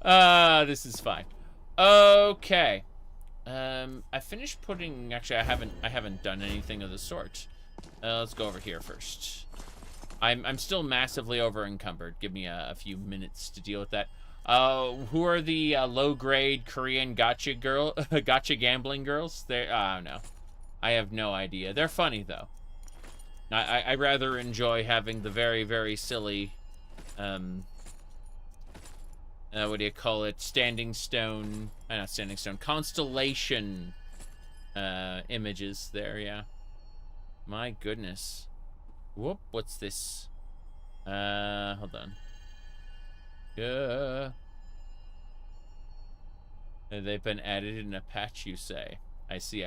This is fine. Okay. I finished putting... Actually, I haven't done anything of the sort. Let's go over here first. I'm still massively over encumbered. Give me a few minutes to deal with that. Who are the low-grade Korean gotcha gambling girls? They... I don't know. I have no idea. They're funny, though. I rather enjoy having the very, very silly... what do you call it? Standing stone... not standing stone. Constellation images there, yeah. My goodness. Whoop, what's this? Hold on. They've been added in a patch, you say. I see.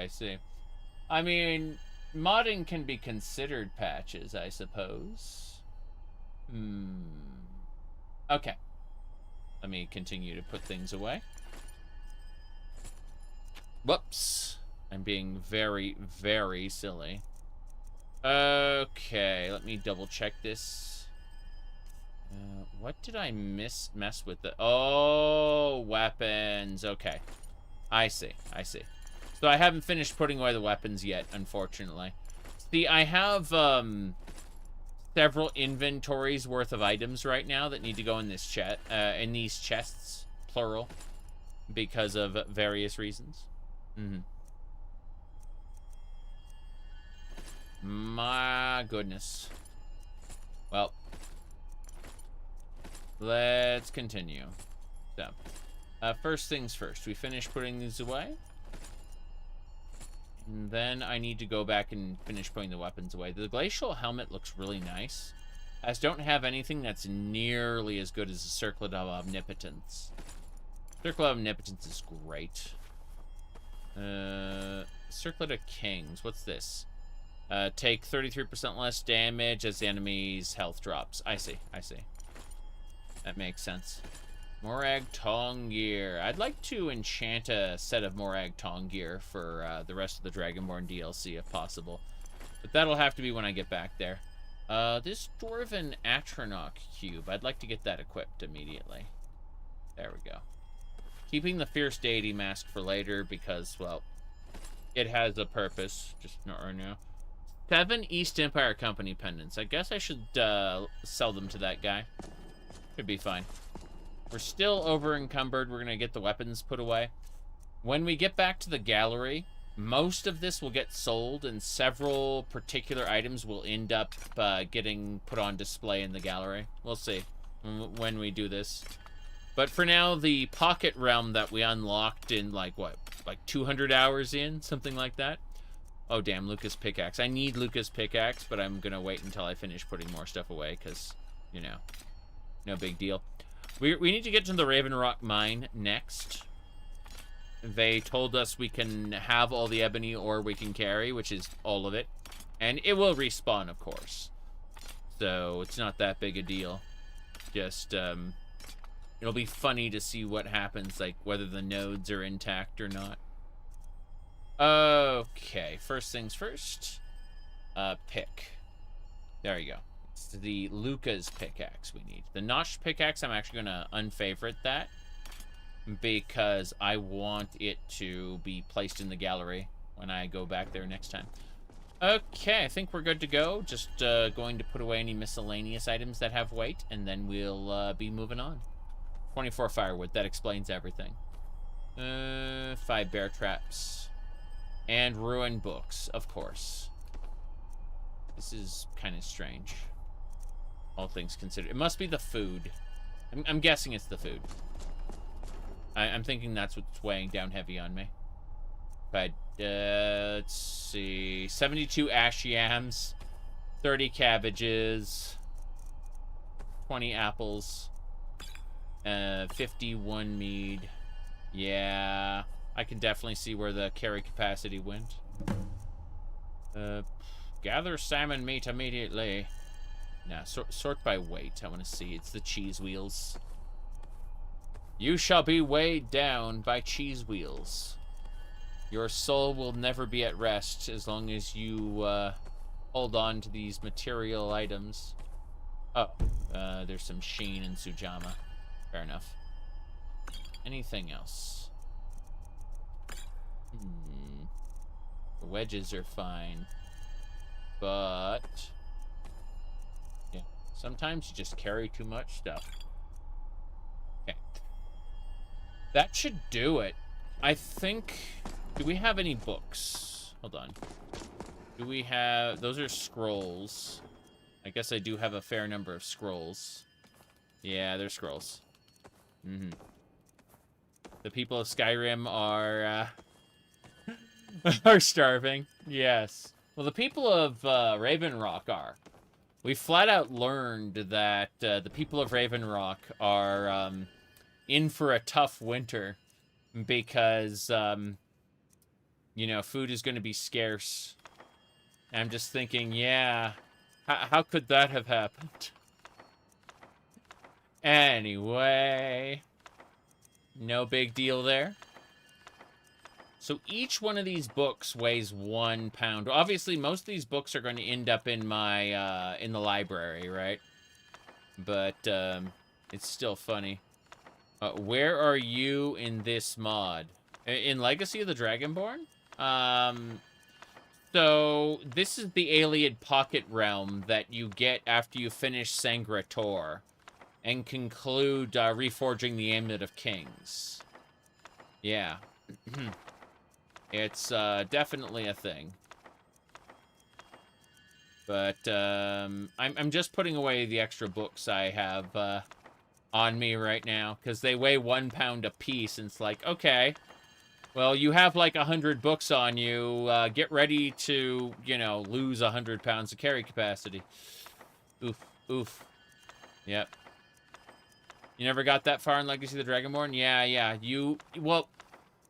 I mean, modding can be considered patches, I suppose. Okay. Let me continue to put things away. Whoops. I'm being very, very silly. Okay, let me double check this. What did I mess with? Oh, weapons. Okay. I see. So I haven't finished putting away the weapons yet, unfortunately. See, I have several inventories worth of items right now that need to go in this in these chests, plural, because of various reasons. My goodness. Well, let's continue. So, first things first, we finish putting these away. And then I need to go back and finish putting the weapons away. The glacial helmet looks really nice. I just don't have anything that's nearly as good as the Circlet of Omnipotence. Circlet of Omnipotence is great. Circlet of Kings. What's this? Take 33% less damage as the enemy's health drops. I see. That makes sense. Miraak Tong Gear. I'd like to enchant a set of Miraak Tong Gear for the rest of the Dragonborn DLC if possible. But that'll have to be when I get back there. This Dwarven Atronach Cube. I'd like to get that equipped immediately. There we go. Keeping the Fierce Deity Mask for later because, well, it has a purpose. Just not right now. 7 East Empire Company pendants. I guess I should sell them to that guy. Should be fine. We're still over encumbered. We're gonna get the weapons put away. When we get back to the gallery, most of this will get sold and several particular items will end up getting put on display in the gallery. We'll see when we do this. But for now, the Pocket Realm that we unlocked in like 200 hours in, something like that. Oh damn, Lucas Pickaxe. I need Lucas Pickaxe, but I'm gonna wait until I finish putting more stuff away because, you know, no big deal. We need to get to the Raven Rock mine next. They told us we can have all the ebony or we can carry, which is all of it. And it will respawn, of course. So it's not that big a deal. Just, it'll be funny to see what happens, like whether the nodes are intact or not. Okay, first things first. Pick. There you go. It's the Luca's pickaxe we need. The notched pickaxe, I'm actually gonna unfavorite that because I want it to be placed in the gallery when I go back there next time. Okay, I think we're good to go. Just going to put away any miscellaneous items that have weight, and then we'll be moving on. 24 firewood, that explains everything. 5 bear traps. And ruined books, of course. This is kind of strange. All things considered. It must be the food. I'm guessing it's the food. I'm thinking that's what's weighing down heavy on me. But, let's see. 72 ash yams. 30 cabbages. 20 apples. 51 mead. Yeah. I can definitely see where the carry capacity went. Gather salmon meat immediately. Nah, sort by weight. I want to see. It's the cheese wheels. You shall be weighed down by cheese wheels. Your soul will never be at rest as long as you hold on to these material items. Oh, there's some sheen and Sujama. Fair enough. Anything else? The wedges are fine. But yeah, sometimes you just carry too much stuff. Okay. That should do it. I think... Do we have any books? Hold on. Do we have... Those are scrolls. I guess I do have a fair number of scrolls. Yeah, they're scrolls. The people of Skyrim are... are starving. Yes. Well, the people of Ravenrock are. We flat out learned that the people of Ravenrock are in for a tough winter because, you know, food is going to be scarce. And I'm just thinking, yeah, how could that have happened? Anyway, no big deal there. So each one of these books weighs 1 pound. Obviously, most of these books are going to end up in my in the library, right? But it's still funny. Where are you in this mod? In Legacy of the Dragonborn? So this is the Alien Pocket Realm that you get after you finish Sangrator and conclude reforging the Amulet of Kings. Yeah. It's definitely a thing. But I'm just putting away the extra books I have on me right now because they weigh 1 pound a piece, and it's like, okay, well, you have like 100 books on you. Get ready to, you know, lose 100 pounds of carry capacity. Oof, oof. Yep. You never got that far in Legacy of the Dragonborn? Yeah. Well,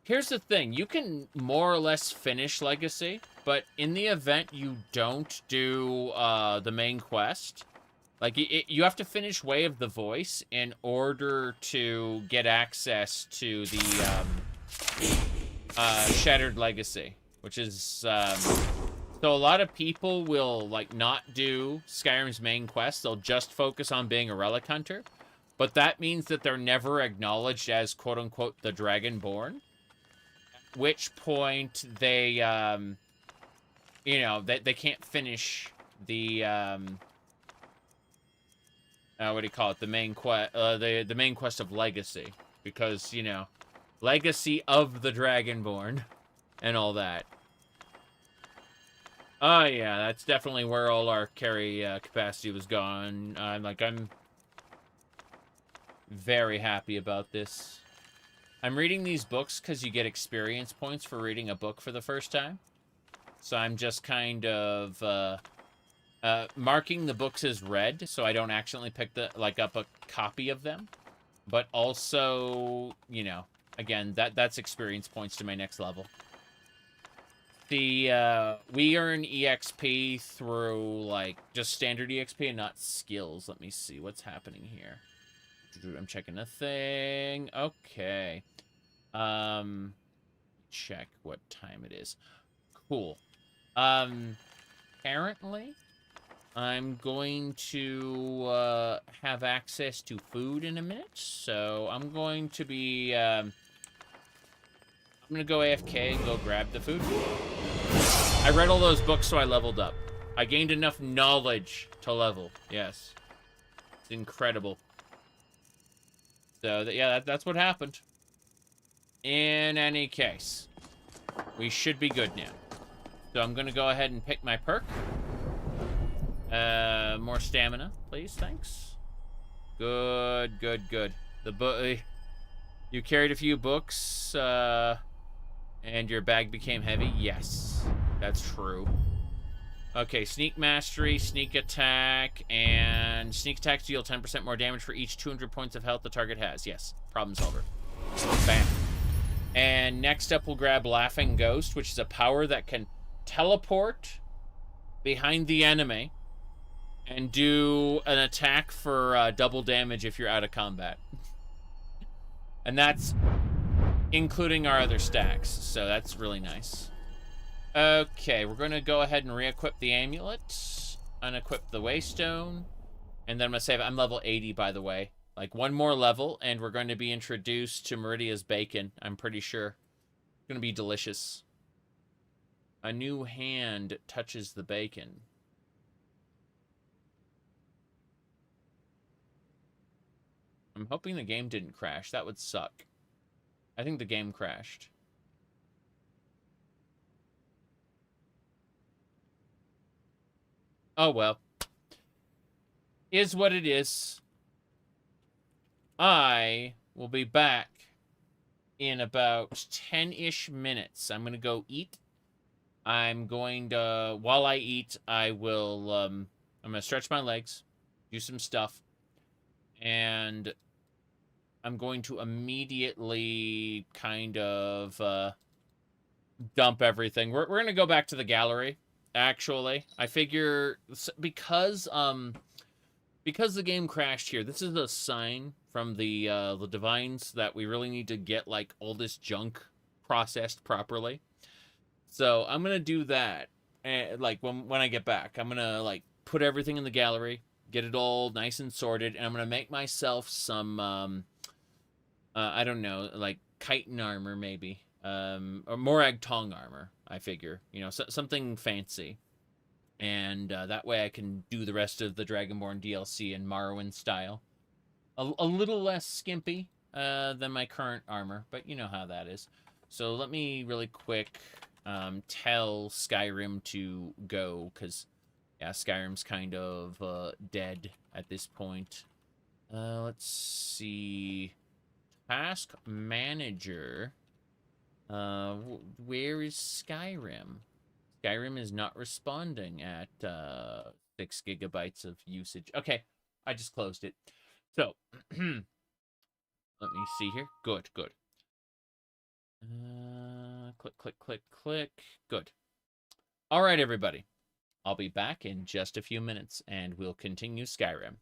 here's the thing. You can more or less finish Legacy, but in the event you don't do the main quest, like, you have to finish Way of the Voice in order to get access to the Shattered Legacy, which is... So a lot of people will, like, not do Skyrim's main quest. They'll just focus on being a relic hunter. But that means that they're never acknowledged as, quote-unquote, the Dragonborn. At which point they, you know, they can't finish the, what do you call it? The main quest, the main quest of Legacy. Because, you know, Legacy of the Dragonborn and all that. Oh, yeah, that's definitely where all our carry capacity was gone. I'm very happy about this. I'm reading these books because you get experience points for reading a book for the first time. So I'm just kind of marking the books as read so I don't accidentally pick up a copy of them. But also, you know, again, that's experience points to my next level. See, we earn EXP through, like, just standard EXP and not skills. Let me see what's happening here. I'm checking a thing. Okay. Check what time it is. Cool. Apparently, I'm going to, have access to food in a minute. So, I'm going to be, I'm gonna go AFK and go grab the food. I read all those books, so I leveled up. I gained enough knowledge to level. Yes. It's incredible. So, yeah, that's what happened. In any case, we should be good now. So I'm going to go ahead and pick my perk. More stamina, please. Thanks. Good, good, good. You carried a few books, and your bag became heavy? Yes, that's true. Okay, sneak mastery, sneak attack, and sneak attacks deal 10% more damage for each 200 points of health the target has. Yes, problem solver. Bam. And next up, we'll grab Laughing Ghost, which is a power that can teleport behind the enemy and do an attack for double damage if you're out of combat. And that's including our other stacks, so that's really nice. Okay, we're going to go ahead and re-equip the amulet, unequip the waystone, and then I'm going to save it. I'm level 80, by the way. Like, one more level, and we're going to be introduced to Meridia's bacon, I'm pretty sure. It's going to be delicious. A new hand touches the bacon. I'm hoping the game didn't crash. That would suck. I think the game crashed. Oh, well. Is what it is. I will be back in about 10-ish minutes. I'm going to go eat. I'm going to, while I eat, I will, I'm going to stretch my legs, do some stuff, and I'm going to immediately kind of dump everything. We're going to go back to the gallery, actually. I figure, because the game crashed here, this is a sign from the divines that we really need to get, like, all this junk processed properly. So I'm going to do that, like, when I get back. I'm going to, like, put everything in the gallery, get it all nice and sorted, and I'm going to make myself some, I don't know, like, chitin armor, maybe. Or Miraak tong armor, I figure. You know, something fancy. And that way I can do the rest of the Dragonborn DLC in Morrowind style. A little less skimpy than my current armor, but you know how that is. So let me really quick tell Skyrim to go, because, yeah, Skyrim's kind of dead at this point. Let's see. Task Manager. Where is Skyrim? Skyrim is not responding at 6 gigabytes of usage. Okay, I just closed it. So, let me see here. Good, good. Click, click, click, click. Good. All right, everybody. I'll be back in just a few minutes, and we'll continue Skyrim.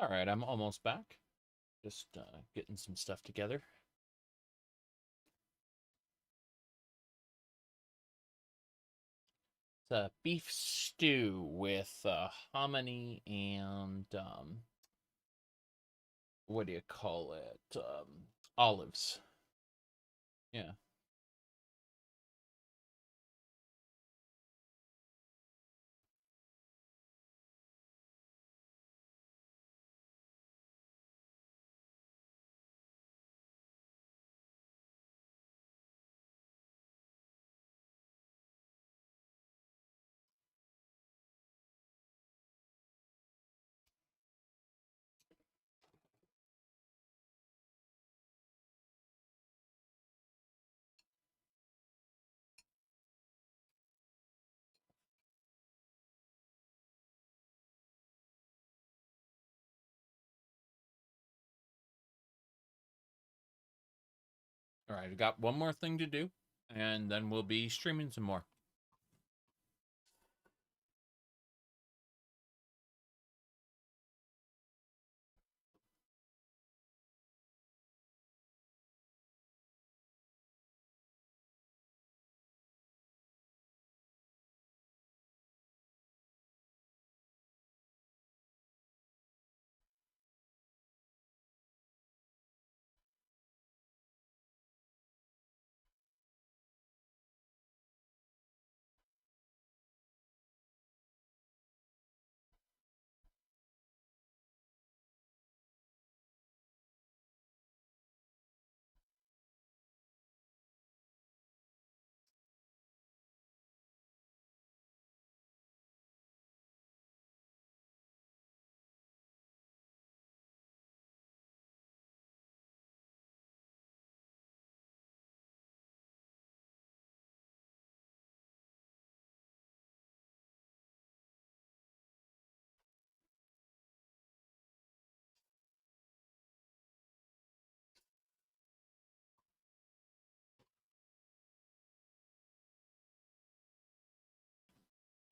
All right, I'm almost back. Just getting some stuff together. It's a beef stew with hominy and what do you call it? Olives. Yeah. All right, I got one more thing to do, and then we'll be streaming some more.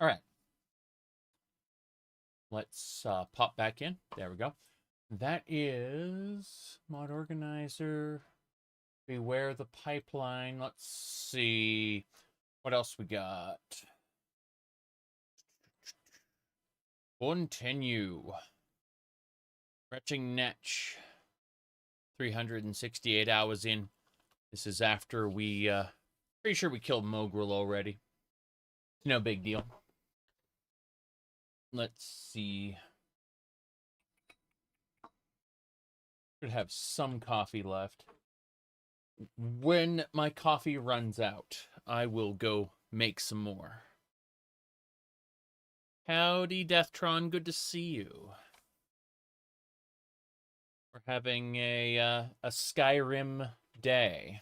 All right. Let's pop back in. There we go. That is mod organizer. Beware the pipeline. Let's see what else we got. Continue. Retching Netch. 368 hours in. This is after we, pretty sure we killed Mogrel already. No big deal. Let's see. Should have some coffee left. When my coffee runs out, I will go make some more. Howdy, Deathtron. Good to see you. We're having a Skyrim day.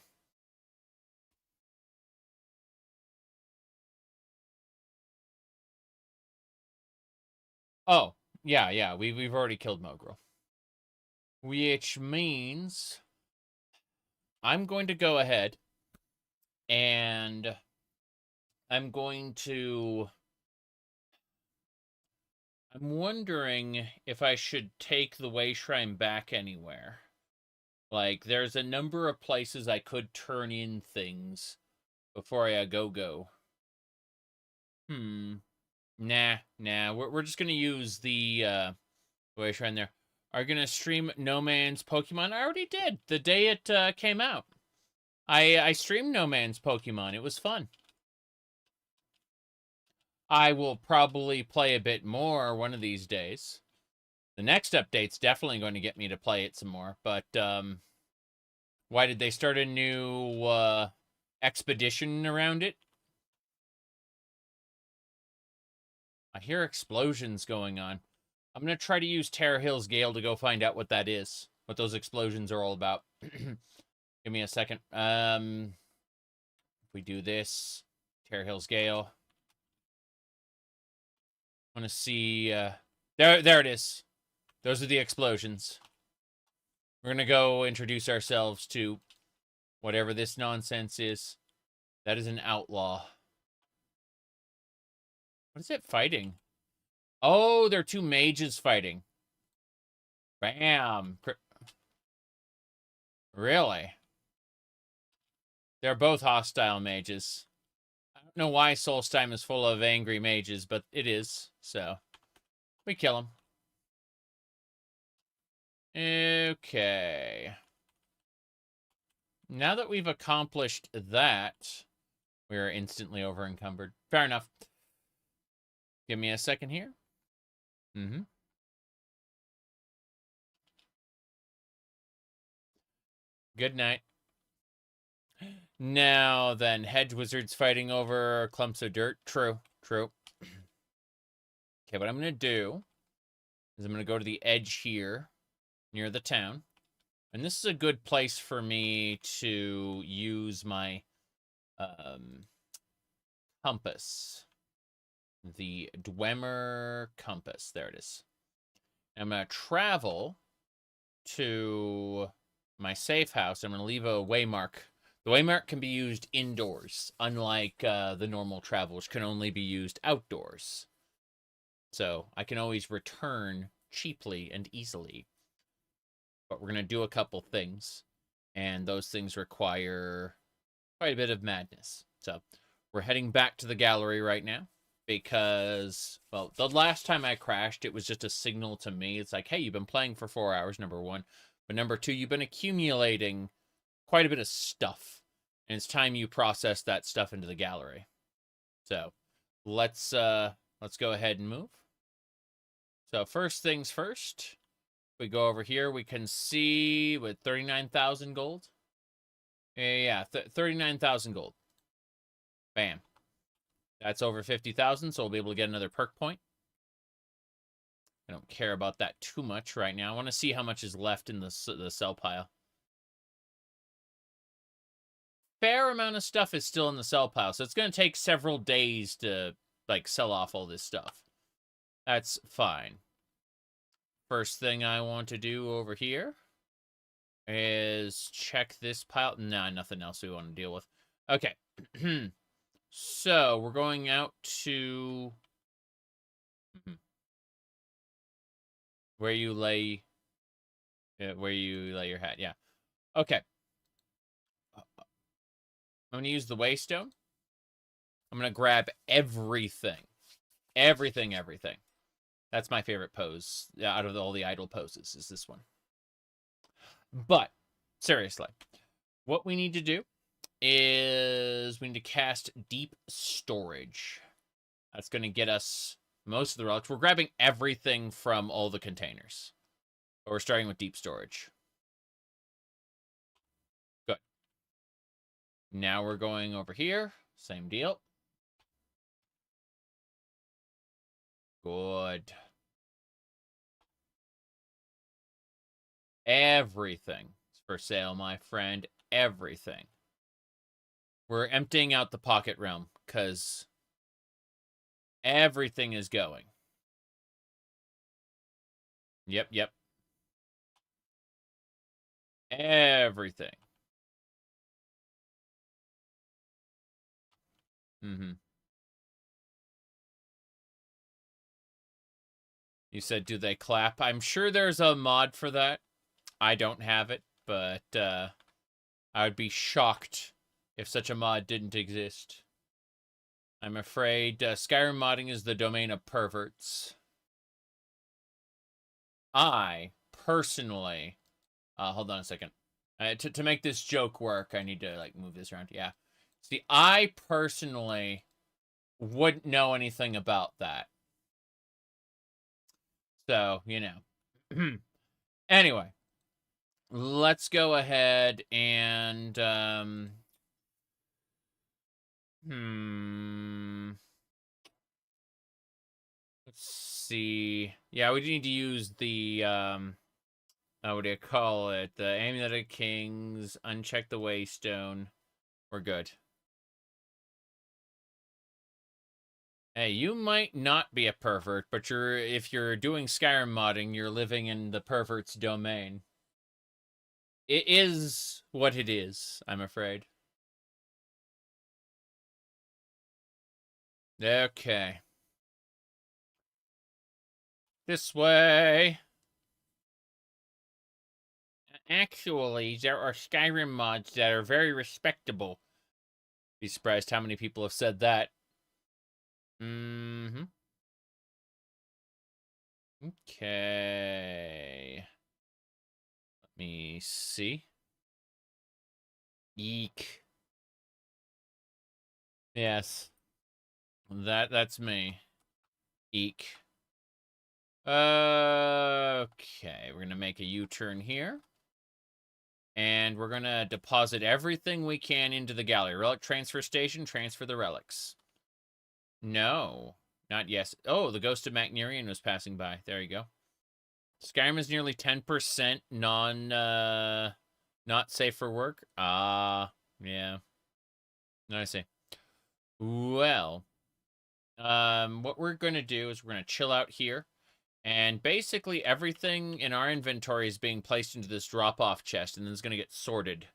Oh, yeah, we've already killed Mogrel. Which means I'm going to go ahead and I'm wondering if I should take the Way Shrine back anywhere. Like, there's a number of places I could turn in things before I go. Nah. We're just gonna use the Way Shrine there. Are gonna stream No Man's Pokemon? I already did the day it came out. I streamed No Man's Pokemon. It was fun. I will probably play a bit more one of these days. The next update's definitely going to get me to play it some more. But why did they start a new expedition around it? I hear explosions going on. I'm going to try to use Terra Hill's Gale to go find out what that is. What those explosions are all about. Give me a second. If we do this, Terra Hill's Gale. I want to see... there it is. Those are the explosions. We're going to go introduce ourselves to whatever this nonsense is. That is an outlaw. What is it fighting? Oh, they're two mages fighting. Bam. Really? They're both hostile mages. I don't know why Solstheim is full of angry mages, but it is. So, we kill him. Okay. Now that we've accomplished that, we are instantly over-encumbered. Fair enough. Give me a second here. Good night. Now then, hedge wizards fighting over clumps of dirt. True, true. Okay, what I'm going to do is I'm going to go to the edge here, near the town. And this is a good place for me to use my compass. The Dwemer compass. There it is. I'm going to travel to my safe house. I'm going to leave a waymark. The waymark can be used indoors, unlike the normal travel, which can only be used outdoors. So I can always return cheaply and easily. But we're going to do a couple things, and those things require quite a bit of madness. So we're heading back to the gallery right now because, well, the last time I crashed, it was just a signal to me. It's like, hey, you've been playing for 4 hours, number one. But number two, you've been accumulating quite a bit of stuff, and it's time you process that stuff into the gallery. So let's go ahead and move. So first things first, we go over here. We can see with 39,000 gold. Yeah, 39,000 gold. Bam. That's over 50,000, so we'll be able to get another perk point. I don't care about that too much right now. I want to see how much is left in the sell pile. Fair amount of stuff is still in the sell pile, so it's going to take several days to, like, sell off all this stuff. That's fine. First thing I want to do over here is check this pile. Nah, nothing else we want to deal with. Okay. So, we're going out to where you lay your hat. Yeah. Okay. I'm going to use the waystone. I'm going to grab everything. Everything. That's my favorite pose out of all the idle poses, is this one. But, seriously, what we need to do is we need to cast Deep Storage. That's going to get us most of the relics. We're grabbing everything from all the containers. But we're starting with Deep Storage. Good. Now we're going over here. Same deal. Good. Everything is for sale, my friend. Everything. We're emptying out the pocket realm because everything is going. Yep. Everything. You said, do they clap? I'm sure there's a mod for that. I don't have it, but I would be shocked if such a mod didn't exist. I'm afraid Skyrim modding is the domain of perverts. I, personally... hold on a second. To make this joke work, I need to, like, move this around. Yeah. See, I personally wouldn't know anything about that. So, you know. Anyway. Let's go ahead and, let's see. Yeah, we need to use the, what do you call it? The Amulet of Kings, uncheck the Waystone. We're good. Hey, you might not be a pervert, but if you're doing Skyrim modding, you're living in the pervert's domain. It is what it is, I'm afraid. Okay. This way. Actually, there are Skyrim mods that are very respectable. Be surprised how many people have said that. Mm-hmm. Okay. Let me see. Eek. Yes. That's me. Eek. Okay, we're gonna make a U-turn here. And we're gonna deposit everything we can into the gallery. Relic transfer station, transfer the relics. No, not yes. Oh, the ghost of Macnerian was passing by. There you go. Skyrim is nearly 10% not safe for work. Yeah. I see. Well, what we're gonna do is we're gonna chill out here. And basically everything in our inventory is being placed into this drop-off chest, and then it's going to get sorted.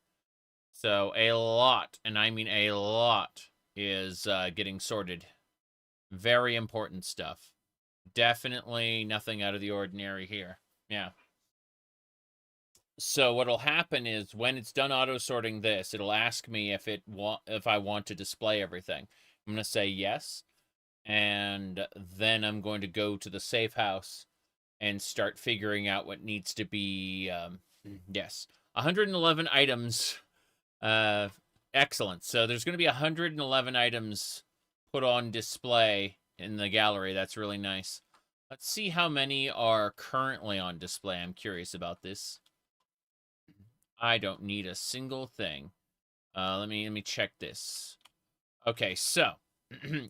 So a lot, and I mean a lot, is getting sorted. Very important stuff. Definitely nothing out of the ordinary here. Yeah. So what'll happen is when it's done auto-sorting this, it'll ask me if I want to display everything. I'm going to say yes. And then I'm going to go to the safe house and start figuring out what needs to be, yes. 111 items. Excellent. So there's going to be 111 items put on display in the gallery. That's really nice. Let's see how many are currently on display. I'm curious about this. I don't need a single thing. Let me check this. Okay, so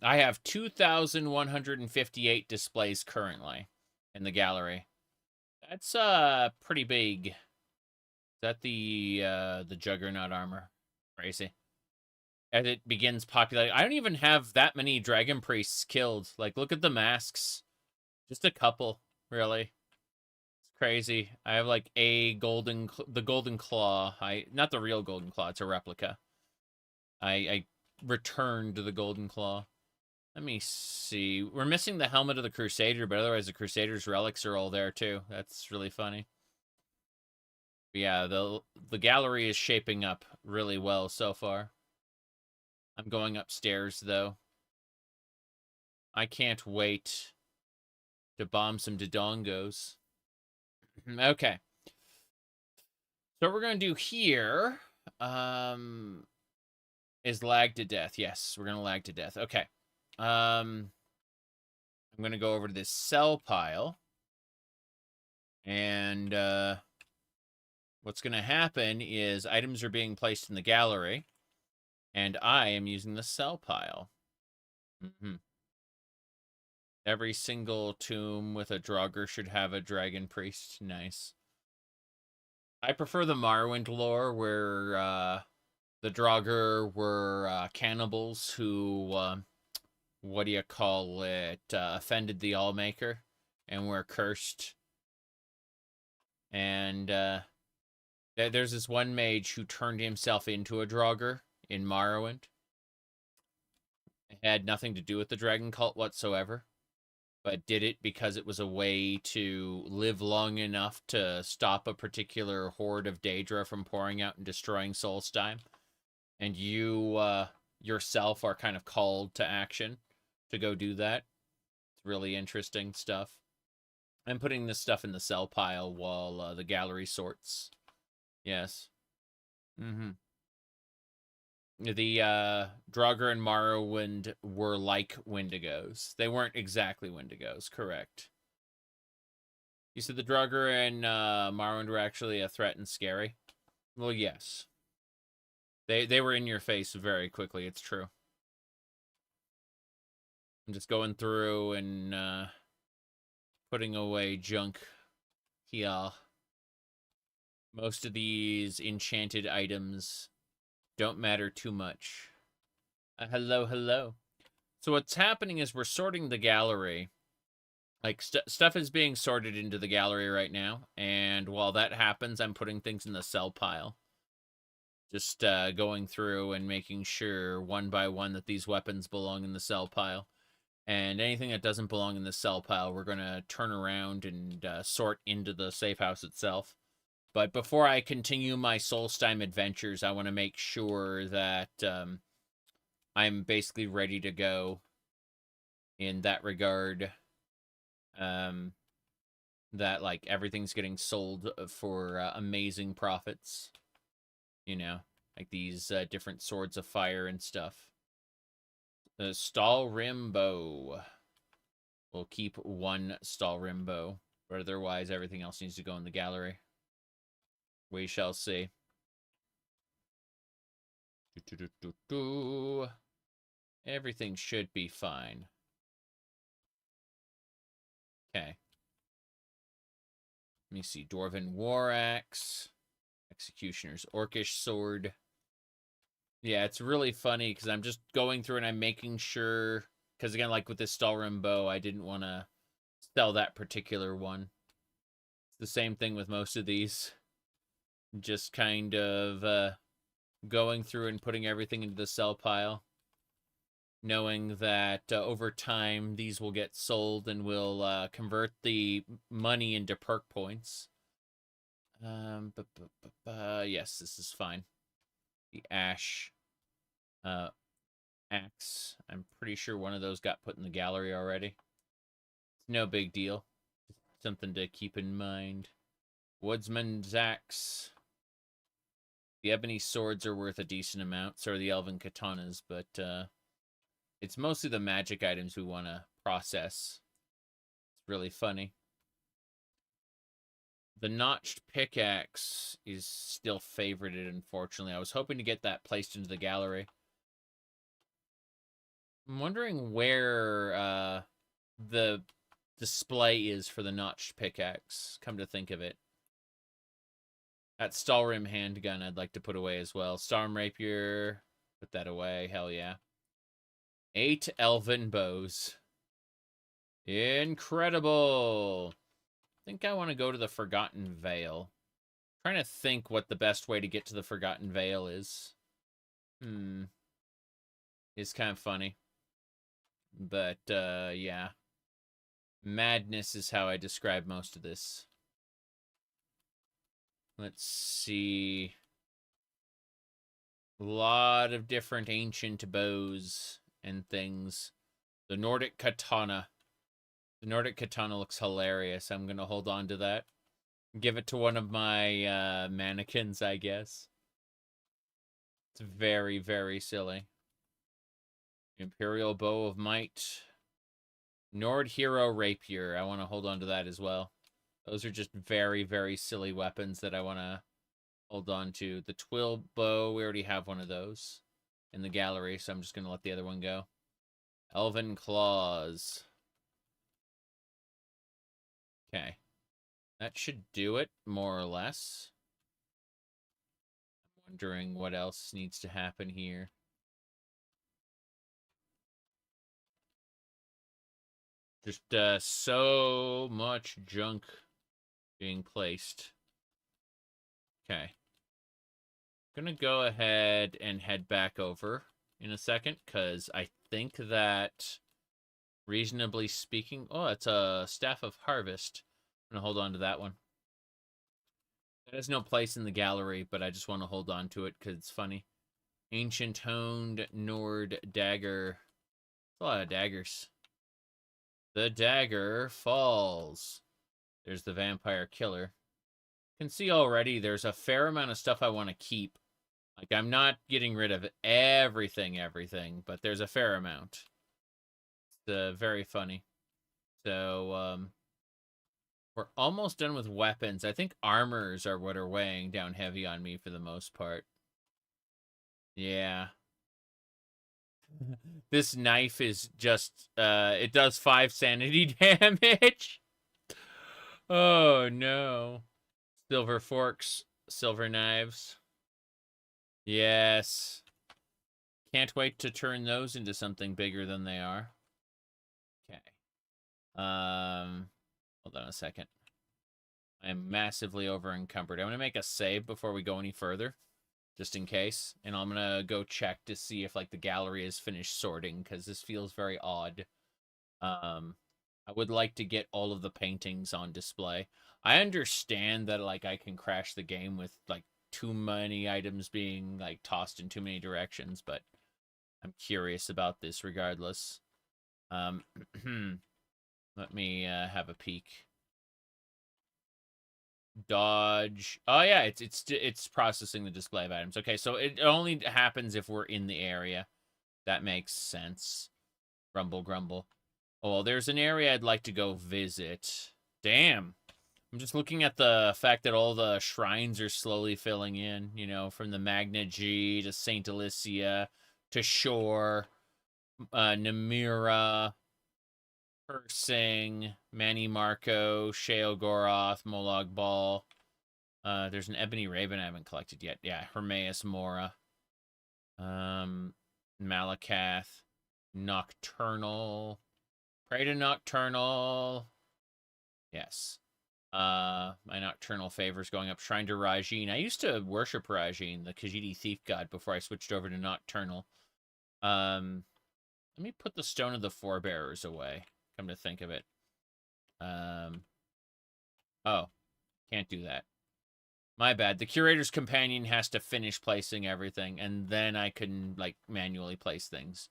I have 2,158 displays currently in the gallery. That's pretty big. Is that the Juggernaut armor? Crazy. As it begins populating, I don't even have that many dragon priests killed. Like, look at the masks. Just a couple, really. It's crazy. I have like the golden claw. Not the real golden claw. It's a replica. I returned the golden claw. Let me see. We're missing the helmet of the Crusader, but otherwise the Crusader's relics are all there too. That's really funny. But yeah, the gallery is shaping up really well so far. I'm going upstairs though. I can't wait to bomb some Dodongos. Okay. So what we're going to do here is lag to death. Yes, we're going to lag to death. Okay. I'm going to go over to this cell pile. And what's going to happen is items are being placed in the gallery. And I am using the cell pile. Every single tomb with a Draugr should have a dragon priest. Nice. I prefer the Morrowind lore where the Draugr were cannibals who, what do you call it, offended the Allmaker and were cursed. And there's this one mage who turned himself into a Draugr in Morrowind. It had nothing to do with the dragon cult whatsoever, but did it because it was a way to live long enough to stop a particular horde of Daedra from pouring out and destroying Solstheim. And you yourself are kind of called to action to go do that. It's really interesting stuff. I'm putting this stuff in the cell pile while the gallery sorts. Yes. The Draugr and Morrowind were like Wendigos. They weren't exactly Wendigos, correct. You said the Draugr and Morrowind were actually a threat and scary? Well, yes. They were in your face very quickly, it's true. I'm just going through and putting away junk here. Most of these enchanted items don't matter too much. Hello, hello. So what's happening is we're sorting the gallery. Like, stuff is being sorted into the gallery right now. And while that happens, I'm putting things in the cell pile. Just going through and making sure one by one that these weapons belong in the cell pile. And anything that doesn't belong in the cell pile, we're going to turn around and sort into the safe house itself. But before I continue my Solstheim adventures, I want to make sure that I'm basically ready to go in that regard. That, like, everything's getting sold for amazing profits. You know, like these different swords of fire and stuff. The Stalrim bow. We'll keep one Stalrim bow, but otherwise everything else needs to go in the gallery. We shall see. Everything should be fine. Okay. Let me see. Dwarven War Axe. Executioner's Orcish Sword. Yeah, it's really funny because I'm just going through and I'm making sure... Because again, like with this Stalrim bow, I didn't want to sell that particular one. It's the same thing with most of these. Just kind of going through and putting everything into the sell pile. Knowing that over time, these will get sold and will convert the money into perk points. Yes, this is fine. The Ash Axe. I'm pretty sure one of those got put in the gallery already. It's no big deal. Just something to keep in mind. Woodsman's Axe. The ebony swords are worth a decent amount, so are the elven katanas, but it's mostly the magic items we want to process. It's really funny. The notched pickaxe is still favorited, unfortunately. I was hoping to get that placed into the gallery. I'm wondering where the display is for the notched pickaxe, come to think of it. That Stalrim handgun I'd like to put away as well. Storm Rapier, put that away, hell yeah. 8 elven bows. Incredible! I think I want to go to the Forgotten Vale. I'm trying to think what the best way to get to the Forgotten Vale is. It's kind of funny. But, yeah. Madness is how I describe most of this. Let's see. A lot of different ancient bows and things. The Nordic katana. The Nordic katana looks hilarious. I'm going to hold on to that. Give it to one of my mannequins, I guess. It's very, very silly. Imperial Bow of Might. Nord Hero Rapier. I want to hold on to that as well. Those are just very, very silly weapons that I want to hold on to. The Twill Bow, we already have one of those in the gallery, so I'm just going to let the other one go. Elven Claws. Okay. That should do it, more or less. I'm wondering what else needs to happen here. Just so much junk being placed. Okay. I'm going to go ahead and head back over in a second, because I think that, reasonably speaking... Oh, it's a Staff of Harvest. I'm going to hold on to that one. It has no place in the gallery, but I just want to hold on to it because it's funny. Ancient Honed Nord Dagger. That's a lot of daggers. The dagger falls. There's the vampire killer. You can see already there's a fair amount of stuff I want to keep. Like, I'm not getting rid of everything, but there's a fair amount. It's very funny. So, we're almost done with weapons. I think armors are what are weighing down heavy on me for the most part. Yeah. This knife is just, it does 5 sanity damage. Oh, no. Silver forks, silver knives. Yes. Can't wait to turn those into something bigger than they are. Okay. Hold on a second. I am massively over encumbered. I'm going to make a save before we go any further, just in case. And I'm going to go check to see if, like, the gallery is finished sorting, because this feels very odd. I would like to get all of the paintings on display. I understand that, like, I can crash the game with, like, too many items being, like, tossed in too many directions, but I'm curious about this regardless. Let me have a peek. Dodge. Oh yeah, it's processing the display of items. Okay, so it only happens if we're in the area. That makes sense. Grumble, grumble. Oh, well, there's an area I'd like to go visit. Damn. I'm just looking at the fact that all the shrines are slowly filling in, you know, from the Magna G to Saint Alicia to Shore, Namira, Persing, Manny Marco, Sheogoroth, Molag Bal. There's an Ebony Raven I haven't collected yet. Yeah, Hermaeus Mora. Malakath. Nocturnal. Pray to Nocturnal. Yes. My Nocturnal favor's going up. Shrine to Rajin. I used to worship Rajin, the Khajiit thief god, before I switched over to Nocturnal. Let me put the Stone of the Forebearers away. Come to think of it. Oh, can't do that. My bad. The Curator's Companion has to finish placing everything, and then I can, like, manually place things.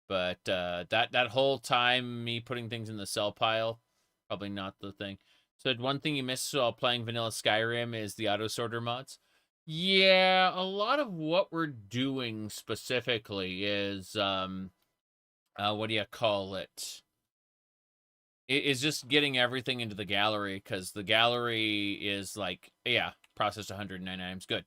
But that whole time, me putting things in the sell pile, probably not the thing. So one thing you missed while playing vanilla Skyrim is the auto sorter mods. Yeah, a lot of what we're doing specifically is what do you call it? Is just getting everything into the gallery, because the gallery is like, yeah, processed 109 items, good.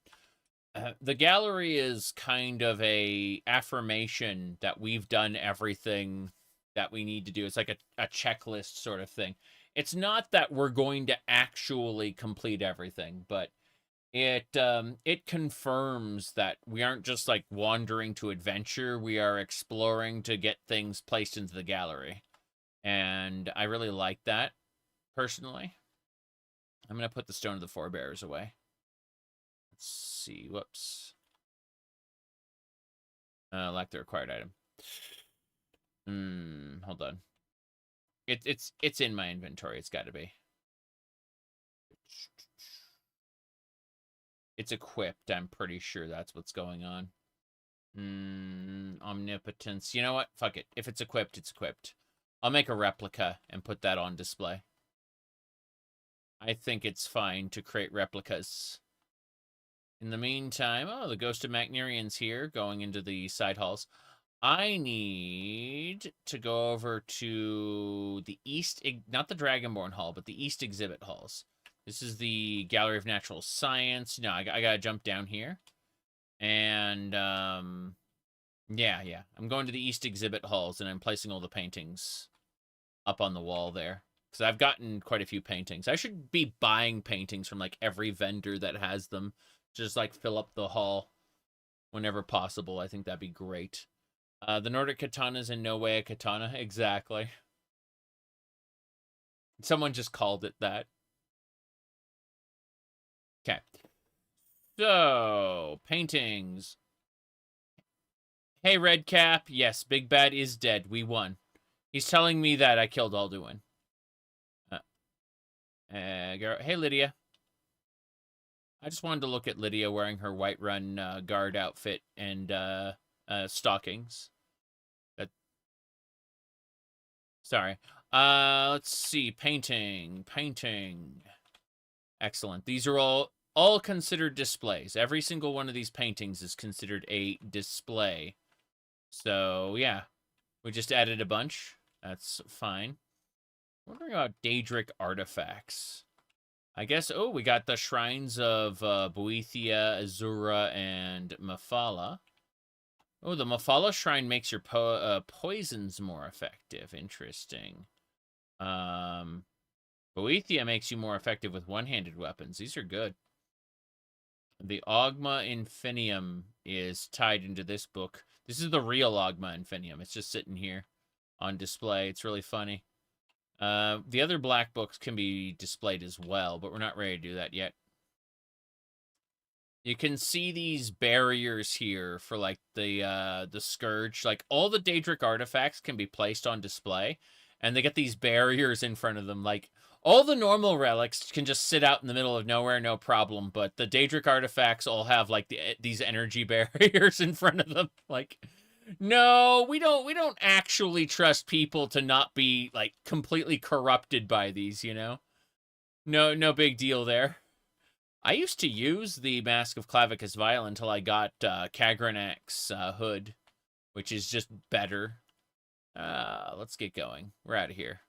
The gallery is kind of a affirmation that we've done everything that we need to do. It's like a checklist sort of thing. It's not that we're going to actually complete everything, but it confirms that we aren't just like wandering to adventure. We are exploring to get things placed into the gallery. And I really like that, personally. I'm going to put the Stone of the Forebearers away. Let's see. Whoops. Lack the required item. Hold on. It's in my inventory. It's got to be. It's equipped. I'm pretty sure that's what's going on. Omnipotence. You know what? Fuck it. If it's equipped, it's equipped. I'll make a replica and put that on display. I think it's fine to create replicas. In the meantime, oh, the Ghost of Macnerian's here, going into the side halls. I need to go over to the East, not the Dragonborn Hall, but the East Exhibit Halls. This is the Gallery of Natural Science. No, I gotta jump down here. And, yeah. I'm going to the East Exhibit Halls, and I'm placing all the paintings up on the wall there. Because I've gotten quite a few paintings. I should be buying paintings from, like, every vendor that has them. Just, like, fill up the hall whenever possible. I think that'd be great. The Nordic katana is in no way a katana. Exactly. Someone just called it that. Okay. So, paintings. Hey, Redcap. Yes, Big Bad is dead. We won. He's telling me that I killed Alduin. Hey, Lydia. I just wanted to look at Lydia wearing her Whiterun guard outfit and stockings. Sorry. Let's see. Painting. Excellent. These are all considered displays. Every single one of these paintings is considered a display. So, yeah. We just added a bunch. That's fine. Wondering about Daedric artifacts. I guess, oh, we got the shrines of Boethia, Azura, and Mephala. Oh, the Mephala shrine makes your poisons more effective. Interesting. Boethia makes you more effective with one-handed weapons. These are good. The Ogma Infinium is tied into this book. This is the real Ogma Infinium. It's just sitting here on display. It's really funny. The other black books can be displayed as well, but we're not ready to do that yet. You can see these barriers here for, like, the Scourge. Like, all the Daedric artifacts can be placed on display, and they get these barriers in front of them. Like, all the normal relics can just sit out in the middle of nowhere, no problem, but the Daedric artifacts all have, like, these energy barriers in front of them. Like, no, we don't actually trust people to not be, like, completely corrupted by these, you know? No big deal there. I used to use the Mask of Clavicus Vile until I got Kagranak's Hood, which is just better. Let's get going. We're out of here.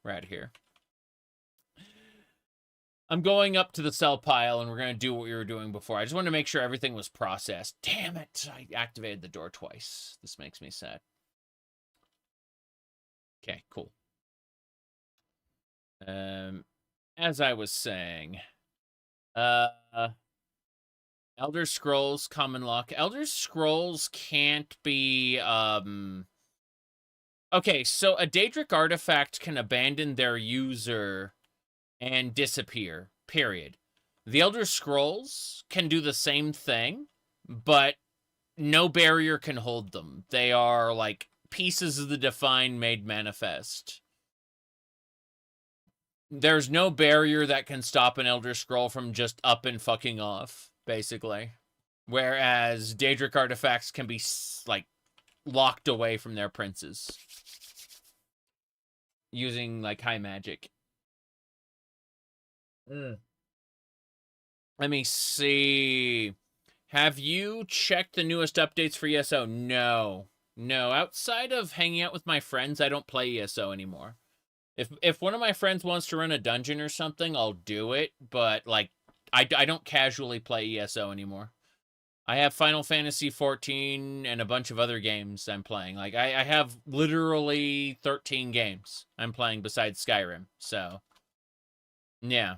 I'm going up to the sell pile, and we're going to do what we were doing before. I just wanted to make sure everything was processed. Damn it! I activated the door twice. This makes me sad. Okay, cool. As I was saying, Elder Scrolls Common Lock. Elder Scrolls can't be, Okay, so a Daedric artifact can abandon their user and disappear, period. The Elder Scrolls can do the same thing, but no barrier can hold them. They are, like, pieces of the Divine made manifest. There's no barrier that can stop an Elder Scroll from just up and fucking off, basically. Whereas Daedric artifacts can be, like, locked away from their princes. Using, like, high magic. Let me see. Have you checked the newest updates for ESO? No. No, outside of hanging out with my friends, I don't play ESO anymore. If one of my friends wants to run a dungeon or something, I'll do it, but, like, I don't casually play ESO anymore. I have Final Fantasy XIV and a bunch of other games I'm playing. Like, I have literally 13 games I'm playing besides Skyrim, so, yeah.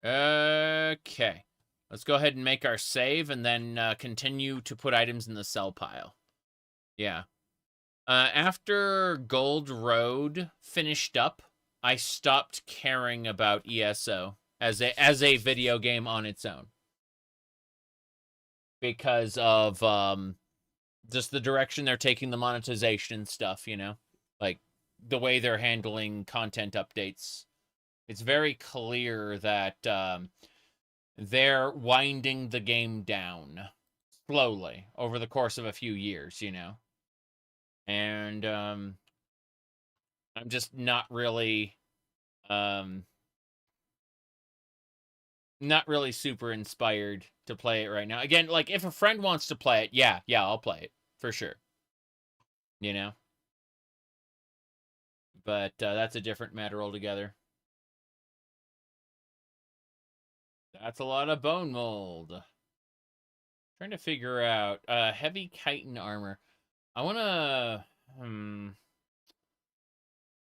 Okay. Let's go ahead and make our save and then continue to put items in the sell pile. Yeah. After Gold Road finished up, I stopped caring about ESO as a video game on its own. Because of just the direction they're taking the monetization stuff, you know? Like, the way they're handling content updates. It's very clear that they're winding the game down slowly over the course of a few years, you know? And I'm just not really super inspired to play it right now. Again, like, if a friend wants to play it, yeah, I'll play it for sure. You know? But that's a different matter altogether. That's a lot of bone mold. Trying to figure out heavy chitin armor. I want to I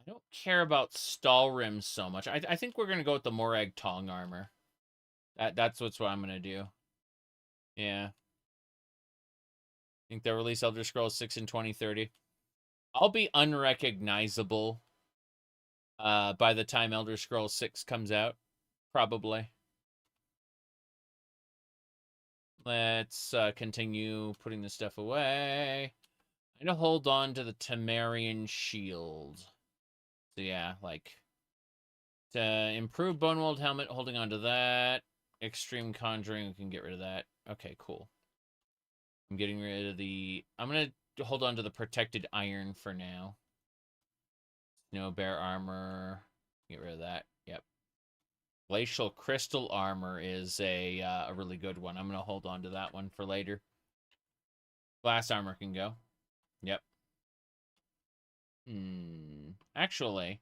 don't care about Stalrim so much. I think we're going to go with the Morag Tong armor. That's what I'm going to do. Yeah. I think they'll release Elder Scrolls 6 in 2030. I'll be unrecognizable by the time Elder Scrolls 6 comes out. Probably. Let's continue putting this stuff away. I'm going to hold on to the Temerian shield. So yeah, like, to improve Bonemold helmet, holding on to that. Extreme conjuring, we can get rid of that. Okay, cool. I'm getting rid of the... I'm going to hold on to the protected iron for now. Snow bear armor. Get rid of that. Yep. Glacial crystal armor is a really good one. I'm going to hold on to that one for later. Glass armor can go. Yep. Actually,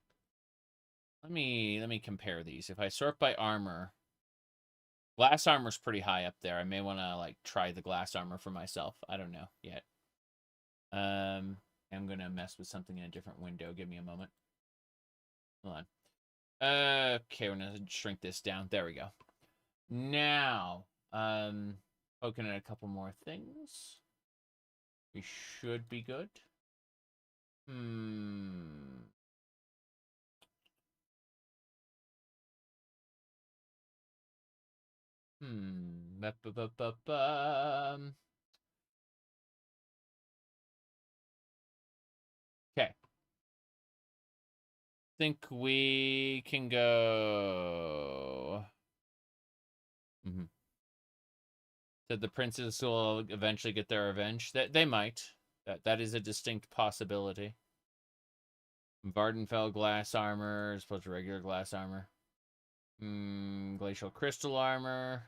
let me compare these. If I sort by armor, glass armor's pretty high up there. I may want to, like, try the glass armor for myself. I don't know yet. I'm gonna mess with something in a different window. Give me a moment. Hold on. Okay, we're gonna shrink this down. There we go. Now, poking at a couple more things. We should be good. think we can go... That the princess will eventually get their revenge. That they might. That is a distinct possibility. Vardenfell glass armor as opposed to regular glass armor. Glacial crystal armor.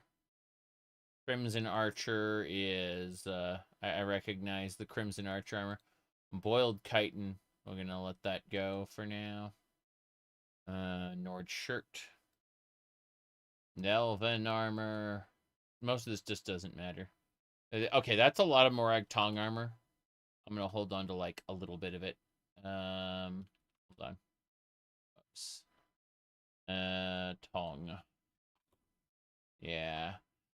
Crimson Archer is... I recognize the Crimson Archer armor. Boiled chitin. We're going to let that go for now. Nord shirt. Nelven armor. Most of this just doesn't matter. Okay, that's a lot of Miraak Tong armor. I'm going to hold on to, like, a little bit of it. Hold on. Oops. Tong. Yeah.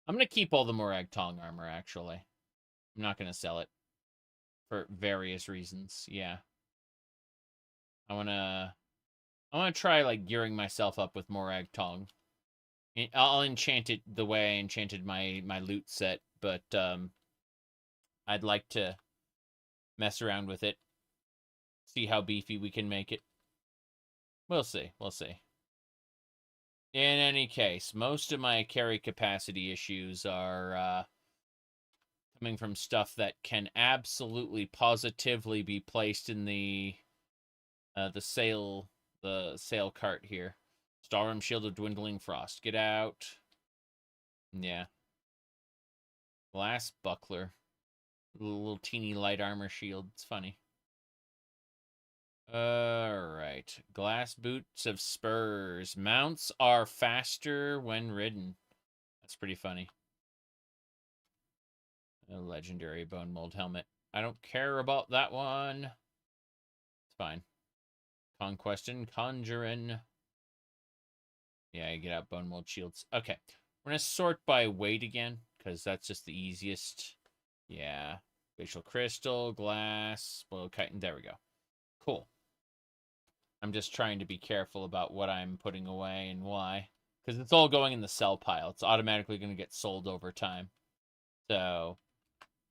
I'm going to keep all the Miraak Tong armor, actually. I'm not going to sell it. For various reasons, yeah. I want to try, like, gearing myself up with Miraak Tong. I'll enchant it the way I enchanted my loot set, but I'd like to mess around with it. See how beefy we can make it. We'll see. We'll see. In any case, most of my carry capacity issues are coming from stuff that can absolutely positively be placed in the sale cart here. Starfield Shield of Dwindling Frost. Get out. Yeah. Glass Buckler. Little teeny light armor shield. It's funny. Alright. Glass Boots of Spurs. Mounts are faster when ridden. That's pretty funny. A legendary Bone Mold Helmet. I don't care about that one. It's fine. Conquest and Conjuring. Yeah, I get out Bone Mold Shields. Okay. We're going to sort by weight again, because that's just the easiest. Yeah. Facial Crystal, Glass, Boiled Chitin. There we go. Cool. I'm just trying to be careful about what I'm putting away and why. Because it's all going in the sell pile. It's automatically going to get sold over time. So,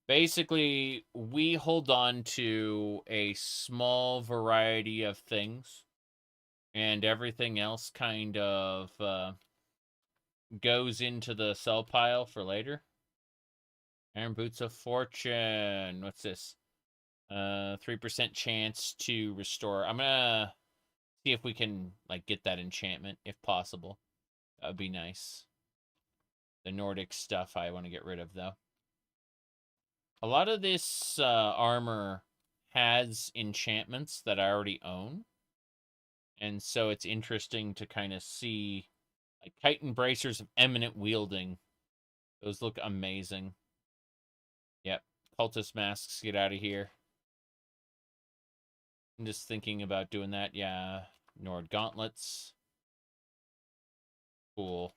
basically, we hold on to a small variety of things. And everything else kind of goes into the sell pile for later. Iron Boots of Fortune. What's this? 3% chance to restore. I'm gonna see if we can like get that enchantment if possible. That would be nice. The Nordic stuff I want to get rid of though. A lot of this armor has enchantments that I already own. And so it's interesting to kind of see, like, chitin bracers of eminent wielding. Those look amazing. Yep. Cultist masks, get out of here. I'm just thinking about doing that. Yeah. Nord gauntlets. Cool.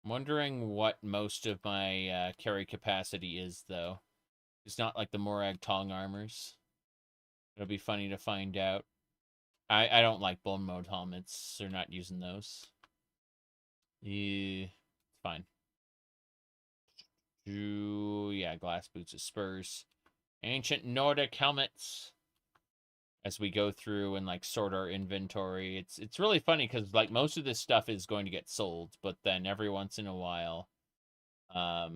I'm wondering what most of my carry capacity is, though. It's not like the Miraak Tong armors. It'll be funny to find out. I don't like Bone Mode helmets. They're not using those. Yeah, it's fine. Yeah, Glass Boots of Spurs. Ancient Nordic helmets. As we go through and like sort our inventory, it's really funny because like most of this stuff is going to get sold, but then every once in a while, Hore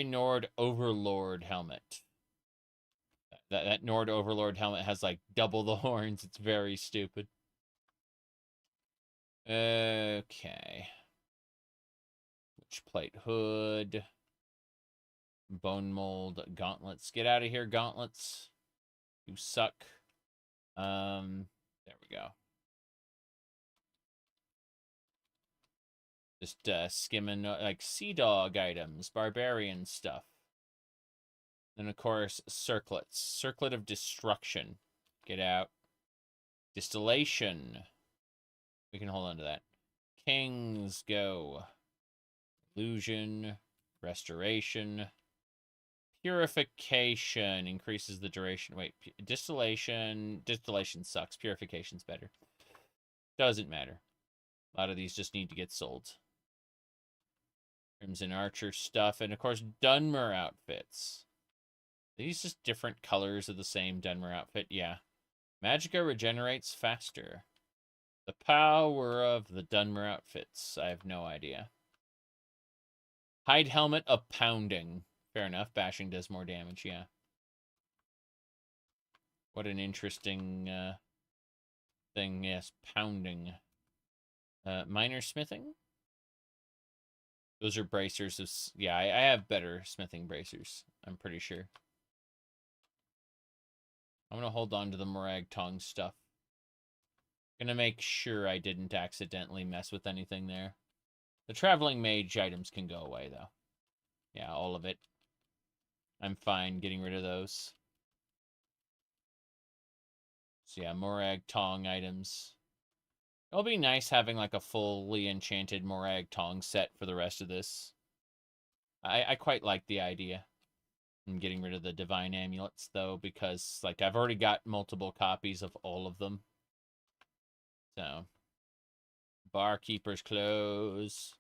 Nord Overlord helmet. That Nord Overlord helmet has, like, double the horns. It's very stupid. Okay. Witch Plate Hood. Bone Mold Gauntlets. Get out of here, Gauntlets. You suck. There we go. Just skimming, like, Sea Dog items. Barbarian stuff. And, of course, circlets. Circlet of Destruction. Get out. Distillation. We can hold on to that. Kings, go. Illusion. Restoration. Purification. Increases the duration. Wait, distillation. Distillation sucks. Purification's better. Doesn't matter. A lot of these just need to get sold. Crimson Archer stuff. And, of course, Dunmer outfits. These just different colors of the same Dunmer outfit? Yeah. Magicka regenerates faster. The power of the Dunmer outfits. I have no idea. Hide helmet of pounding. Fair enough. Bashing does more damage, yeah. What an interesting thing. Yes, pounding. Minor smithing? Those are bracers of... Yeah, I have better smithing bracers. I'm pretty sure. I'm going to hold on to the Miraak Tong stuff. Gonna make sure I didn't accidentally mess with anything there. The traveling mage items can go away, though. Yeah, all of it. I'm fine getting rid of those. So yeah, Miraak Tong items. It'll be nice having like a fully enchanted Miraak Tong set for the rest of this. I quite like the idea. I'm getting rid of the divine amulets, though, because like I've already got multiple copies of all of them. So, barkeeper's clothes.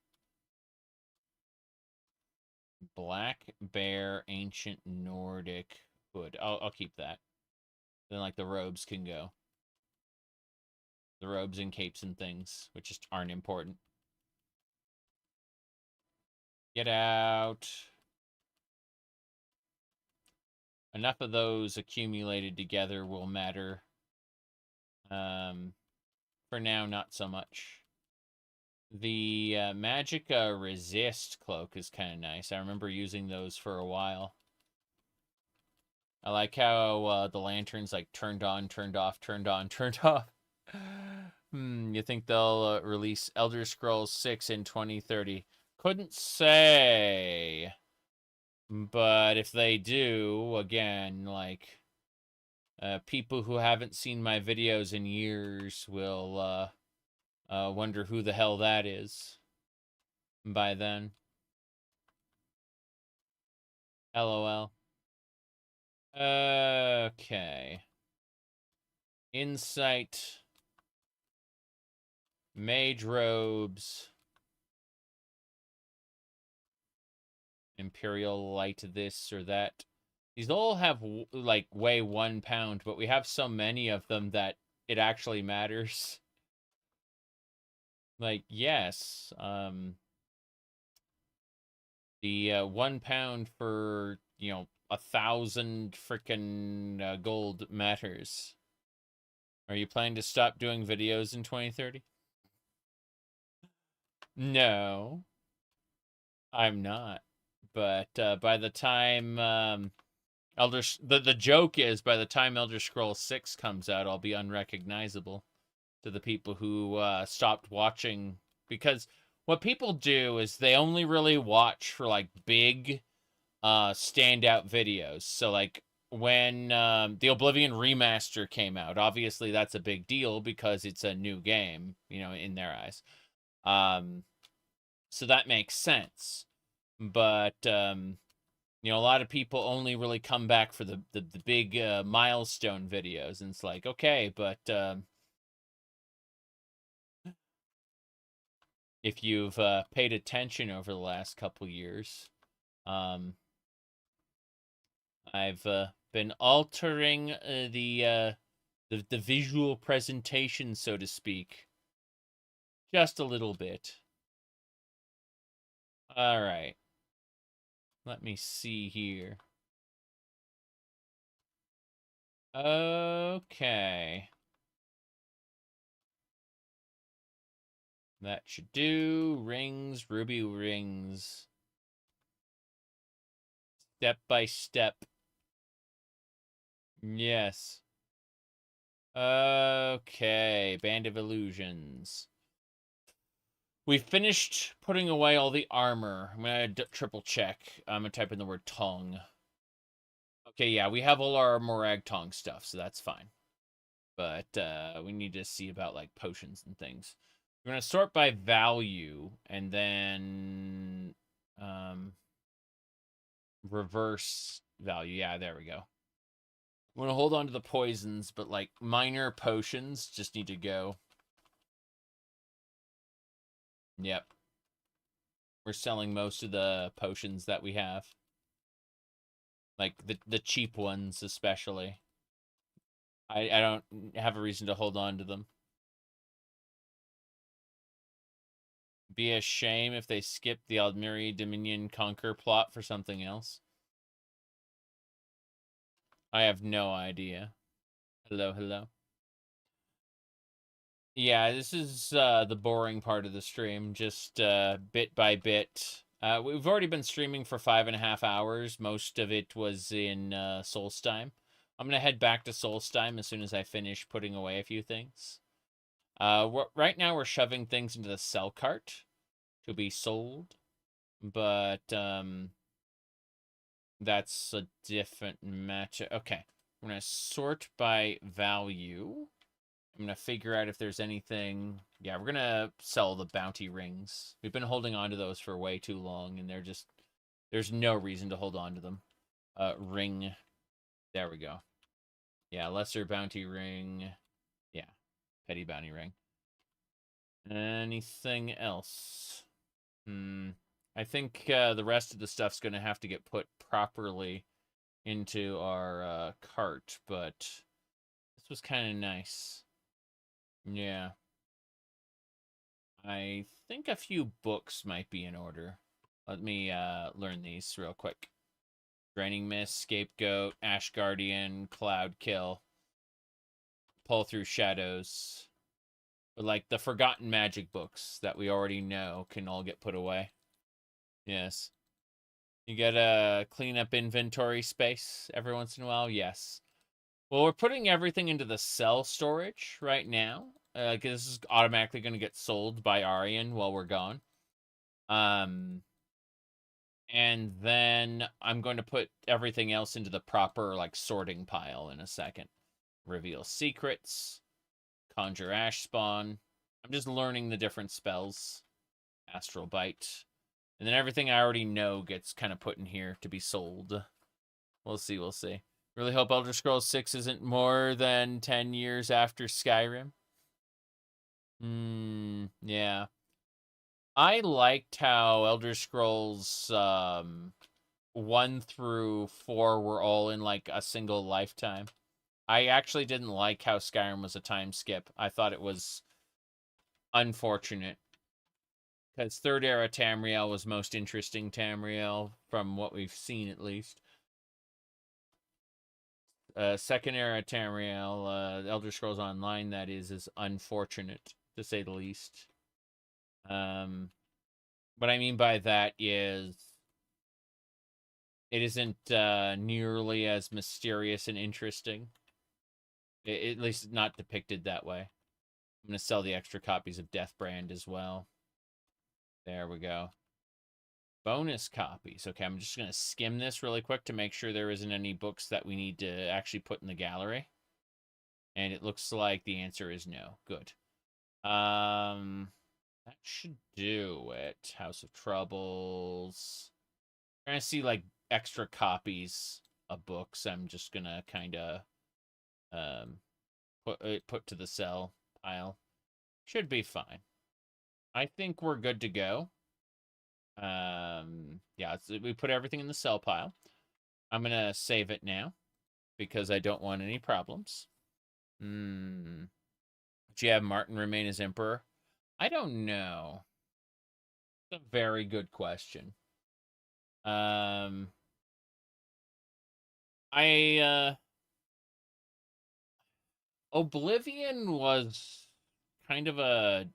Black bear, ancient Nordic hood. I'll keep that. Then like the robes can go. The robes and capes and things, which just aren't important. Get out. Enough of those accumulated together will matter. For now, not so much. The Magicka Resist cloak is kind of nice. I remember using those for a while. I like how the lanterns like turned on, turned off, turned on, turned off. You think they'll release Elder Scrolls 6 in 2030? Couldn't say. But if they do, again, like... people who haven't seen my videos in years will wonder who the hell that is by then. LOL. Okay. Insight. Mage robes. Imperial light this or that. These all have, like, weigh 1 pound, but we have so many of them that it actually matters. Like, yes, the 1 pound for, 1,000 frickin' gold matters. Are you planning to stop doing videos in 2030? No, I'm not. But by the time the joke is by the time Elder Scrolls 6 comes out, I'll be unrecognizable to the people who stopped watching, because what people do is they only really watch for like big standout videos. So like when the Oblivion remaster came out, obviously that's a big deal because it's a new game, in their eyes. So that makes sense. But a lot of people only really come back for the big milestone videos, and it's like, okay, but if you've paid attention over the last couple years, I've been altering the visual presentation, so to speak, just a little bit. All right. Let me see here. Okay. That should do. Rings, ruby rings. Step by step. Yes. Okay. Band of Illusions. We finished putting away all the armor. I'm going to triple check. I'm going to type in the word Tong. Okay, yeah, we have all our Miraak Tong stuff, so that's fine. But we need to see about, like, potions and things. We're going to sort by value, and then reverse value. Yeah, there we go. I'm going to hold on to the poisons, but, like, minor potions just need to go. Yep. We're selling most of the potions that we have. Like, the cheap ones, especially. I don't have a reason to hold on to them. Be a shame if they skip the Aldmeri Dominion Conquer plot for something else. I have no idea. Hello, hello. Yeah, this is the boring part of the stream, just bit by bit. We've already been streaming for 5.5 hours. Most of it was in Solstheim. I'm going to head back to Solstheim as soon as I finish putting away a few things. Right now we're shoving things into the sell cart to be sold, but that's a different match. Okay, I'm going to sort by value. I'm going to figure out if there's anything. Yeah, we're going to sell the bounty rings. We've been holding on to those for way too long, and they're just, there's no reason to hold on to them. Ring. There we go. Yeah, lesser bounty ring. Yeah, petty bounty ring. Anything else? I think the rest of the stuff's going to have to get put properly into our cart, but this was kind of nice. Yeah. I think a few books might be in order. Let me learn these real quick. Draining Mist, Scapegoat, Ash Guardian, Cloud Kill, Pull Through Shadows. But like the Forgotten Magic books that we already know can all get put away. Yes. You gotta clean up inventory space every once in a while? Yes. Well, we're putting everything into the cell storage right now. Because this is automatically going to get sold by Aryan while we're gone. And then I'm going to put everything else into the proper, like, sorting pile in a second. Reveal secrets. Conjure ash spawn. I'm just learning the different spells. Astral bite. And then everything I already know gets kind of put in here to be sold. We'll see, we'll see. Really hope Elder Scrolls 6 isn't more than 10 years after Skyrim. Yeah. I liked how Elder Scrolls 1 through 4 were all in like a single lifetime. I actually didn't like how Skyrim was a time skip. I thought it was unfortunate. Because 3rd era Tamriel was most interesting Tamriel, from what we've seen at least. 2nd era Tamriel, Elder Scrolls Online, that is unfortunate, to say the least. What I mean by that is it isn't nearly as mysterious and interesting. At least not depicted that way. I'm going to sell the extra copies of Deathbrand as well. There we go. Bonus copies. Okay, I'm just going to skim this really quick to make sure there isn't any books that we need to actually put in the gallery. And it looks like the answer is no. Good. That should do it. House of Troubles. I'm trying to see, like, extra copies of books. I'm just going to kind of put to the sell pile. Should be fine. I think we're good to go. Yeah, we put everything in the sell pile. I'm going to save it now because I don't want any problems. Would you have Martin remain as emperor? I don't know. It's a very good question. Oblivion was kind of a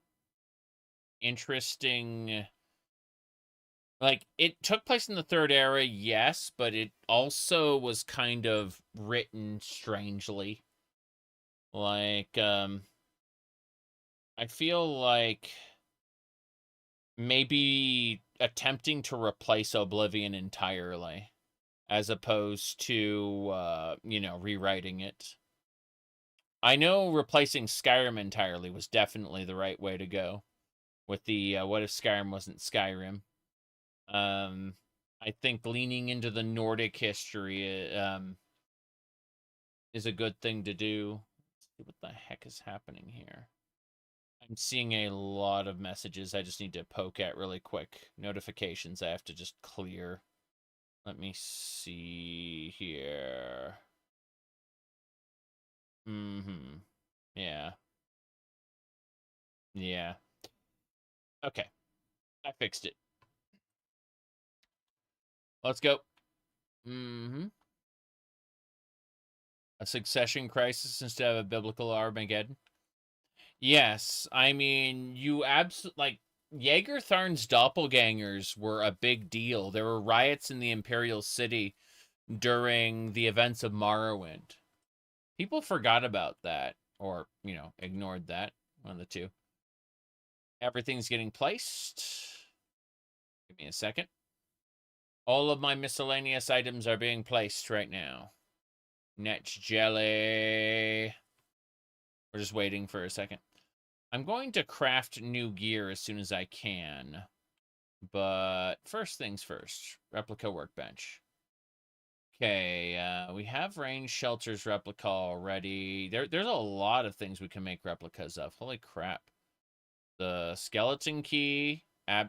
interesting, like, it took place in the 3rd era, yes, but it also was kind of written strangely. Like, I feel like maybe attempting to replace Oblivion entirely, as opposed to, you know, rewriting it. I know replacing Skyrim entirely was definitely the right way to go. With the, what if Skyrim wasn't Skyrim? I think leaning into the Nordic history, is a good thing to do. Let's see what the heck is happening here. I'm seeing a lot of messages I just need to poke at really quick. Notifications I have to just clear. Let me see here. Mm-hmm. Yeah. Yeah. Okay. I fixed it. Let's go. Mm-hmm. A succession crisis instead of a biblical Armageddon. Yes, I mean, you like, Jaegertharn's doppelgangers were a big deal. There were riots in the Imperial City during the events of Morrowind. People forgot about that, or, you know, ignored that. One of the two. Everything's getting placed. Give me a second. All of my miscellaneous items are being placed right now. Net jelly. We're just waiting for a second. I'm going to craft new gear as soon as I can. But first things first. Replica workbench. Okay, we have range shelters replica already. There's a lot of things we can make replicas of. Holy crap. The skeleton key.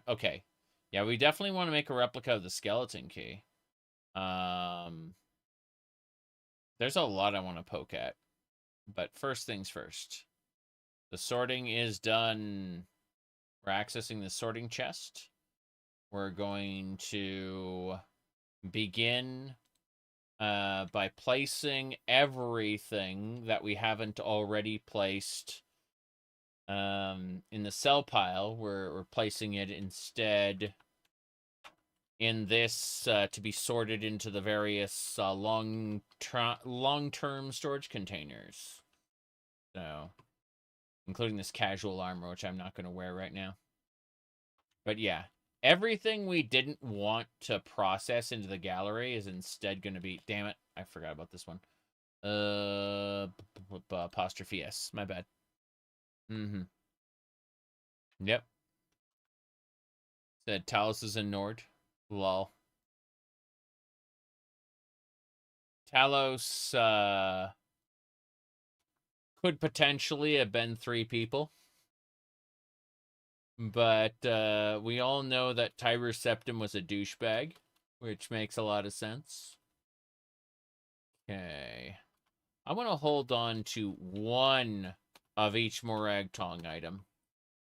Okay. Yeah, we definitely want to make a replica of the skeleton key. There's a lot I want to poke at. But first things first. The sorting is done. We're accessing the sorting chest. We're going to begin by placing everything that we haven't already placed in the sell pile. We're placing it instead in this to be sorted into the various long-term storage containers. So, including this casual armor, which I'm not going to wear right now. But yeah, everything we didn't want to process into the gallery is instead going to be... Damn it, I forgot about this one. Apostrophe S, my bad. Mm-hmm. Yep. Said Talos is in Nord. Lol. Talos could potentially have been 3 people. But we all know that Tyrus Septim was a douchebag, which makes a lot of sense. Okay. I want to hold on to one of each Miraak tong item.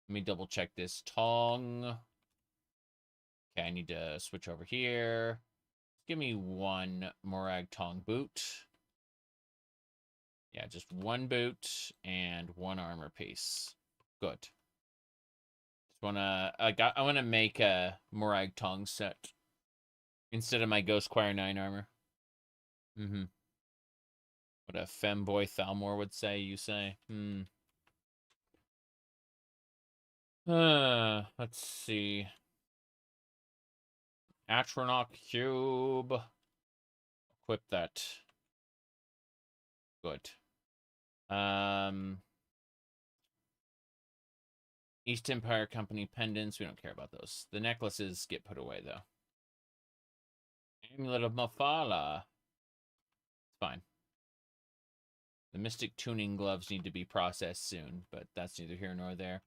Let me double check this. Tong. Okay, I need to switch over here. Give me one Miraak tong boot. Yeah, just one boot and one armor piece. Good. I wanna make a Miraak tong set instead of my Ghost Choir 9 armor. Mm-hmm. What a femboy Thalmor would say, you say. Let's see. Atronach cube. Equip that. Good. East Empire Company pendants. We don't care about those. The necklaces get put away, though. Amulet of Mafala. It's fine. The Mystic Tuning Gloves need to be processed soon, but that's neither here nor there.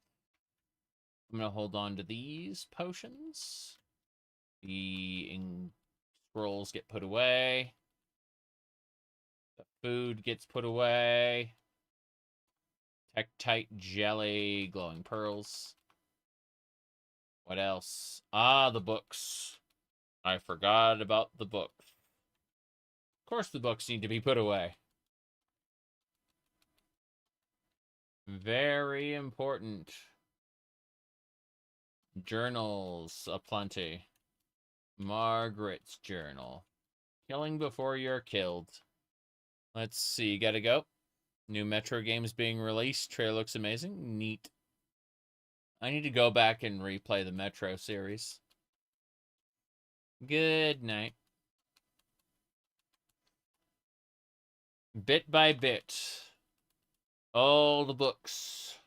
I'm going to hold on to these potions. The scrolls get put away. The food gets put away. Tektite jelly, glowing pearls. What else? Ah, the books. I forgot about the books. Of course the books need to be put away. Very important. Journals aplenty. Margaret's journal. Killing before you're killed. Let's see, gotta go. New Metro games being released. Trailer looks amazing. Neat. I need to go back and replay the Metro series. Good night. Bit by bit. All the books.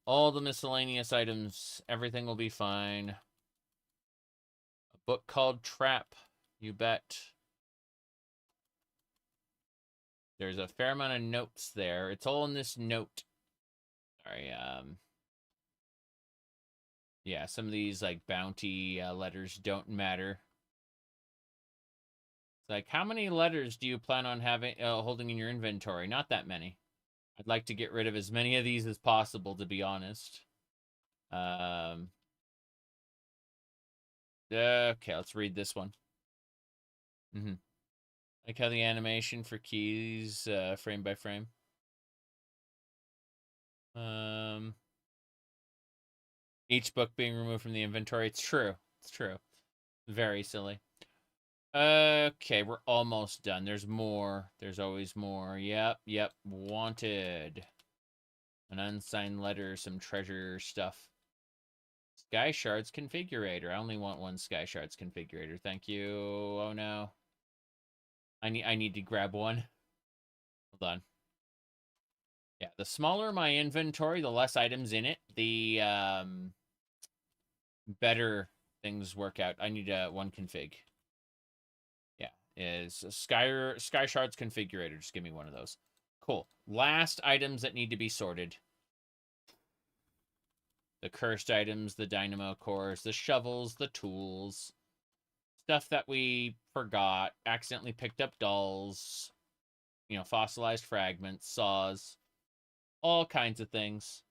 All the miscellaneous items. Everything will be fine. A book called Trap. You bet. There's a fair amount of notes there. It's all in this note. Sorry, yeah, some of these, like, bounty letters don't matter. It's like, how many letters do you plan on having holding in your inventory? Not that many. I'd like to get rid of as many of these as possible, to be honest. Okay, let's read this one. Like how the animation for keys, frame by frame. Each book being removed from the inventory. It's true. It's true. Very silly. Okay, we're almost done. There's more. There's always more. Yep. Wanted. An unsigned letter, some treasure stuff. Sky Shards configurator. I only want one Sky Shards configurator. Thank you. Oh no. I need to grab one. Hold on. Yeah, the smaller my inventory, the less items in it, the better things work out. I need one config. Yeah, is Sky Shards configurator. Just give me one of those. Cool. Last items that need to be sorted. The cursed items, the dynamo cores, the shovels, the tools. Stuff that we forgot, accidentally picked up dolls, you know, fossilized fragments, saws, all kinds of things.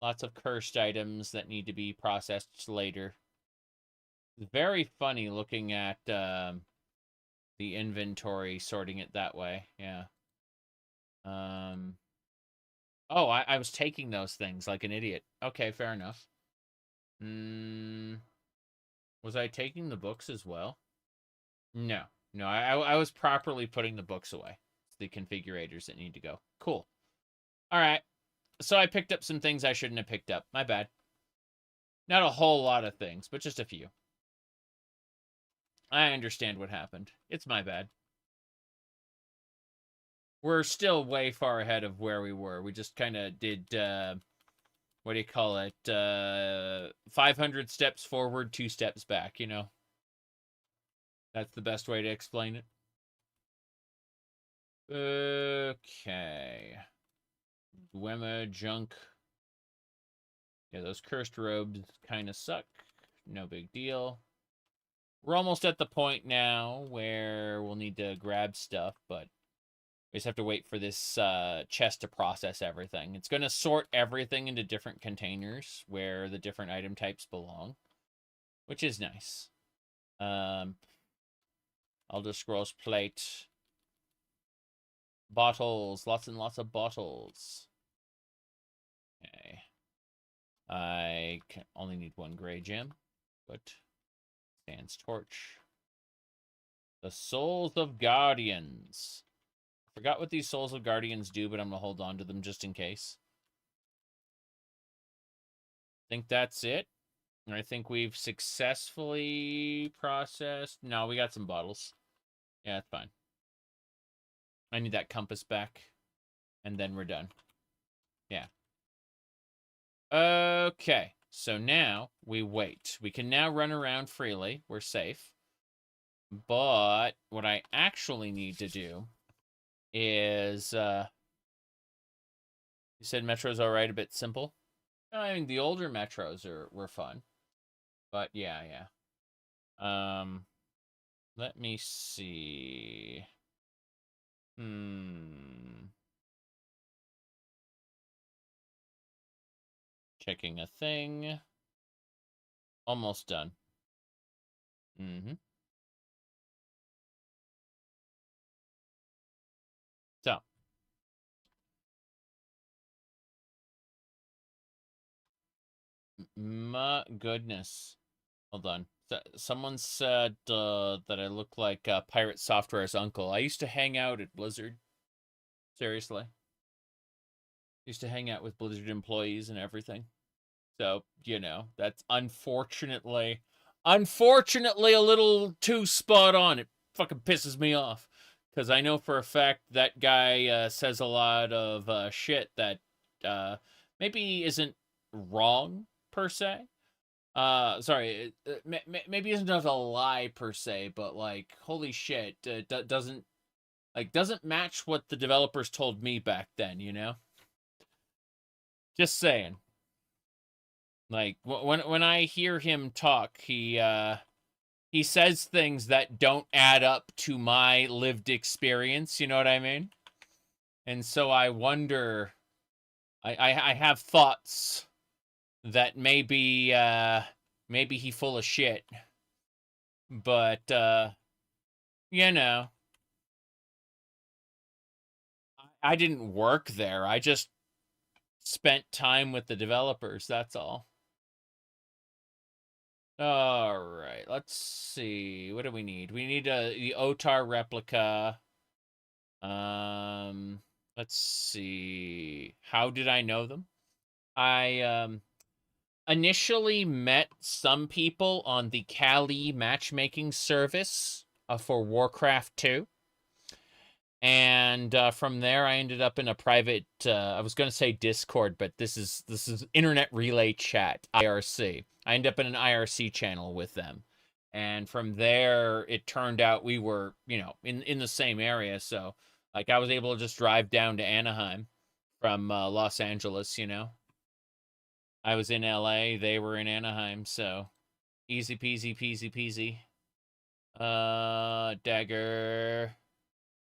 Lots of cursed items that need to be processed later. It's very funny looking at the inventory, sorting it that way. Yeah. Oh, I was taking those things like an idiot. Okay, fair enough. Was I taking the books as well? No, I was properly putting the books away. It's the configurators that need to go. Cool. All right. So I picked up some things I shouldn't have picked up. My bad. Not a whole lot of things, but just a few. I understand what happened. It's my bad. We're still way far ahead of where we were. We just kind of did, what do you call it? 500 steps forward, 2 steps back, you know? That's the best way to explain it. Okay. Dwemer junk. Yeah, those cursed robes kind of suck. No big deal. We're almost at the point now where we'll need to grab stuff, but we just have to wait for this chest to process everything. It's going to sort everything into different containers where the different item types belong, which is nice. Elder Scrolls plate. Bottles. Lots and lots of bottles. Okay. I can only need one gray gem. Good. Stands torch. The Souls of Guardians. Forgot what these Souls of Guardians do, but I'm going to hold on to them just in case. I think that's it. I think we've successfully processed... No, we got some bottles. Yeah, that's fine. I need that compass back. And then we're done. Yeah. Okay. So now we wait. We can now run around freely. We're safe. But what I actually need to do is... you said Metro's alright, a bit simple? I mean, the older Metros were fun. But yeah. Let me see. Checking a thing. Almost done. So. My goodness. Hold on. Someone said that I look like Pirate Software's uncle. I used to hang out at Blizzard. Seriously. Used to hang out with Blizzard employees and everything. So, you know, that's unfortunately a little too spot on. It fucking pisses me off. Because I know for a fact that guy says a lot of shit that maybe isn't wrong, per se. Sorry, maybe isn't a lie per se, but like, holy shit, doesn't match what the developers told me back then, you know? Just saying. Like, when I hear him talk, he says things that don't add up to my lived experience, you know what I mean? And so I wonder, I have thoughts that maybe he full of shit. But, you know, I didn't work there. I just spent time with the developers, that's all. All right, let's see. What do we need? We need the Otar replica. Let's see. How did I know them? I initially met some people on the Kali matchmaking service for Warcraft 2. And from there, I ended up in a private, I was going to say Discord, but this is Internet Relay Chat, IRC. I ended up in an IRC channel with them. And from there, it turned out we were, you know, in the same area. So, like, I was able to just drive down to Anaheim from Los Angeles, you know. I was in LA, they were in Anaheim, so easy peasy, peasy peasy. Dagger.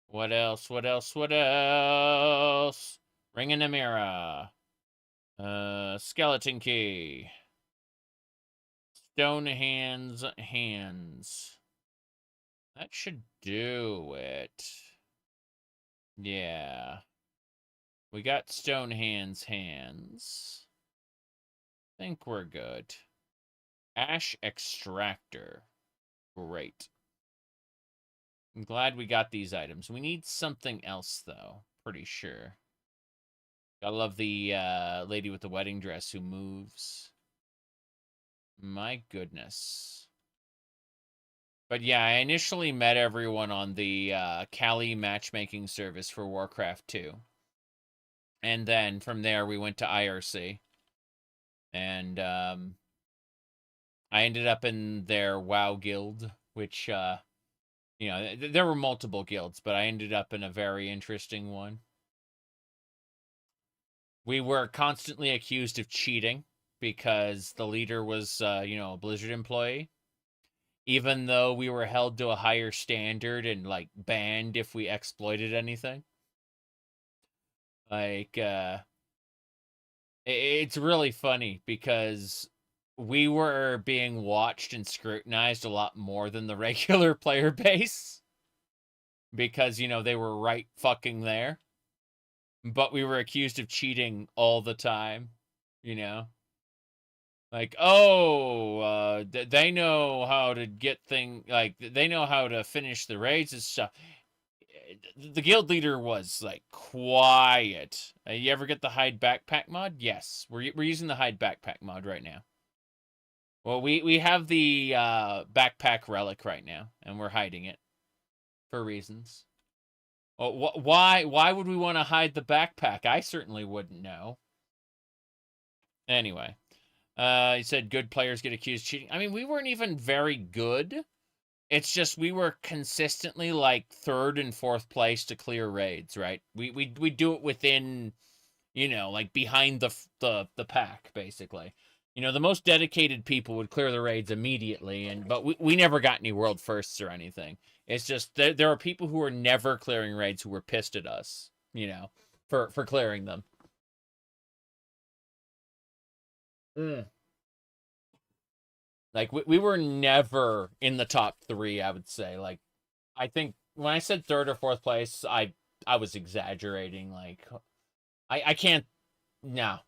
What else? What else? What else? Ring in the mirror. Skeleton key. Stone hands. That should do it. Yeah. We got stone hands. I think we're good. Ash extractor. Great. I'm glad we got these items. We need something else, though. Pretty sure. I love the lady with the wedding dress who moves. My goodness. But yeah, I initially met everyone on the Kali matchmaking service for Warcraft 2. And then from there, we went to IRC. And I ended up in their WoW guild, which... you know, there were multiple guilds, but I ended up in a very interesting one. We were constantly accused of cheating because the leader was, you know, a Blizzard employee. Even though we were held to a higher standard and, like, banned if we exploited anything. Like, it's really funny because we were being watched and scrutinized a lot more than the regular player base. Because, you know, they were right fucking there. But we were accused of cheating all the time, you know? Like, oh, they know how to get things, like, they know how to finish the raids and stuff. The guild leader was, like, quiet. You ever get the hide backpack mod? Yes, we're using the hide backpack mod right now. Well, we have the backpack relic right now, and we're hiding it for reasons. Oh, why would we want to hide the backpack? I certainly wouldn't know. Anyway, he said good players get accused of cheating. I mean, we weren't even very good. It's just we were consistently like 3rd and 4th place to clear raids, right? We do it within, you know, like behind the pack, basically. You know, the most dedicated people would clear the raids immediately, but we never got any world firsts or anything. It's just there are people who are never clearing raids who were pissed at us, you know, for clearing them. Like, we were never in the top 3, I would say. Like, I think when I said 3rd or 4th place, I was exaggerating. Like, I can't, no,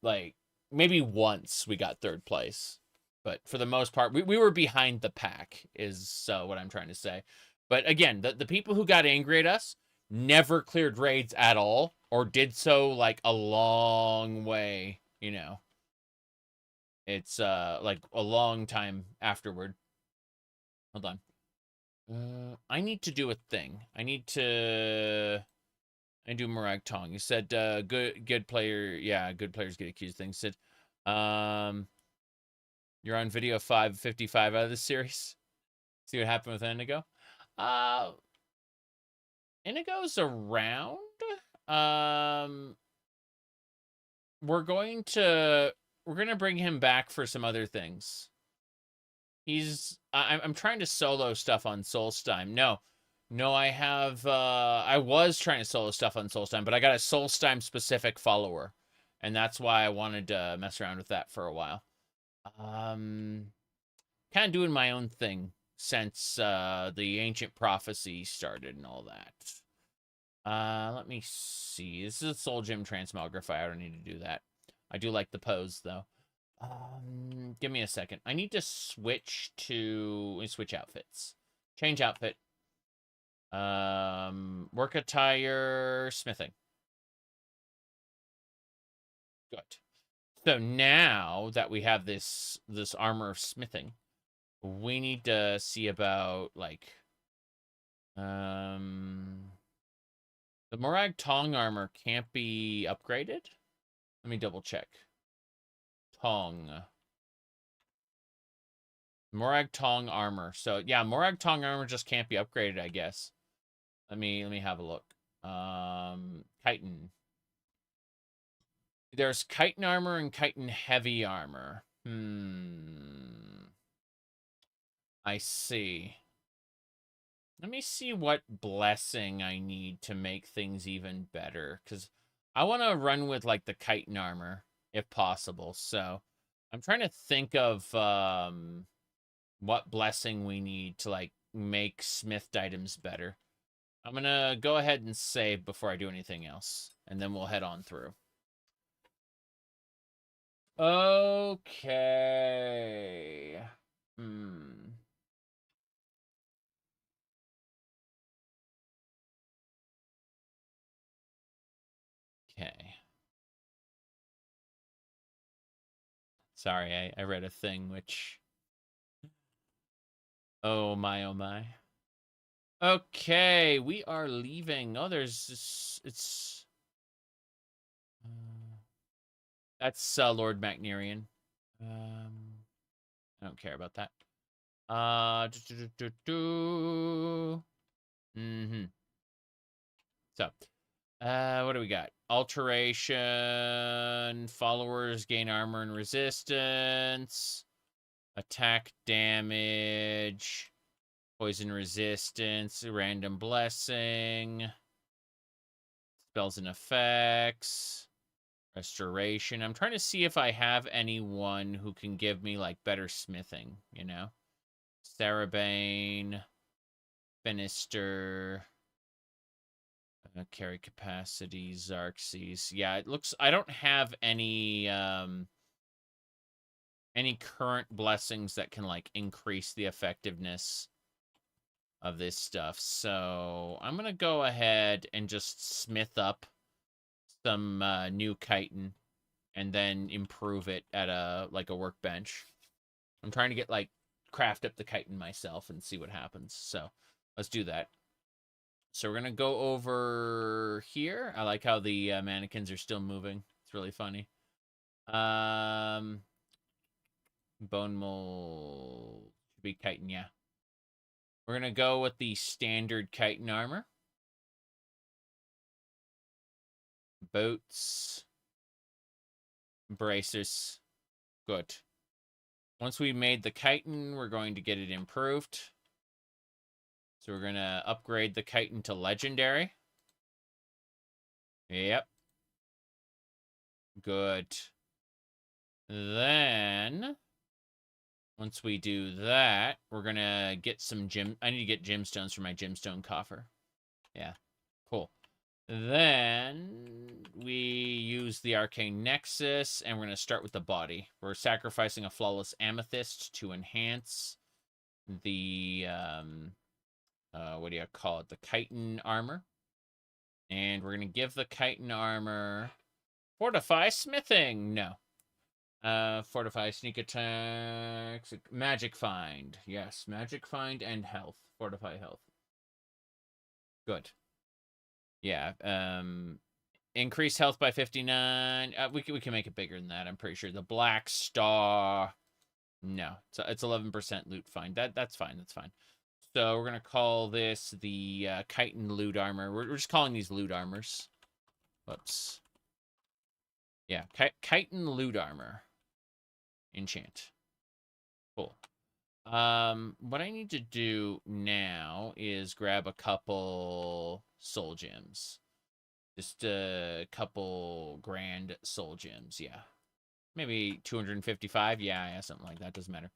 like, maybe once we got 3rd place. But for the most part, we were behind the pack, is what I'm trying to say. But again, the people who got angry at us never cleared raids at all, or did so, like, a long way, you know. It's, like, a long time afterward. Hold on. I need to do a thing. I do Miraak Tong. You said, good player, yeah, good players get accused of things. Said, you're on video 555 out of this series. See what happened with Indigo? Indigo's around. We're gonna bring him back for some other things. I'm trying to solo stuff on Solstheim. No, No, I have, I was trying to solo stuff on Solstheim, but I got a Solstheim specific follower. And that's why I wanted to mess around with that for a while. Kind of doing my own thing since the Ancient Prophecy started and all that. Let me see. This is a Soul Gem Transmogrify. I don't need to do that. I do like the pose, though. Give me a second. I need to switch outfits. Change outfit. Work attire, smithing. Good. So now that we have this armor of smithing, we need to see about like the Miraak Tong armor can't be upgraded. Let me double check. Tong. Miraak Tong armor. So yeah, Miraak Tong armor just can't be upgraded, I guess. Let me have a look. Chitin. There's chitin armor and chitin heavy armor. I see. Let me see what blessing I need to make things even better. Because I want to run with, like, the chitin armor, if possible. So, I'm trying to think of what blessing we need to, like, make smithed items better. I'm going to go ahead and save before I do anything else. And then we'll head on through. Okay. Okay. Sorry, I read a thing which... Oh my, oh my. Okay, we are leaving. Oh, there's this... It's... That's Lord Macnerian. I don't care about that. So, what do we got? Alteration. Followers gain armor and resistance. Attack damage. Poison resistance. Random blessing. Spells and effects. Restoration. I'm trying to see if I have anyone who can give me, like, better smithing, you know? Sarabane. Finister. Carry capacity. Xerxes. Yeah, it looks... I don't have any current blessings that can, like, increase the effectiveness of this stuff. So, I'm gonna go ahead and just smith up some new chitin and then improve it at a workbench. I'm trying to get like craft up the chitin myself and see what happens. So let's do that. So we're gonna go over here. I like how the mannequins are still moving. It's really funny. Bone mold should be chitin, yeah. We're gonna go with the standard chitin armor. Boots. Bracers. Good. Once we made the chitin, we're going to get it improved. So we're going to upgrade the chitin to legendary. Yep. Good. Then, once we do that, we're going to get some I need to get gemstones for my gemstone coffer. Yeah. Cool. Then we use the Arcane Nexus, and we're going to start with the body. We're sacrificing a Flawless Amethyst to enhance the, what do you call it? The chitin armor. And we're going to give the chitin armor Fortify Smithing. No. Fortify Sneak Attacks. Magic Find. Yes, Magic Find and Health. Fortify Health. Good. Yeah, increase health by 59. We can make it bigger than that, I'm pretty sure. The Black Star. No, it's 11% loot find. That's fine, that's fine. So we're going to call this the chitin loot armor. We're just calling these loot armors. Whoops. Yeah, chitin loot armor. Enchant. Cool. What I need to do now is grab a couple soul gems. Just a couple grand soul gems, yeah. Maybe 255, yeah, something like that, doesn't matter.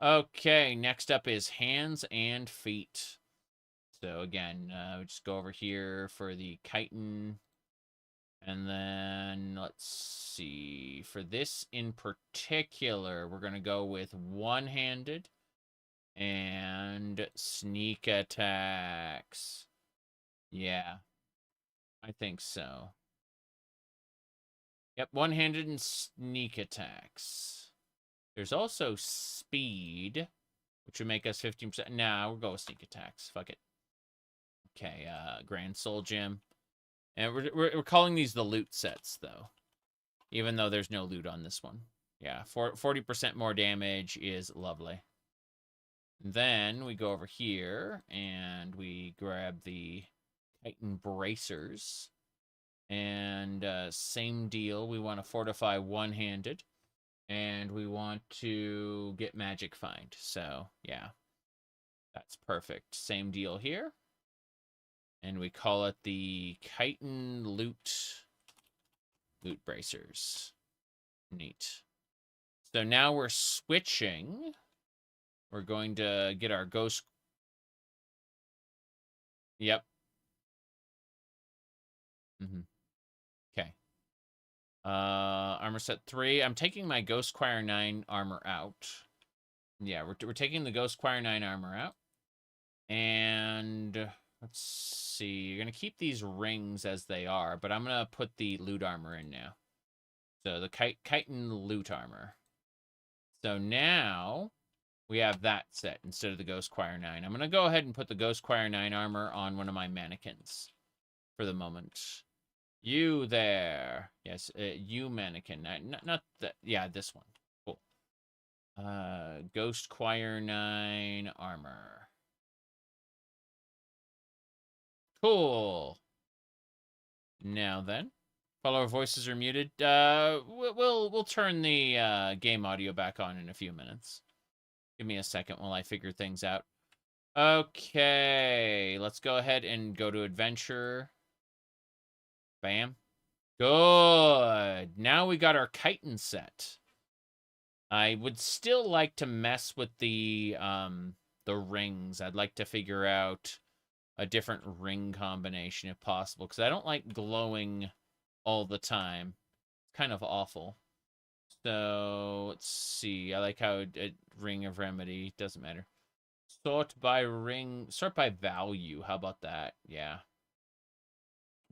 Okay, next up is hands and feet. So again, we just go over here for the chitin. And then, let's see, for this in particular, we're going to go with one-handed and sneak attacks. Yeah, I think so. Yep, one-handed and sneak attacks. There's also speed, which would make us 15%. Nah, we'll go with sneak attacks. Fuck it. Okay, Grand Soul Gem. And we're calling these the loot sets, though. Even though there's no loot on this one. Yeah, 40% more damage is lovely. Then we go over here, and we grab the Titan Bracers. And same deal, we want to fortify one-handed. And we want to get Magic Find. So, yeah. That's perfect. Same deal here. And we call it the Chitin Loot Bracers. Neat. So now we're switching. We're going to get our ghost. Yep. Okay. Armor set 3. I'm taking my Ghost Choir 9 armor out. Yeah, we're taking the Ghost Choir 9 armor out. And let's see. You're going to keep these rings as they are, but I'm going to put the loot armor in now. So the chitin loot armor. So now we have that set instead of the Ghost Choir 9. I'm going to go ahead and put the Ghost Choir 9 armor on one of my mannequins for the moment. You there. Yes, you mannequin. Not that. Yeah, this one. Cool. Ghost Choir 9 armor. Cool. Now then. While our voices are muted, we'll turn the game audio back on in a few minutes. Give me a second while I figure things out. Okay, let's go ahead and go to adventure. Bam. Good. Now we got our chitin set. I would still like to mess with the rings. I'd like to figure out a different ring combination if possible, because I don't like glowing all the time. It's kind of awful. So, let's see. I like how Ring of Remedy. Doesn't matter. Sort by ring. Sort by value. How about that? Yeah.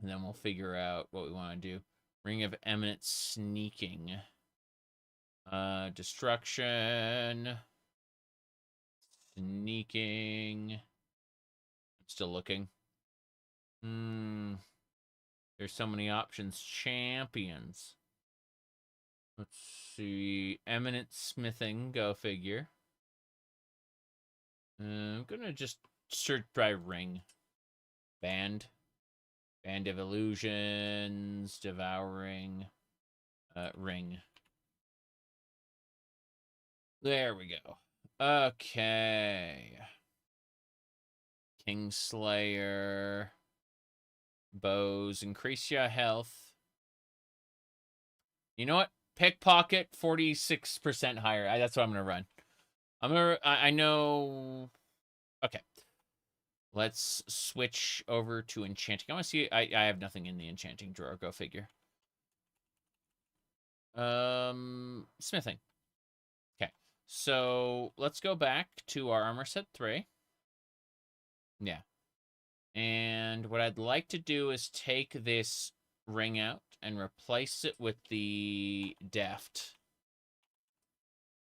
And then we'll figure out what we want to do. Ring of Eminent Sneaking. Destruction. Sneaking. I'm still looking. There's so many options. Champions. Let's see. Eminent Smithing. Go figure. I'm gonna just search by ring. Band. Band of Illusions. Devouring. Ring. There we go. Okay. Kingslayer. Bows. Increase your health. You know what? Pickpocket, 46% higher. That's what I'm going to run. I know. Okay. Let's switch over to enchanting. I want to see. I have nothing in the enchanting drawer. Go figure. Smithing. Okay. So let's go back to our armor set 3. Yeah. And what I'd like to do is take this ring out and replace it with the deft.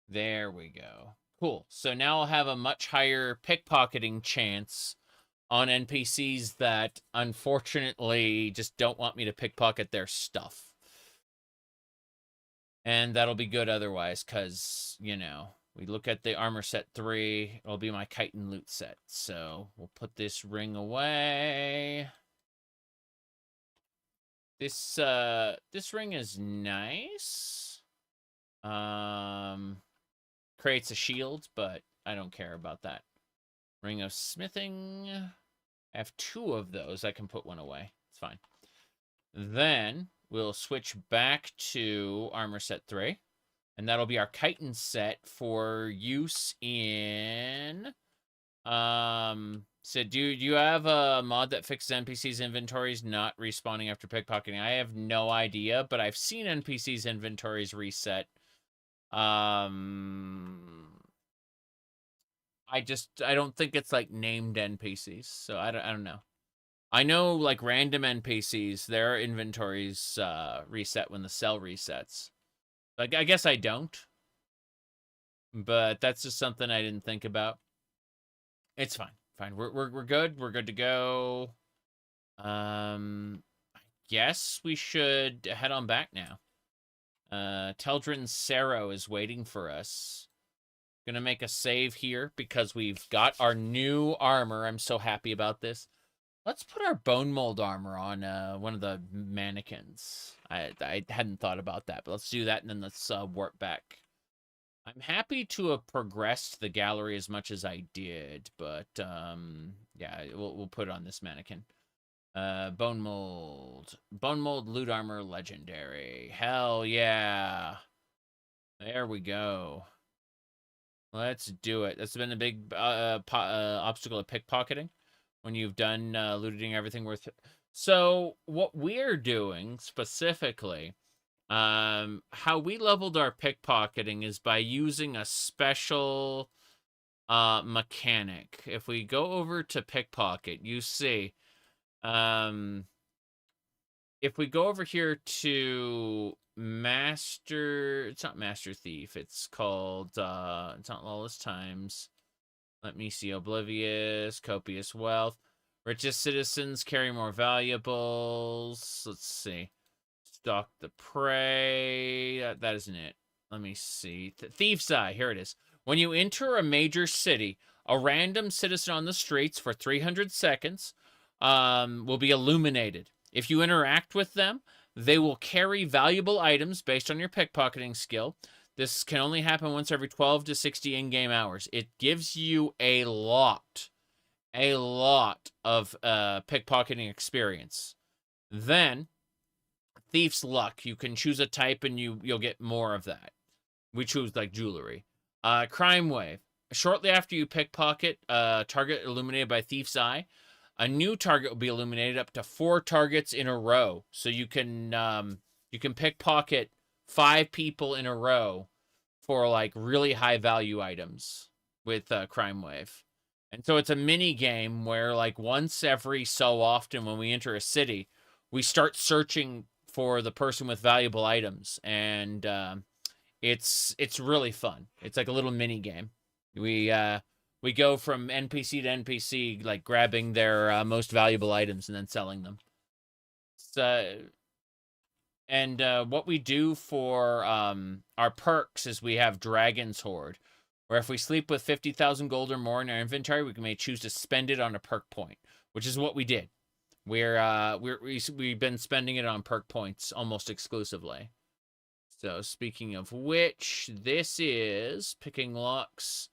There we go. Cool. So now I'll have a much higher pickpocketing chance on NPCs that unfortunately just don't want me to pickpocket their stuff. And that'll be good otherwise, because, you know, we look at the armor set 3, it'll be my chitin loot set. So we'll put this ring away. This ring is nice. creates a shield, but I don't care about that. Ring of Smithing. I have 2 of those. I can put one away. It's fine. Then we'll switch back to Armor Set 3. And that'll be our chitin set for use in... So do you have a mod that fixes NPCs' inventories not respawning after pickpocketing? I have no idea, but I've seen NPCs' inventories reset. I don't think it's like named NPCs, so I don't know. I know like random NPCs, their inventories reset when the cell resets. Like I guess I don't, but that's just something I didn't think about. It's fine. Fine. We're good. We're good to go. I guess we should head on back now. Teldrren Sero is waiting for us. Gonna make a save here because we've got our new armor. I'm so happy about this. Let's put our bone mold armor on one of the mannequins. I hadn't thought about that, but let's do that and then let's warp back. I'm happy to have progressed the gallery as much as I did, but yeah, we'll put it on this mannequin. Bone mold loot armor legendary. Hell yeah! There we go. Let's do it. That's been a big obstacle of pickpocketing when you've done looting everything worth. So what we're doing specifically. How we leveled our pickpocketing is by using a special mechanic. If we go over to pickpocket, you see, if we go over here to master, it's not master thief, it's called, it's not lawless times. Let me see, oblivious, copious wealth, richest citizens carry more valuables. Let's see. Stalk the prey. That isn't it. Let me see. Thief's Eye. Here it is. When you enter a major city, a random citizen on the streets for 300 seconds will be illuminated. If you interact with them, they will carry valuable items based on your pickpocketing skill. This can only happen once every 12 to 60 in-game hours. It gives you a lot of pickpocketing experience. Then... Thief's Luck. You can choose a type and you'll get more of that. We choose like jewelry. Crime Wave. Shortly after you pickpocket a target illuminated by Thief's Eye, a new target will be illuminated up to 4 targets in a row. So you can pickpocket 5 people in a row for like really high value items with Crime Wave. And so it's a mini game where like once every so often when we enter a city, we start searching for the person with valuable items, and it's really fun. It's like a little mini game. We go from NPC to NPC, like grabbing their most valuable items and then selling them. So, and what we do for our perks is we have Dragon's Hoard, where if we sleep with 50,000 gold or more in our inventory, we may choose to spend it on a perk point, which is what we did. We've been spending it on perk points almost exclusively. So speaking of which, this is picking locks.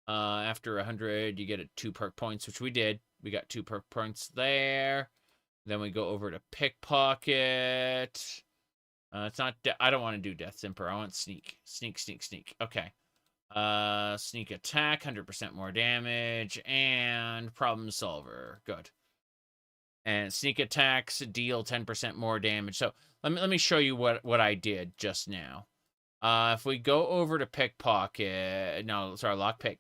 After 100, you get 2 perk points, which we did. We got 2 perk points there. Then we go over to pickpocket. It's not. I don't want to do Death Simper. I want sneak. Sneak. Okay. Sneak attack, 100% more damage, and problem solver. Good. And sneak attacks deal 10% more damage. So let me show you what I did just now. If we go over to pickpocket, no, sorry, lockpick.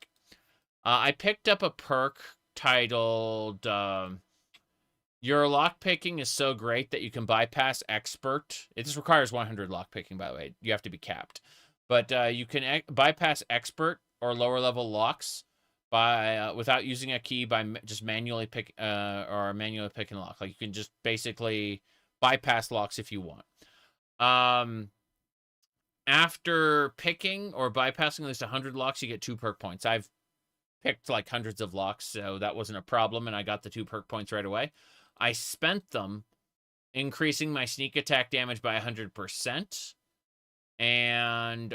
I picked up a perk titled Your lockpicking is so great that you can bypass expert. It just requires 100 lockpicking, by the way. You have to be capped. But you can bypass expert or lower level locks by without using a key by just manually picking lock. Like you can just basically bypass locks if you want. After picking or bypassing at least 100 locks, you get 2 perk points. I've picked like hundreds of locks, so that wasn't a problem, and I got the 2 perk points right away. I spent them increasing my sneak attack damage by 100%, and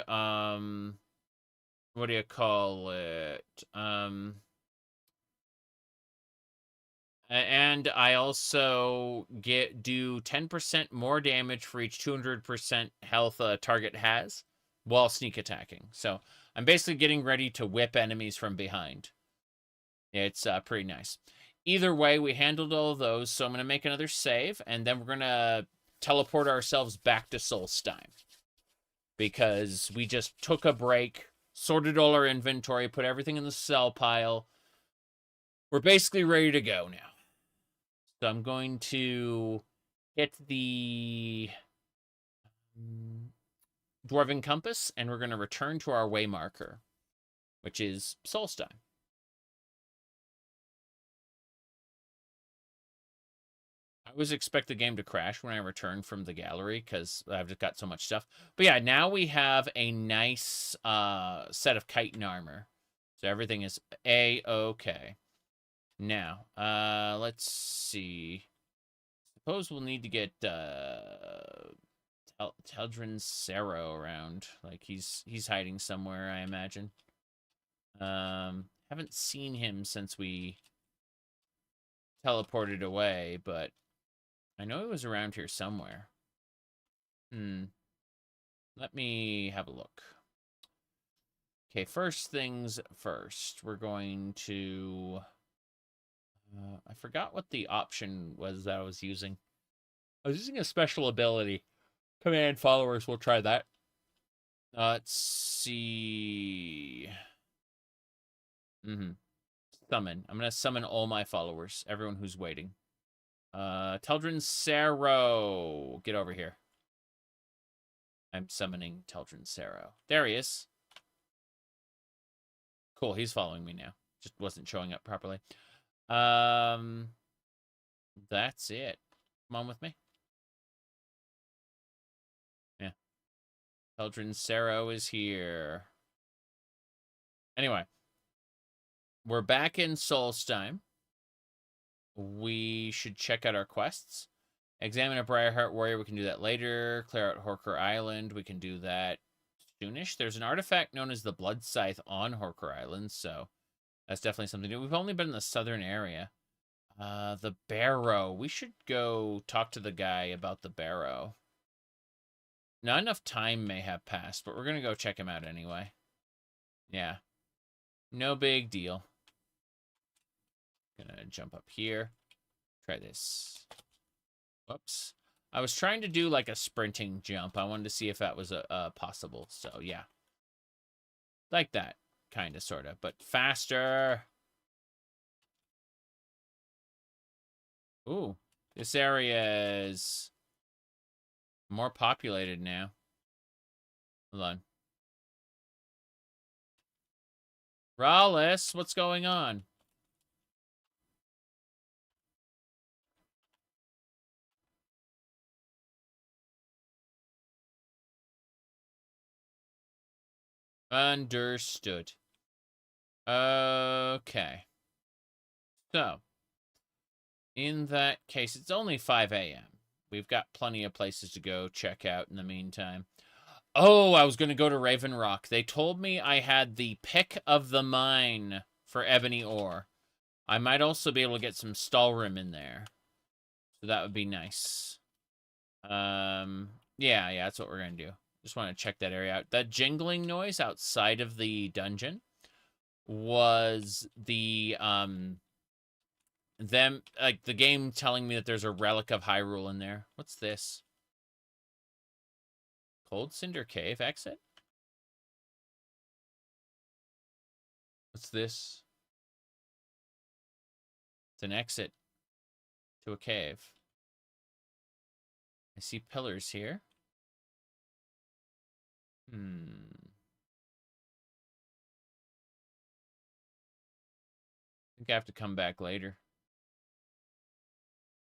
what do you call it? And I also do 10% more damage for each 200% health a target has while sneak attacking. So I'm basically getting ready to whip enemies from behind. It's pretty nice. Either way, we handled all of those, so I'm going to make another save, and then we're going to teleport ourselves back to Solstheim. Because we just took a break, sorted all our inventory, put everything in the sell pile. We're basically ready to go now. So I'm going to hit the Dwarven Compass, and we're going to return to our way marker, which is Solstheim. I always expect the game to crash when I return from the gallery because I've just got so much stuff. But yeah, now we have a nice set of chitin armor. So everything is A-okay. Now, let's see. Suppose we'll need to get Teldrren Sero around. Like he's hiding somewhere, I imagine. Haven't seen him since we teleported away, but I know he was around here somewhere. Let me have a look. Okay, first things first. We're going to... I forgot what the option was that I was using. I was using a special ability. Command followers, we'll try that. Let's see. Summon. I'm going to summon all my followers. Everyone who's waiting. Teldrren Sero. Get over here. I'm summoning Teldrren Sero. There he is. Cool, he's following me now. Just wasn't showing up properly. That's it. Come on with me. Yeah. Teldrren Sero is here. Anyway. We're back in Solstheim. We should check out our quests. Examine a Briarheart Warrior. We can do that later. Clear out Horker Island. We can do that soonish. There's an artifact known as the Blood Scythe on Horker Island, so that's definitely something to do. We've only been in the southern area. The Barrow. We should go talk to the guy about the Barrow. Not enough time may have passed, but we're going to go check him out anyway. Yeah. No big deal. Gonna jump up here. Try this. Whoops. I was trying to do like a sprinting jump. I wanted to see if that was possible. So, yeah. Like that. Kind of, sort of. But faster. Ooh. This area is more populated now. Hold on. Rawless, what's going on? Understood. Okay. So, in that case, it's only 5 a.m. We've got plenty of places to go check out in the meantime. Oh, I was going to go to Raven Rock. They told me I had the pick of the mine for ebony ore. I might also be able to get some Stalrim in there. So that would be nice. Yeah, that's what we're going to do. Just want to check that area out. That jingling noise outside of the dungeon was the, the game telling me that there's a relic of Hyrule in there. What's this? Cold Cinder Cave exit? What's this? It's an exit to a cave. I see pillars here. I think I have to come back later.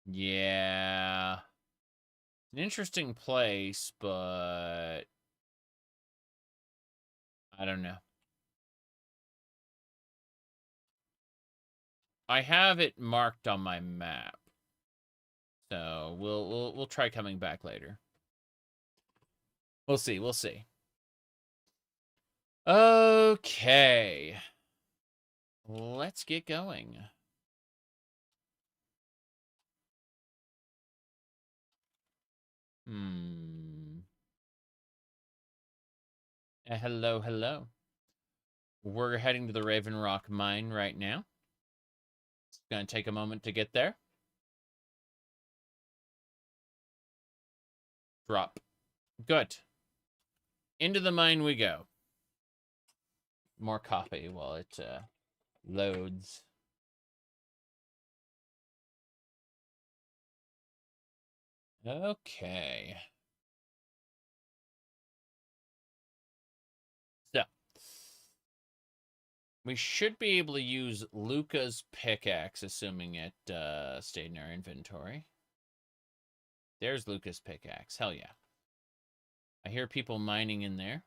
Yeah. An interesting place, but I don't know. I have it marked on my map. So we'll try coming back later. We'll see. Okay. Let's get going. Hello, hello. We're heading to the Raven Rock mine right now. It's going to take a moment to get there. Drop. Good. Into the mine we go. More coffee while it loads. Okay. So, we should be able to use Luca's pickaxe, assuming it stayed in our inventory. There's Luca's pickaxe. Hell yeah. I hear people mining in there.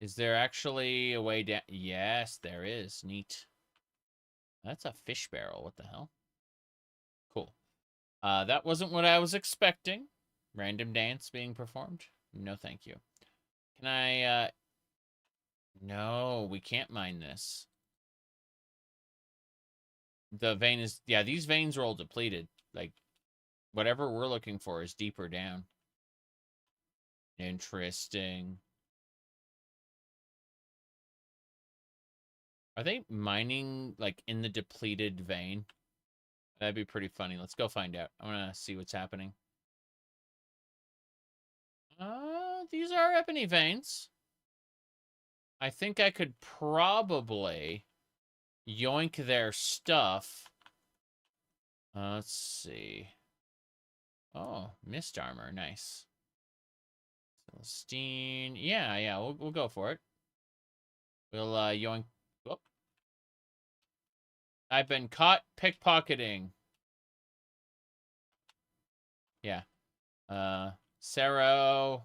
Is there actually a way down? Yes, there is. Neat. That's a fish barrel. What the hell? Cool. That wasn't what I was expecting. Random dance being performed? No, thank you. Can I, No, we can't mine this. The vein is... Yeah, these veins are all depleted. Like, whatever we're looking for is deeper down. Interesting. Are they mining, like, in the depleted vein? That'd be pretty funny. Let's go find out. I want to see what's happening. These are ebony veins. I think I could probably yoink their stuff. Let's see. Oh, mist armor. Nice. Celestine. Yeah, we'll go for it. We'll, yoink. Oh. I've been caught pickpocketing. Yeah. Sero.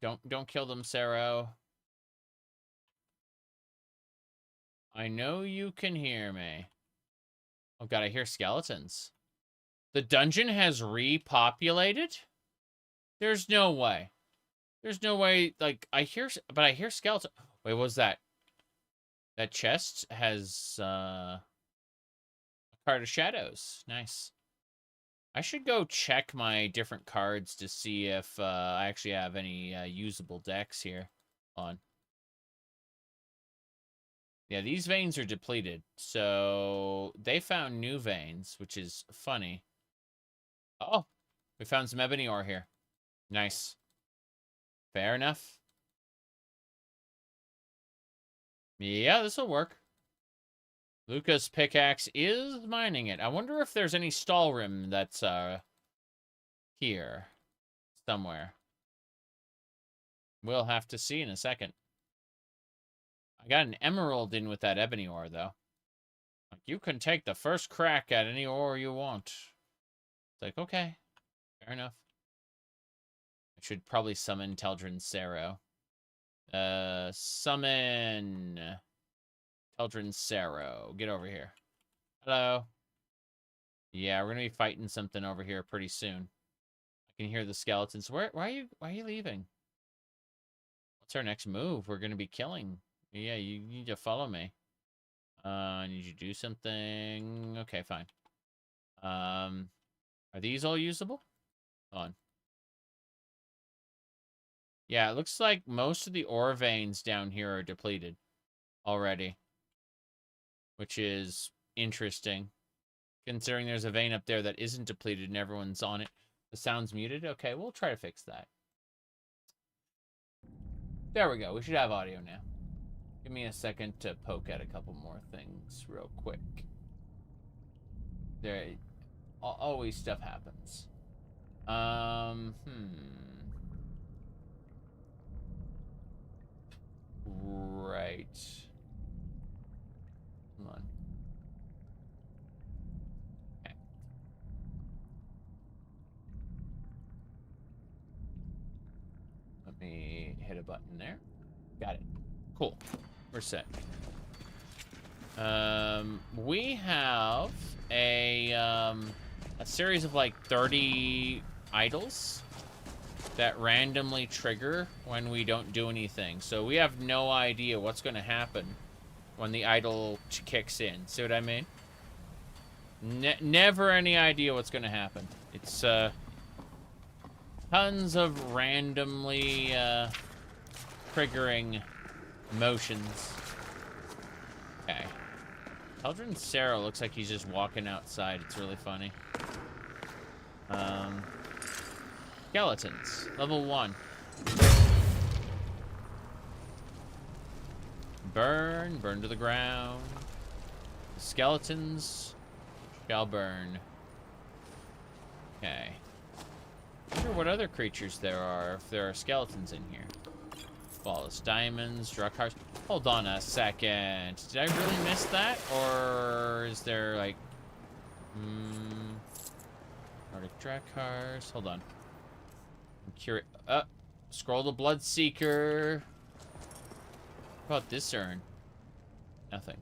Don't kill them, Sero. I know you can hear me. Oh god, I hear skeletons. The dungeon has repopulated? There's no way. There's no way, like, I hear skeleton. Wait, what was that? That chest has, a card of shadows. Nice. I should go check my different cards to see if, I actually have any, usable decks here. On. Yeah, these veins are depleted, so they found new veins, which is funny. Oh, we found some ebony ore here. Nice. Fair enough. Yeah, this will work. Luca's pickaxe is mining it. I wonder if there's any Stalrim that's here somewhere. We'll have to see in a second. I got an emerald in with that ebony ore, though. Like, you can take the first crack at any ore you want. It's like, okay. Fair enough. I should probably summon Teldrren Sero. Summon Teldrren Sero. Get over here. Hello. Yeah, we're gonna be fighting something over here pretty soon. I can hear the skeletons. Why are you leaving? What's our next move? We're gonna be killing. Yeah, you need to follow me. I need you to do something. Okay, fine. Are these all usable? Hold on. Yeah, it looks like most of the ore veins down here are depleted already. Which is interesting. Considering there's a vein up there that isn't depleted and everyone's on it. The sound's muted? Okay, we'll try to fix that. There we go. We should have audio now. Give me a second to poke at a couple more things real quick. There... Always stuff happens. Right. Come on. Okay. Let me hit a button there. Got it. Cool. We're set. We have a series of like 30 idols that randomly trigger when we don't do anything. So we have no idea what's going to happen when the idol kicks in. See what I mean? Never any idea what's going to happen. It's tons of randomly triggering motions. Okay. Teldrren Sero looks like he's just walking outside. It's really funny. Skeletons. Level 1. Burn. Burn to the ground. Skeletons shall burn. Okay. I wonder what other creatures there are if there are skeletons in here. Flawless diamonds, Drakars. Hold on a second. Did I really miss that? Or is there like... Nordic Drakars. Hold on. I'm curious. Scroll the Bloodseeker. What about this urn? Nothing.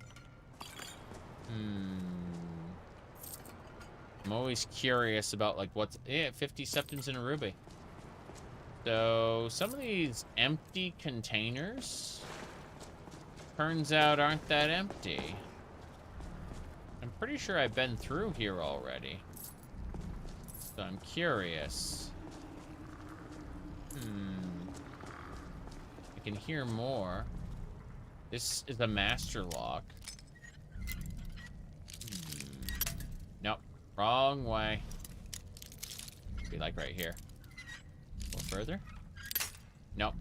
I'm always curious about like what's... Yeah, 50 septums and a ruby. So, some of these empty containers, turns out, aren't that empty. I'm pretty sure I've been through here already. So I'm curious. I can hear more. This is a master lock. Nope. Wrong way. Be like right here. A little further? Nope.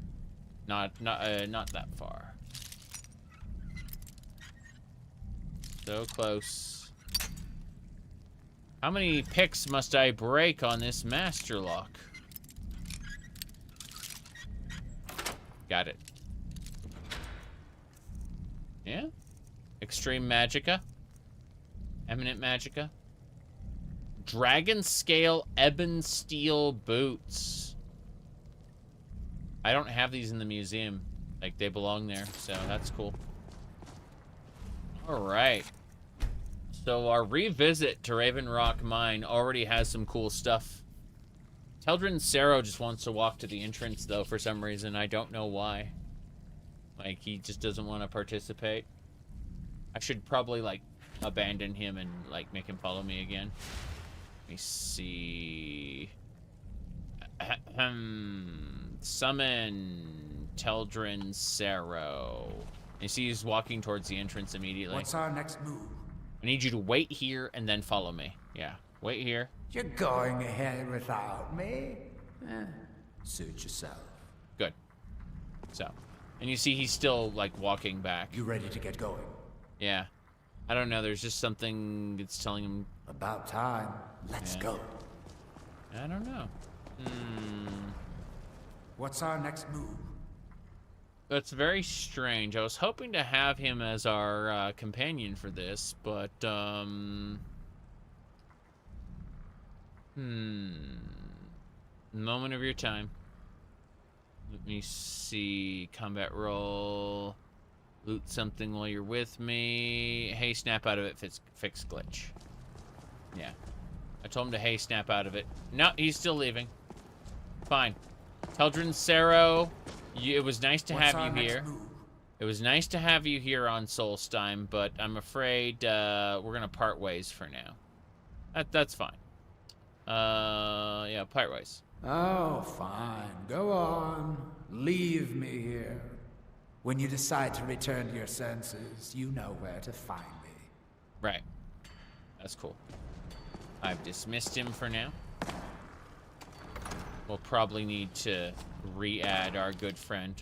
Not that far. So close. How many picks must I break on this master lock? Got it. Yeah? Extreme Magicka. Eminent Magicka. Dragon Scale Ebon Steel Boots. I don't have these in the museum. Like, they belong there, so that's cool. Alright. So our revisit to Raven Rock Mine already has some cool stuff. Teldrren Sero just wants to walk to the entrance, though, for some reason. I don't know why. Like, he just doesn't want to participate. I should probably, like, abandon him and, like, make him follow me again. Let me see... Summon Teldrren Sero. You see he's walking towards the entrance immediately. What's our next move? I need you to wait here and then follow me. Yeah, wait here. You're going ahead without me? Suit yourself. Good. So, and you see he's still, like, walking back. You ready to get going? Yeah. I don't know, there's just something that's telling him... About time. Let's go. I don't know. What's our next move? That's very strange. I was hoping to have him as our companion for this, but, Moment of your time. Let me see. Combat roll. Loot something while you're with me. Hey, snap out of it. Fix glitch. Yeah. I told him to hey, snap out of it. No, he's still leaving. Fine. Teldrren Sero, it was nice to have you here. It was nice to have you here on Solstheim, but I'm afraid we're gonna part ways for now. That's fine. Yeah, part ways. Oh, fine. Go on. Leave me here. When you decide to return to your senses, you know where to find me. Right. That's cool. I've dismissed him for now. We'll probably need to re-add our good friend.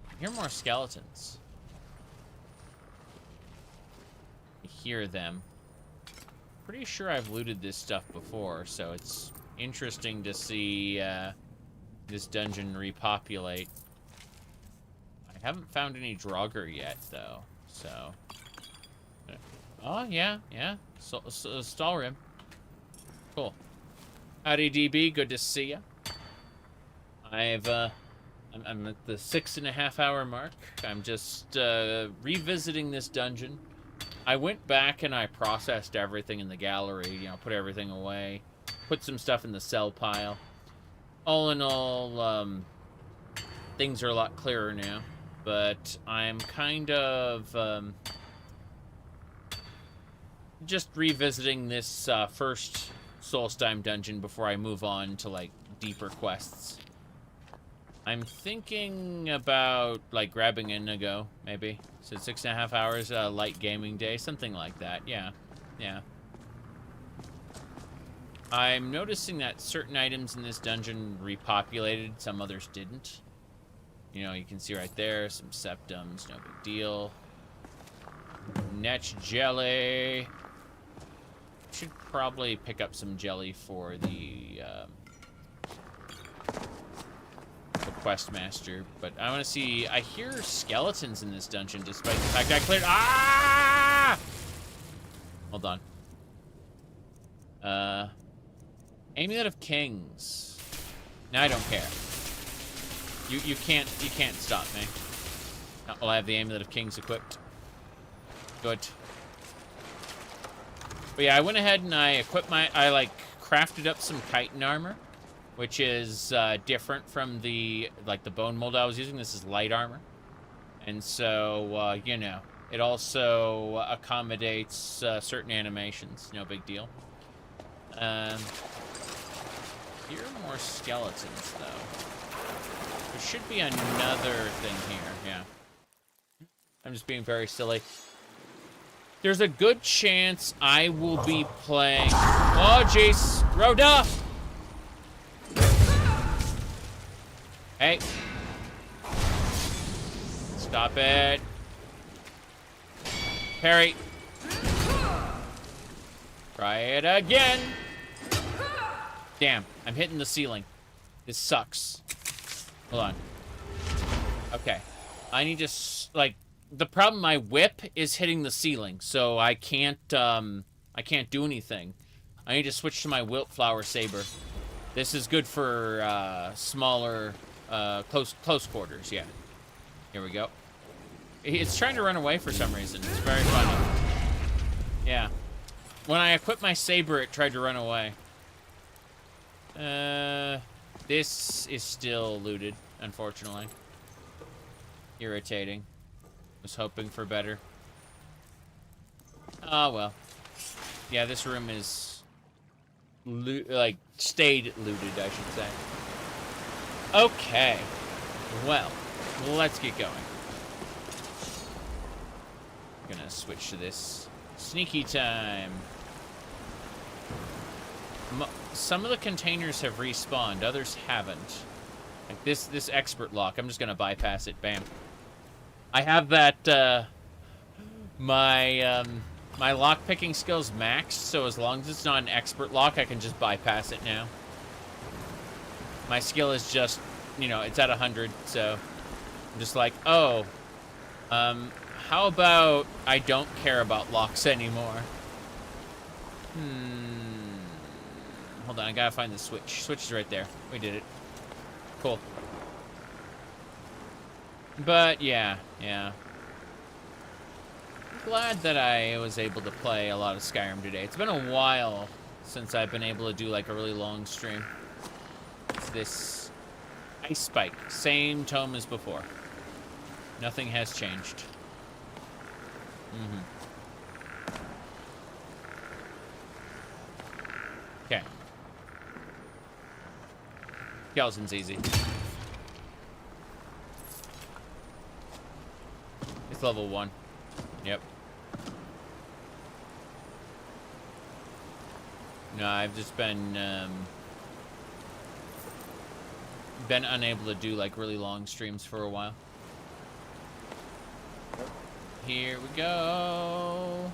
I hear more skeletons. I hear them. Pretty sure I've looted this stuff before, so it's interesting to see this dungeon repopulate. I haven't found any Draugr yet, though, so... Oh, yeah. Stalrim. Cool. Howdy, DB. Good to see ya. I'm at the 6.5 hour mark. I'm just revisiting this dungeon. I went back and I processed everything in the gallery, you know, put everything away, put some stuff in the sell pile. all in all, things are a lot clearer now. But I'm kind of just revisiting this first Solstheim dungeon before I move on to, like, deeper quests. I'm thinking about, like, grabbing Indigo, maybe. So 6.5 hours, light gaming day, something like that. Yeah, yeah. I'm noticing that certain items in this dungeon repopulated, some others didn't. You know, you can see right there, some septums, no big deal. Netch jelly. Should probably pick up some jelly for the quest master, but I want to see. I hear skeletons in this dungeon, despite the fact I cleared. Ah! Hold on. Amulet of Kings. No, I don't care. You can't stop me. Well, I have the Amulet of Kings equipped. Good. But yeah, I went ahead and I equipped I like crafted up some chitin armor, which is different from the bone mold I was using. This is light armor. And so, you know, it also accommodates certain animations. No big deal. Here are more skeletons, though. There should be another thing here, yeah. I'm just being very silly. There's a good chance I will be playing... Oh, jeez. Rhoda! Hey. Stop it. Parry. Try it again. Damn, I'm hitting the ceiling. This sucks. Hold on. Okay. I need to, like, the problem, my whip is hitting the ceiling, so I can't do anything. I need to switch to my Wildflower Saber. This is good for, smaller, close quarters, yeah. Here we go. It's trying to run away for some reason. It's very funny. Yeah. When I equipped my saber, it tried to run away. This is still looted, unfortunately. Irritating. Was hoping for better. Oh, well. Yeah, this room is... stayed looted, I should say. Okay. Well, let's get going. I'm gonna switch to this. Sneaky time. Some of the containers have respawned, others haven't. Like this expert lock, I'm just gonna bypass it. Bam. I have that, my lock-picking skill's maxed, so as long as it's not an expert lock, I can just bypass it now. My skill is just, you know, it's at 100, so I'm just like, oh, how about I don't care about locks anymore? Hold on, I gotta find the switch. Switch is right there. We did it. Cool. But, yeah. Glad that I was able to play a lot of Skyrim today. It's been a while since I've been able to do, like, a really long stream. It's this Ice Spike. Same tome as before. Nothing has changed. Okay. Skeleton's easy. It's level 1. Yep. No, I've just been unable to do like really long streams for a while. Here we go.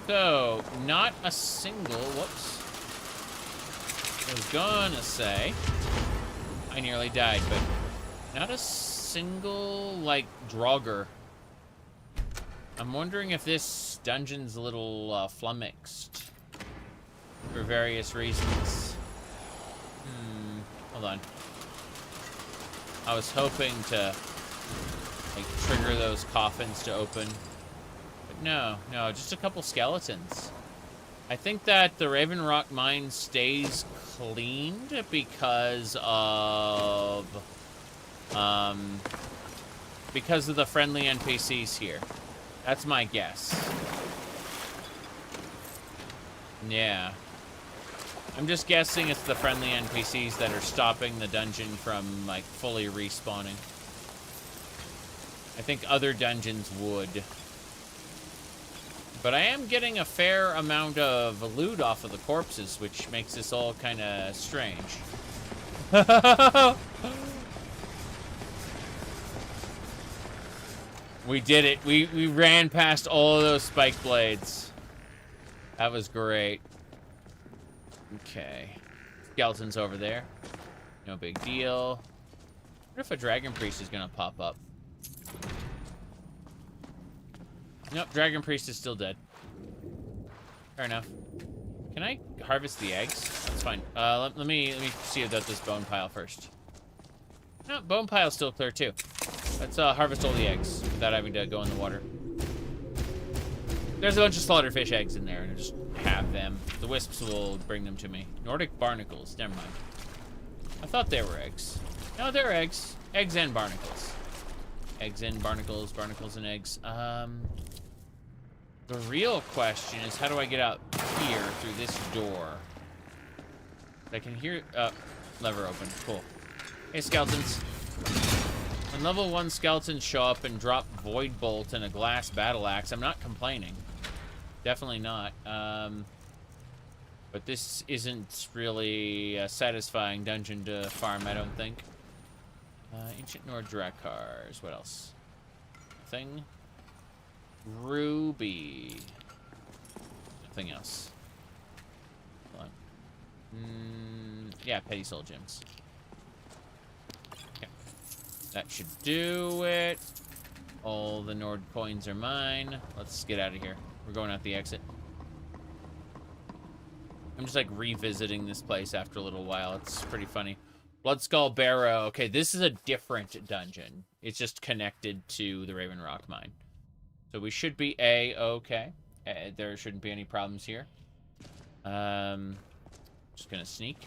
So, not a single, whoops. I was gonna say, I nearly died, but not a single, like, Draugr. I'm wondering if this dungeon's a little flummoxed for various reasons. Hold on. I was hoping to, like, trigger those coffins to open. But no, just a couple skeletons. I think that the Ravenrock mine stays cleaned because of the friendly NPCs here. That's my guess. Yeah. I'm just guessing it's the friendly NPCs that are stopping the dungeon from, like, fully respawning. I think other dungeons would. But I am getting a fair amount of loot off of the corpses, which makes this all kind of strange. We did it. We ran past all of those spike blades. That was great. Okay. Skeleton's over there. No big deal. I wonder if a dragon priest is gonna pop up. Nope, dragon priest is still dead. Fair enough. Can I harvest the eggs? That's fine. Let me see about this bone pile first. No, bone pile's still clear too. Let's harvest all the eggs without having to go in the water. There's a bunch of slaughtered fish eggs in there, and I'll just have them. The wisps will bring them to me. Nordic barnacles. Never mind. I thought they were eggs. No, they're eggs. Eggs and barnacles. Eggs and barnacles. Barnacles and eggs. The real question is, how do I get out here through this door? I can hear... lever open. Cool. Hey, skeletons. When level 1 skeletons show up and drop Void Bolt and a glass battle axe, I'm not complaining. Definitely not. But this isn't really a satisfying dungeon to farm, I don't think. Ancient Nord Drakars. What else? Nothing. Ruby. Nothing else. Hold on. Yeah, Petty Soul Gems. Okay. That should do it. All the Nord coins are mine. Let's get out of here. We're going out the exit. I'm just like revisiting this place after a little while. It's pretty funny. Bloodskull Barrow. Okay, this is a different dungeon. It's just connected to the Ravenrock mine. So we should be A-okay. There shouldn't be any problems here. Just gonna sneak.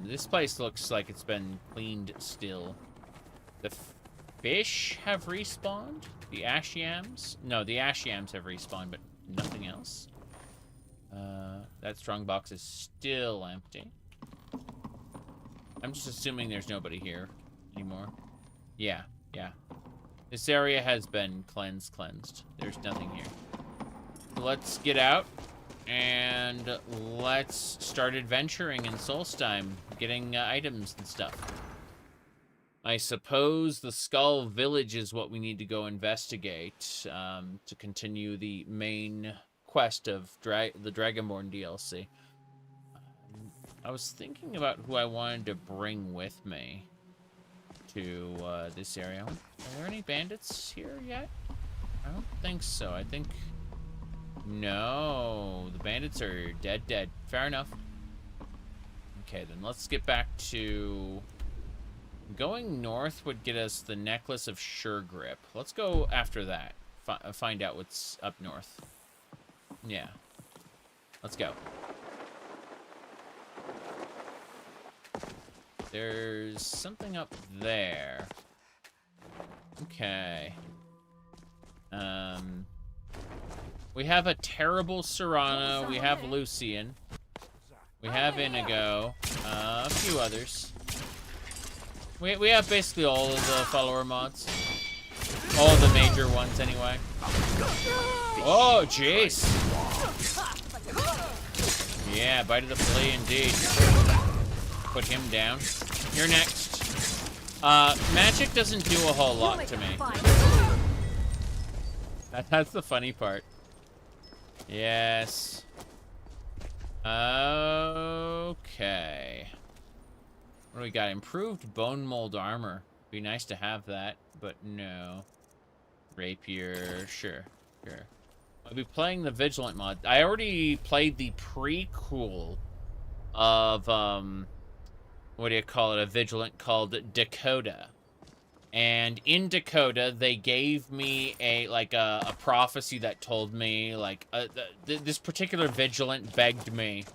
This place looks like it's been cleaned still. The fish have respawned? The ash yams? No, the ash yams have respawned, but nothing else. That strongbox is still empty. I'm just assuming there's nobody here anymore. Yeah. This area has been cleansed. There's nothing here. So let's get out. And let's start adventuring in Solstheim, getting items and stuff. I suppose the Skull Village is what we need to go investigate to continue the main quest of the Dragonborn DLC. I was thinking about who I wanted to bring with me to this area. Are there any bandits here yet? I don't think so. I think... No, the bandits are dead. Fair enough. Okay, then let's get back to... Going north would get us the Necklace of Sure Grip. Let's go after that. Find out what's up north. Yeah. Let's go. There's something up there. Okay. We have a terrible Serrano. We have Lucian. We have Inigo. A few others. We have basically all of the follower mods. All of the major ones, anyway. Oh, jeez. Yeah, bite of the flea, indeed. Put him down. You're next. Magic doesn't do a whole lot to me. That's the funny part. Yes. Okay. What do we got? Improved bone mold armor. Be nice to have that, but no. Rapier, sure. I'll be playing the Vigilant mod. I already played the prequel of, what do you call it? A Vigilant called Dac0da. And in Dac0da, they gave me a prophecy that told me, like, this particular vigilant begged me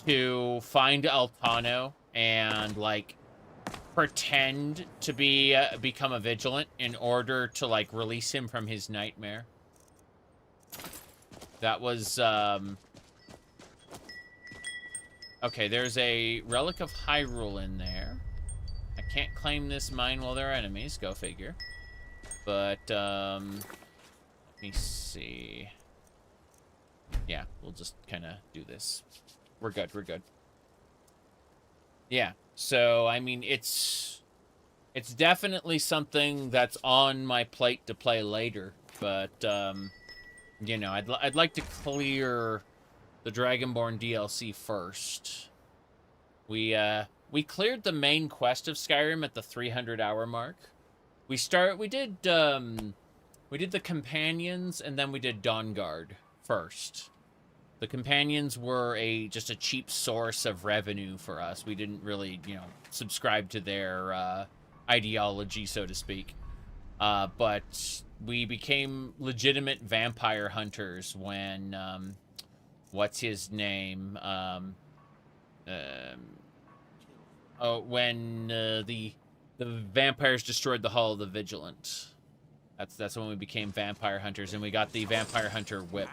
to find Altano and, like, pretend to become a vigilant in order to, like, release him from his nightmare. That was, okay, there's a Relic of Hyrule in there. I can't claim this mine while they're enemies, go figure. But, let me see. Yeah, we'll just kind of do this. We're good, we're good. Yeah, so, I mean, it's definitely something that's on my plate to play later. But, you know, I'd like to clear the Dragonborn DLC first. We cleared the main quest of Skyrim at the 300-hour mark. We did the companions, and then we did Dawnguard first. The companions were just a cheap source of revenue for us. We didn't really, you know, subscribe to their ideology, so to speak. But we became legitimate vampire hunters when, what's his name? When the vampires destroyed the Hall of the Vigilant. That's when we became vampire hunters, and we got the vampire hunter whip.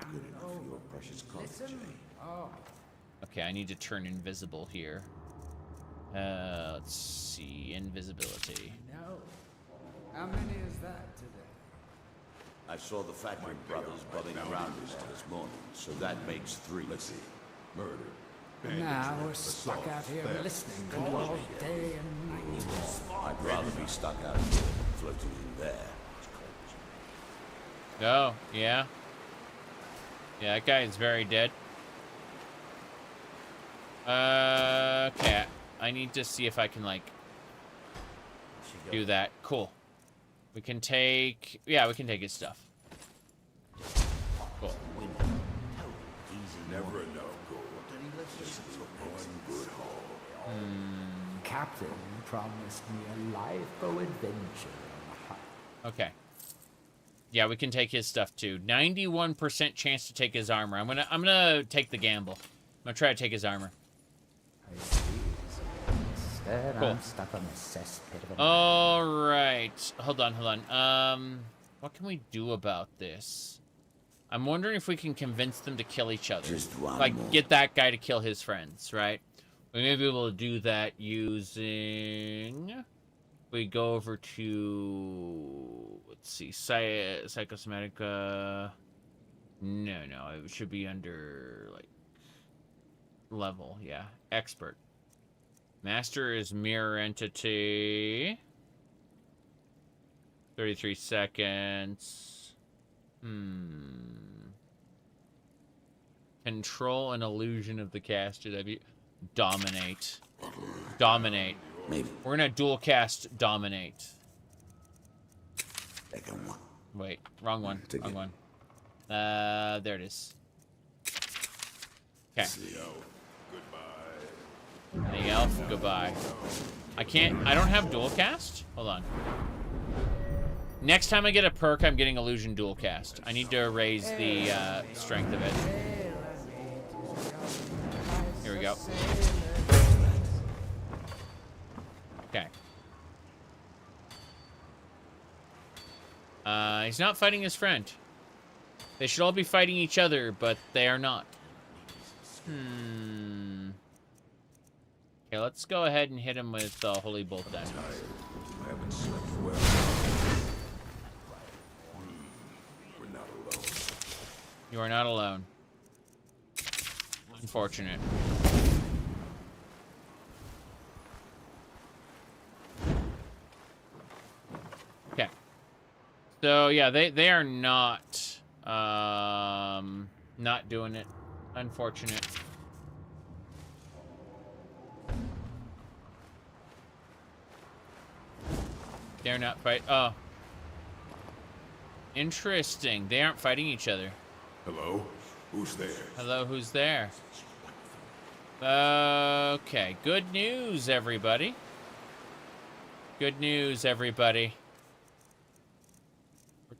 Okay, I need to turn invisible here. Let's see, invisibility. No. How many is that today? I saw the factory brothers buzzing around us this morning, so that makes 3. Let's see. Murder. Now we're stuck out here listening to you all day and night. I'd rather be stuck out here than floating in there. Oh, yeah. Yeah, that guy is very dead. Okay. I need to see if I can, like, do that. Cool. We can take... Yeah, we can take his stuff. Cool. Never enough gold. Just one good haul. Captain promised me a life of adventure. Okay. Yeah, we can take his stuff too. 91% chance to take his armor. I'm gonna take the gamble. I'm gonna try to take his armor. I see. Instead, Cool. I'm stuck on the cesspit of a... All right. Hold on. What can we do about this? I'm wondering if we can convince them to kill each other. Just one like, more. get that guy to kill his friends, right? We may be able to do that using... We go over to... Let's see. Psychosomatic... No. It should be under, like... Level, yeah. Expert. Master is mirror entity. 33 seconds. Control an illusion of the caster. That'd be dominate. Dominate. Maybe. We're gonna dual cast dominate. Second one. Wait, wrong one. Wrong one. There it is. Okay. The elf, goodbye. I don't have dual cast? Hold on. Next time I get a perk, I'm getting illusion dual cast. I need to raise the strength of it. Here we go. Okay. He's not fighting his friend. They should all be fighting each other, but they are not. Okay, let's go ahead and hit him with Holy Bolt then. I haven't slept well. We're not alone. You are not alone. Unfortunate. Okay. So yeah, they are not not doing it. Unfortunate. They're not fight. Oh. Interesting. They aren't fighting each other. Hello? Who's there? Hello, who's there? Okay. Good news, everybody. Good news, everybody.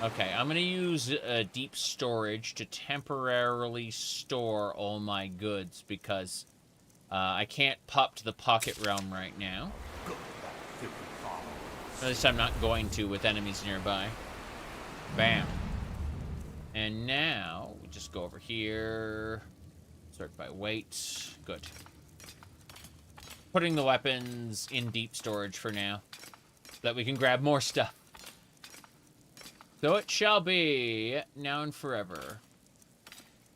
Okay, I'm gonna use deep storage to temporarily store all my goods because I can't pop to the pocket realm right now. At least I'm not going to with enemies nearby. Bam. And now we just go over here. Sort by weight. Good. Putting the weapons in deep storage for now, so that we can grab more stuff. So it shall be, now and forever.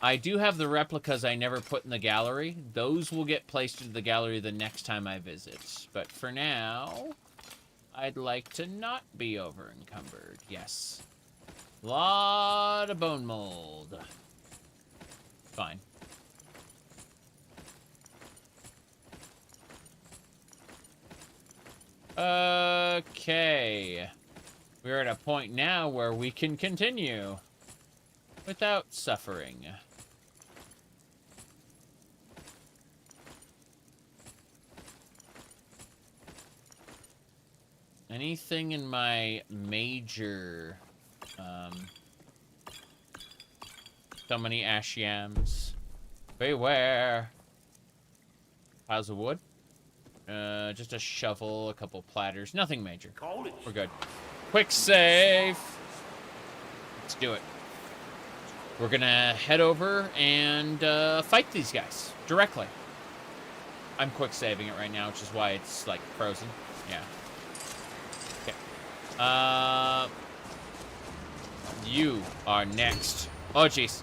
I do have the replicas I never put in the gallery. Those will get placed into the gallery the next time I visit. But for now, I'd like to not be over-encumbered. Yes. Lot of bone mold. Fine. Okay. We're at a point now where we can continue without suffering. Anything in my major... so many ash yams. Beware. Piles of wood. Just a shovel, a couple platters. Nothing major. We're good. Quick save. Let's do it. We're gonna head over and fight these guys directly. I'm quick saving it right now, which is why it's like frozen. Yeah. Okay. You are next. Oh, jeez.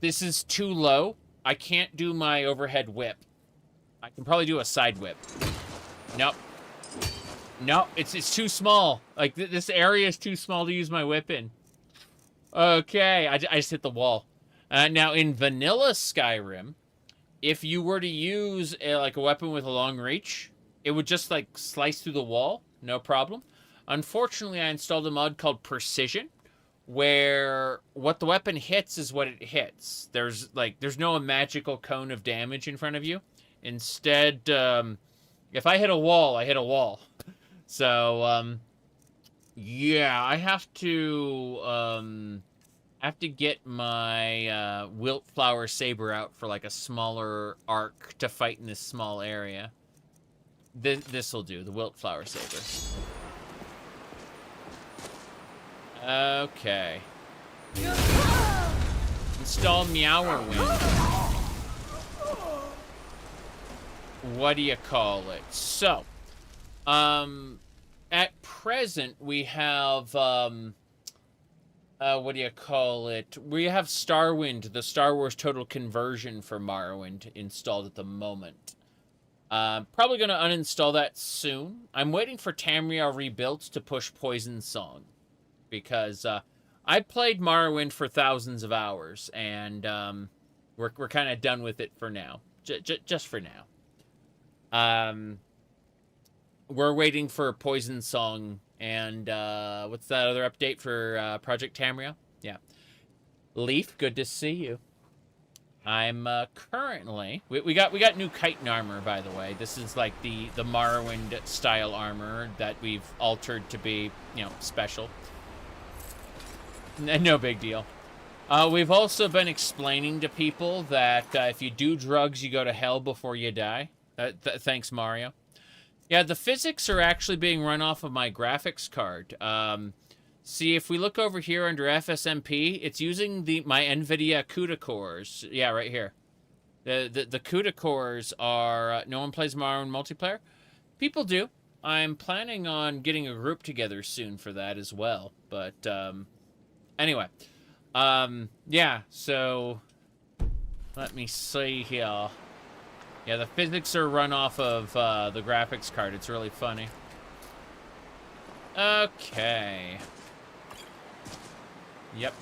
This is too low. I can't do my overhead whip. I can probably do a side whip. Nope. No, it's too small. Like, this area is too small to use my whip in. Okay, I just hit the wall. Now, in vanilla Skyrim, if you were to use a weapon with a long reach, it would just, like, slice through the wall. No problem. Unfortunately, I installed a mod called Precision, where what the weapon hits is what it hits. There's no magical cone of damage in front of you. Instead, if I hit a wall, I hit a wall. So, yeah, I have to get my Wildflower Saber out for, like, a smaller arc to fight in this small area. This'll do, the Wildflower Saber. Okay. Install Meowerwind. What do you call it? So, at present, we have, what do you call it? We have Starwind, the Star Wars Total Conversion for Morrowind, installed at the moment. Probably going to uninstall that soon. I'm waiting for Tamriel Rebuilt to push Poison Song, because I played Morrowind for thousands of hours, and we're kind of done with it for now. Just for now. We're waiting for Poison Song, and what's that other update for Project Tamriel? Yeah. Leaf, good to see you. I'm currently... We got new chitin armor, by the way. This is like the Morrowind style armor that we've altered to be, you know, special. No big deal. We've also been explaining to people that if you do drugs, you go to hell before you die. Thanks, Mario. Yeah, the physics are actually being run off of my graphics card. See, if we look over here under FSMP, it's using my NVIDIA CUDA cores. Yeah, right here. The CUDA cores are... no one plays Morrowind multiplayer? People do. I'm planning on getting a group together soon for that as well. But, anyway. Yeah, so... let me see here. Yeah, the physics are run off of the graphics card. It's really funny. Okay. Yep.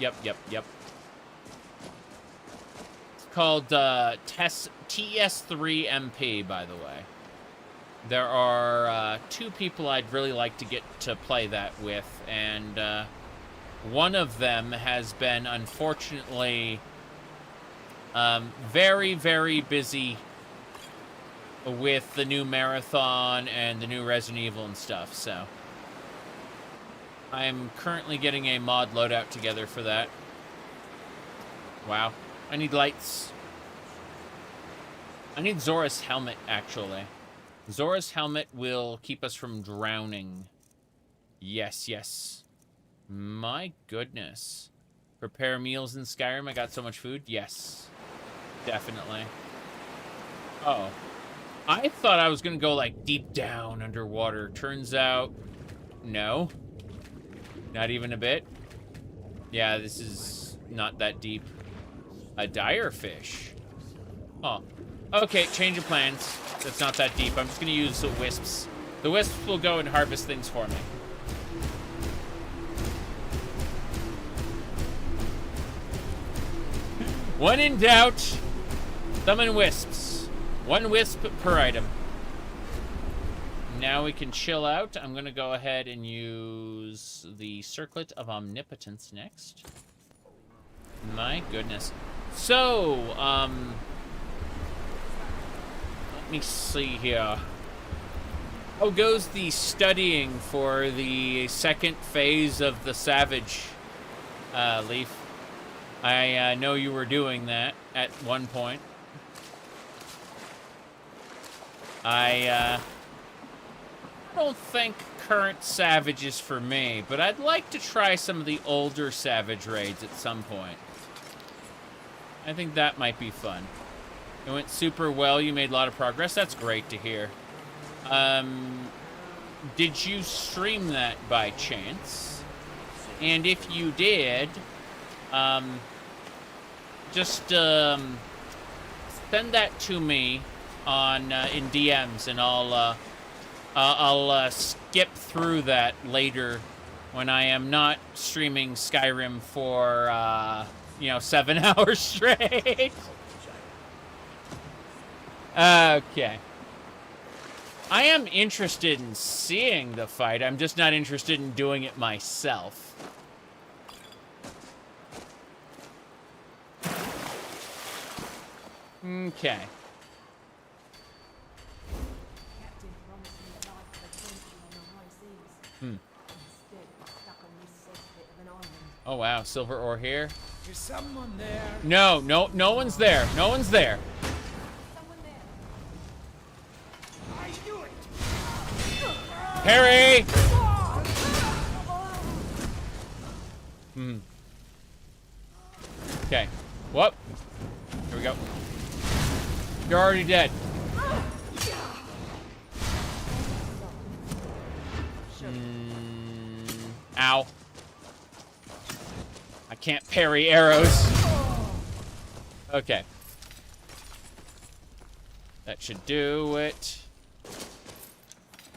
It's called TS3MP, by the way. There are 2 people I'd really like to get to play that with, and one of them has been, unfortunately, very, very busy with the new Marathon and the new Resident Evil and stuff, so... I'm currently getting a mod loadout together for that. Wow. I need lights. I need Zora's helmet, actually. Zora's helmet will keep us from drowning. Yes, yes. My goodness. Prepare meals in Skyrim. I got so much food. Yes. Definitely. Uh-oh. I thought I was going to go, like, deep down underwater. Turns out, no. Not even a bit. Yeah, this is not that deep. A dire fish. Oh. Okay, change of plans. That's not that deep. I'm just going to use the wisps. The wisps will go and harvest things for me. When in doubt, summon wisps. One wisp per item. Now we can chill out. I'm going to go ahead and use the Circlet of Omnipotence next. My goodness. So, let me see here. How goes the studying for the second phase of the Savage, Leaf? I know you were doing that at one point. I don't think current Savage is for me, but I'd like to try some of the older Savage raids at some point. I think that might be fun. It went super well. You made a lot of progress. That's great to hear. Did you stream that by chance? And if you did, just send that to me on in DMs, and I'll skip through that later when I am not streaming Skyrim for 7 hours straight. Okay. I am interested in seeing the fight. I'm just not interested in doing it myself. Okay. Oh wow, silver ore here. Is someone there? No one's there. No one's there. Harry! Okay. Whoop. Here we go. You're already dead. Ow. I can't parry arrows. Okay. That should do it.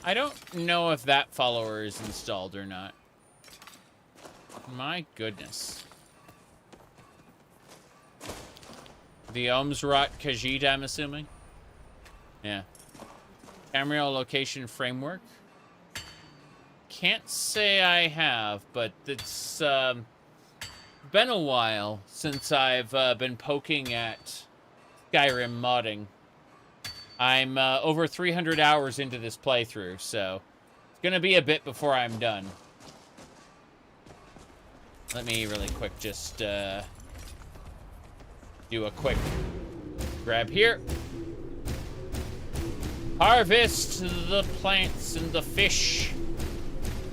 I don't know if that follower is installed or not. My goodness. The Ohmes-raht Khajiit, I'm assuming? Yeah. Camera location framework. Can't say I have, but it's been a while since I've been poking at Skyrim modding. I'm over 300 hours into this playthrough, so it's gonna be a bit before I'm done. Let me really quick just do a quick grab here. Harvest the plants and the fish.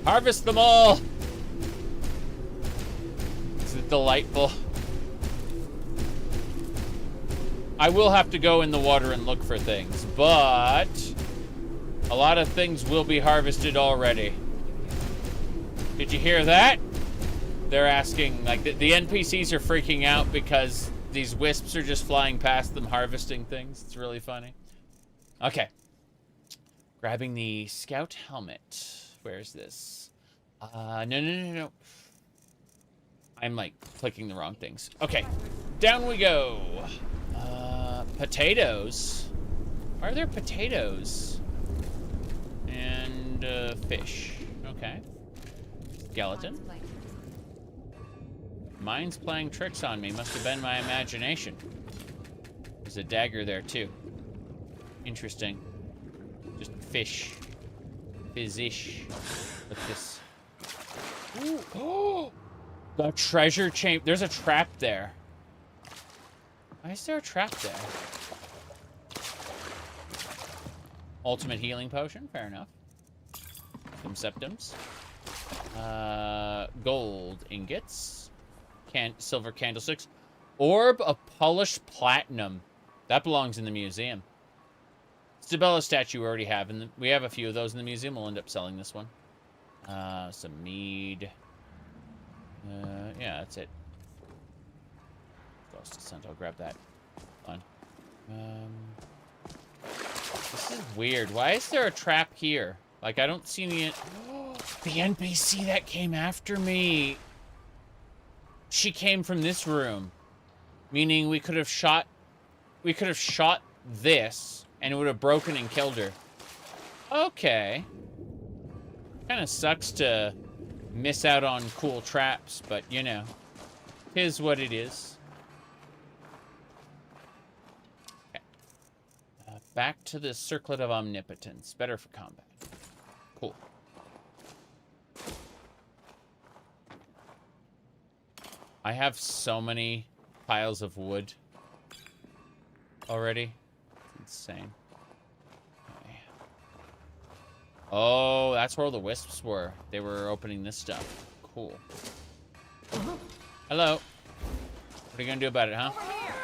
Harvest them all. Is it delightful? I will have to go in the water and look for things, but a lot of things will be harvested already. Did you hear that? They're asking, like, the NPCs are freaking out because these wisps are just flying past them harvesting things. It's really funny. Okay. Grabbing the scout helmet. Where's this? No. I'm, like, clicking the wrong things. Okay. Down we go. Potatoes. Are there potatoes? And, fish. Okay. Skeleton. Mine's playing tricks on me. Must have been my imagination. There's a dagger there, too. Interesting. Just fish. Fizzish. What's this? Ooh. Oh, the treasure chamber. There's a trap there. Why is there a trap there? Ultimate healing potion. Fair enough. Some septums. Gold ingots. Silver candlesticks. Orb of polished platinum. That belongs in the museum. Stabella statue we already have. We have a few of those in the museum. We'll end up selling this one. Some mead. Yeah, that's it. Ghost Descent. I'll grab that. Fun. This is weird. Why is there a trap here? Like, I don't see any... The NPC that came after me. She came from this room. Meaning we could have shot... We could have shot this, and it would have broken and killed her. Okay. Kind of sucks to miss out on cool traps, but, you know. Here's what it is. Okay. Back to the Circlet of Omnipotence. Better for combat. Cool. I have so many piles of wood already. It's insane. Okay. Oh, that's where all the wisps were. They were opening this stuff. Cool. Hello. What are you gonna do about it, huh?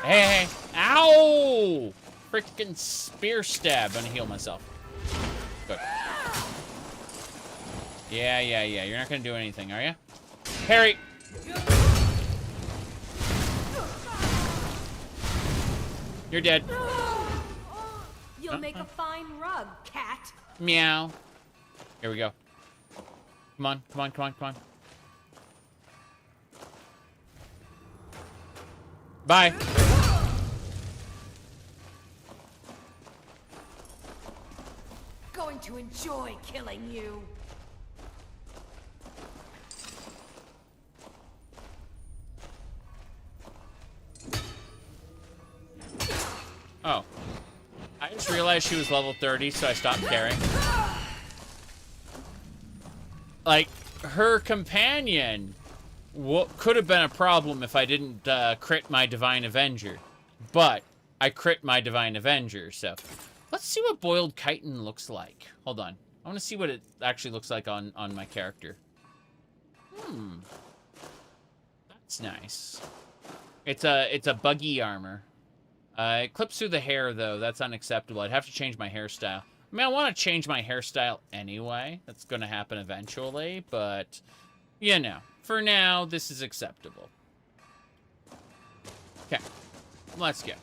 Hey, hey. Ow! Freaking spear stab. I'm gonna heal myself. Good. Yeah. You're not gonna do anything, are you? Harry! You're dead. You'll make a fine rug, cat. Meow. Here we go. Come on. Bye. Going to enjoy killing you. Oh. I just realized she was level 30, so I stopped caring. Like, her companion could have been a problem if I didn't crit my Divine Avenger. But I crit my Divine Avenger, so... Let's see what boiled chitin looks like. Hold on. I want to see what it actually looks like on my character. That's nice. It's a buggy armor. It clips through the hair, though. That's unacceptable. I'd have to change my hairstyle. I mean, I want to change my hairstyle anyway. That's going to happen eventually, but, you know. For now, this is acceptable. Okay. Let's go.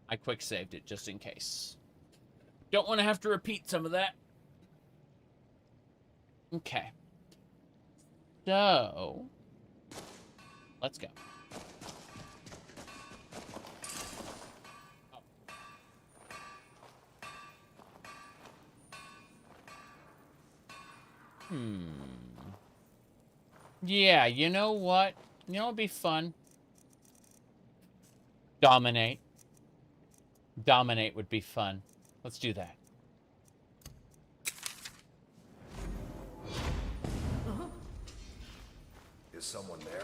I quick saved it just in case. Don't want to have to repeat some of that. Okay. So, let's go. Yeah, you know what? You know what'd be fun? Dominate. Dominate would be fun. Let's do that. Is someone there?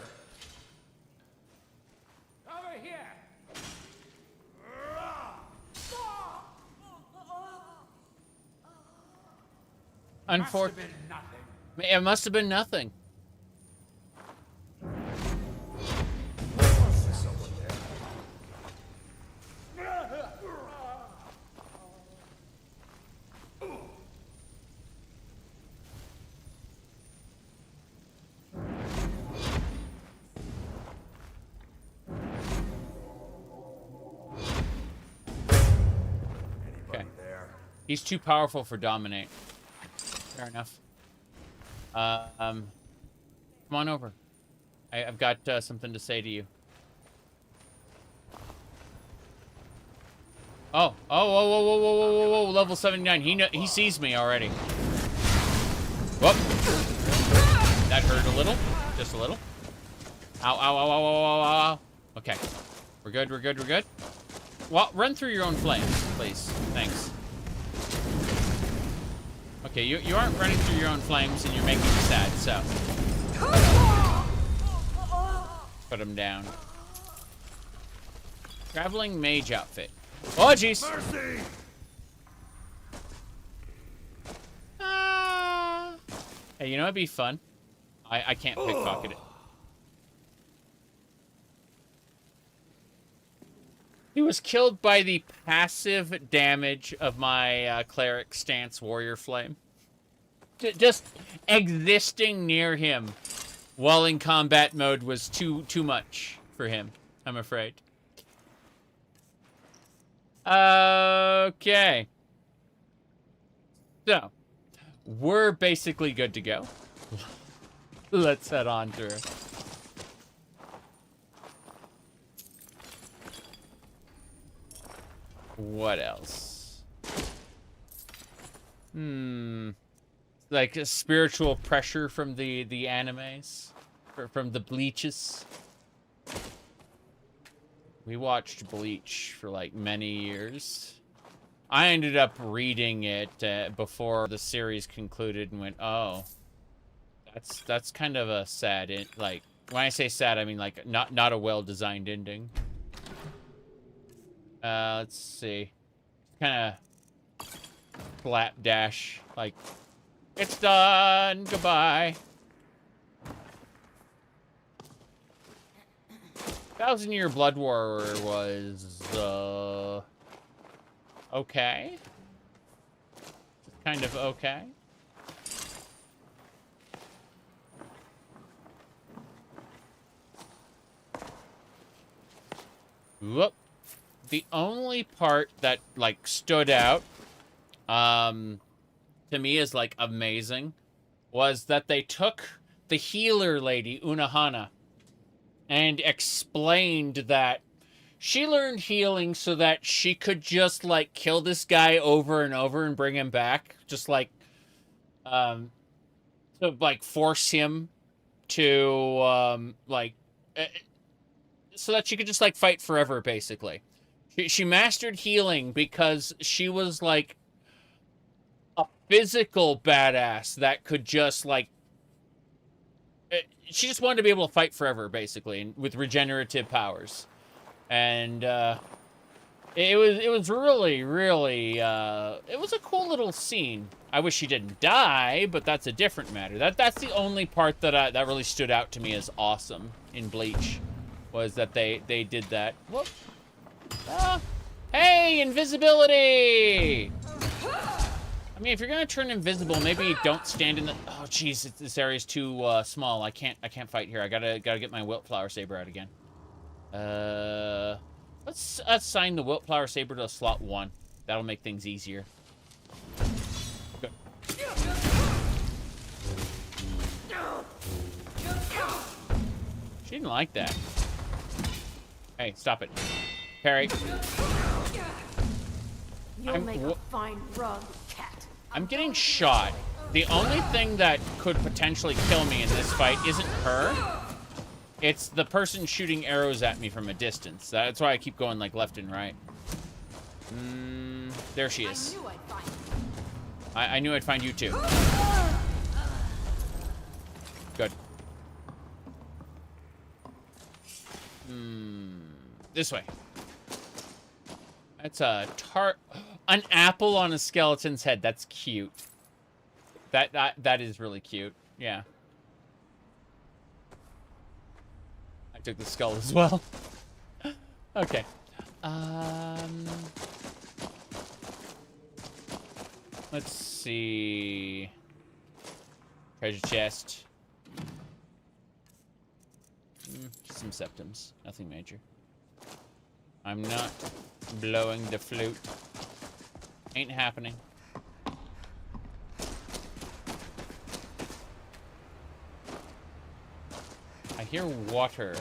Over here! Unfortunately, it must have been nothing. Okay. He's too powerful for dominate. Fair enough. Come on over. I've got something to say to you. Whoa, level 79. He sees me already. Whoop. That hurt a little. Just a little. Ow. Okay. We're good. Well, run through your own flames, please. Thanks. Okay, you aren't running through your own flames and you're making me sad, so. Put him down. Traveling mage outfit. Oh, jeez. Mercy! Hey, you know what'd be fun? I can't pickpocket it. He was killed by the passive damage of my cleric stance warrior flame. Just existing near him while in combat mode was too much for him, I'm afraid. Okay. So, we're basically good to go. Let's head on through. What else? Like a spiritual pressure from the animes, or from the Bleaches. We watched Bleach for like many years. I ended up reading it before the series concluded and went, oh, that's kind of a sad like when I say sad, I mean like not a well-designed ending. Let's see. Kind of slapdash, like, it's done, goodbye. 1,000-Year Blood War was, okay. Kind of okay. Whoop. The only part that, like, stood out, to me is, like, amazing, was that they took the healer lady, Unahana, and explained that she learned healing so that she could just, like, kill this guy over and over and bring him back. Just, like, to, like, force him to, so that she could just, like, fight forever, basically. She mastered healing because she was, like, a physical badass that could just, like... She just wanted to be able to fight forever, basically, with regenerative powers. And, it was really, really, it was a cool little scene. I wish she didn't die, but that's a different matter. That's the only part that that really stood out to me as awesome in Bleach, was that they did that. Whoop. Hey, invisibility! I mean, if you're gonna turn invisible, maybe don't stand in the... Oh, jeez, this area's too small. I can't fight here. I gotta get my Wiltflower Saber out again. Let's assign the Wiltflower Saber to slot 1. That'll make things easier. Good. She didn't like that. Hey, stop it. Parry. You'll make a fine rug, cat. I'm getting shot. The only thing that could potentially kill me in this fight isn't her. It's the person shooting arrows at me from a distance. That's why I keep going like left and right. There she is. I knew I'd find you too. Good. This way. That's a an apple on a skeleton's head. That's cute. That is really cute. Yeah. I took the skull as well. Okay. Let's see. Treasure chest. Some septums. Nothing major. I'm not blowing the flute. Ain't happening. I hear water.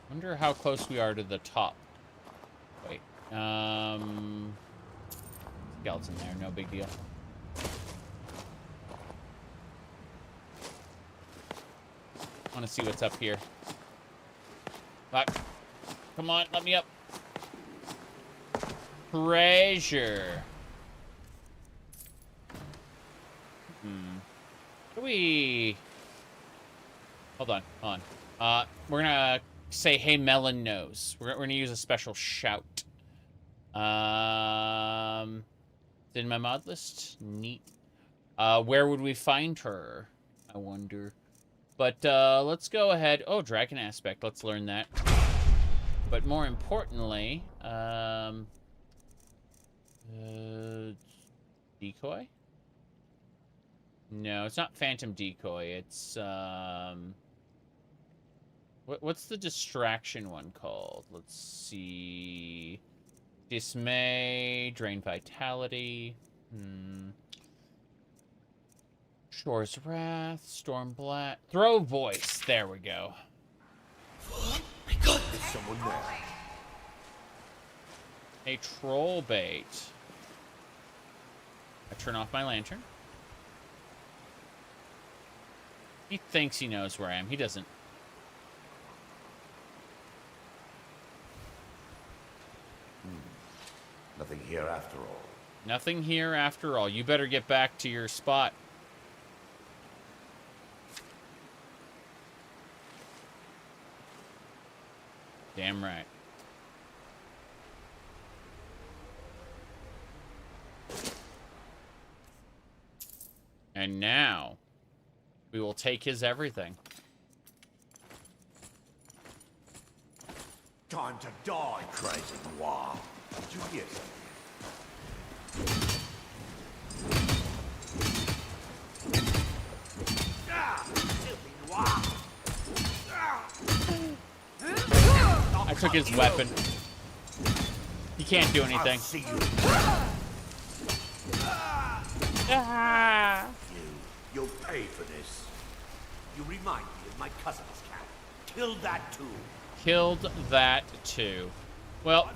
Wonder how close we are to the top. Wait. Skeleton there, no big deal. I want to see what's up here. Fuck. Come on, let me up. Treasure. Do we... Hold on, hold on. We're gonna say, hey, Melon knows. We're gonna use a special shout. It's in my mod list. Neat. Where would we find her? I wonder. But let's go ahead. Oh, dragon aspect. Let's learn that. But more importantly, decoy? No, it's not phantom decoy. It's what's the distraction one called? Let's see. Dismay, drain vitality. Shore's Wrath, Storm Blast, Throw Voice. There we go. Oh my God, there's someone there. A troll bait. I turn off my lantern. He thinks he knows where I am. He doesn't. Nothing here after all. Nothing here after all. You better get back to your spot. Damn right. And now, we will take his everything. Time to die, crazy noir. Did you hear something? Filthy noir! I took his weapon. He can't do anything. I'll see you. You'll pay for this. You remind me of my cousin's cat. Killed that too. Killed that too. Well,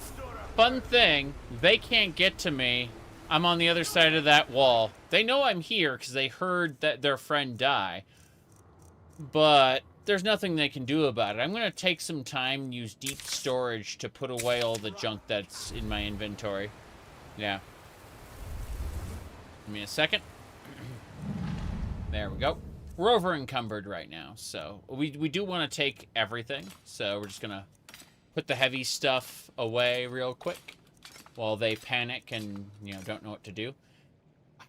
fun thing, they can't get to me. I'm on the other side of that wall. They know I'm here because they heard that their friend die. But there's nothing they can do about it. I'm going to take some time and use deep storage to put away all the junk that's in my inventory. Yeah. Give me a second. There we go. We're over encumbered right now, so we do want to take everything. So we're just going to put the heavy stuff away real quick while they panic and, you know, don't know what to do.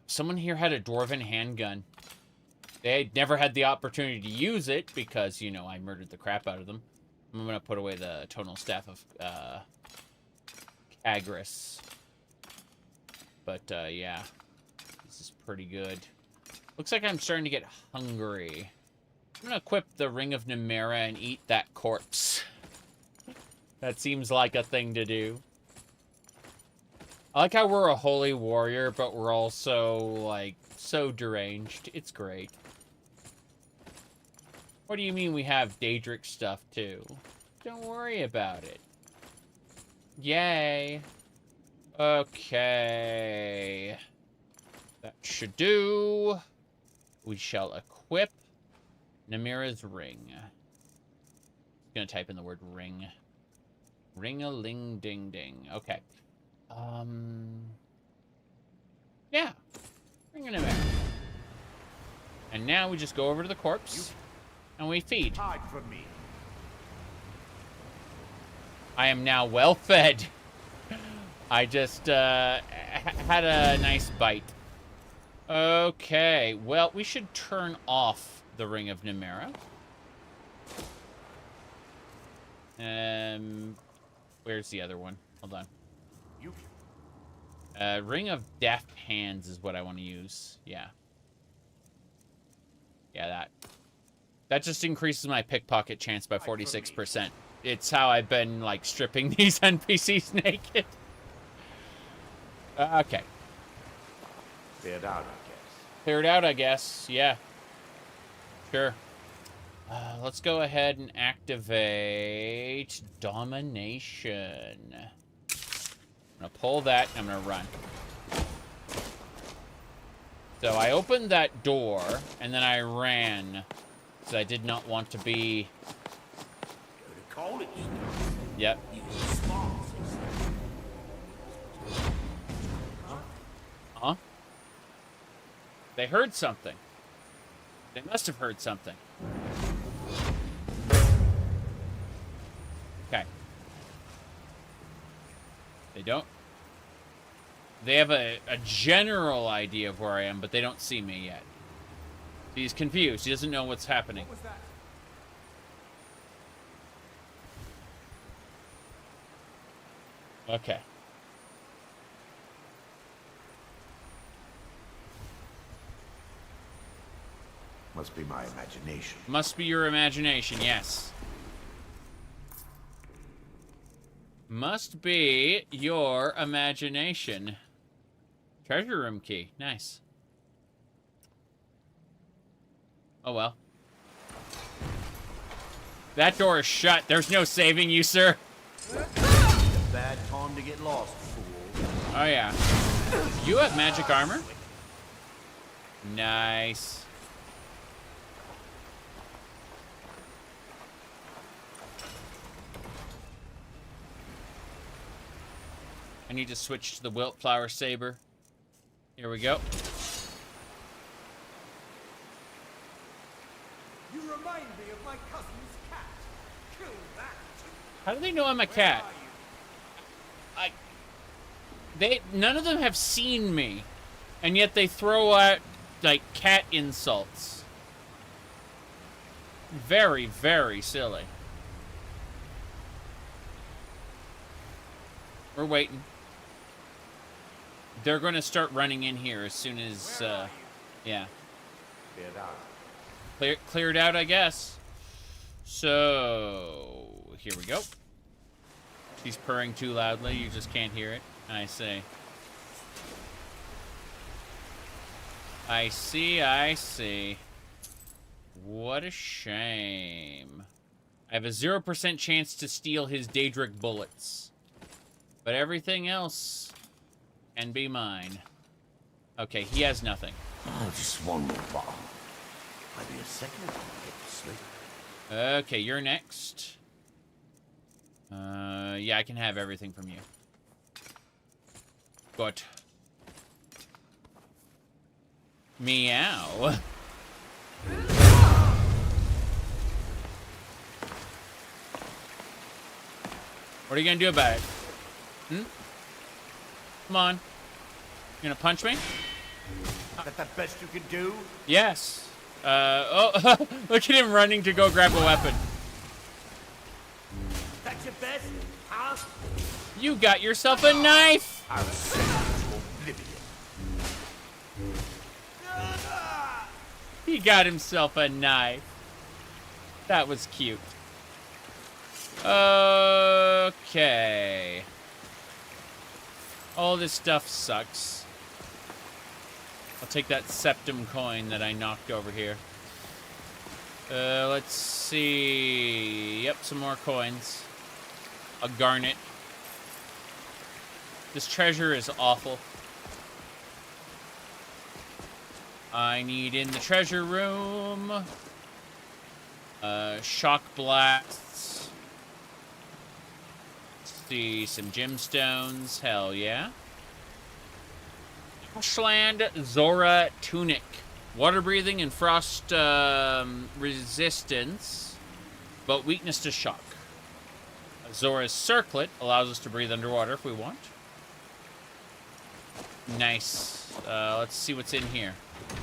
Someone here had a dwarven handgun. They never had the opportunity to use it because, you know, I murdered the crap out of them. I'm going to put away the tonal staff of Carius. But, yeah. This is pretty good. Looks like I'm starting to get hungry. I'm going to equip the Ring of Nemera and eat that corpse. That seems like a thing to do. I like how we're a holy warrior, but we're also, like, so deranged. It's great. What do you mean we have Daedric stuff, too? Don't worry about it. Yay. Okay. That should do. We shall equip Nemera's ring. I'm gonna type in the word ring. Ring-a-ling-ding-ding. Okay. Yeah. Ring a Nemera. And now we just go over to the corpse. And we feed. Hide from me. I am now well fed. I just had a nice bite. Okay, well, we should turn off the Ring of Nemera. Where's the other one? Hold on. Ring of Deft Hands is what I want to use. Yeah. Yeah, that just increases my pickpocket chance by 46%. It's how I've been, like, stripping these NPCs naked. Okay. Cleared out, I guess. Cleared out, I guess. Yeah. Sure. Let's go ahead and activate Domination. I'm going to pull that, and I'm going to run. So I opened that door, and then I ran. Because I did not want to be... Go to college. Yep. You were smart. Huh? They heard something. They must have heard something. Okay. They don't. They have a general idea of where I am, but they don't see me yet. He's confused. He doesn't know what's happening. What was that? Okay. Must be my imagination. Must be your imagination, yes. Must be your imagination. Treasure room key. Nice. Oh well. That door is shut. There's no saving you, sir. Bad time to get lost, fool. Oh yeah. You have magic armor? Nice. I need to switch to the Wildflower Saber. Here we go. You remind me of my cousin's cat. Kill that. How do they know I'm a cat? None of them have seen me, and yet they throw out like cat insults. Very, very silly. We're waiting. They're going to start running in here as soon as, yeah. Cleared out, I guess. So, here we go. She's purring too loudly. You just can't hear it. I see. I see, I see. What a shame. I have a 0% chance to steal his Daedric bullets. But everything else can be mine. Okay, he has nothing. Oh, just one more bottle. Maybe a second and I'll get to sleep. Okay, you're next. Yeah, I can have everything from you. Good. Meow. What are you gonna do about it? Hmm? Come on. You gonna punch me? Is that the best you can do? Yes. Oh, look at him running to go grab a weapon. That's your best, huh? You got yourself a knife! I'll send you to oblivion. He got himself a knife. That was cute. Okay. All this stuff sucks. I'll take that septum coin that I knocked over here. Let's see. Yep, some more coins. A garnet. This treasure is awful. I need in the treasure room. Shock blasts. Let's see, some gemstones. Hell yeah. Ashland Zora tunic. Water breathing and frost resistance, but weakness to shock. Zora's circlet allows us to breathe underwater if we want. Nice. Let's see what's in here.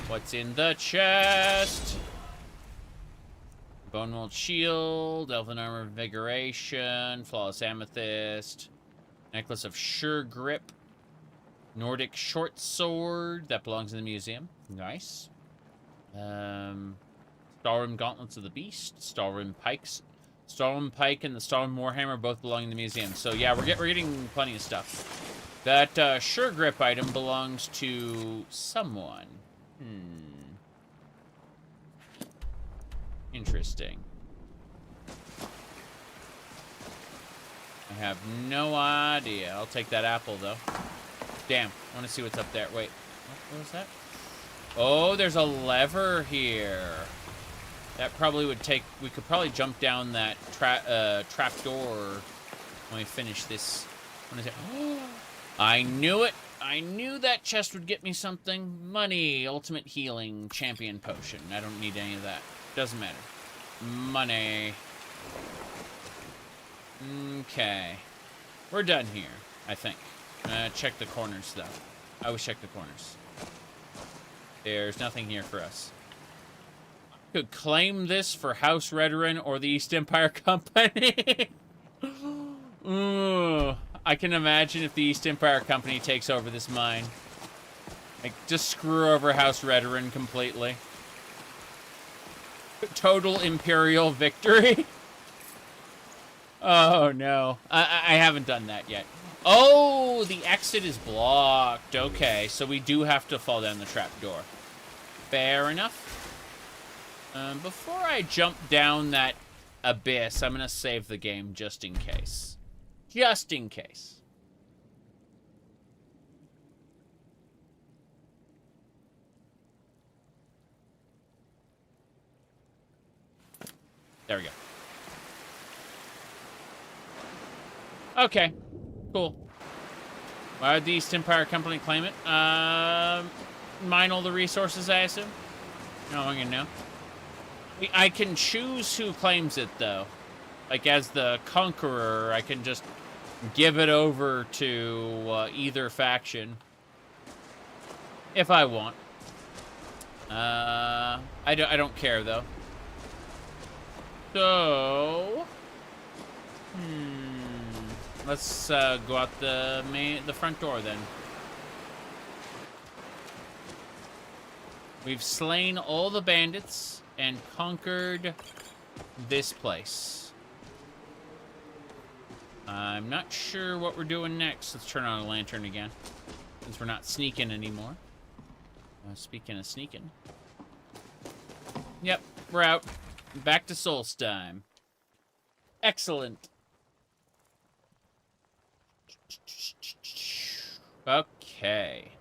What's in the chest? Bone mold shield, elven armor invigoration, flawless amethyst, necklace of sure grip, Nordic short sword that belongs in the museum. Nice. Stalrim gauntlets of the beast, Stalrim pikes, Stalrim pike and the Stalrim warhammer both belong in the museum. So yeah, we're getting plenty of stuff. That sure grip item belongs to someone. Interesting. I have no idea. I'll take that apple, though. Damn. I want to see what's up there. Wait. What was that? Oh, there's a lever here. That probably would take... We could probably jump down that trap door when we finish this. What is it? I knew it. I knew that chest would get me something. Money, ultimate healing, champion potion. I don't need any of that. Doesn't matter. Money. Okay. We're done here, I think. Check the corners, though. I always check the corners. There's nothing here for us. Could claim this for House Redderin or the East Empire Company. Ooh, I can imagine if the East Empire Company takes over this mine. Like, just screw over House Redderin completely. Total Imperial victory. Oh, no. I haven't done that yet. Oh, the exit is blocked. Okay, so we do have to fall down the trapdoor. Fair enough. Before I jump down that abyss, I'm going to save the game just in case. Just in case. There we go. Okay. Cool. Why would the East Empire Company claim it? Mine all the resources, I assume? No, I'm gonna know. I can choose who claims it, though. Like, as the conqueror, I can just give it over to either faction. If I want. I don't care, though. So... let's go out the front door, then. We've slain all the bandits and conquered this place. I'm not sure what we're doing next. Let's turn on a lantern again, since we're not sneaking anymore. Speaking of sneaking. Yep, we're out. Back to Solstheim. Excellent. Okay.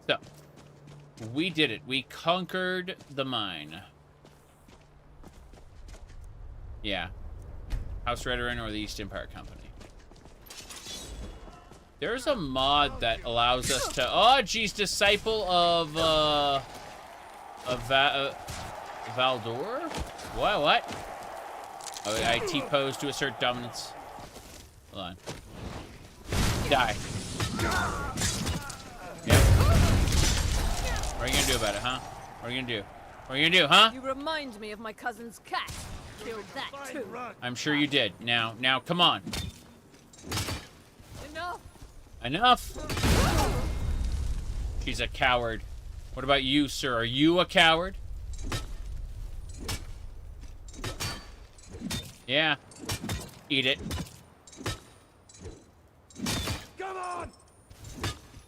So, we did it. We conquered the mine. Yeah. House Redderin or the East Empire Company. There's a mod that allows us to... Oh, geez, Disciple of Valdor? What? Oh, I T-pose to assert dominance. Hold on. Die. Yep. What are you gonna do about it, huh? What are you gonna do? What are you gonna do, huh? You remind me of my cousin's cat. Killed that too. I'm sure you did. Now, come on. Enough! She's a coward. What about you, sir? Are you a coward? Yeah. Eat it. Come on!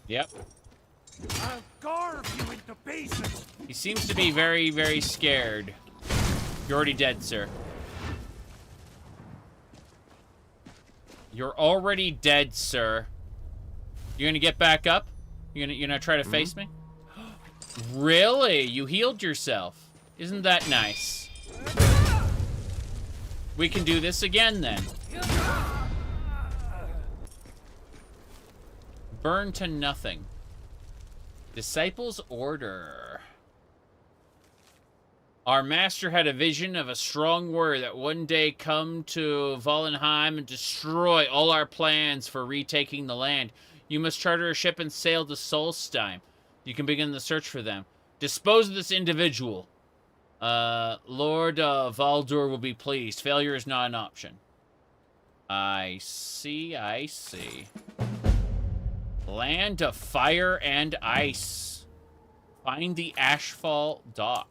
Yep. I'll carve you into pieces. He seems to be very, very scared. You're already dead, sir. You're already dead, sir. You gonna get back up? You gonna try to face me? Really? You healed yourself. Isn't that nice? We can do this again, then. Burn to nothing. Disciples' order. Our master had a vision of a strong warrior that one day come to Valheim and destroy all our plans for retaking the land. You must charter a ship and sail to Solstheim. You can begin the search for them. Dispose of this individual. Lord Valdur will be pleased. Failure is not an option. I see. Land of fire and ice. Find the Ashfall Dock.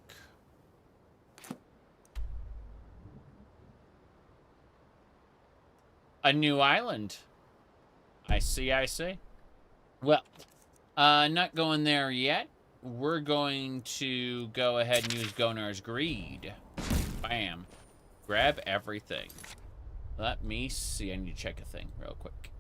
A new island. I see. Well, not going there yet. We're going to go ahead and use Gonar's Greed. Bam. Grab everything. Let me see. I need to check a thing real quick.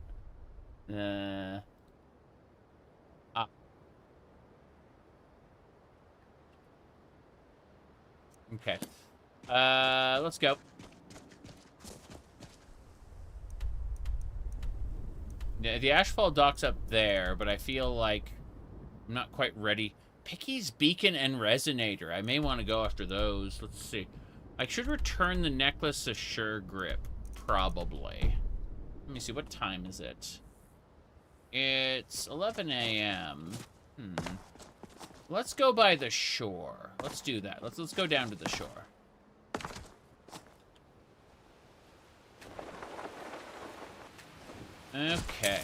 Okay. Let's go. The Ashfall dock's up there, but I feel like I'm not quite ready. Picky's Beacon and Resonator. I may want to go after those. Let's see. I should return the necklace to Sure Grip. Probably. Let me see. What time is it? It's 11 a.m. Let's go by the shore. Let's do that. Let's go down to the shore. Okay.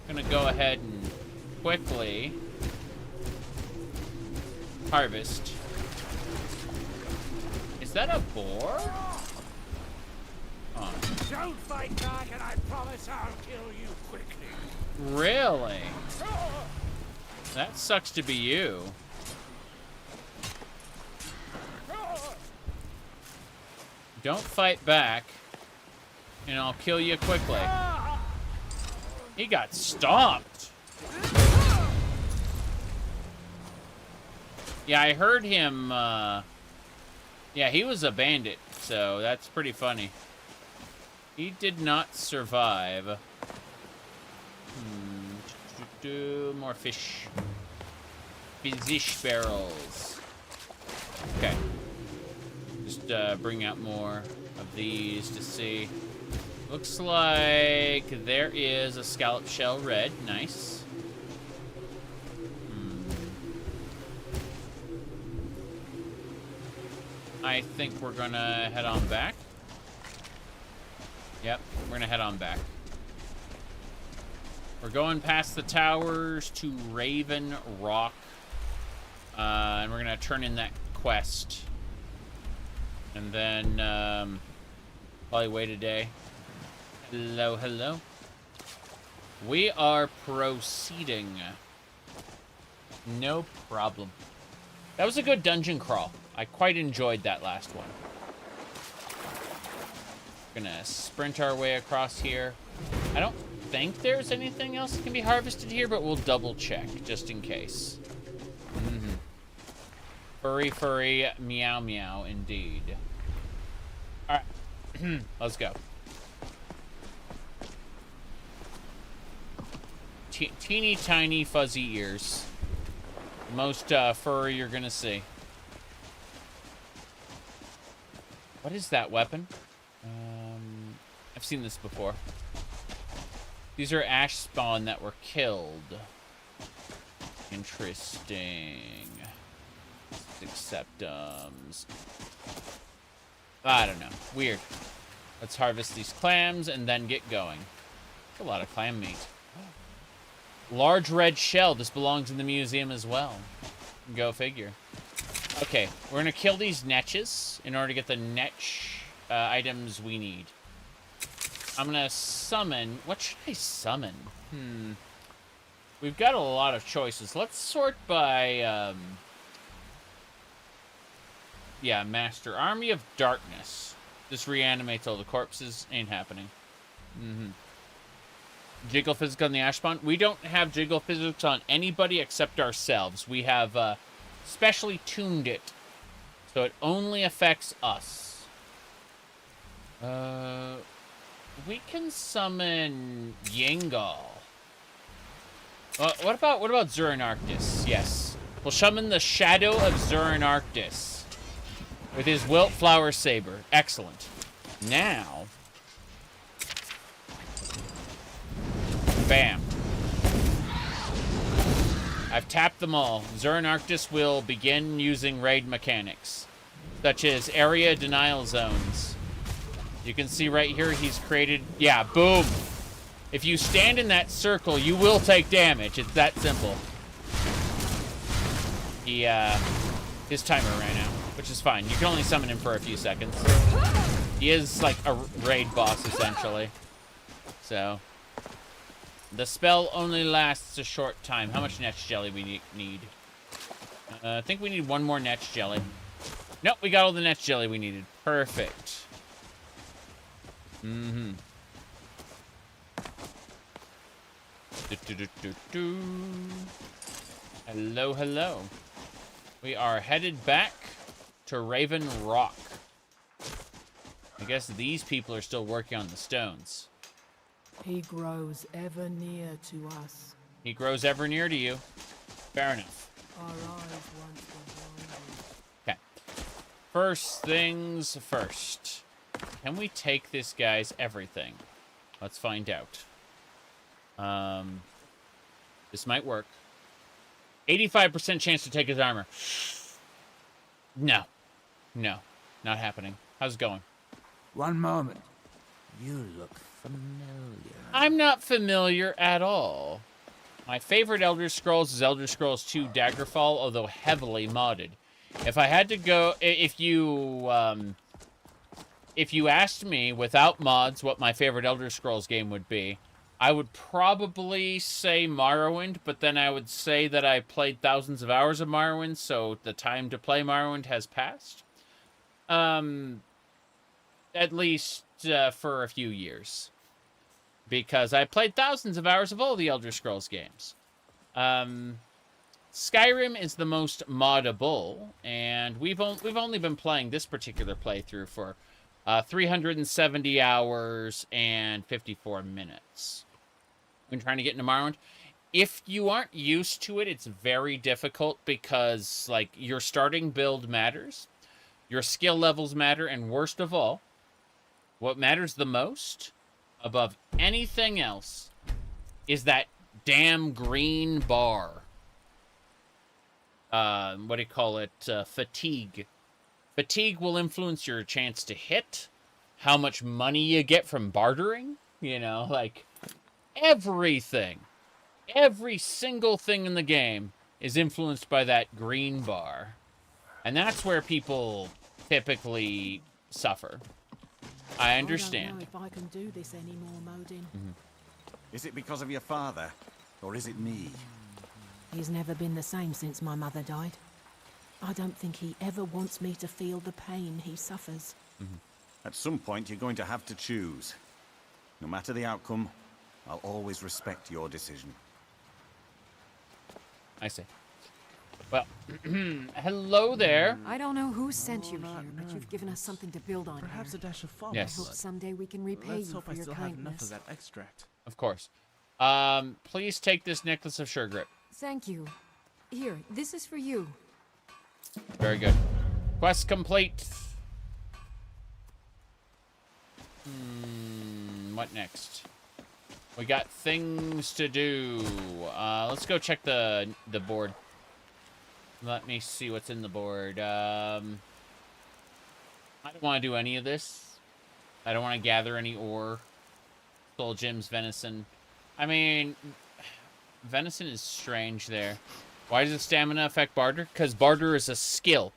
I'm gonna go ahead and quickly harvest. Is that a boar? Oh. Don't fight back, and I promise I'll kill you quickly. Really? That sucks to be you. Don't fight back, and I'll kill you quickly. He got stomped. Yeah, I heard him, yeah, he was a bandit, so that's pretty funny. He did not survive. More fish. Fish barrels. Okay. Just bring out more of these to see. Looks like there is a scallop shell red. Nice. I think we're gonna head on back. Yep, we're gonna head on back. We're going past the towers to Raven Rock. And we're gonna turn in that quest. And then, probably wait a day. Hello, hello. We are proceeding. No problem. That was a good dungeon crawl. I quite enjoyed that last one. Gonna sprint our way across here. I don't think there's anything else that can be harvested here, but we'll double check just in case. Furry, furry, meow, meow, indeed. All right, let's go. Teeny tiny fuzzy ears. Most furry you're gonna see. What is that weapon? I've seen this before. These are ash spawn that were killed. Interesting. Acceptums. I don't know. Weird. Let's harvest these clams and then get going. That's a lot of clam meat. Large red shell. This belongs in the museum as well. Go figure. Okay, we're gonna kill these netches in order to get the netch items we need. I'm gonna summon. What should I summon? We've got a lot of choices. Let's sort by. Yeah, Master. Army of Darkness. This reanimates all the corpses. Ain't happening. Jiggle physics on the ash spawn. We don't have jiggle physics on anybody except ourselves. We have specially tuned it, so it only affects us. We can summon Yengal. What about Zuranarctus? Yes, we'll summon the Shadow of Zuranarctus with his Wilt Flower Saber. Excellent. Now, bam. I've tapped them all. Zuranarctus will begin using raid mechanics, such as area denial zones. You can see right here he's created... Yeah, boom! If you stand in that circle, you will take damage. It's that simple. His timer ran out, which is fine. You can only summon him for a few seconds. He is like a raid boss, essentially. So... the spell only lasts a short time. How much Netch Jelly we need? I think we need one more Netch Jelly. Nope, we got all the Netch Jelly we needed. Perfect. Hello, hello. We are headed back to Raven Rock. I guess these people are still working on the stones. He grows ever near to us. He grows ever near to you. Fair enough. Our eyes once were blinded. Okay. First things first. Can we take this guy's everything? Let's find out. This might work. 85% chance to take his armor. No. No. Not happening. How's it going? One moment. You look familiar. I'm not familiar at all. My favorite Elder Scrolls is Elder Scrolls 2 Daggerfall, although heavily modded. If I had to go... If you asked me, without mods, what my favorite Elder Scrolls game would be, I would probably say Morrowind, but then I would say that I played thousands of hours of Morrowind, so the time to play Morrowind has passed. At least for a few years. Because I played thousands of hours of all the Elder Scrolls games. Skyrim is the most moddable, and we've only been playing this particular playthrough for 370 hours and 54 minutes. When trying to get into Morrowind, if you aren't used to it, it's very difficult because, like, your starting build matters, your skill levels matter, and worst of all, what matters the most, above anything else, is that damn green bar. What do you call it? Fatigue. Fatigue will influence your chance to hit, how much money you get from bartering, you know, like, everything. Every single thing in the game is influenced by that green bar. And that's where people typically suffer. I understand. I don't know if I can do this anymore, Modin. Is it because of your father, or is it me? He's never been the same since my mother died. I don't think he ever wants me to feel the pain he suffers. At some point, you're going to have to choose. No matter the outcome, I'll always respect your decision. I see. Well, hello there. I don't know who sent you here, but you've given us something to build on. Perhaps here. a dash of fall. Yes. I hope someday we can repay Let's you hope for I your still kindness. have enough of that extract. Of course. Please take this necklace of sure grip. Thank you. Here, this is for you. Very good. Quest complete. What next? We got things to do. Let's go check the board. Let me see what's in the board. I don't want to do any of this. I don't want to gather any ore. Soul gems, venison. I mean, venison is strange there. Why does the stamina affect barter? Because barter is a skill,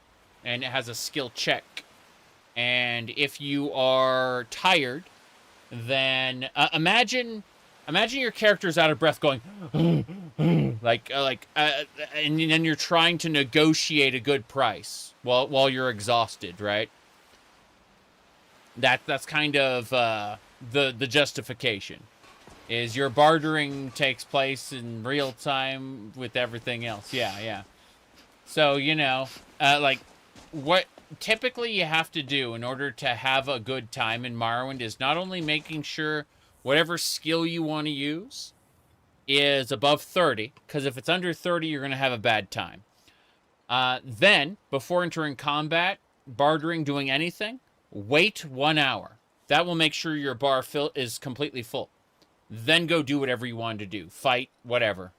and it has a skill check. And if you are tired, then imagine your character's out of breath, going and then you're trying to negotiate a good price while you're exhausted, right? That's kind of the justification. Is your bartering takes place in real time with everything else. Yeah. So, you know, what typically you have to do in order to have a good time in Morrowind is not only making sure whatever skill you want to use is above 30, because if it's under 30, you're going to have a bad time. Then, before entering combat, bartering, doing anything, wait 1 hour. That will make sure your bar is completely full. Then go do whatever you want to do. Fight, whatever.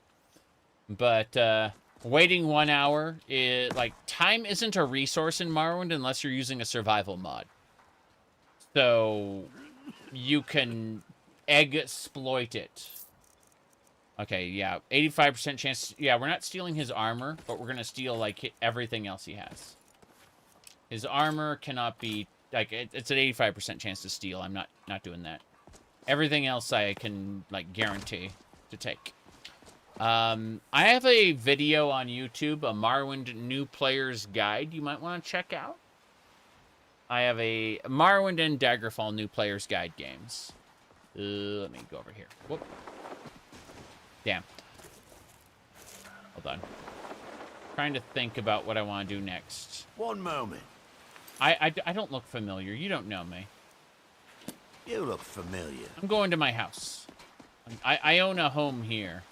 But waiting 1 hour, time isn't a resource in Morrowind unless you're using a survival mod. So you can exploit it. Okay, yeah, 85% chance. Yeah, we're not stealing his armor, but we're gonna steal everything else he has. His armor cannot be it's an 85% chance to steal. I'm not doing that. Everything else I can guarantee to take. I have a video on YouTube, a Morrowind new player's guide you might want to check out. I have a Morrowind and Daggerfall new player's guide games. Let me go over here. Whoop. Damn. Hold on. Trying to think about what I want to do next. One moment. I don't look familiar. You don't know me. You look familiar. I'm going to my house. I own a home here.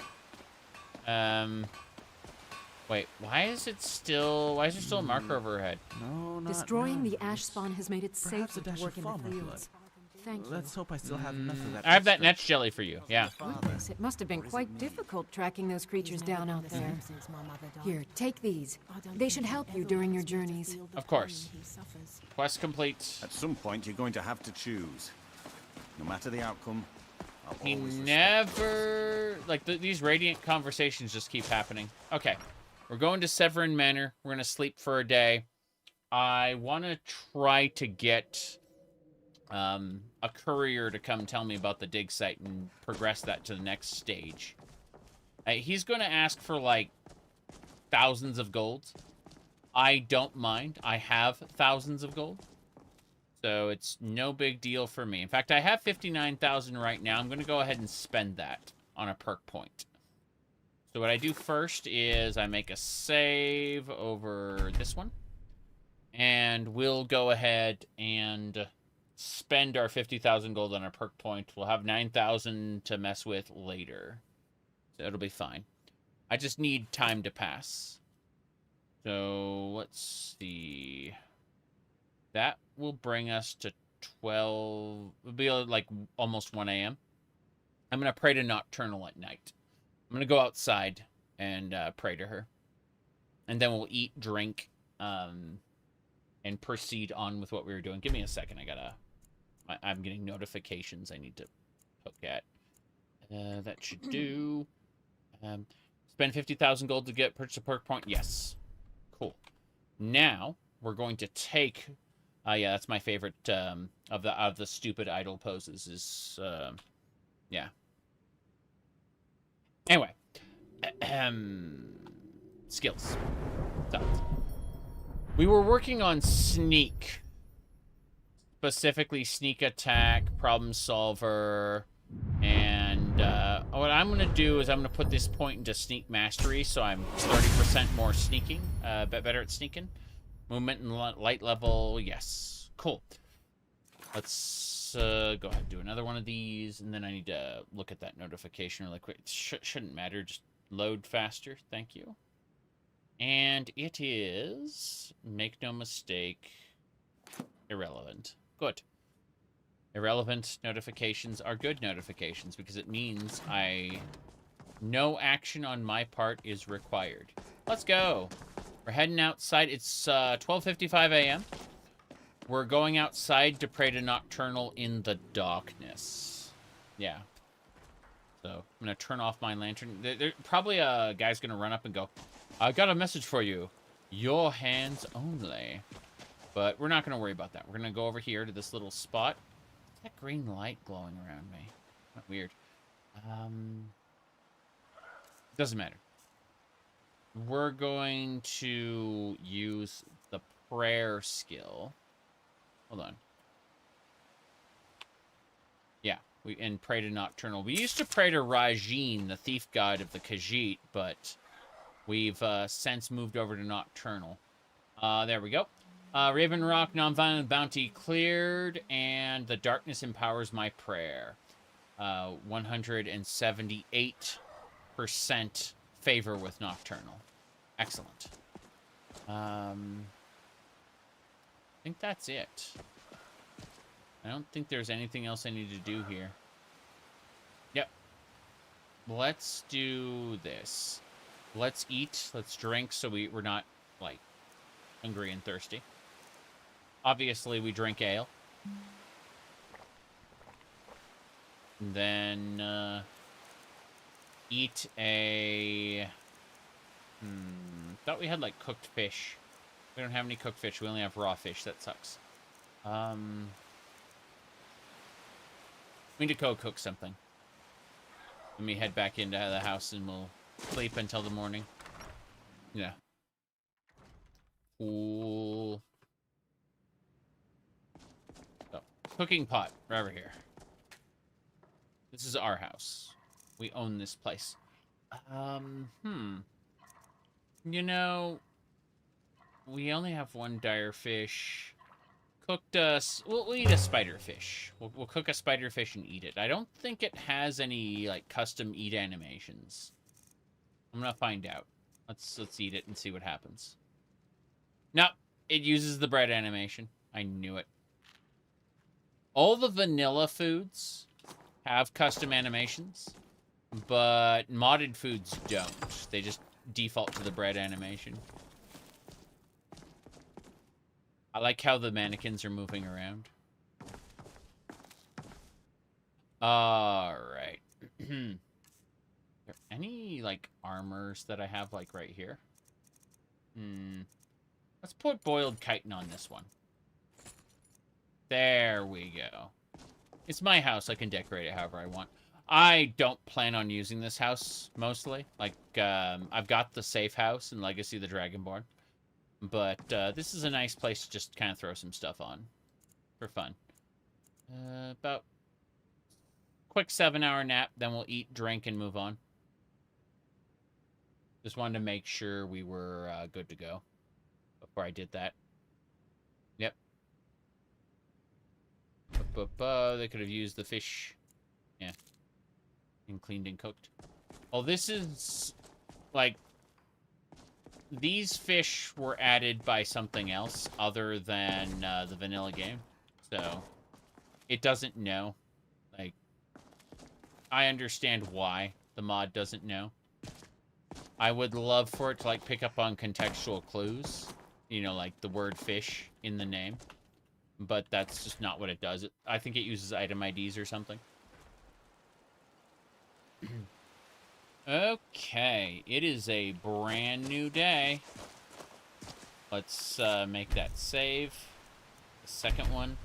Wait, why is there still a marker overhead? No, not Destroying now. the ash spawn has made it Perhaps safer a dash to work of in the farmer blood. fields. Thank you. Let's hope I still have enough of that. I have that extra. netch jelly for you. Yeah. Goodness, it must have been quite difficult tracking those creatures down out there. Here, take these. They should help you during your journeys. Of course. Quest complete. At some point, you're going to have to choose. No matter the outcome, I'll He always never... Like, these radiant conversations just keep happening. Okay. We're going to Teldrren Manor. We're going to sleep for a day. I want to try to get a courier to come tell me about the dig site and progress that to the next stage. He's going to ask for, like, thousands of golds. I don't mind. I have thousands of gold. So it's no big deal for me. In fact, I have 59,000 right now. I'm going to go ahead and spend that on a perk point. So what I do first is I make a save over this one. And we'll go ahead and spend our 50,000 gold on a perk point. We'll have 9,000 to mess with later. So it'll be fine. I just need time to pass. So let's see. That will bring us to 12. It'll be like almost 1 a.m. I'm going to pray to Nocturnal at night. I'm going to go outside and pray to her. And then we'll eat, drink, and proceed on with what we were doing. Give me a second. I'm getting notifications I need to poke at. That should do. Spend 50,000 gold to get purchase a perk point. Yes. Cool. Now we're going to take. Yeah, that's my favorite of the stupid idle poses. Is yeah. Anyway, skills. So, we were working on sneak. Specifically, sneak attack, problem solver, and what I'm going to do is I'm going to put this point into sneak mastery, so I'm 30% more sneaking, better at sneaking. Movement and light level, yes. Cool. Let's go ahead and do another one of these, and then I need to look at that notification really quick. It shouldn't matter, just load faster, thank you. And it is, make no mistake, irrelevant. Good. Irrelevant notifications are good notifications because it means no action on my part is required. Let's go. We're heading outside. It's 12:55 a.m. We're going outside to pray to Nocturnal in the darkness. Yeah. So I'm going to turn off my lantern. Probably a guy's going to run up and go, I got a message for you. Your hands only. But we're not going to worry about that. We're going to go over here to this little spot. What's that green light glowing around me? Not weird. Doesn't matter. We're going to use the prayer skill. Hold on. Yeah, and pray to Nocturnal. We used to pray to Rajin, the thief god of the Khajiit, but we've since moved over to Nocturnal. There we go. Raven Rock, nonviolent bounty cleared, and the darkness empowers my prayer. 178% favor with Nocturnal. Excellent. I think that's it. I don't think there's anything else I need to do here. Yep. Let's do this. Let's eat. Let's drink so we're not, like, hungry and thirsty. Obviously, we drink ale. And then, eat a... thought we had, like, cooked fish. We don't have any cooked fish. We only have raw fish. That sucks. We need to go cook something. Let me head back into the house and we'll sleep until the morning. Yeah. Cool. So, cooking pot, right over here. This is our house. We own this place. You know, we only have one dire fish. cooked we'll eat a spiderfish. We'll cook a spiderfish and eat it. I don't think it has any like custom eat animations. I'm gonna find out. Let's eat it and see what happens. Nope, it uses the bread animation. I knew it. All the vanilla foods have custom animations, but modded foods don't. They just default to the bread animation. I like how the mannequins are moving around. Alright. Are there any, like, armors that I have, like, right here? Let's put boiled chitin on this one. There we go. It's my house. I can decorate it however I want. I don't plan on using this house, mostly. Like, I've got the safe house in Legacy of the Dragonborn. But this is a nice place to just kind of throw some stuff on for fun. About quick 7-hour nap, then we'll eat, drink, and move on. Just wanted to make sure we were good to go before I did that. Yep. They could have used the fish. Yeah. And cleaned and cooked. Well, this is like... These fish were added by something else other than the vanilla game. So, it doesn't know. Like, I understand why the mod doesn't know. I would love for it to, like, pick up on contextual clues. You know, like the word fish in the name. But that's just not what it does. I think it uses item IDs or something. Okay, it is a brand new day. Let's make that save. The second one.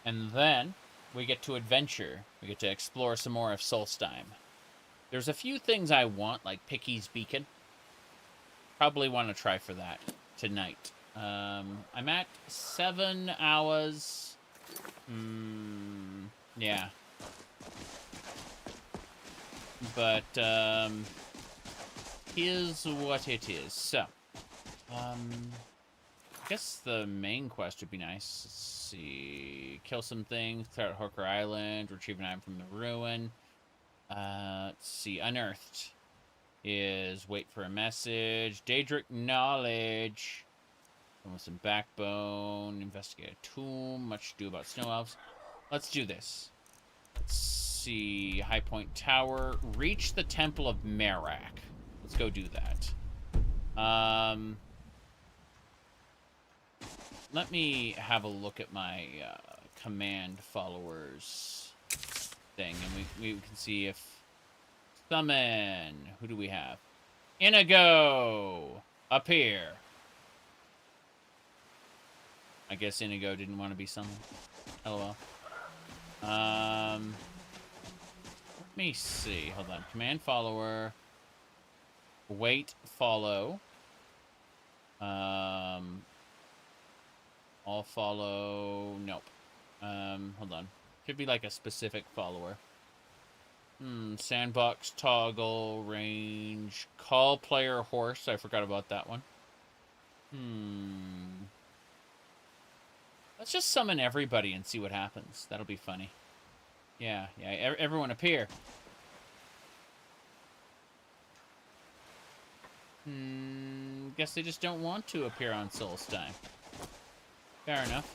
And then we get to adventure. We get to explore some more of Solstheim. There's a few things I want, like Picky's Beacon. Probably want to try for that tonight. I'm at 7 hours. Yeah. But, here's what it is. So, I guess the main quest would be nice. Let's see. Kill some things, clear out Hooker Island, retrieve an item from the ruin. Let's see. Unearthed is wait for a message. Daedric knowledge. With some backbone. Investigate a tomb. Much to do about snow elves. Let's do this. Let's see. High Point Tower. Reach the Temple of Miraak. Let's go do that. Let me have a look at my command followers thing, and we can see if summon. Who do we have? Inigo appear. I guess Inigo didn't want to be summoned. LOL. Let me see. Hold on. Command follower. Wait, follow. All follow. Nope. Hold on. Could be like a specific follower. Sandbox, toggle, range, call player horse. I forgot about that one. Let's just summon everybody and see what happens. That'll be funny. Yeah, everyone appear. Guess they just don't want to appear on Solstheim. Fair enough.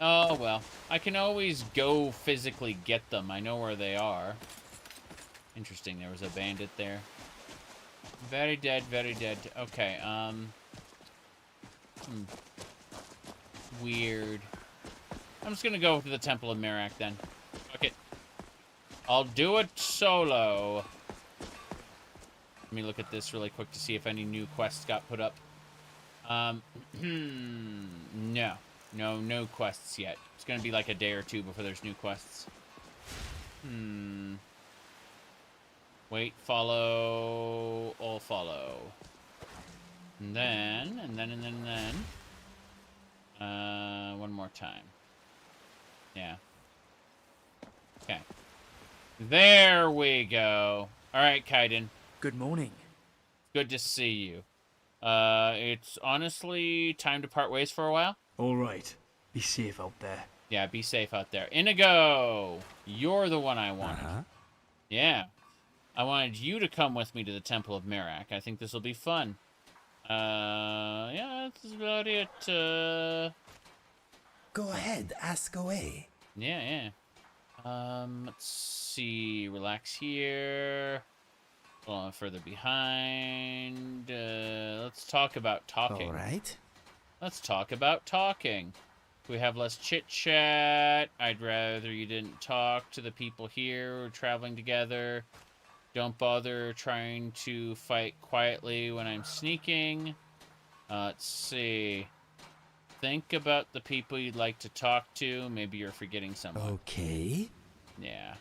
Oh, well. I can always go physically get them. I know where they are. Interesting, there was a bandit there. Very dead, very dead. Okay, weird. I'm just gonna go to the Temple of Miraak then. Okay. I'll do it solo. Let me look at this really quick to see if any new quests got put up. No quests yet. It's gonna be like a day or two before there's new quests. Wait, follow, all follow. And then. One more time. Yeah. Okay. There we go. Alright, Kaiden. Good morning. Good to see you. It's honestly time to part ways for a while. All right. Be safe out there. Yeah, be safe out there. Inigo! You're the one I wanted. Yeah. I wanted you to come with me to the Temple of Miraak. I think this will be fun. Yeah, that's about it. Go ahead, ask away. Yeah. Let's see. Relax here. A little further behind. Let's talk about talking. All right. Let's talk about talking. We have less chit-chat. I'd rather you didn't talk to the people here who are traveling together. Don't bother trying to fight quietly when I'm sneaking. Let's see. Think about the people you'd like to talk to. Maybe you're forgetting someone. Okay. Yeah.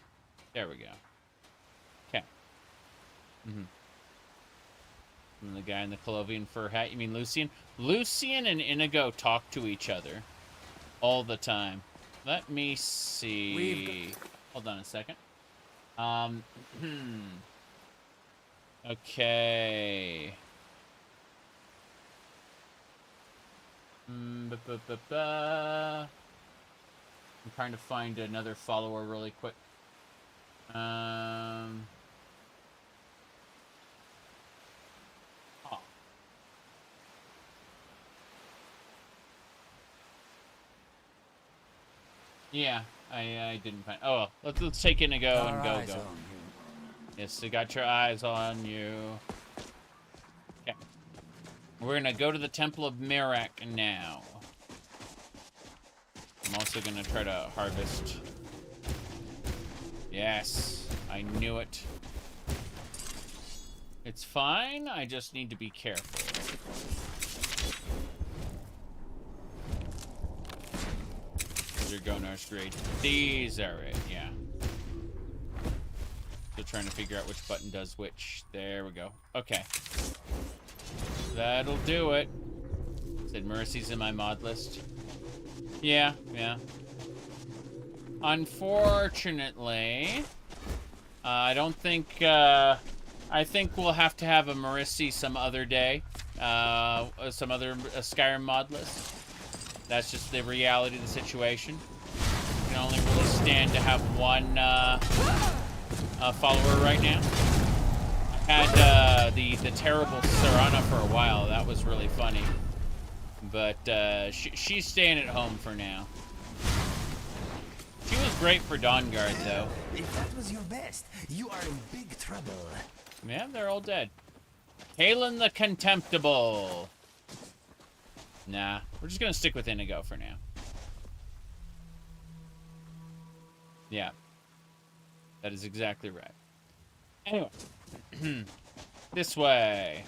There we go. Okay. And the guy in the Colovian fur hat. You mean Lucian? Lucian and Inigo talk to each other all the time. Let me see. Hold on a second. Okay. I'm trying to find another follower really quick. Yeah, I didn't find. Oh well, let's take Inigo and go. Yes, I got your eyes on you. Okay. We're gonna go to the Temple of Miraak now. I'm also gonna try to harvest. Yes, I knew it. It's fine, I just need to be careful. These are Gonar's grade. These are it, yeah. Still trying to figure out which button does which. There we go. Okay. That'll do it. Said Mercy's in my mod list. Yeah. Unfortunately, I don't think, I think we'll have to have a Mercy some other day. Some other Skyrim mod list. That's just the reality of the situation. We can only really stand to have one, follower right now. I had the terrible Verona for a while. That was really funny. But she's staying at home for now. She was great for Dawnguard, though. If that was your best, you are in big trouble. Yeah, they're all dead. Halen the Contemptible. Nah, we're just gonna stick with Inigo for now. Yeah. That is exactly right. Anyway. This way.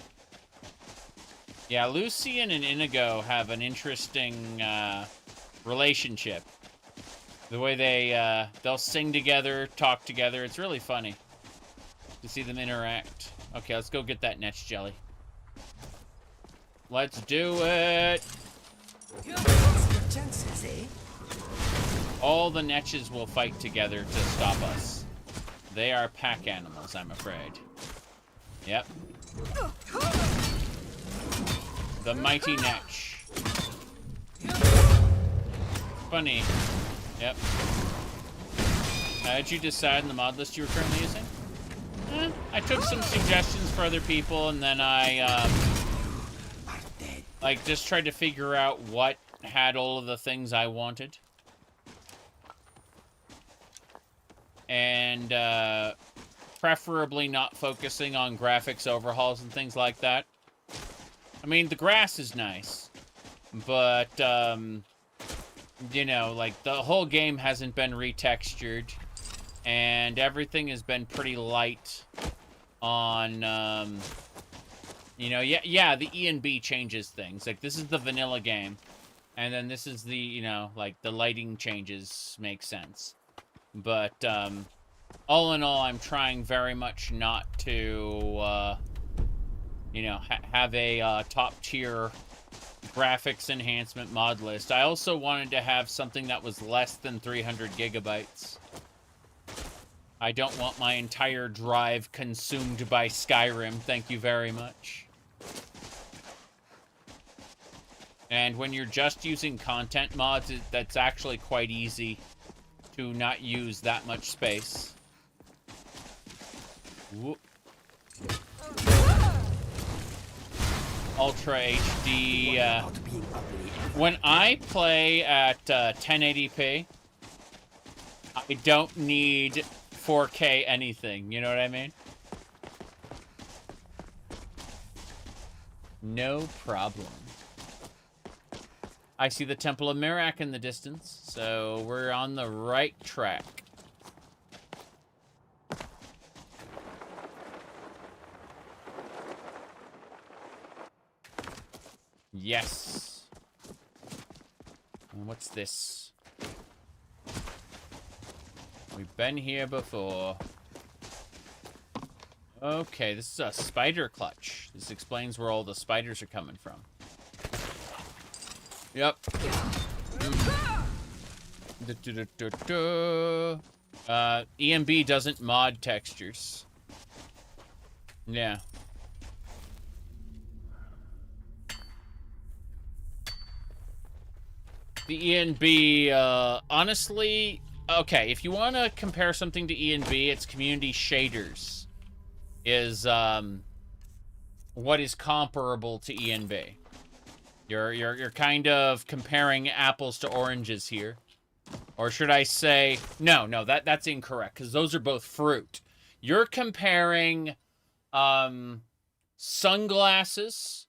Yeah, Lucian and Inigo have an interesting relationship. The way they'll sing together, talk together. It's really funny to see them interact. Okay, let's go get that Netch jelly. Let's do it. What's your chances, eh? All the Netches will fight together to stop us. They are pack animals, I'm afraid. Yep. The mighty Netch. Funny. Yep. How did you decide on the mod list you were currently using? I took some suggestions for other people, and then I, like, just tried to figure out what had all of the things I wanted. And, preferably not focusing on graphics overhauls and things like that. I mean, the grass is nice, but, you know, like, the whole game hasn't been retextured, and everything has been pretty light on, you know, yeah, the E and B changes things. Like, this is the vanilla game, and then this is the, you know, like, the lighting changes make sense. But, all in all, I'm trying very much not to, you know, have a top-tier graphics enhancement mod list. I also wanted to have something that was less than 300 gigabytes. I don't want my entire drive consumed by Skyrim. Thank you very much. And when you're just using content mods, that's actually quite easy to not use that much space. Whoop. Ultra HD. When I play at 1080p, I don't need 4K anything. You know what I mean? No problem. I see the Temple of Miraak in the distance, so we're on the right track. Yes. And what's this? We've been here before. Okay, this is a spider clutch. This explains where all the spiders are coming from. Yep. EMB doesn't mod textures. Yeah. The ENB, honestly, okay, if you want to compare something to ENB, it's community shaders is what is comparable to ENB. You're kind of comparing apples to oranges here. Or should I say, no, that's incorrect, because those are both fruit. You're comparing sunglasses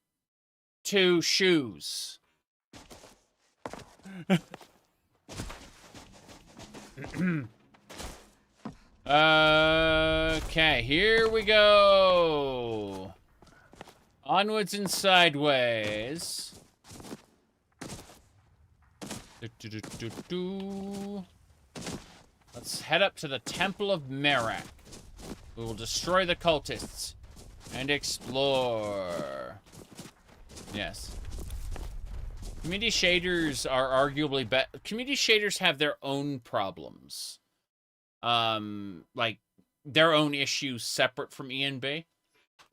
to shoes. Okay, here we go. Onwards and sideways. Let's head up to the Temple of Miraak. We will destroy the cultists and explore. Yes. Community shaders are arguably better. Community shaders have their own problems. Like, their own issues separate from ENB.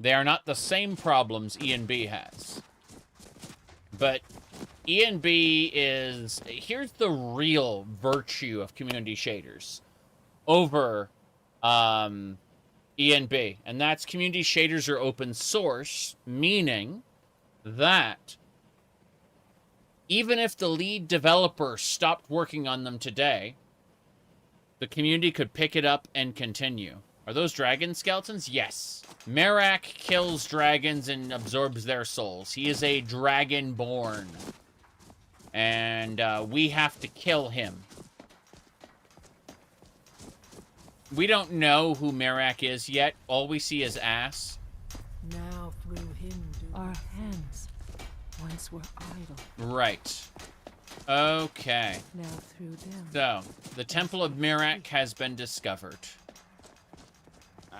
They are not the same problems ENB has. But ENB is... Here's the real virtue of community shaders over ENB. And that's community shaders are open source, meaning that even if the lead developer stopped working on them today, the community could pick it up and continue. Are those dragon skeletons? Yes. Miraak kills dragons and absorbs their souls. He is a dragonborn. And we have to kill him. We don't know who Miraak is yet. All we see is ass. Now through him do our hands once were idle. Right. Okay. Now through them. So, the Temple of Miraak has been discovered.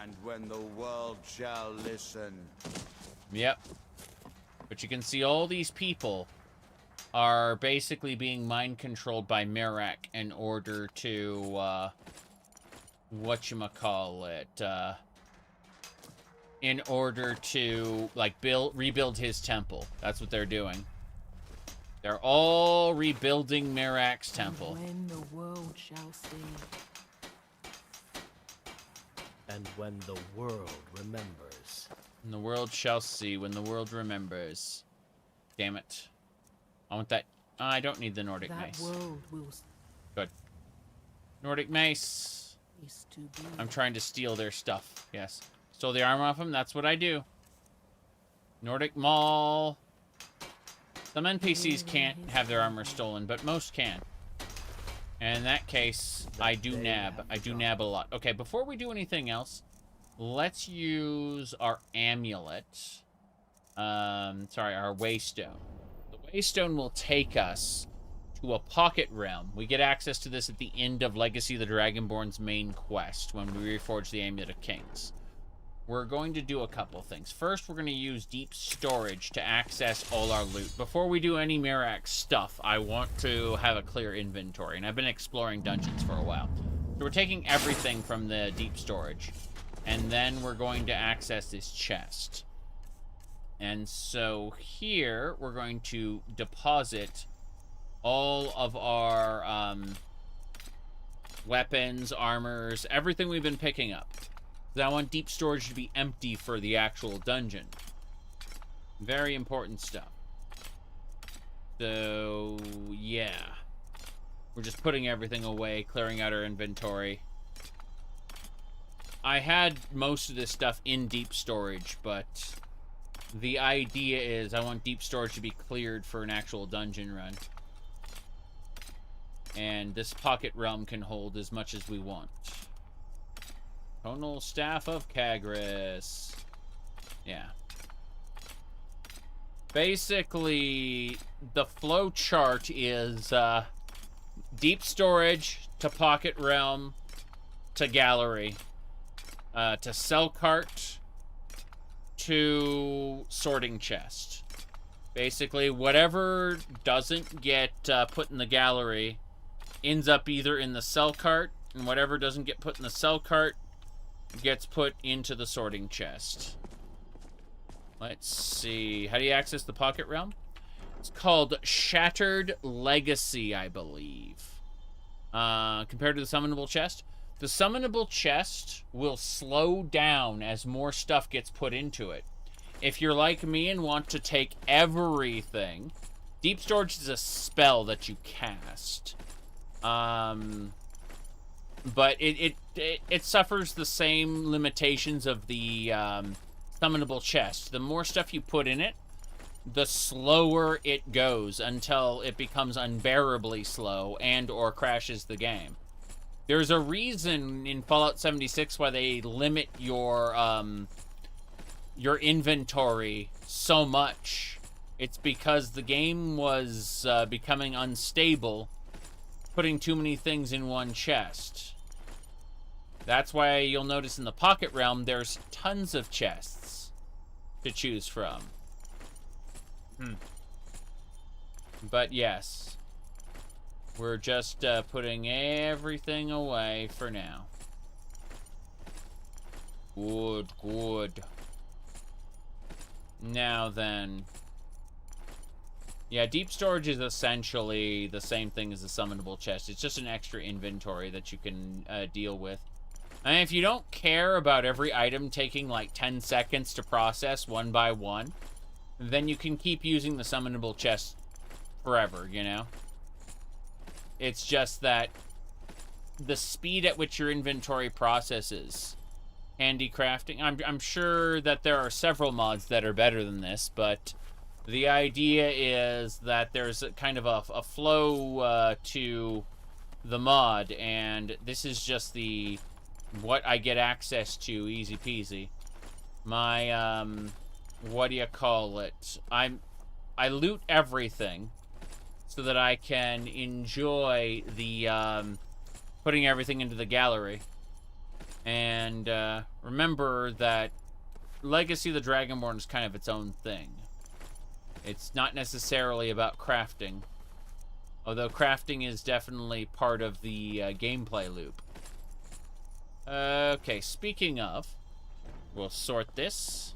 And when the world shall listen. Yep. But you can see all these people are basically being mind controlled by Miraak in order to, whatchamacallit, in order to, like, rebuild his temple. That's what they're doing. They're all rebuilding Miraak's temple. When the world shall see. And when the world remembers. And the world shall see when the world remembers. Damn it. I want that. I don't need the Nordic mace. World will Good. Nordic mace. To be. I'm trying to steal their stuff. Yes. Stole the armor off them. That's what I do. Nordic Mall. Some NPCs can't have their armor stolen, but most can. And in that case, I do nab. I do nab a lot. Okay, before we do anything else, let's use our amulet. Sorry, our waystone. The waystone will take us to a pocket realm. We get access to this at the end of Legacy of the Dragonborn's main quest when we reforge the Amulet of Kings. We're going to do a couple things. First, we're going to use deep storage to access all our loot. Before we do any Miraak stuff, I want to have a clear inventory, and I've been exploring dungeons for a while. So we're taking everything from the deep storage, and then we're going to access this chest. And so here, we're going to deposit all of our weapons, armors, everything we've been picking up. I want deep storage to be empty for the actual dungeon. Very important stuff. So, yeah. We're just putting everything away, clearing out our inventory. I had most of this stuff in deep storage, but the idea is I want deep storage to be cleared for an actual dungeon run. And this pocket realm can hold as much as we want. Tonal Staff of Carius. Yeah. Basically, the flow chart is deep storage to pocket realm to gallery to cell cart to sorting chest. Basically, whatever doesn't get put in the gallery ends up either in the cell cart, and whatever doesn't get put in the cell cart gets put into the sorting chest. Let's see. How do you access the pocket realm? It's called Shattered Legacy, I believe. Compared to the summonable chest. The summonable chest will slow down as more stuff gets put into it. If you're like me and want to take everything, deep storage is a spell that you cast. But it suffers the same limitations of the summonable chest. The more stuff you put in it, the slower it goes until it becomes unbearably slow and or crashes the game. There's a reason in Fallout 76 why they limit your inventory so much. It's because the game was becoming unstable, putting too many things in one chest. That's why you'll notice in the pocket realm there's tons of chests to choose from. But yes, we're just putting everything away for now. Good, good. Now then. Yeah, deep storage is essentially the same thing as the summonable chest. It's just an extra inventory that you can deal with. And if you don't care about every item taking like 10 seconds to process one by one, then you can keep using the summonable chest forever, you know? It's just that the speed at which your inventory processes handicrafting, I'm sure that there are several mods that are better than this, but the idea is that there's a kind of a flow to the mod, and this is just the what I get access to, easy peasy. My what do you call it? I loot everything so that I can enjoy the putting everything into the gallery. And remember that Legacy of the Dragonborn is kind of its own thing. It's not necessarily about crafting, although crafting is definitely part of the gameplay loop. Okay, speaking of, we'll sort this.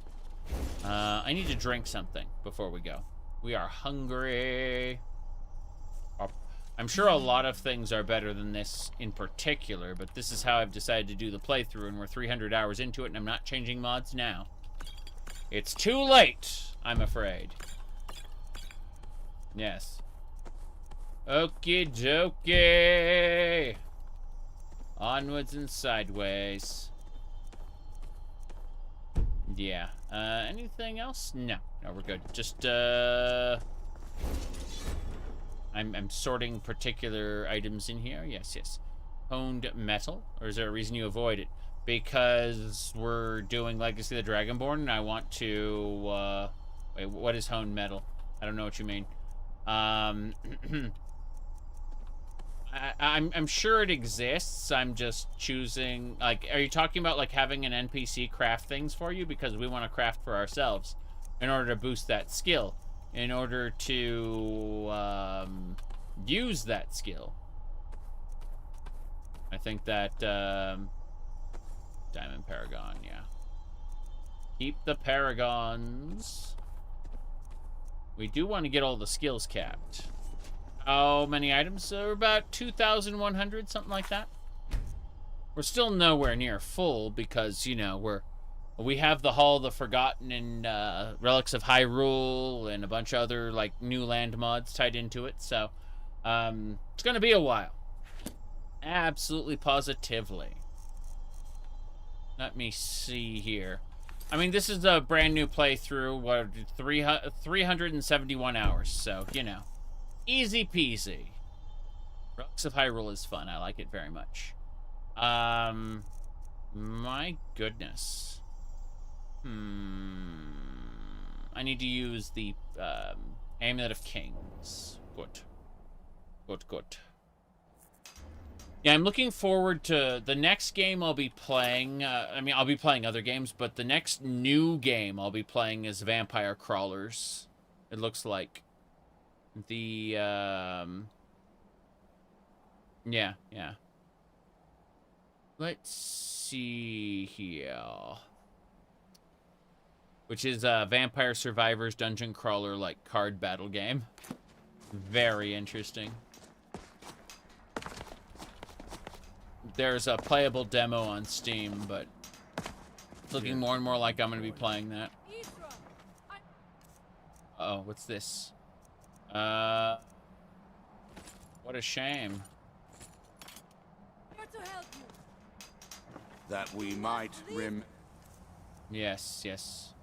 I need to drink something before we go. We are hungry. I'm sure a lot of things are better than this in particular, but this is how I've decided to do the playthrough, and we're 300 hours into it, and I'm not changing mods now. It's too late, I'm afraid. Yes. Okie dokie. Onwards and sideways. Yeah. Anything else? No. No, we're good. Just, I'm sorting particular items in here. Yes, yes. Honed metal. Or is there a reason you avoid it? Because we're doing Legacy of the Dragonborn, and I want to, wait, what is honed metal? I don't know what you mean. I'm sure it exists. I'm just choosing, like, are you talking about, like, having an NPC craft things for you? Because we want to craft for ourselves in order to boost that skill. In order to use that skill. I think that Diamond Paragon, yeah. Keep the Paragons. We do want to get all the skills capped. How many items? About 2,100, something like that. We're still nowhere near full because, you know, we have the Hall of the Forgotten and Relics of Hyrule and a bunch of other, like, new land mods tied into it. So, it's going to be a while. Absolutely positively. Let me see here. I mean, this is a brand new playthrough. What, 371 hours. So, you know, easy peasy. Relics of Hyrule is fun. I like it very much. My goodness. I need to use the Amulet of Kings. Good. Yeah, I'm looking forward to the next game I'll be playing. I mean, I'll be playing other games, but the next new game I'll be playing is Vampire Crawlers. It looks like. Yeah. Let's see here. Which is Vampire Survivors Dungeon Crawler, like, card battle game. Very interesting. There's a playable demo on Steam, but it's looking more and more like I'm going to be playing that. Oh, what's this? What a shame. That we might Yes.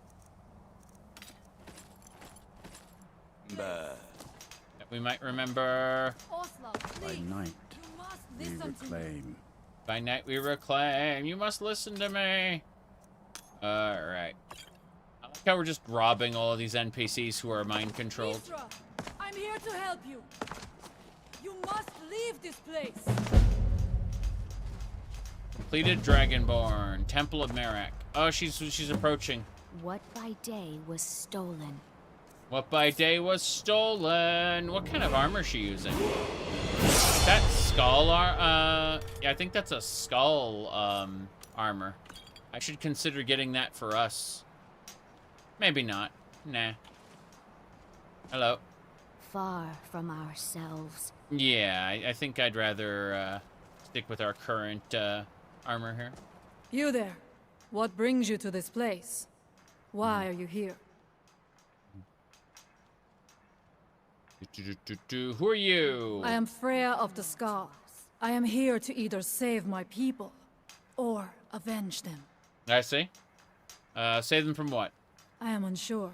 That we might remember. By night, we reclaim. By night we reclaim. You must listen to me. Alright. I like how we're just robbing all of these NPCs who are mind-controlled. I'm here to help you. You must leave this place. Completed Dragonborn. Temple of Miraak. Oh, she's approaching. What by day was stolen? What by day was stolen? What kind of armor is she using? That skull yeah, I think that's a skull armor. I should consider getting that for us. Maybe not. Nah. Hello. Far from ourselves. Yeah, I think I'd rather stick with our current armor here. You there. What brings you to this place? Why are you here? Who are you? I am Freya of the Scars. I am here to either save my people or avenge them. I see. Save them from what? I am unsure.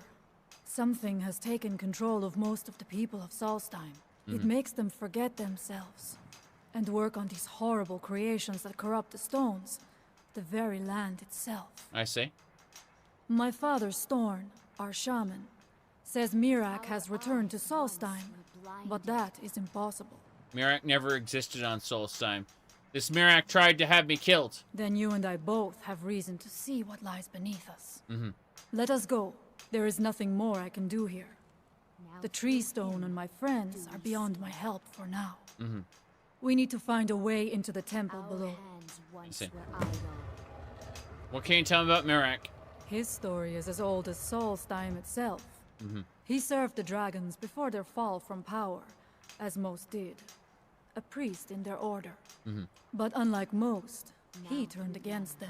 Something has taken control of most of the people of Solstheim. It makes them forget themselves and work on these horrible creations that corrupt the stones, the very land itself. I see. My father, Storn, our shaman, says Miraak has returned to Solstheim, but that is impossible. Miraak never existed on Solstheim. This Miraak tried to have me killed. Then you and I both have reason to see what lies beneath us. Let us go. There is nothing more I can do here. The tree stone and my friends are beyond my help for now. We need to find a way into the temple below. I see. What can you tell me about Miraak? His story is as old as Solstheim itself. He served the dragons before their fall from power, as most did. A priest in their order. But unlike most, he turned against them.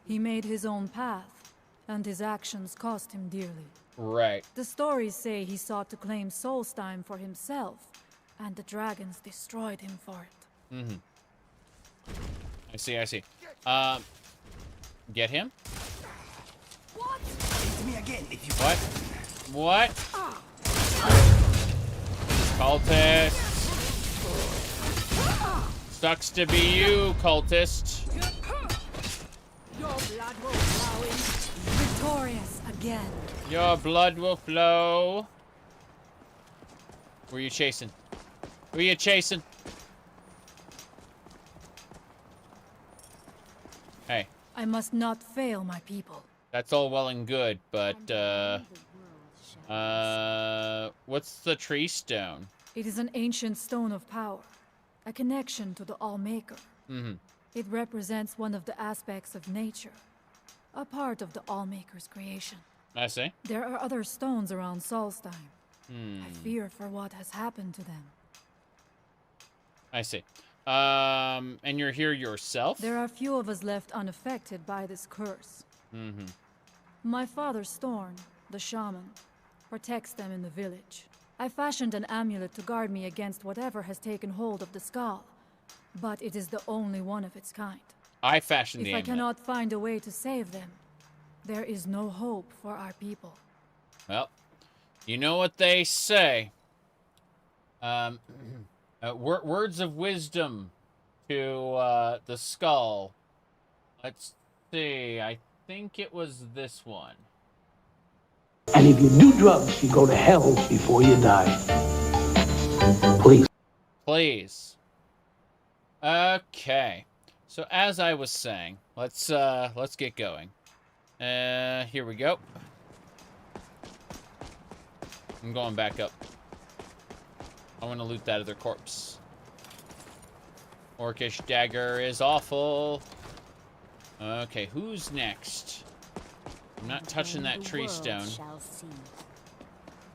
He made his own path, and his actions cost him dearly. Right. The stories say he sought to claim Solstheim for himself, and the dragons destroyed him for it. I see. Get him? What? Hit me again if you What? Cultist. Sucks to be you, cultist. Your blood will flow in. Victorious again. Your blood will flow. Who are you chasing? Who are you chasing? Hey. I must not fail my people. That's all well and good, but, what's the tree stone? It is an ancient stone of power, a connection to the All-Maker. It represents one of the aspects of nature, a part of the All-Maker's creation. I see. There are other stones around Solstheim, I fear for what has happened to them. I see. And you're here yourself? There are few of us left unaffected by this curse. Mm-hmm. My father, Storm, the shaman, protects them in the village. I fashioned an amulet to guard me against whatever has taken hold of the skull, but it is the only one of its kind. I fashioned the If I amulet. cannot find a way to save them, there is no hope for our people. Well, you know what they say. Words of wisdom to the skull. Let's see. I think it was this one. And if you do drugs, you go to hell before you die. Please. Please. Okay. So as I was saying, let's get going. Here we go. I'm going back up. I want to loot that other corpse. Orcish dagger is awful. Okay, who's next? I'm not touching that tree stone.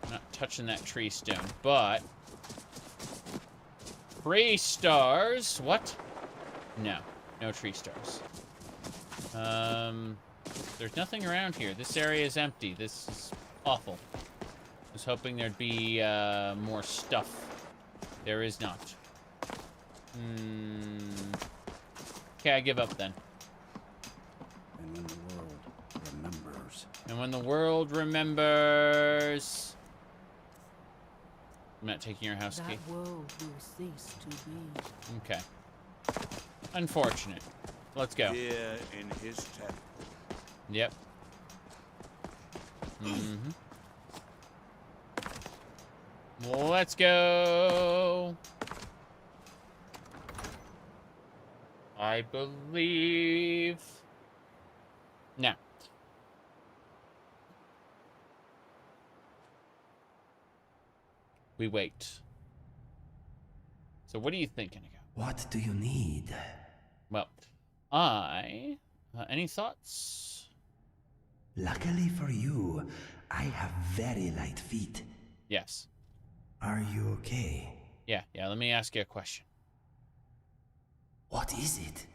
I'm not touching that tree stone, but 3 stars. What? No, no tree stars. There's nothing around here. This area is empty. This is awful. I was hoping there'd be more stuff. There is not. Okay, I give up then. And when the world remembers. And when the world remembers. I'm not taking your house key. That world will cease to be. Okay. Unfortunate. Let's go. Here in his temple. Yep. Mm-hmm. Let's go. I believe. Now. We wait. So what are you thinking again? What do you need? Well, any thoughts? Luckily for you, I have very light feet. Yes. Are you okay? Yeah, let me ask you a question. What is it?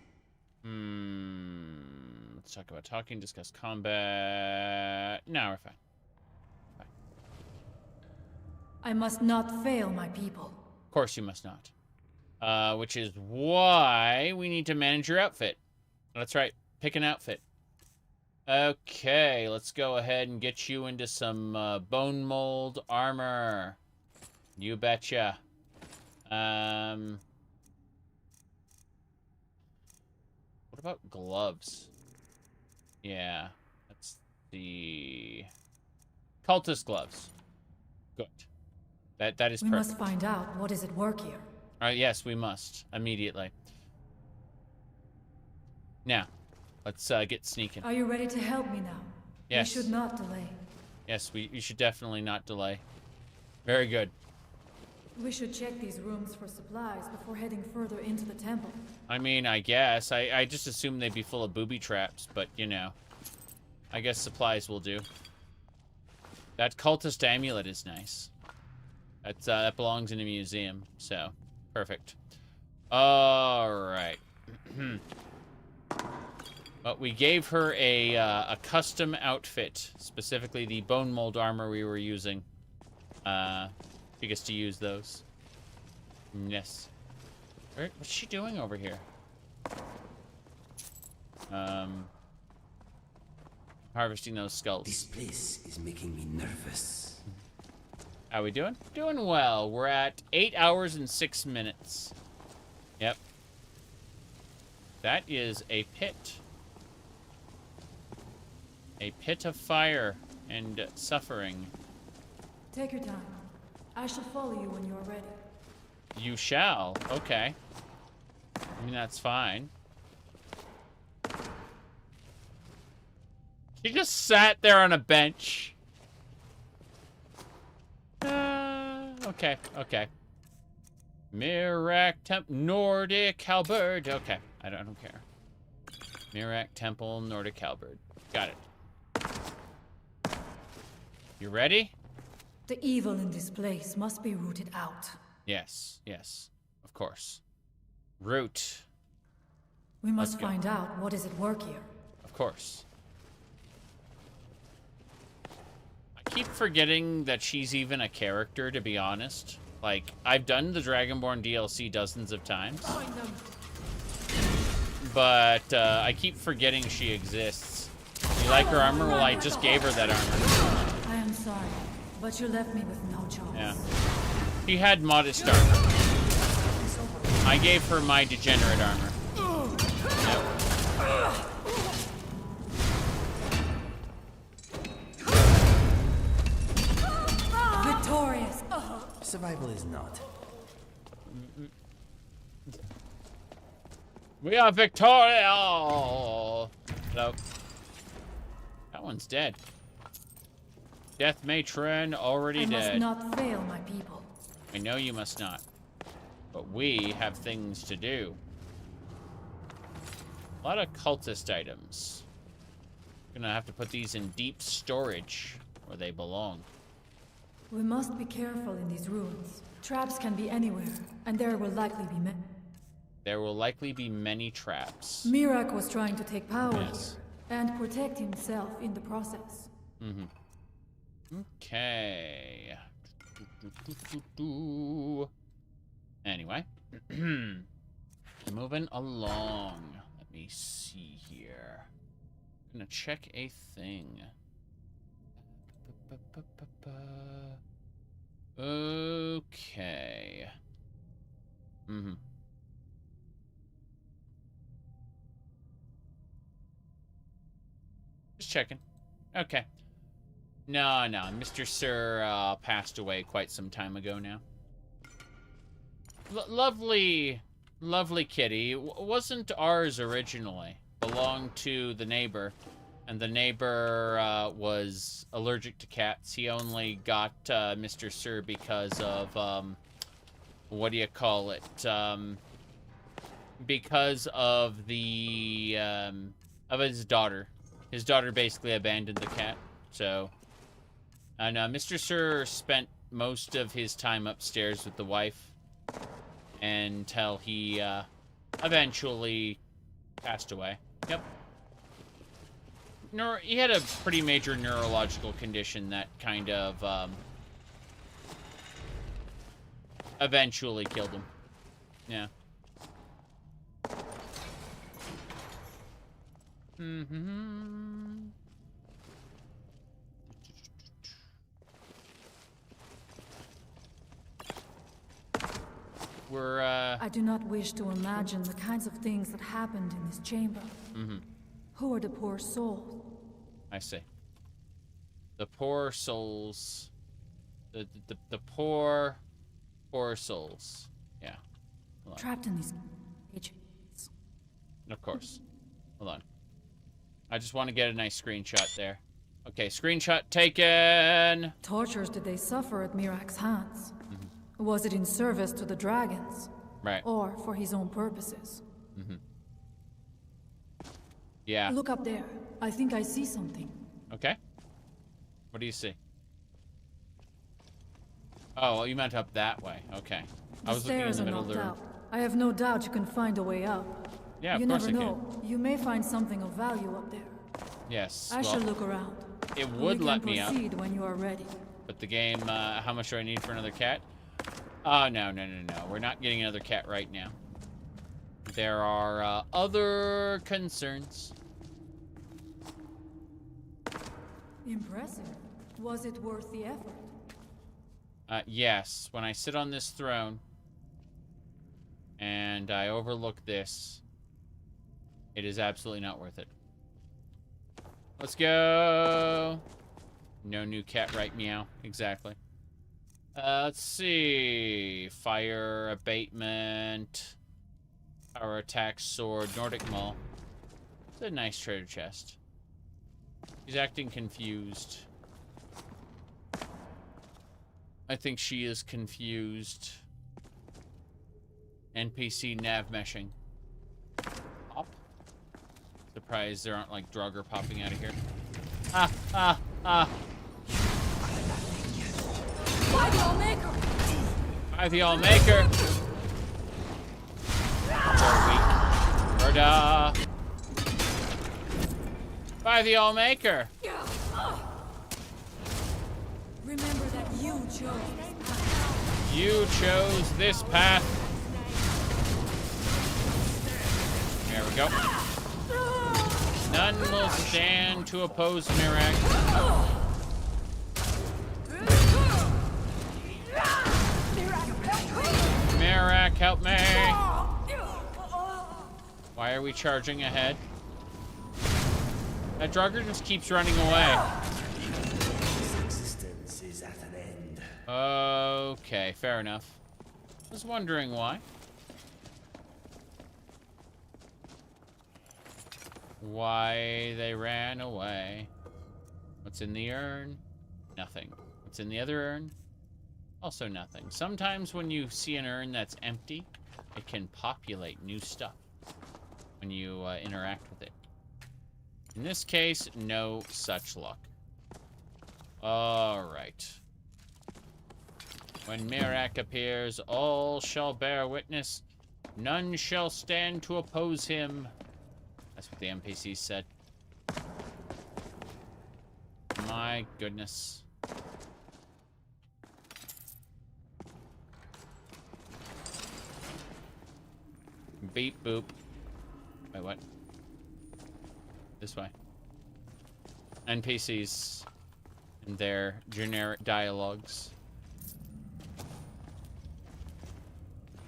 Let's talk about talking, discuss combat. No, we're fine. I must not fail my people. Of course you must not. Which is why we need to manage your outfit. That's right. Pick an outfit. Okay, let's go ahead and get you into some bone mold armor. You betcha. What about gloves? Yeah, that's the cultist gloves. Good. That is We perfect. must find out what is at work here. All right, yes, we must immediately. Now, let's get sneaking. Are you ready to help me now? Yes. We should not delay. Yes, we should definitely not delay. Very good. We should check these rooms for supplies before heading further into the temple. I mean, I guess. I just assumed they'd be full of booby traps, but, you know. I guess supplies will do. That cultist amulet is nice. That belongs in a museum, so perfect. All right. But we gave her a custom outfit, specifically the bone mold armor we were using. She gets to use those. Yes. What's she doing over here? Harvesting those skulls. This place is making me nervous. How we doing? Doing well. We're at 8 hours and 6 minutes. Yep. That is a pit. A pit of fire and suffering. Take your time. I shall follow you when you are ready. You shall. Okay. I mean, that's fine. She just sat there on a bench. Okay, okay. Miraak Temple, Nordic Halberd. Okay, I don't care. Miraak Temple, Nordic Halberd. Got it. You ready? The evil in this place must be rooted out. Yes, yes, of course. Root. We must find out what is at work here. Of course. I keep forgetting that she's even a character, to be honest. Like, I've done the Dragonborn DLC dozens of times. But I keep forgetting she exists. You like her armor? Well, I just gave her that armor. I am sorry, but you left me with no choice. Yeah. She had modest armor. I gave her my degenerate armor. Yep. Victorious. Survival is not. We are victorious! Oh. Nope. That one's dead. Death matron already dead. I must not fail my people. I know you must not. But we have things to do. A lot of cultist items. Gonna have to put these in deep storage where they belong. We must be careful in these ruins. Traps can be anywhere, and there will likely be many. There will likely be many traps. Miraak was trying to take power Yes. here, and protect himself in the process. Mm-hmm. Okay. Anyway. Moving along. Let me see here. I'm gonna check a thing. Okay. Mm-hmm. Just checking. Okay. No, Mr. Sir passed away quite some time ago now. Lovely kitty. Wasn't ours originally. Belonged to the neighbor. And the neighbor was allergic to cats. He only got Mr. Sir because of, what do you call it? Because of the, of his daughter. His daughter basically abandoned the cat, so... And Mr. Sir spent most of his time upstairs with the wife until he eventually passed away. Yep. He had a pretty major neurological condition that kind of eventually killed him. Yeah. We're, I do not wish to imagine the kinds of things that happened in this chamber. Who are the poor souls? I see. The poor souls. The poor souls. Yeah. Hold on. Trapped in these cages. Of course. Hold on. I just want to get a nice screenshot there. Okay, screenshot taken! Tortures did they suffer at Miraak's hands? Was it in service to the dragons? Right. Or for his own purposes? Yeah. Look up there. I think I see something. Okay. What do you see? Oh, you meant up that way. Okay. I was looking in the middle of the room. I have no doubt you can find a way up. Yeah, you of course never I know. can. You may find something of value up there. Yes. I shall look around. It would let me up. Proceed when you are ready. But the game, how much do I need for another cat? Oh, no. We're not getting another cat right now. There are other concerns. Impressive. Was it worth the effort? Yes. When I sit on this throne and I overlook this, it is absolutely not worth it. Let's go. No new cat, right? Meow. Exactly. Let's see. Fire abatement. Power attack sword. Nordic Maul. It's a nice treasure chest. She's acting confused. I think she is confused. NPC nav meshing. Pop. Surprised there aren't like Draugr popping out of here. By the All-Maker! By the All-Maker! Verona! By the All-Maker! Remember that you chose this path. You chose this path. There we go. None will stand to oppose Miraak. Miraak, help me! Why are we charging ahead? That Drugger just keeps running away. His existence is at an end. Okay, fair enough. I was wondering why. Why they ran away. What's in the urn? Nothing. What's in the other urn? Also nothing. Sometimes when you see an urn that's empty, it can populate new stuff when you interact with it. In this case, no such luck. Alright. When Miraak appears, all shall bear witness. None shall stand to oppose him. That's what the NPC said. My goodness. Beep boop. Wait, what? This way. NPCs and their generic dialogues.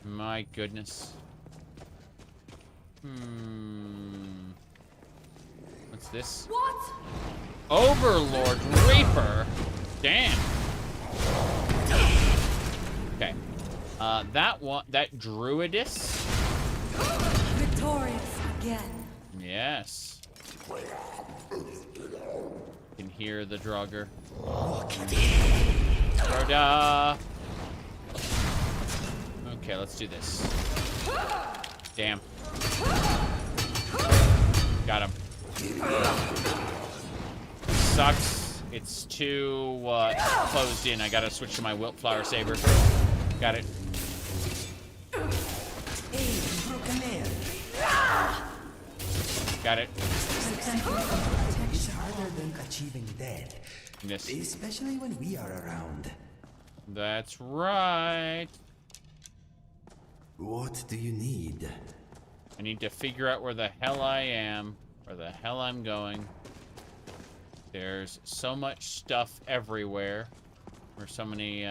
My goodness. What's this? What? Overlord Reaper? Damn. Okay. That Druidess? Victorious again. Yes. You can hear the Draugr. Rhoda. Okay, let's do this. Damn. Got him. Sucks. It's too closed in. I gotta switch to my Wildflower Saber. Got it. Got it. It's harder than achieving death. Yes. Especially when we are around. That's right. What do you need? I need to figure out where the hell I am, where the hell I'm going. There's so much stuff everywhere. There's so many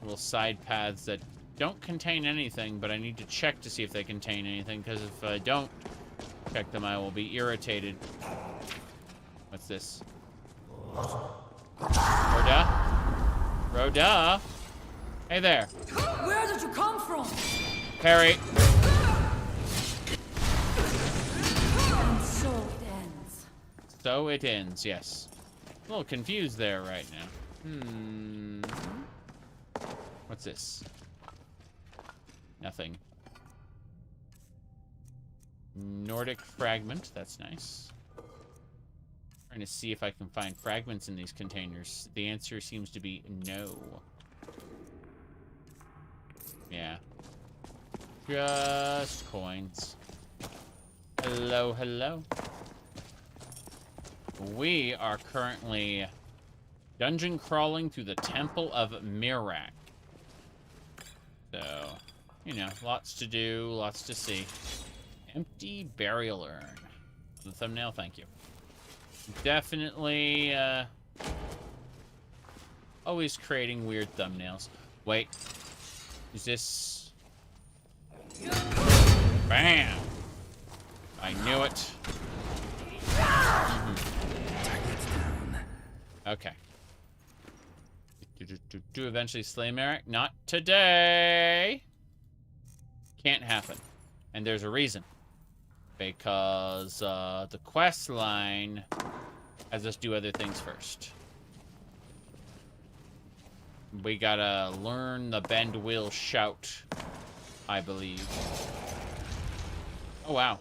little side paths that don't contain anything, but I need to check to see if they contain anything, because if I don't check them, I will be irritated. What's this? Rhoda? Rhoda? Hey there. Where did you come from? Parry. And so it ends. So it ends, yes. A little confused there right now. What's this? Nothing. Nordic fragment, that's nice. Trying to see if I can find fragments in these containers. The answer seems to be no. Yeah. Just coins. Hello, hello. We are currently dungeon crawling through the Temple of Miraak. So, you know, lots to do, lots to see. Empty burial urn. The thumbnail, thank you. Definitely, always creating weird thumbnails. Wait. Is this... Bam! I knew it. Okay. Do eventually slay Miraak? Not today. Can't happen. And there's a reason. Because the quest line has us do other things first. We gotta learn the bend will shout, I believe. Oh wow.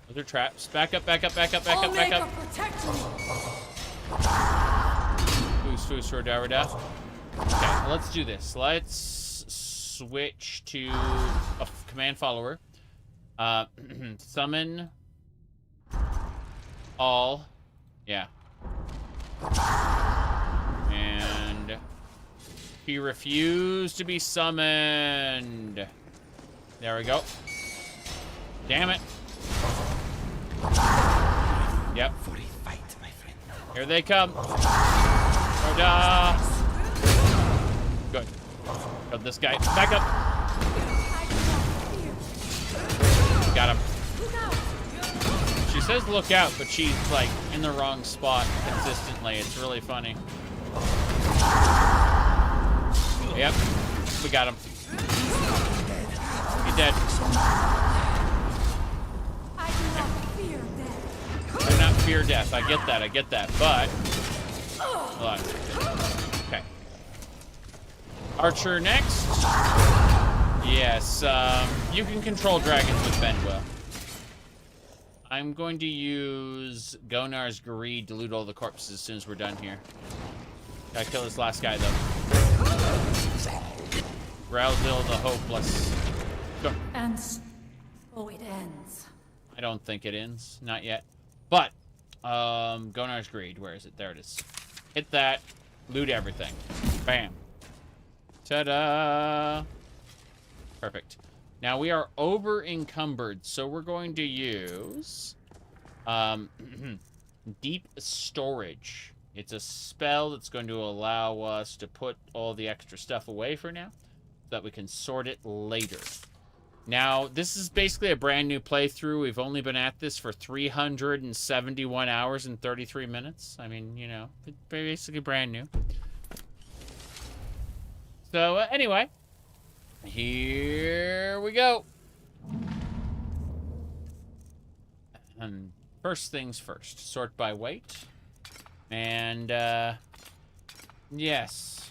Those are traps. Back up, back up, back up, back up, back up. Protect me. Who's Fus for Dac0da. Okay, let's do this. Let's switch to a command follower. Summon all. Yeah. And he refused to be summoned. There we go. Damn it. Yep. Here they come. Dac0da. Good. Got this guy. Back up. Got him. She says look out, but she's like in the wrong spot consistently. It's really funny. Yep. We got him. He's dead. I do not fear death. I get that, but hold on. Okay. Archer next. Yes, you can control dragons with Benwell. I'm going to use Gonar's Greed to loot all the corpses as soon as we're done here. Gotta kill this last guy, though. Growlzil the Hopeless. Go. And so it ends. I don't think it ends. Not yet. But, Gonar's Greed. Where is it? There it is. Hit that. Loot everything. Bam. Ta-da! Perfect. Now we are over encumbered, so we're going to use Deep Storage. It's a spell that's going to allow us to put all the extra stuff away for now, so that we can sort it later. Now, this is basically a brand new playthrough. We've only been at this for 371 hours and 33 minutes. I mean, you know, it's basically brand new. So, anyway, here we go. And first things first, sort by weight. And, yes.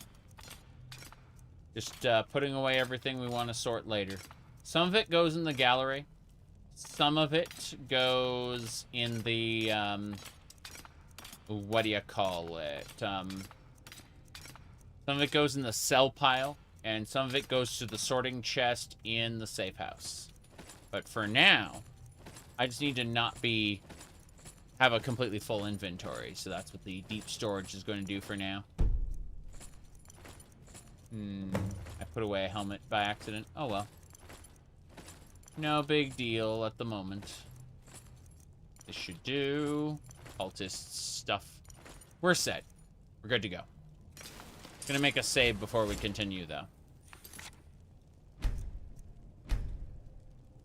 Just putting away everything we want to sort later. Some of it goes in the gallery. Some of it goes in the, what do you call it? Some of it goes in the sell pile, and some of it goes to the sorting chest in the safe house. But for now, I just need to not have a completely full inventory, so that's what the deep storage is going to do for now. I put away a helmet by accident. Oh well. No big deal at the moment. This should do. Cultist stuff. We're set. We're good to go. Gonna make a save before we continue, though.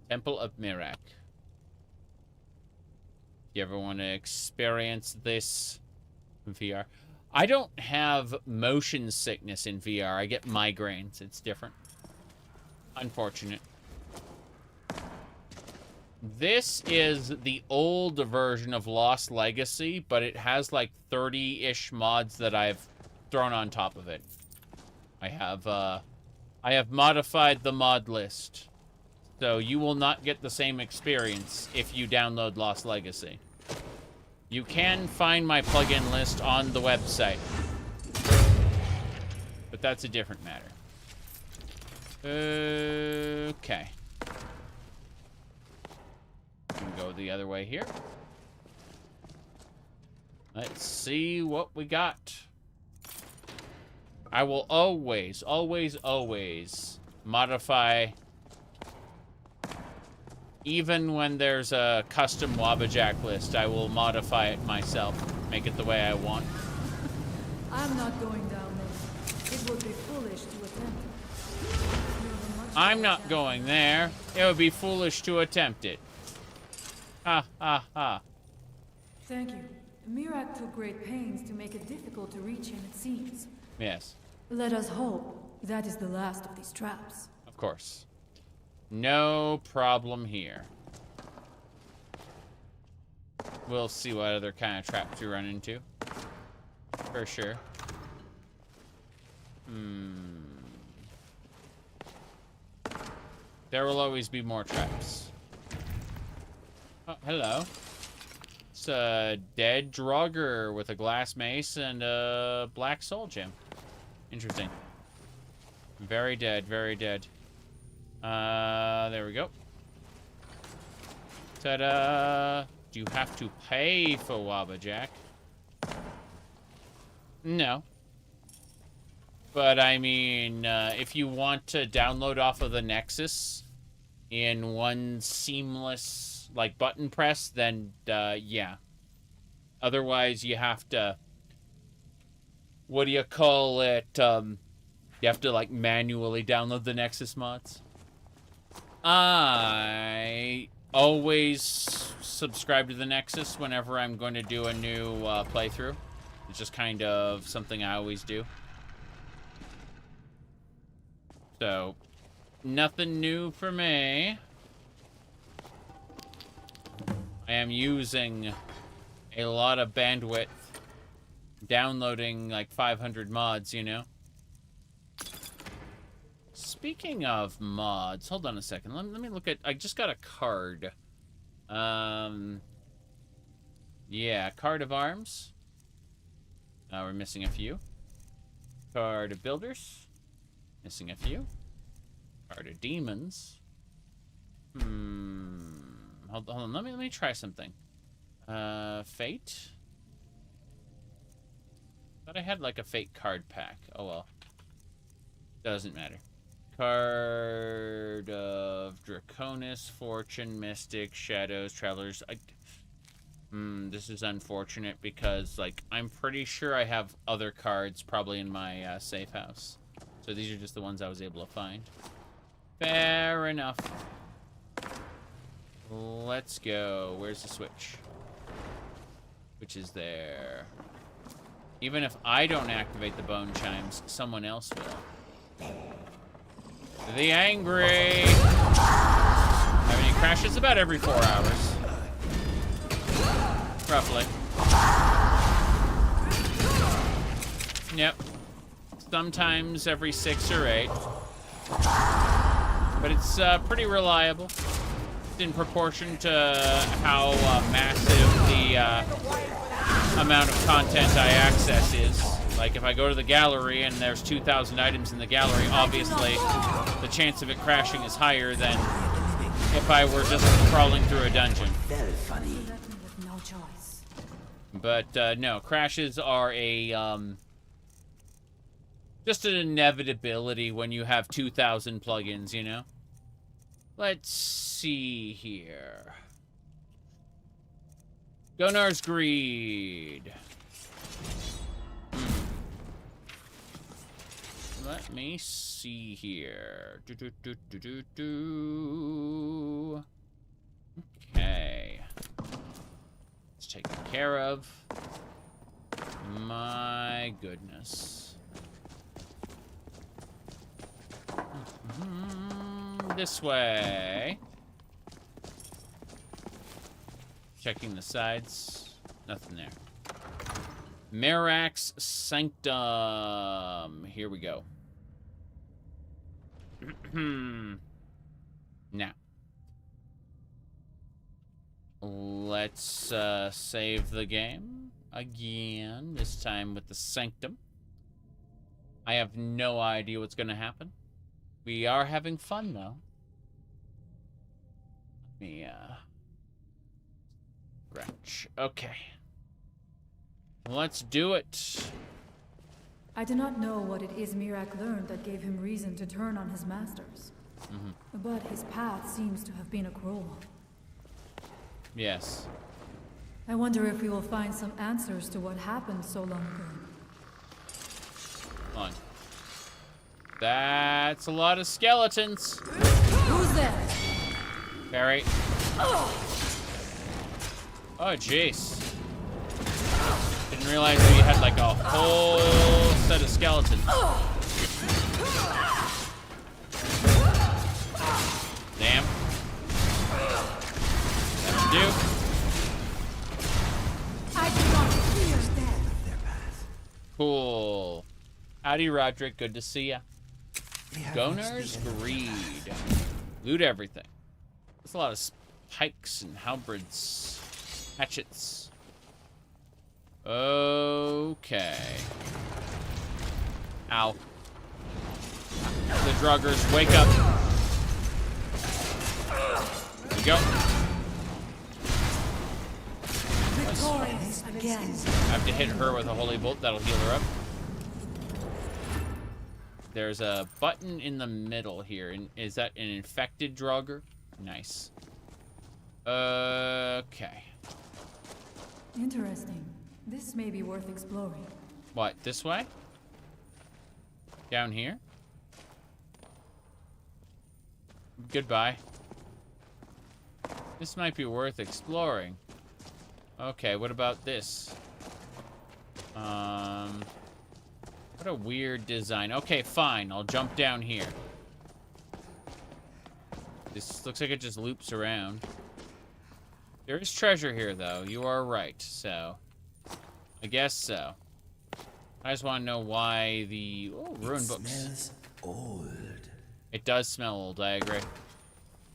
Temple of Miraak. You ever want to experience this in VR? I don't have motion sickness in VR. I get migraines. It's different. Unfortunate. This is the old version of Lost Legacy, but it has like 30-ish mods that I've thrown on top of it. I have modified the mod list. So you will not get the same experience if you download Lost Legacy. You can find my plugin list on the website. But that's a different matter. Okay. I'm gonna go the other way here. Let's see what we got. I will always, always, always modify. Even when there's a custom Wabbajack list, I will modify it myself. Make it the way I want. I'm not going down there. It would be foolish to attempt it. I'm not going there. It would be foolish to attempt it. Ha, ha, ha. Thank you. Miraak took great pains to make it difficult to reach him, it seems. Yes. Let us hope that is the last of these traps. Of course. No problem here. We'll see what other kind of traps we run into. For sure. There will always be more traps. Oh, hello. It's a dead Draugr with a glass mace and a black soul gem. Interesting. Very dead, very dead. There we go. Ta-da! Do you have to pay for Wabbajack? No. But, I mean, if you want to download off of the Nexus in one seamless, like, button press, then, yeah. Otherwise, you have to... What do you call it? You have to, like, manually download the Nexus mods. I always subscribe to the Nexus whenever I'm going to do a new playthrough. It's just kind of something I always do. So, nothing new for me. I am using a lot of bandwidth downloading like 500 mods, you know? Speaking of mods, hold on a second. Let me look at... I just got a card. Yeah, card of arms. We're missing a few. Card of builders. Missing a few. Card of demons. Hold on. Let me try something. Fate. Thought I had like a fate card pack. Oh well. Doesn't matter. Card of Draconis, Fortune, Mystic, Shadows, Travelers. This is unfortunate because, like, I'm pretty sure I have other cards probably in my safe house. So these are just the ones I was able to find. Fair enough. Let's go. Where's the switch? Which is there. Even if I don't activate the bone chimes, someone else will. The angry. Have any crashes? About every 4 hours. Roughly. Yep. Sometimes every 6 or 8. But it's pretty reliable. In proportion to how massive the amount of content I access is. Like, if I go to the gallery and there's 2,000 items in the gallery, obviously the chance of it crashing is higher than if I were just crawling through a dungeon. Very funny. No choice. But, no, crashes are a, just an inevitability when you have 2,000 plugins, you know? Let's see here. Gunar's Greed. Let me see here. Okay. It's taken care of. My goodness. This way. Checking the sides. Nothing there. Miraak's Sanctum. Here we go. Now. Let's save the game again. This time with the Sanctum. I have no idea what's going to happen. We are having fun, though. Let me, scratch. Okay. Let's do it. I do not know what it is Miraak learned that gave him reason to turn on his masters. But his path seems to have been a cruel one. Yes. I wonder if we will find some answers to what happened so long ago. Hold on. That's a lot of skeletons. Who's there? Barry. Oh, jeez. Didn't realize that you had like a whole set of skeletons. Damn. That'll do. I do not fear death. Cool. Howdy, Roderick. Good to see ya. Gunar's Greed. Loot everything. There's a lot of pikes and halberds, hatchets. Okay. Ow. The druggers, wake up. There we go. Victorious again. I have to hit her with a holy bolt. That'll heal her up. There's a button in the middle here. And is that an infected drugger? Nice. Okay. Interesting. This may be worth exploring. What, this way? Down here? Goodbye. This might be worth exploring. Okay, what about this? What a weird design. Okay, fine. I'll jump down here. This looks like it just loops around. There is treasure here, though. You are right, so... I guess so. I just want to know why the... Oh, ruined books. It smells old. It does smell old, I agree.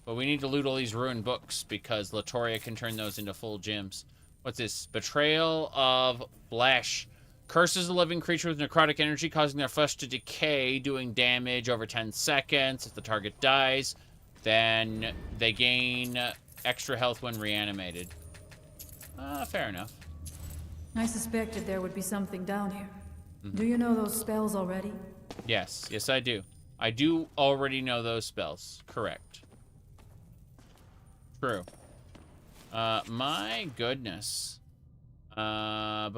But we need to loot all these ruined books, because Latoria can turn those into full gems. What's this? Betrayal of Flesh. Curses a living creature with necrotic energy, causing their flesh to decay, doing damage over 10 seconds. If the target dies, then they gain extra health when reanimated. Fair enough. I suspected there would be something down here. Do you know those spells already? Yes, yes I do. I do already know those spells. Correct. True. My goodness. Anyway.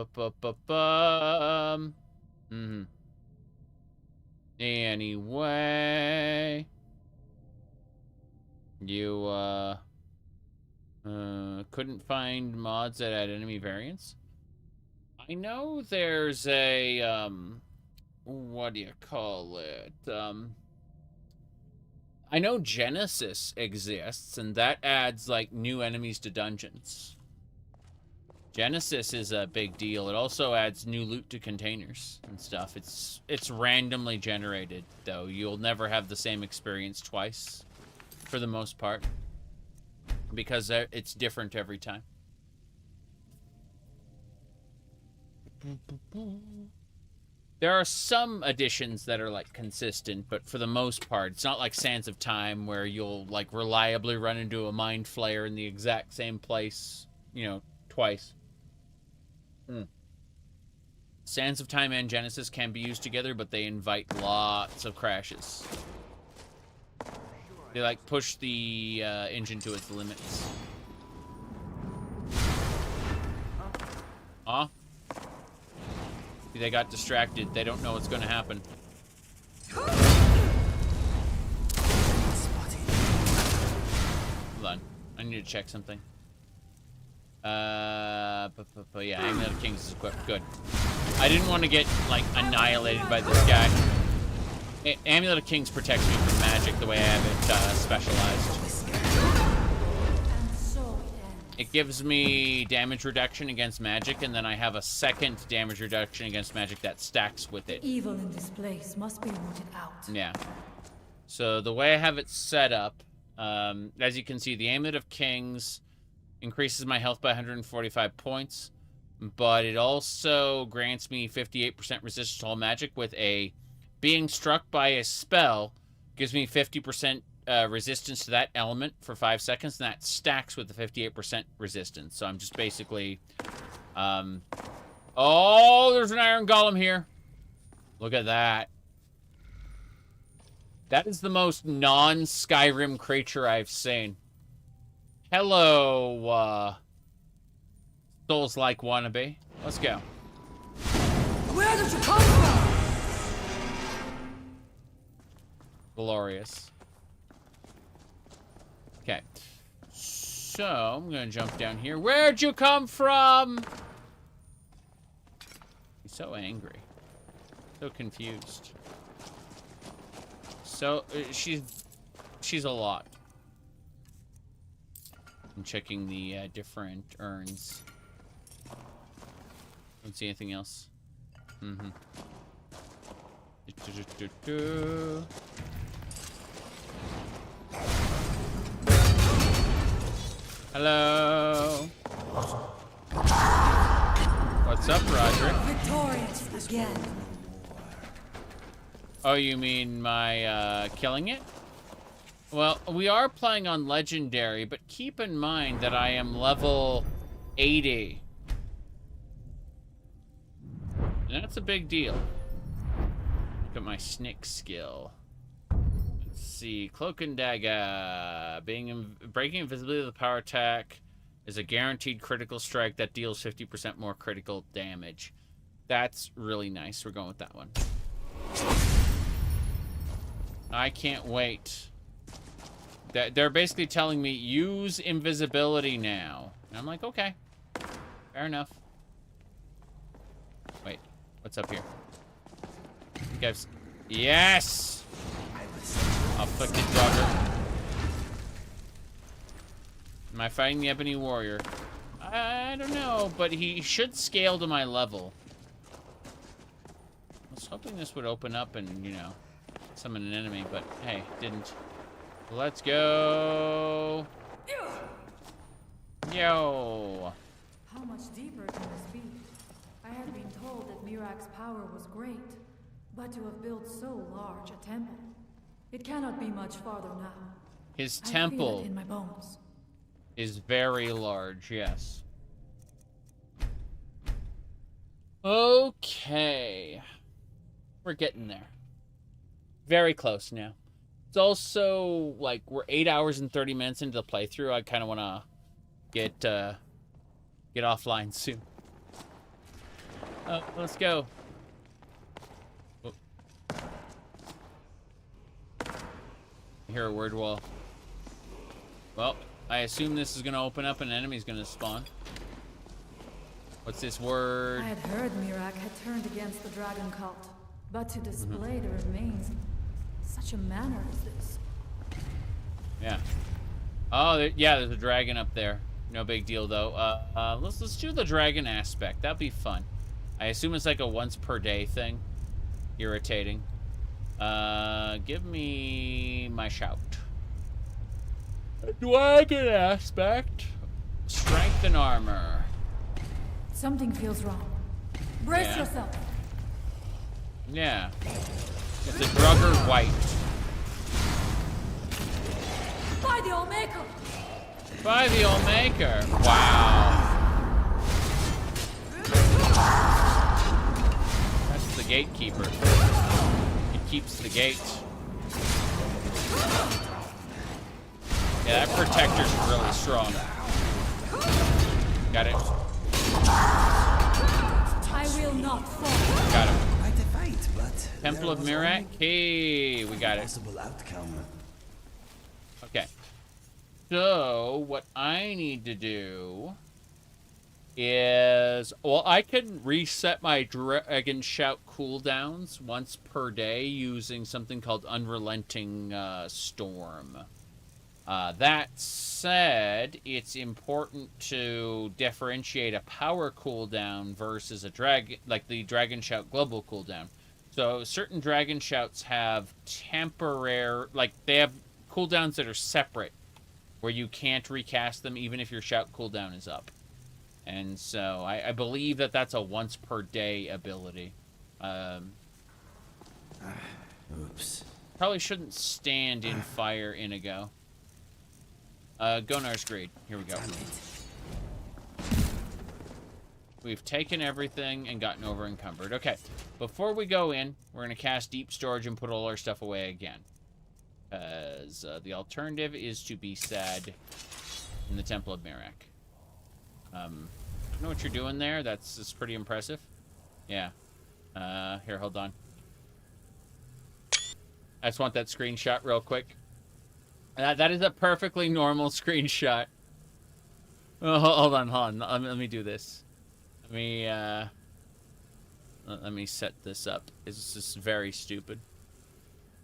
You, couldn't find mods that had enemy variants? I know there's a, what do you call it? I know Genesis exists, and that adds, like, new enemies to dungeons. Genesis is a big deal. It also adds new loot to containers and stuff. It's randomly generated, though. You'll never have the same experience twice, for the most part, because it's different every time. There are some additions that are, like, consistent, but for the most part, it's not like Sands of Time, where you'll, like, reliably run into a Mind Flayer in the exact same place, you know, twice. Sands of Time and Genesis can be used together, but they invite lots of crashes. They, like, push the engine to its limits. Huh? They got distracted. They don't know what's going to happen. Hold on. I need to check something. Yeah, Amulet of Kings is equipped. Good. I didn't want to get, like, annihilated by this guy. Amulet of Kings protects me from magic the way I have it specialized. It gives me damage reduction against magic, and then I have a second damage reduction against magic that stacks with it. Evil in this place must be rooted out. Yeah. So the way I have it set up, as you can see, the Amulet of Kings increases my health by 145 points, but it also grants me 58% resistance to all magic with a being struck by a spell gives me 50% resistance to that element for 5 seconds, and that stacks with the 58% resistance. So I'm just basically... Oh, there's an iron golem here. Look at that. That is the most non-Skyrim creature I've seen. Hello, Souls-like wannabe. Let's go. Where did you come from? Glorious. Okay. So, I'm gonna jump down here. Where'd you come from? He's so angry. So confused. So, she's a lot. I'm checking the different urns. Don't see anything else. Hello. What's What's up, Roderick? Victorious again. Oh, you mean my killing it? Well, we are playing on Legendary, but keep in mind that I am level 80. And that's a big deal. Look at my snick skill. Let's see. Cloak and Dagger. Breaking invisibility with a power attack is a guaranteed critical strike that deals 50% more critical damage. That's really nice. We're going with that one. I can't wait. They're basically telling me, use invisibility now. And I'm like, okay. Fair enough. Wait. What's up here? You guys... Yes! Afflicted Dogger. Am I fighting the Ebony Warrior? I don't know, but he should scale to my level. I was hoping this would open up and, you know, summon an enemy, but hey, didn't. Let's go. Yo. How much deeper can this be? I had been told that Miraak's power was great, but to have built so large a temple, it cannot be much farther now. His I feel temple it in my bones. is very large, yes. Okay. We're getting there. Very close now. It's also, like, we're 8 hours and 30 minutes into the playthrough. I kind of want to get offline soon. Let's go. Oh. I hear a word wall. Well, I assume this is going to open up and an enemy's going to spawn. What's this word? I had heard Miraak had turned against the dragon cult, but to display the remains in such a manner as this. Yeah. Oh, yeah, there's a dragon up there. No big deal, though. Let's do the dragon aspect. That'd be fun. I assume it's like a once per day thing. Irritating. Give me my shout. Dragon aspect. Strength and armor. Something feels wrong. Brace yourself. Yeah. It's a Drugger white. By the Allmaker! By the Allmaker. Wow. That's the gatekeeper. He keeps the gate. Yeah, that protector's really strong. Got it. I will not fall. Got him. Quite a fight, but Temple of Miraak. Hey, we got it. possible outcome. Okay. So, what I need to do is... Well, I can reset my Dragon Shout cooldowns once per day using something called Unrelenting Storm. That said, it's important to differentiate a power cooldown versus a the Dragon Shout global cooldown. So certain Dragon Shouts have temporary, they have cooldowns that are separate, where you can't recast them even if your shout cooldown is up. And so I believe that that's a once per day ability. Oops. Probably shouldn't stand in fire Inigo. Gonar's Greed. Here we go. We've taken everything and gotten over encumbered. Okay, before we go in, we're going to cast Deep Storage and put all our stuff away again. Because the alternative is to be sad in the Temple of Miraak. You know what you're doing there? That's pretty impressive. Yeah. Here, hold on. I just want that screenshot real quick. That is a perfectly normal screenshot. Oh, hold on. Let me do this. Let me set this up. It's just very stupid.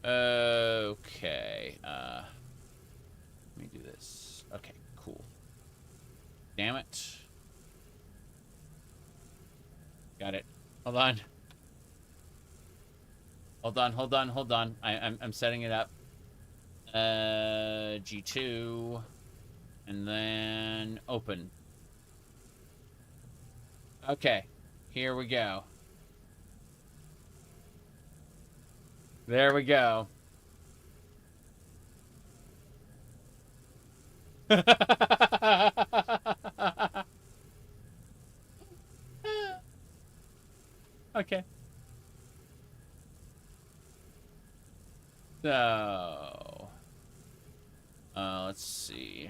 Okay. Let me do this. Okay, cool. Damn it. Got it. Hold on. Hold on. I'm setting it up. G2. And then open. Okay. here we go. There we go. Okay. So, let's see.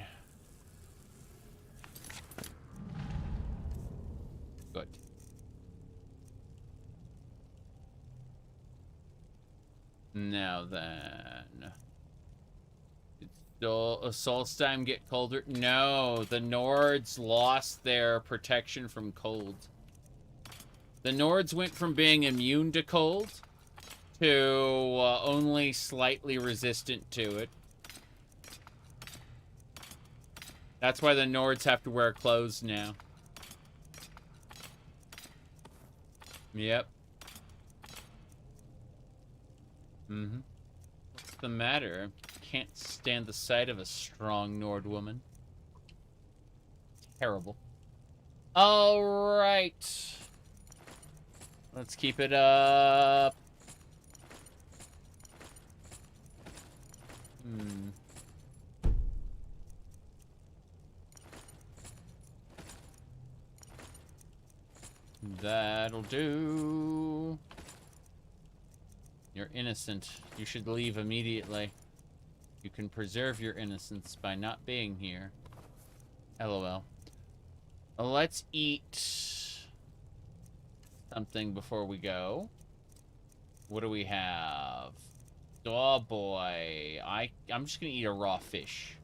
Good. Now then, did Solstheim get colder? No, the Nords lost their protection from cold. The Nords went from being immune to cold to only slightly resistant to it. That's why the Nords have to wear clothes now. Yep. Mm-hmm. What's the matter? Can't stand the sight of a strong Nord woman. Terrible. All right. Let's keep it up. That'll do. You're innocent. You should leave immediately. You can preserve your innocence by not being here. LOL. Let's eat something before we go. What do we have? Oh boy. I'm just gonna eat a raw fish.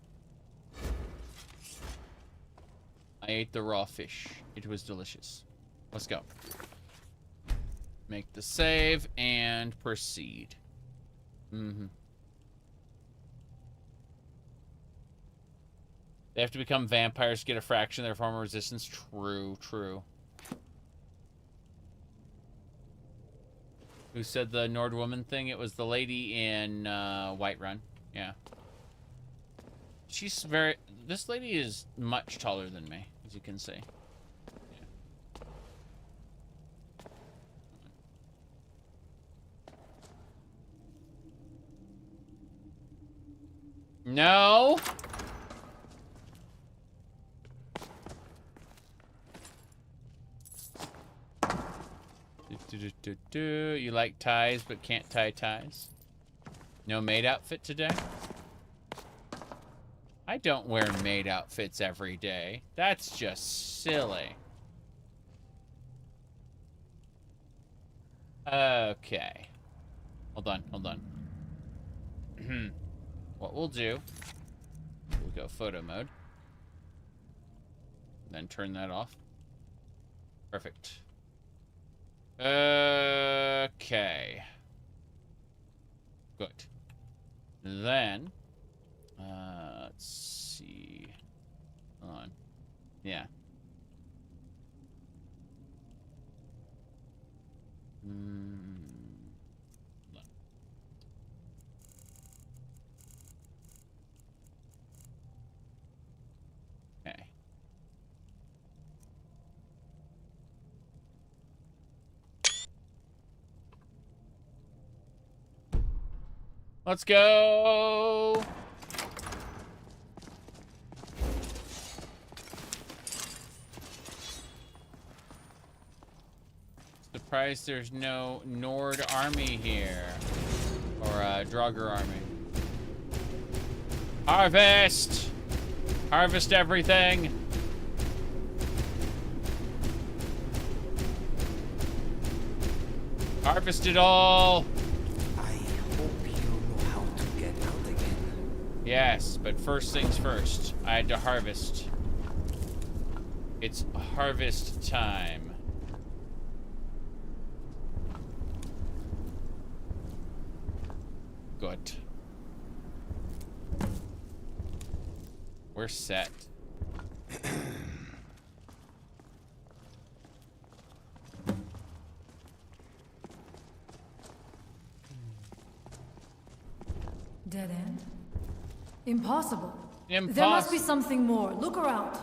I ate the raw fish. It was delicious. Let's go. Make the save and proceed. Mm-hmm. They have to become vampires to get a fraction of their former resistance. True, true. Who said the Nord woman thing? It was the lady in Whiterun. Yeah. She's very... This lady is much taller than me, as you can see. No! You like ties but can't tie ties? No maid outfit today? I don't wear maid outfits every day. That's just silly. Okay. Hold on, hold on. What we'll do, we'll go photo mode. Then turn that off. Perfect. Okay. Good. Then, let's see. Hold on. Yeah. Okay. Let's go. Surprised there's no Nord army here. Or a Draugr army. Harvest! Harvest everything! Harvest it all! I hope you know how to get out again. Yes, but first things first. I had to harvest. It's harvest time. Good. We're set. Dead end? Impossible. Impossible. There must be something more. Look around.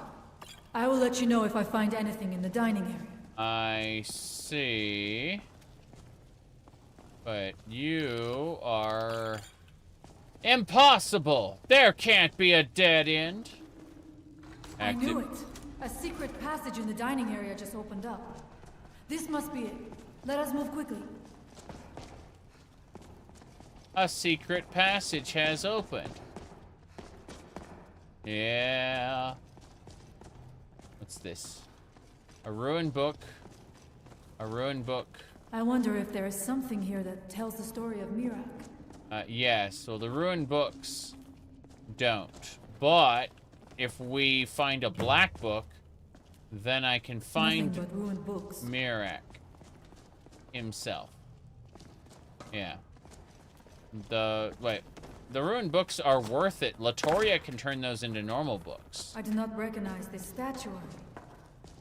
I will let you know if I find anything in the dining area. I see. But you are... Impossible! There can't be a dead end. I knew it. A secret passage in the dining area just opened up. This must be it. Let us move quickly. A secret passage has opened. Yeah. What's this? A ruined book. A ruined book. I wonder if there is something here that tells the story of Miraak. Yes, well, the ruined books don't. But if we find a black book, then I can find Nothing but ruined books. Miraak himself. Yeah. The ruined books are worth it. Latoria can turn those into normal books. I do not recognize this statuary.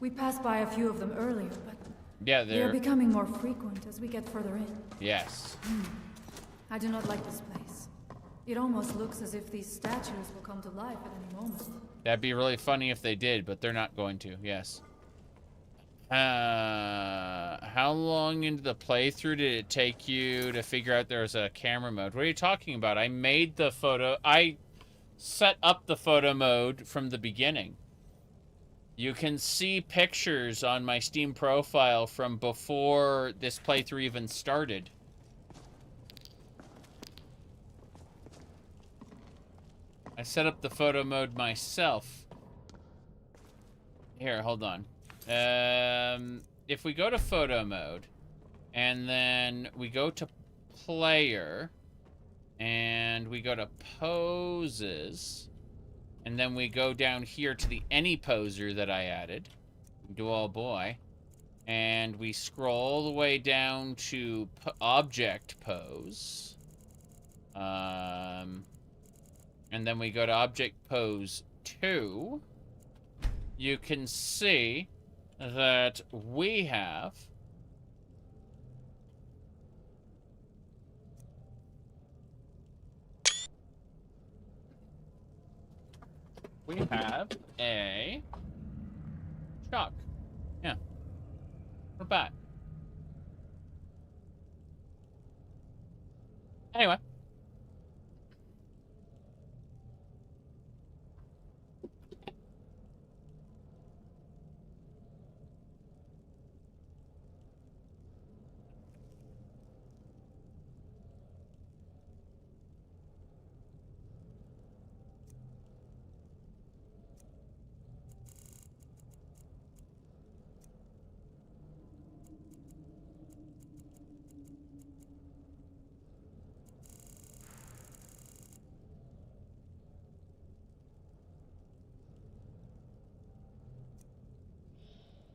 We passed by a few of them earlier, but Yeah, they're becoming more frequent as we get further in. Yes. I do not like this place. It almost looks as if these statues will come to life at any moment. That'd be really funny if they did, but they're not going to. Yes. How long into the playthrough did it take you to figure out there's a camera mode? What are you talking about? I made the photo. I set up the photo mode from the beginning. You can see pictures on my Steam profile from before this playthrough even started. I set up the photo mode myself. Here, hold on. If we go to photo mode, and then we go to player, and we go to poses, and then we go down here to the any poser that I added, dual boy, and we scroll all the way down to object pose, and then we go to object pose 2, you can see that we have a shock. Yeah. We're back. Anyway.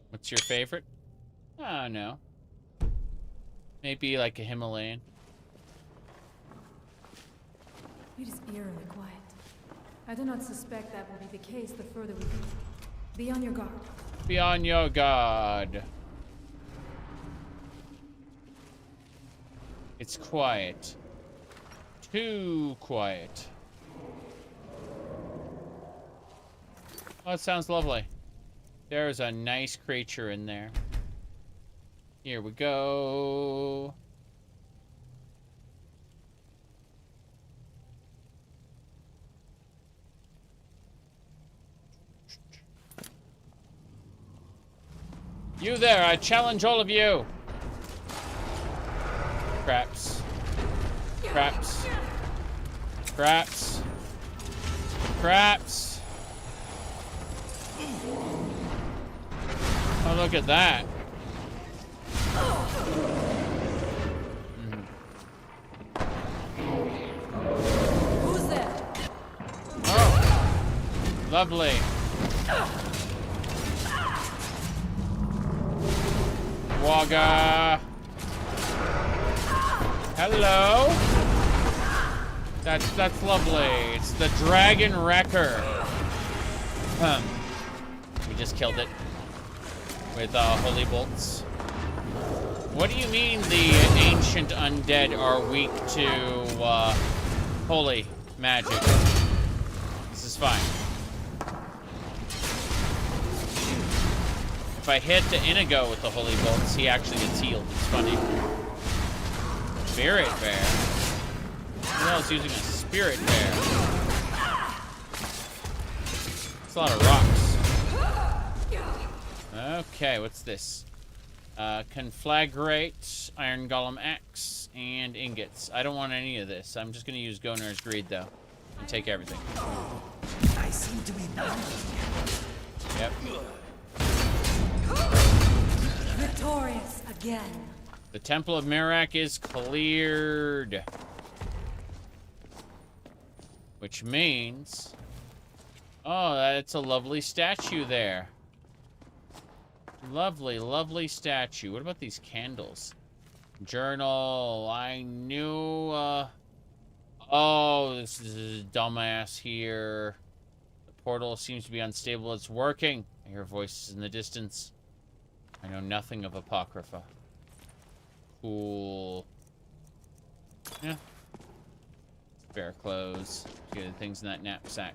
What's your favorite? Oh, no. Maybe like a Himalayan. It is eerily quiet. I do not suspect that will be the case the further we go. Be on your guard. Be on your guard. It's quiet. Too quiet. Oh, it sounds lovely. There's a nice creature in there. Here we go. You there, I challenge all of you. Craps. Craps. Craps. Craps. Oh, look at that. Who's there? Oh. Lovely. Wagga. Hello. That's lovely. It's the Dragon Wrecker. We just killed it with holy bolts. What do you mean the ancient undead are weak to holy magic? This is fine. If I hit the Inigo with the holy bolts, he actually gets healed. It's funny. Spirit bear. Who else using a spirit bear? It's a lot of rocks. Okay, what's this? Conflagrate, Iron Golem Axe, and ingots. I don't want any of this. I'm just going to use Gonar's Greed, though, and take everything. I seem to be bound. Yep. Victorious again. The Temple of Miraak is cleared. Which means... Oh, that's a lovely statue there. Lovely, lovely statue. What about these candles? Journal. I knew, Oh, this is a dumbass here. The portal seems to be unstable. It's working. I hear voices in the distance. I know nothing of Apocrypha. Cool. Yeah. Spare clothes. Get the things in that knapsack.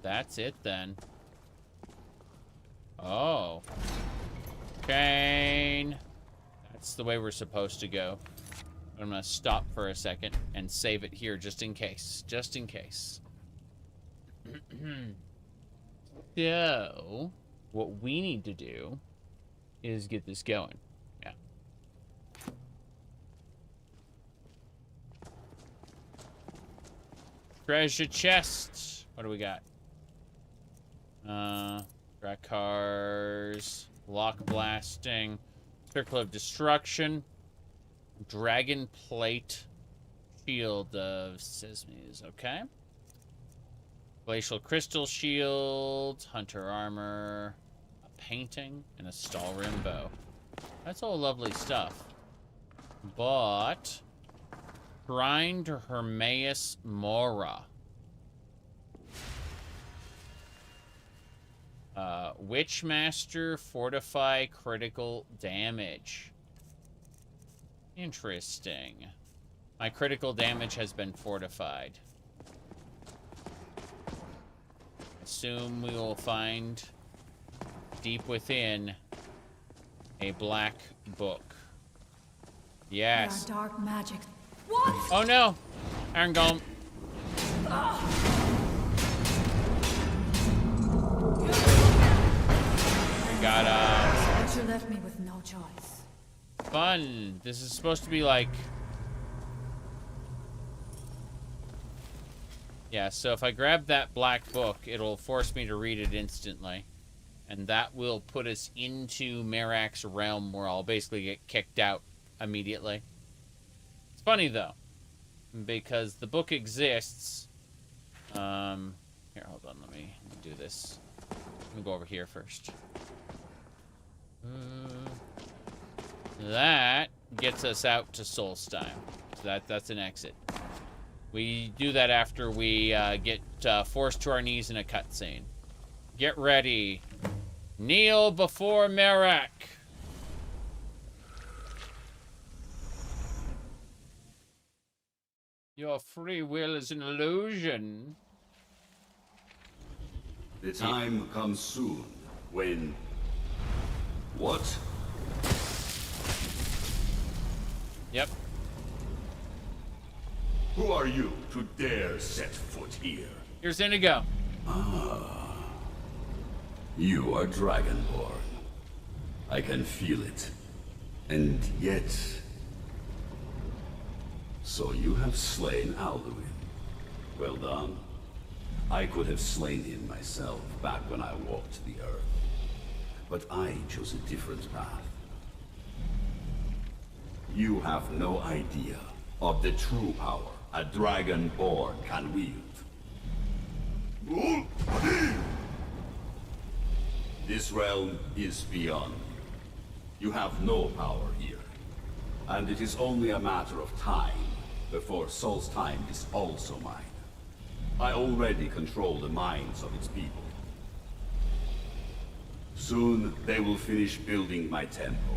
That's it then. Oh. Chain. That's the way we're supposed to go. I'm gonna stop for a second and save it here just in case. Just in case. So, what we need to do is get this going. Yeah. Treasure chest. What do we got? Drakars, lock blasting, circle of destruction, dragon plate, shield of Sesmes, okay. Glacial crystal shield, hunter armor, a painting, and a Stalrim bow. That's all lovely stuff. But shrine to Hermaeus Mora. Witchmaster, fortify critical damage. Interesting. My critical damage has been fortified. Assume we will find deep within a black book. Yes. There are dark magic. What? Oh no! Iron Golem. But you left me with no choice. Fun. This is supposed to be like... Yeah, so if I grab that black book, it'll force me to read it instantly. And that will put us into Miraak's realm where I'll basically get kicked out immediately. It's funny, though. Because the book exists. Here, hold on. Let me do this. Let me go over here first. That gets us out to Solstheim. So that's an exit. We do that after we get forced to our knees in a cutscene. Get ready. Kneel before Miraak. Your free will is an illusion. The time comes soon when... What? Yep. Who are you to dare set foot here? Here's Inigo. Ah. You are Dragonborn. I can feel it. And yet... So you have slain Alduin. Well done. I could have slain him myself back when I walked the earth. But I chose a different path. You have no idea of the true power a Dragonborn can wield. This realm is beyond. You have no power here. And it is only a matter of time before Solstheim is also mine. I already control the minds of its people. Soon they will finish building my temple,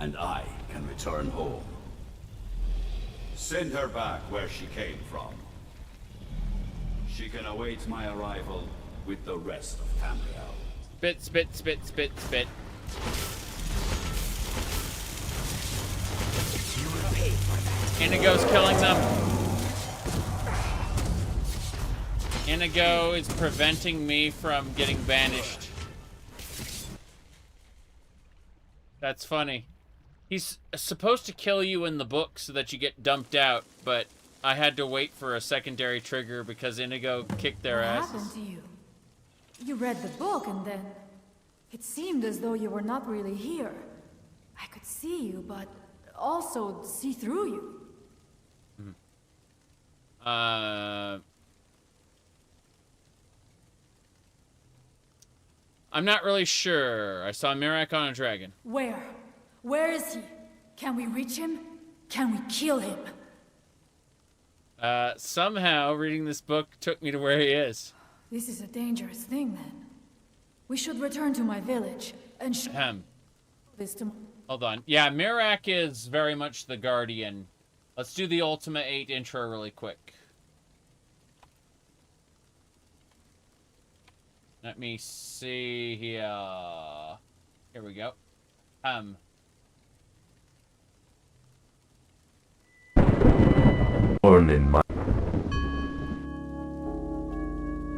and I can return home. Send her back where she came from. She can await my arrival with the rest of Tamriel. Spit, spit, spit, spit, spit. Inigo's killing them. Inigo is preventing me from getting banished. That's funny. He's supposed to kill you in the book so that you get dumped out, but I had to wait for a secondary trigger because Inigo kicked their asses. What happened to you? You read the book and then... It seemed as though you were not really here. I could see you, but also see through you. I'm not really sure. I saw Miraak on a dragon. Where? Where is he? Can we reach him? Can we kill him? Somehow reading this book took me to where he is. This is a dangerous thing, then. We should return to my village and this to... Hold on. Yeah, Miraak is very much the guardian. Let's do the Ultima 8 intro really quick. Let me see here. Here we go. Thorn in my...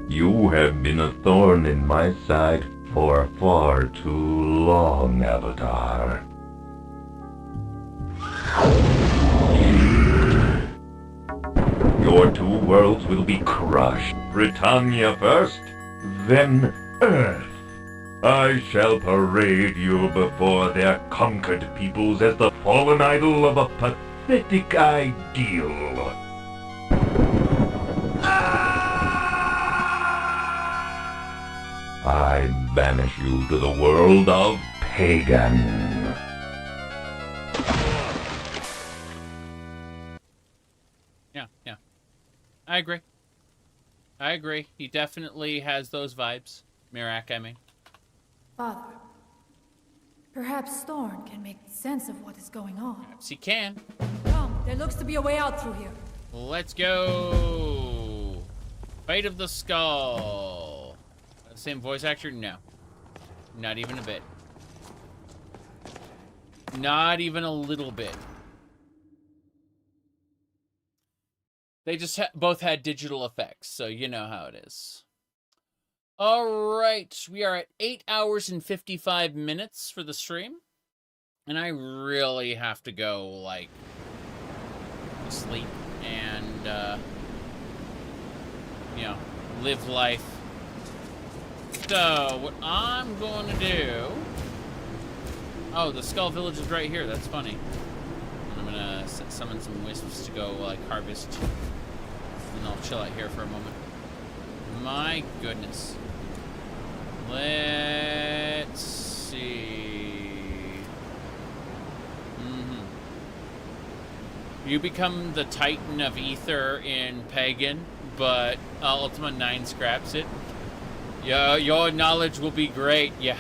You have been a thorn in my side for far too long, Avatar. Your two worlds will be crushed. Britannia first, then Earth. I shall parade you before their conquered peoples as the fallen idol of a pathetic ideal. I banish you to the world of Pagan. Yeah. I agree. I agree. He definitely has those vibes. Miraak, I mean. Father, perhaps Thorn can make sense of what is going on. Perhaps he can. Come, there looks to be a way out through here. Let's go. Fate of the Skull. Same voice actor? No. Not even a bit. Not even a little bit. They just both had digital effects, so you know how it is. Alright, we are at 8 hours and 55 minutes for the stream. And I really have to go, like, sleep and, you know, live life. So, what I'm going to do... Oh, the Skull Village is right here. That's funny. I'm going to summon some wisps to go, like, harvest. And I'll chill out here for a moment. My goodness. Let's see. You become the Titan of Ether in Pagan, but Ultima 9 scraps it. Yeah, your knowledge will be great. Yeah.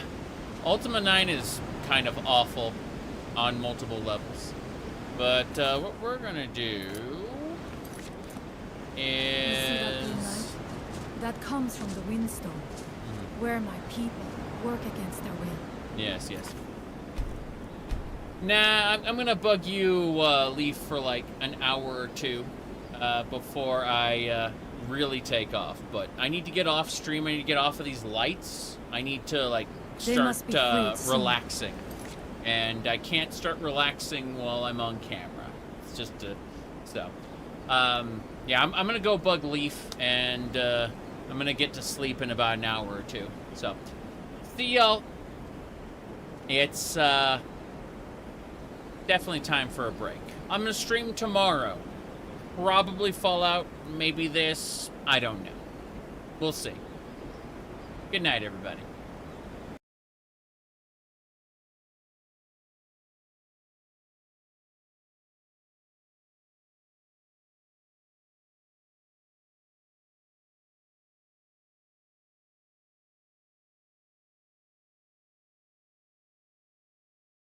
Ultima 9 is kind of awful on multiple levels. But what we're gonna do is... That comes from the Windstone, where my people work against their will. Yes, yes. Nah, I'm gonna bug you, Leaf, for like an hour or two before I really take off. But I need to get off stream. I need to get off of these lights. I need to like start relaxing, and I can't start relaxing while I'm on camera. It's just so. Yeah, I'm gonna go bug Leaf, and I'm gonna get to sleep in about an hour or two. So, see y'all. It's definitely time for a break. I'm gonna stream tomorrow. Probably Fallout, maybe this. I don't know. We'll see. Good night, everybody.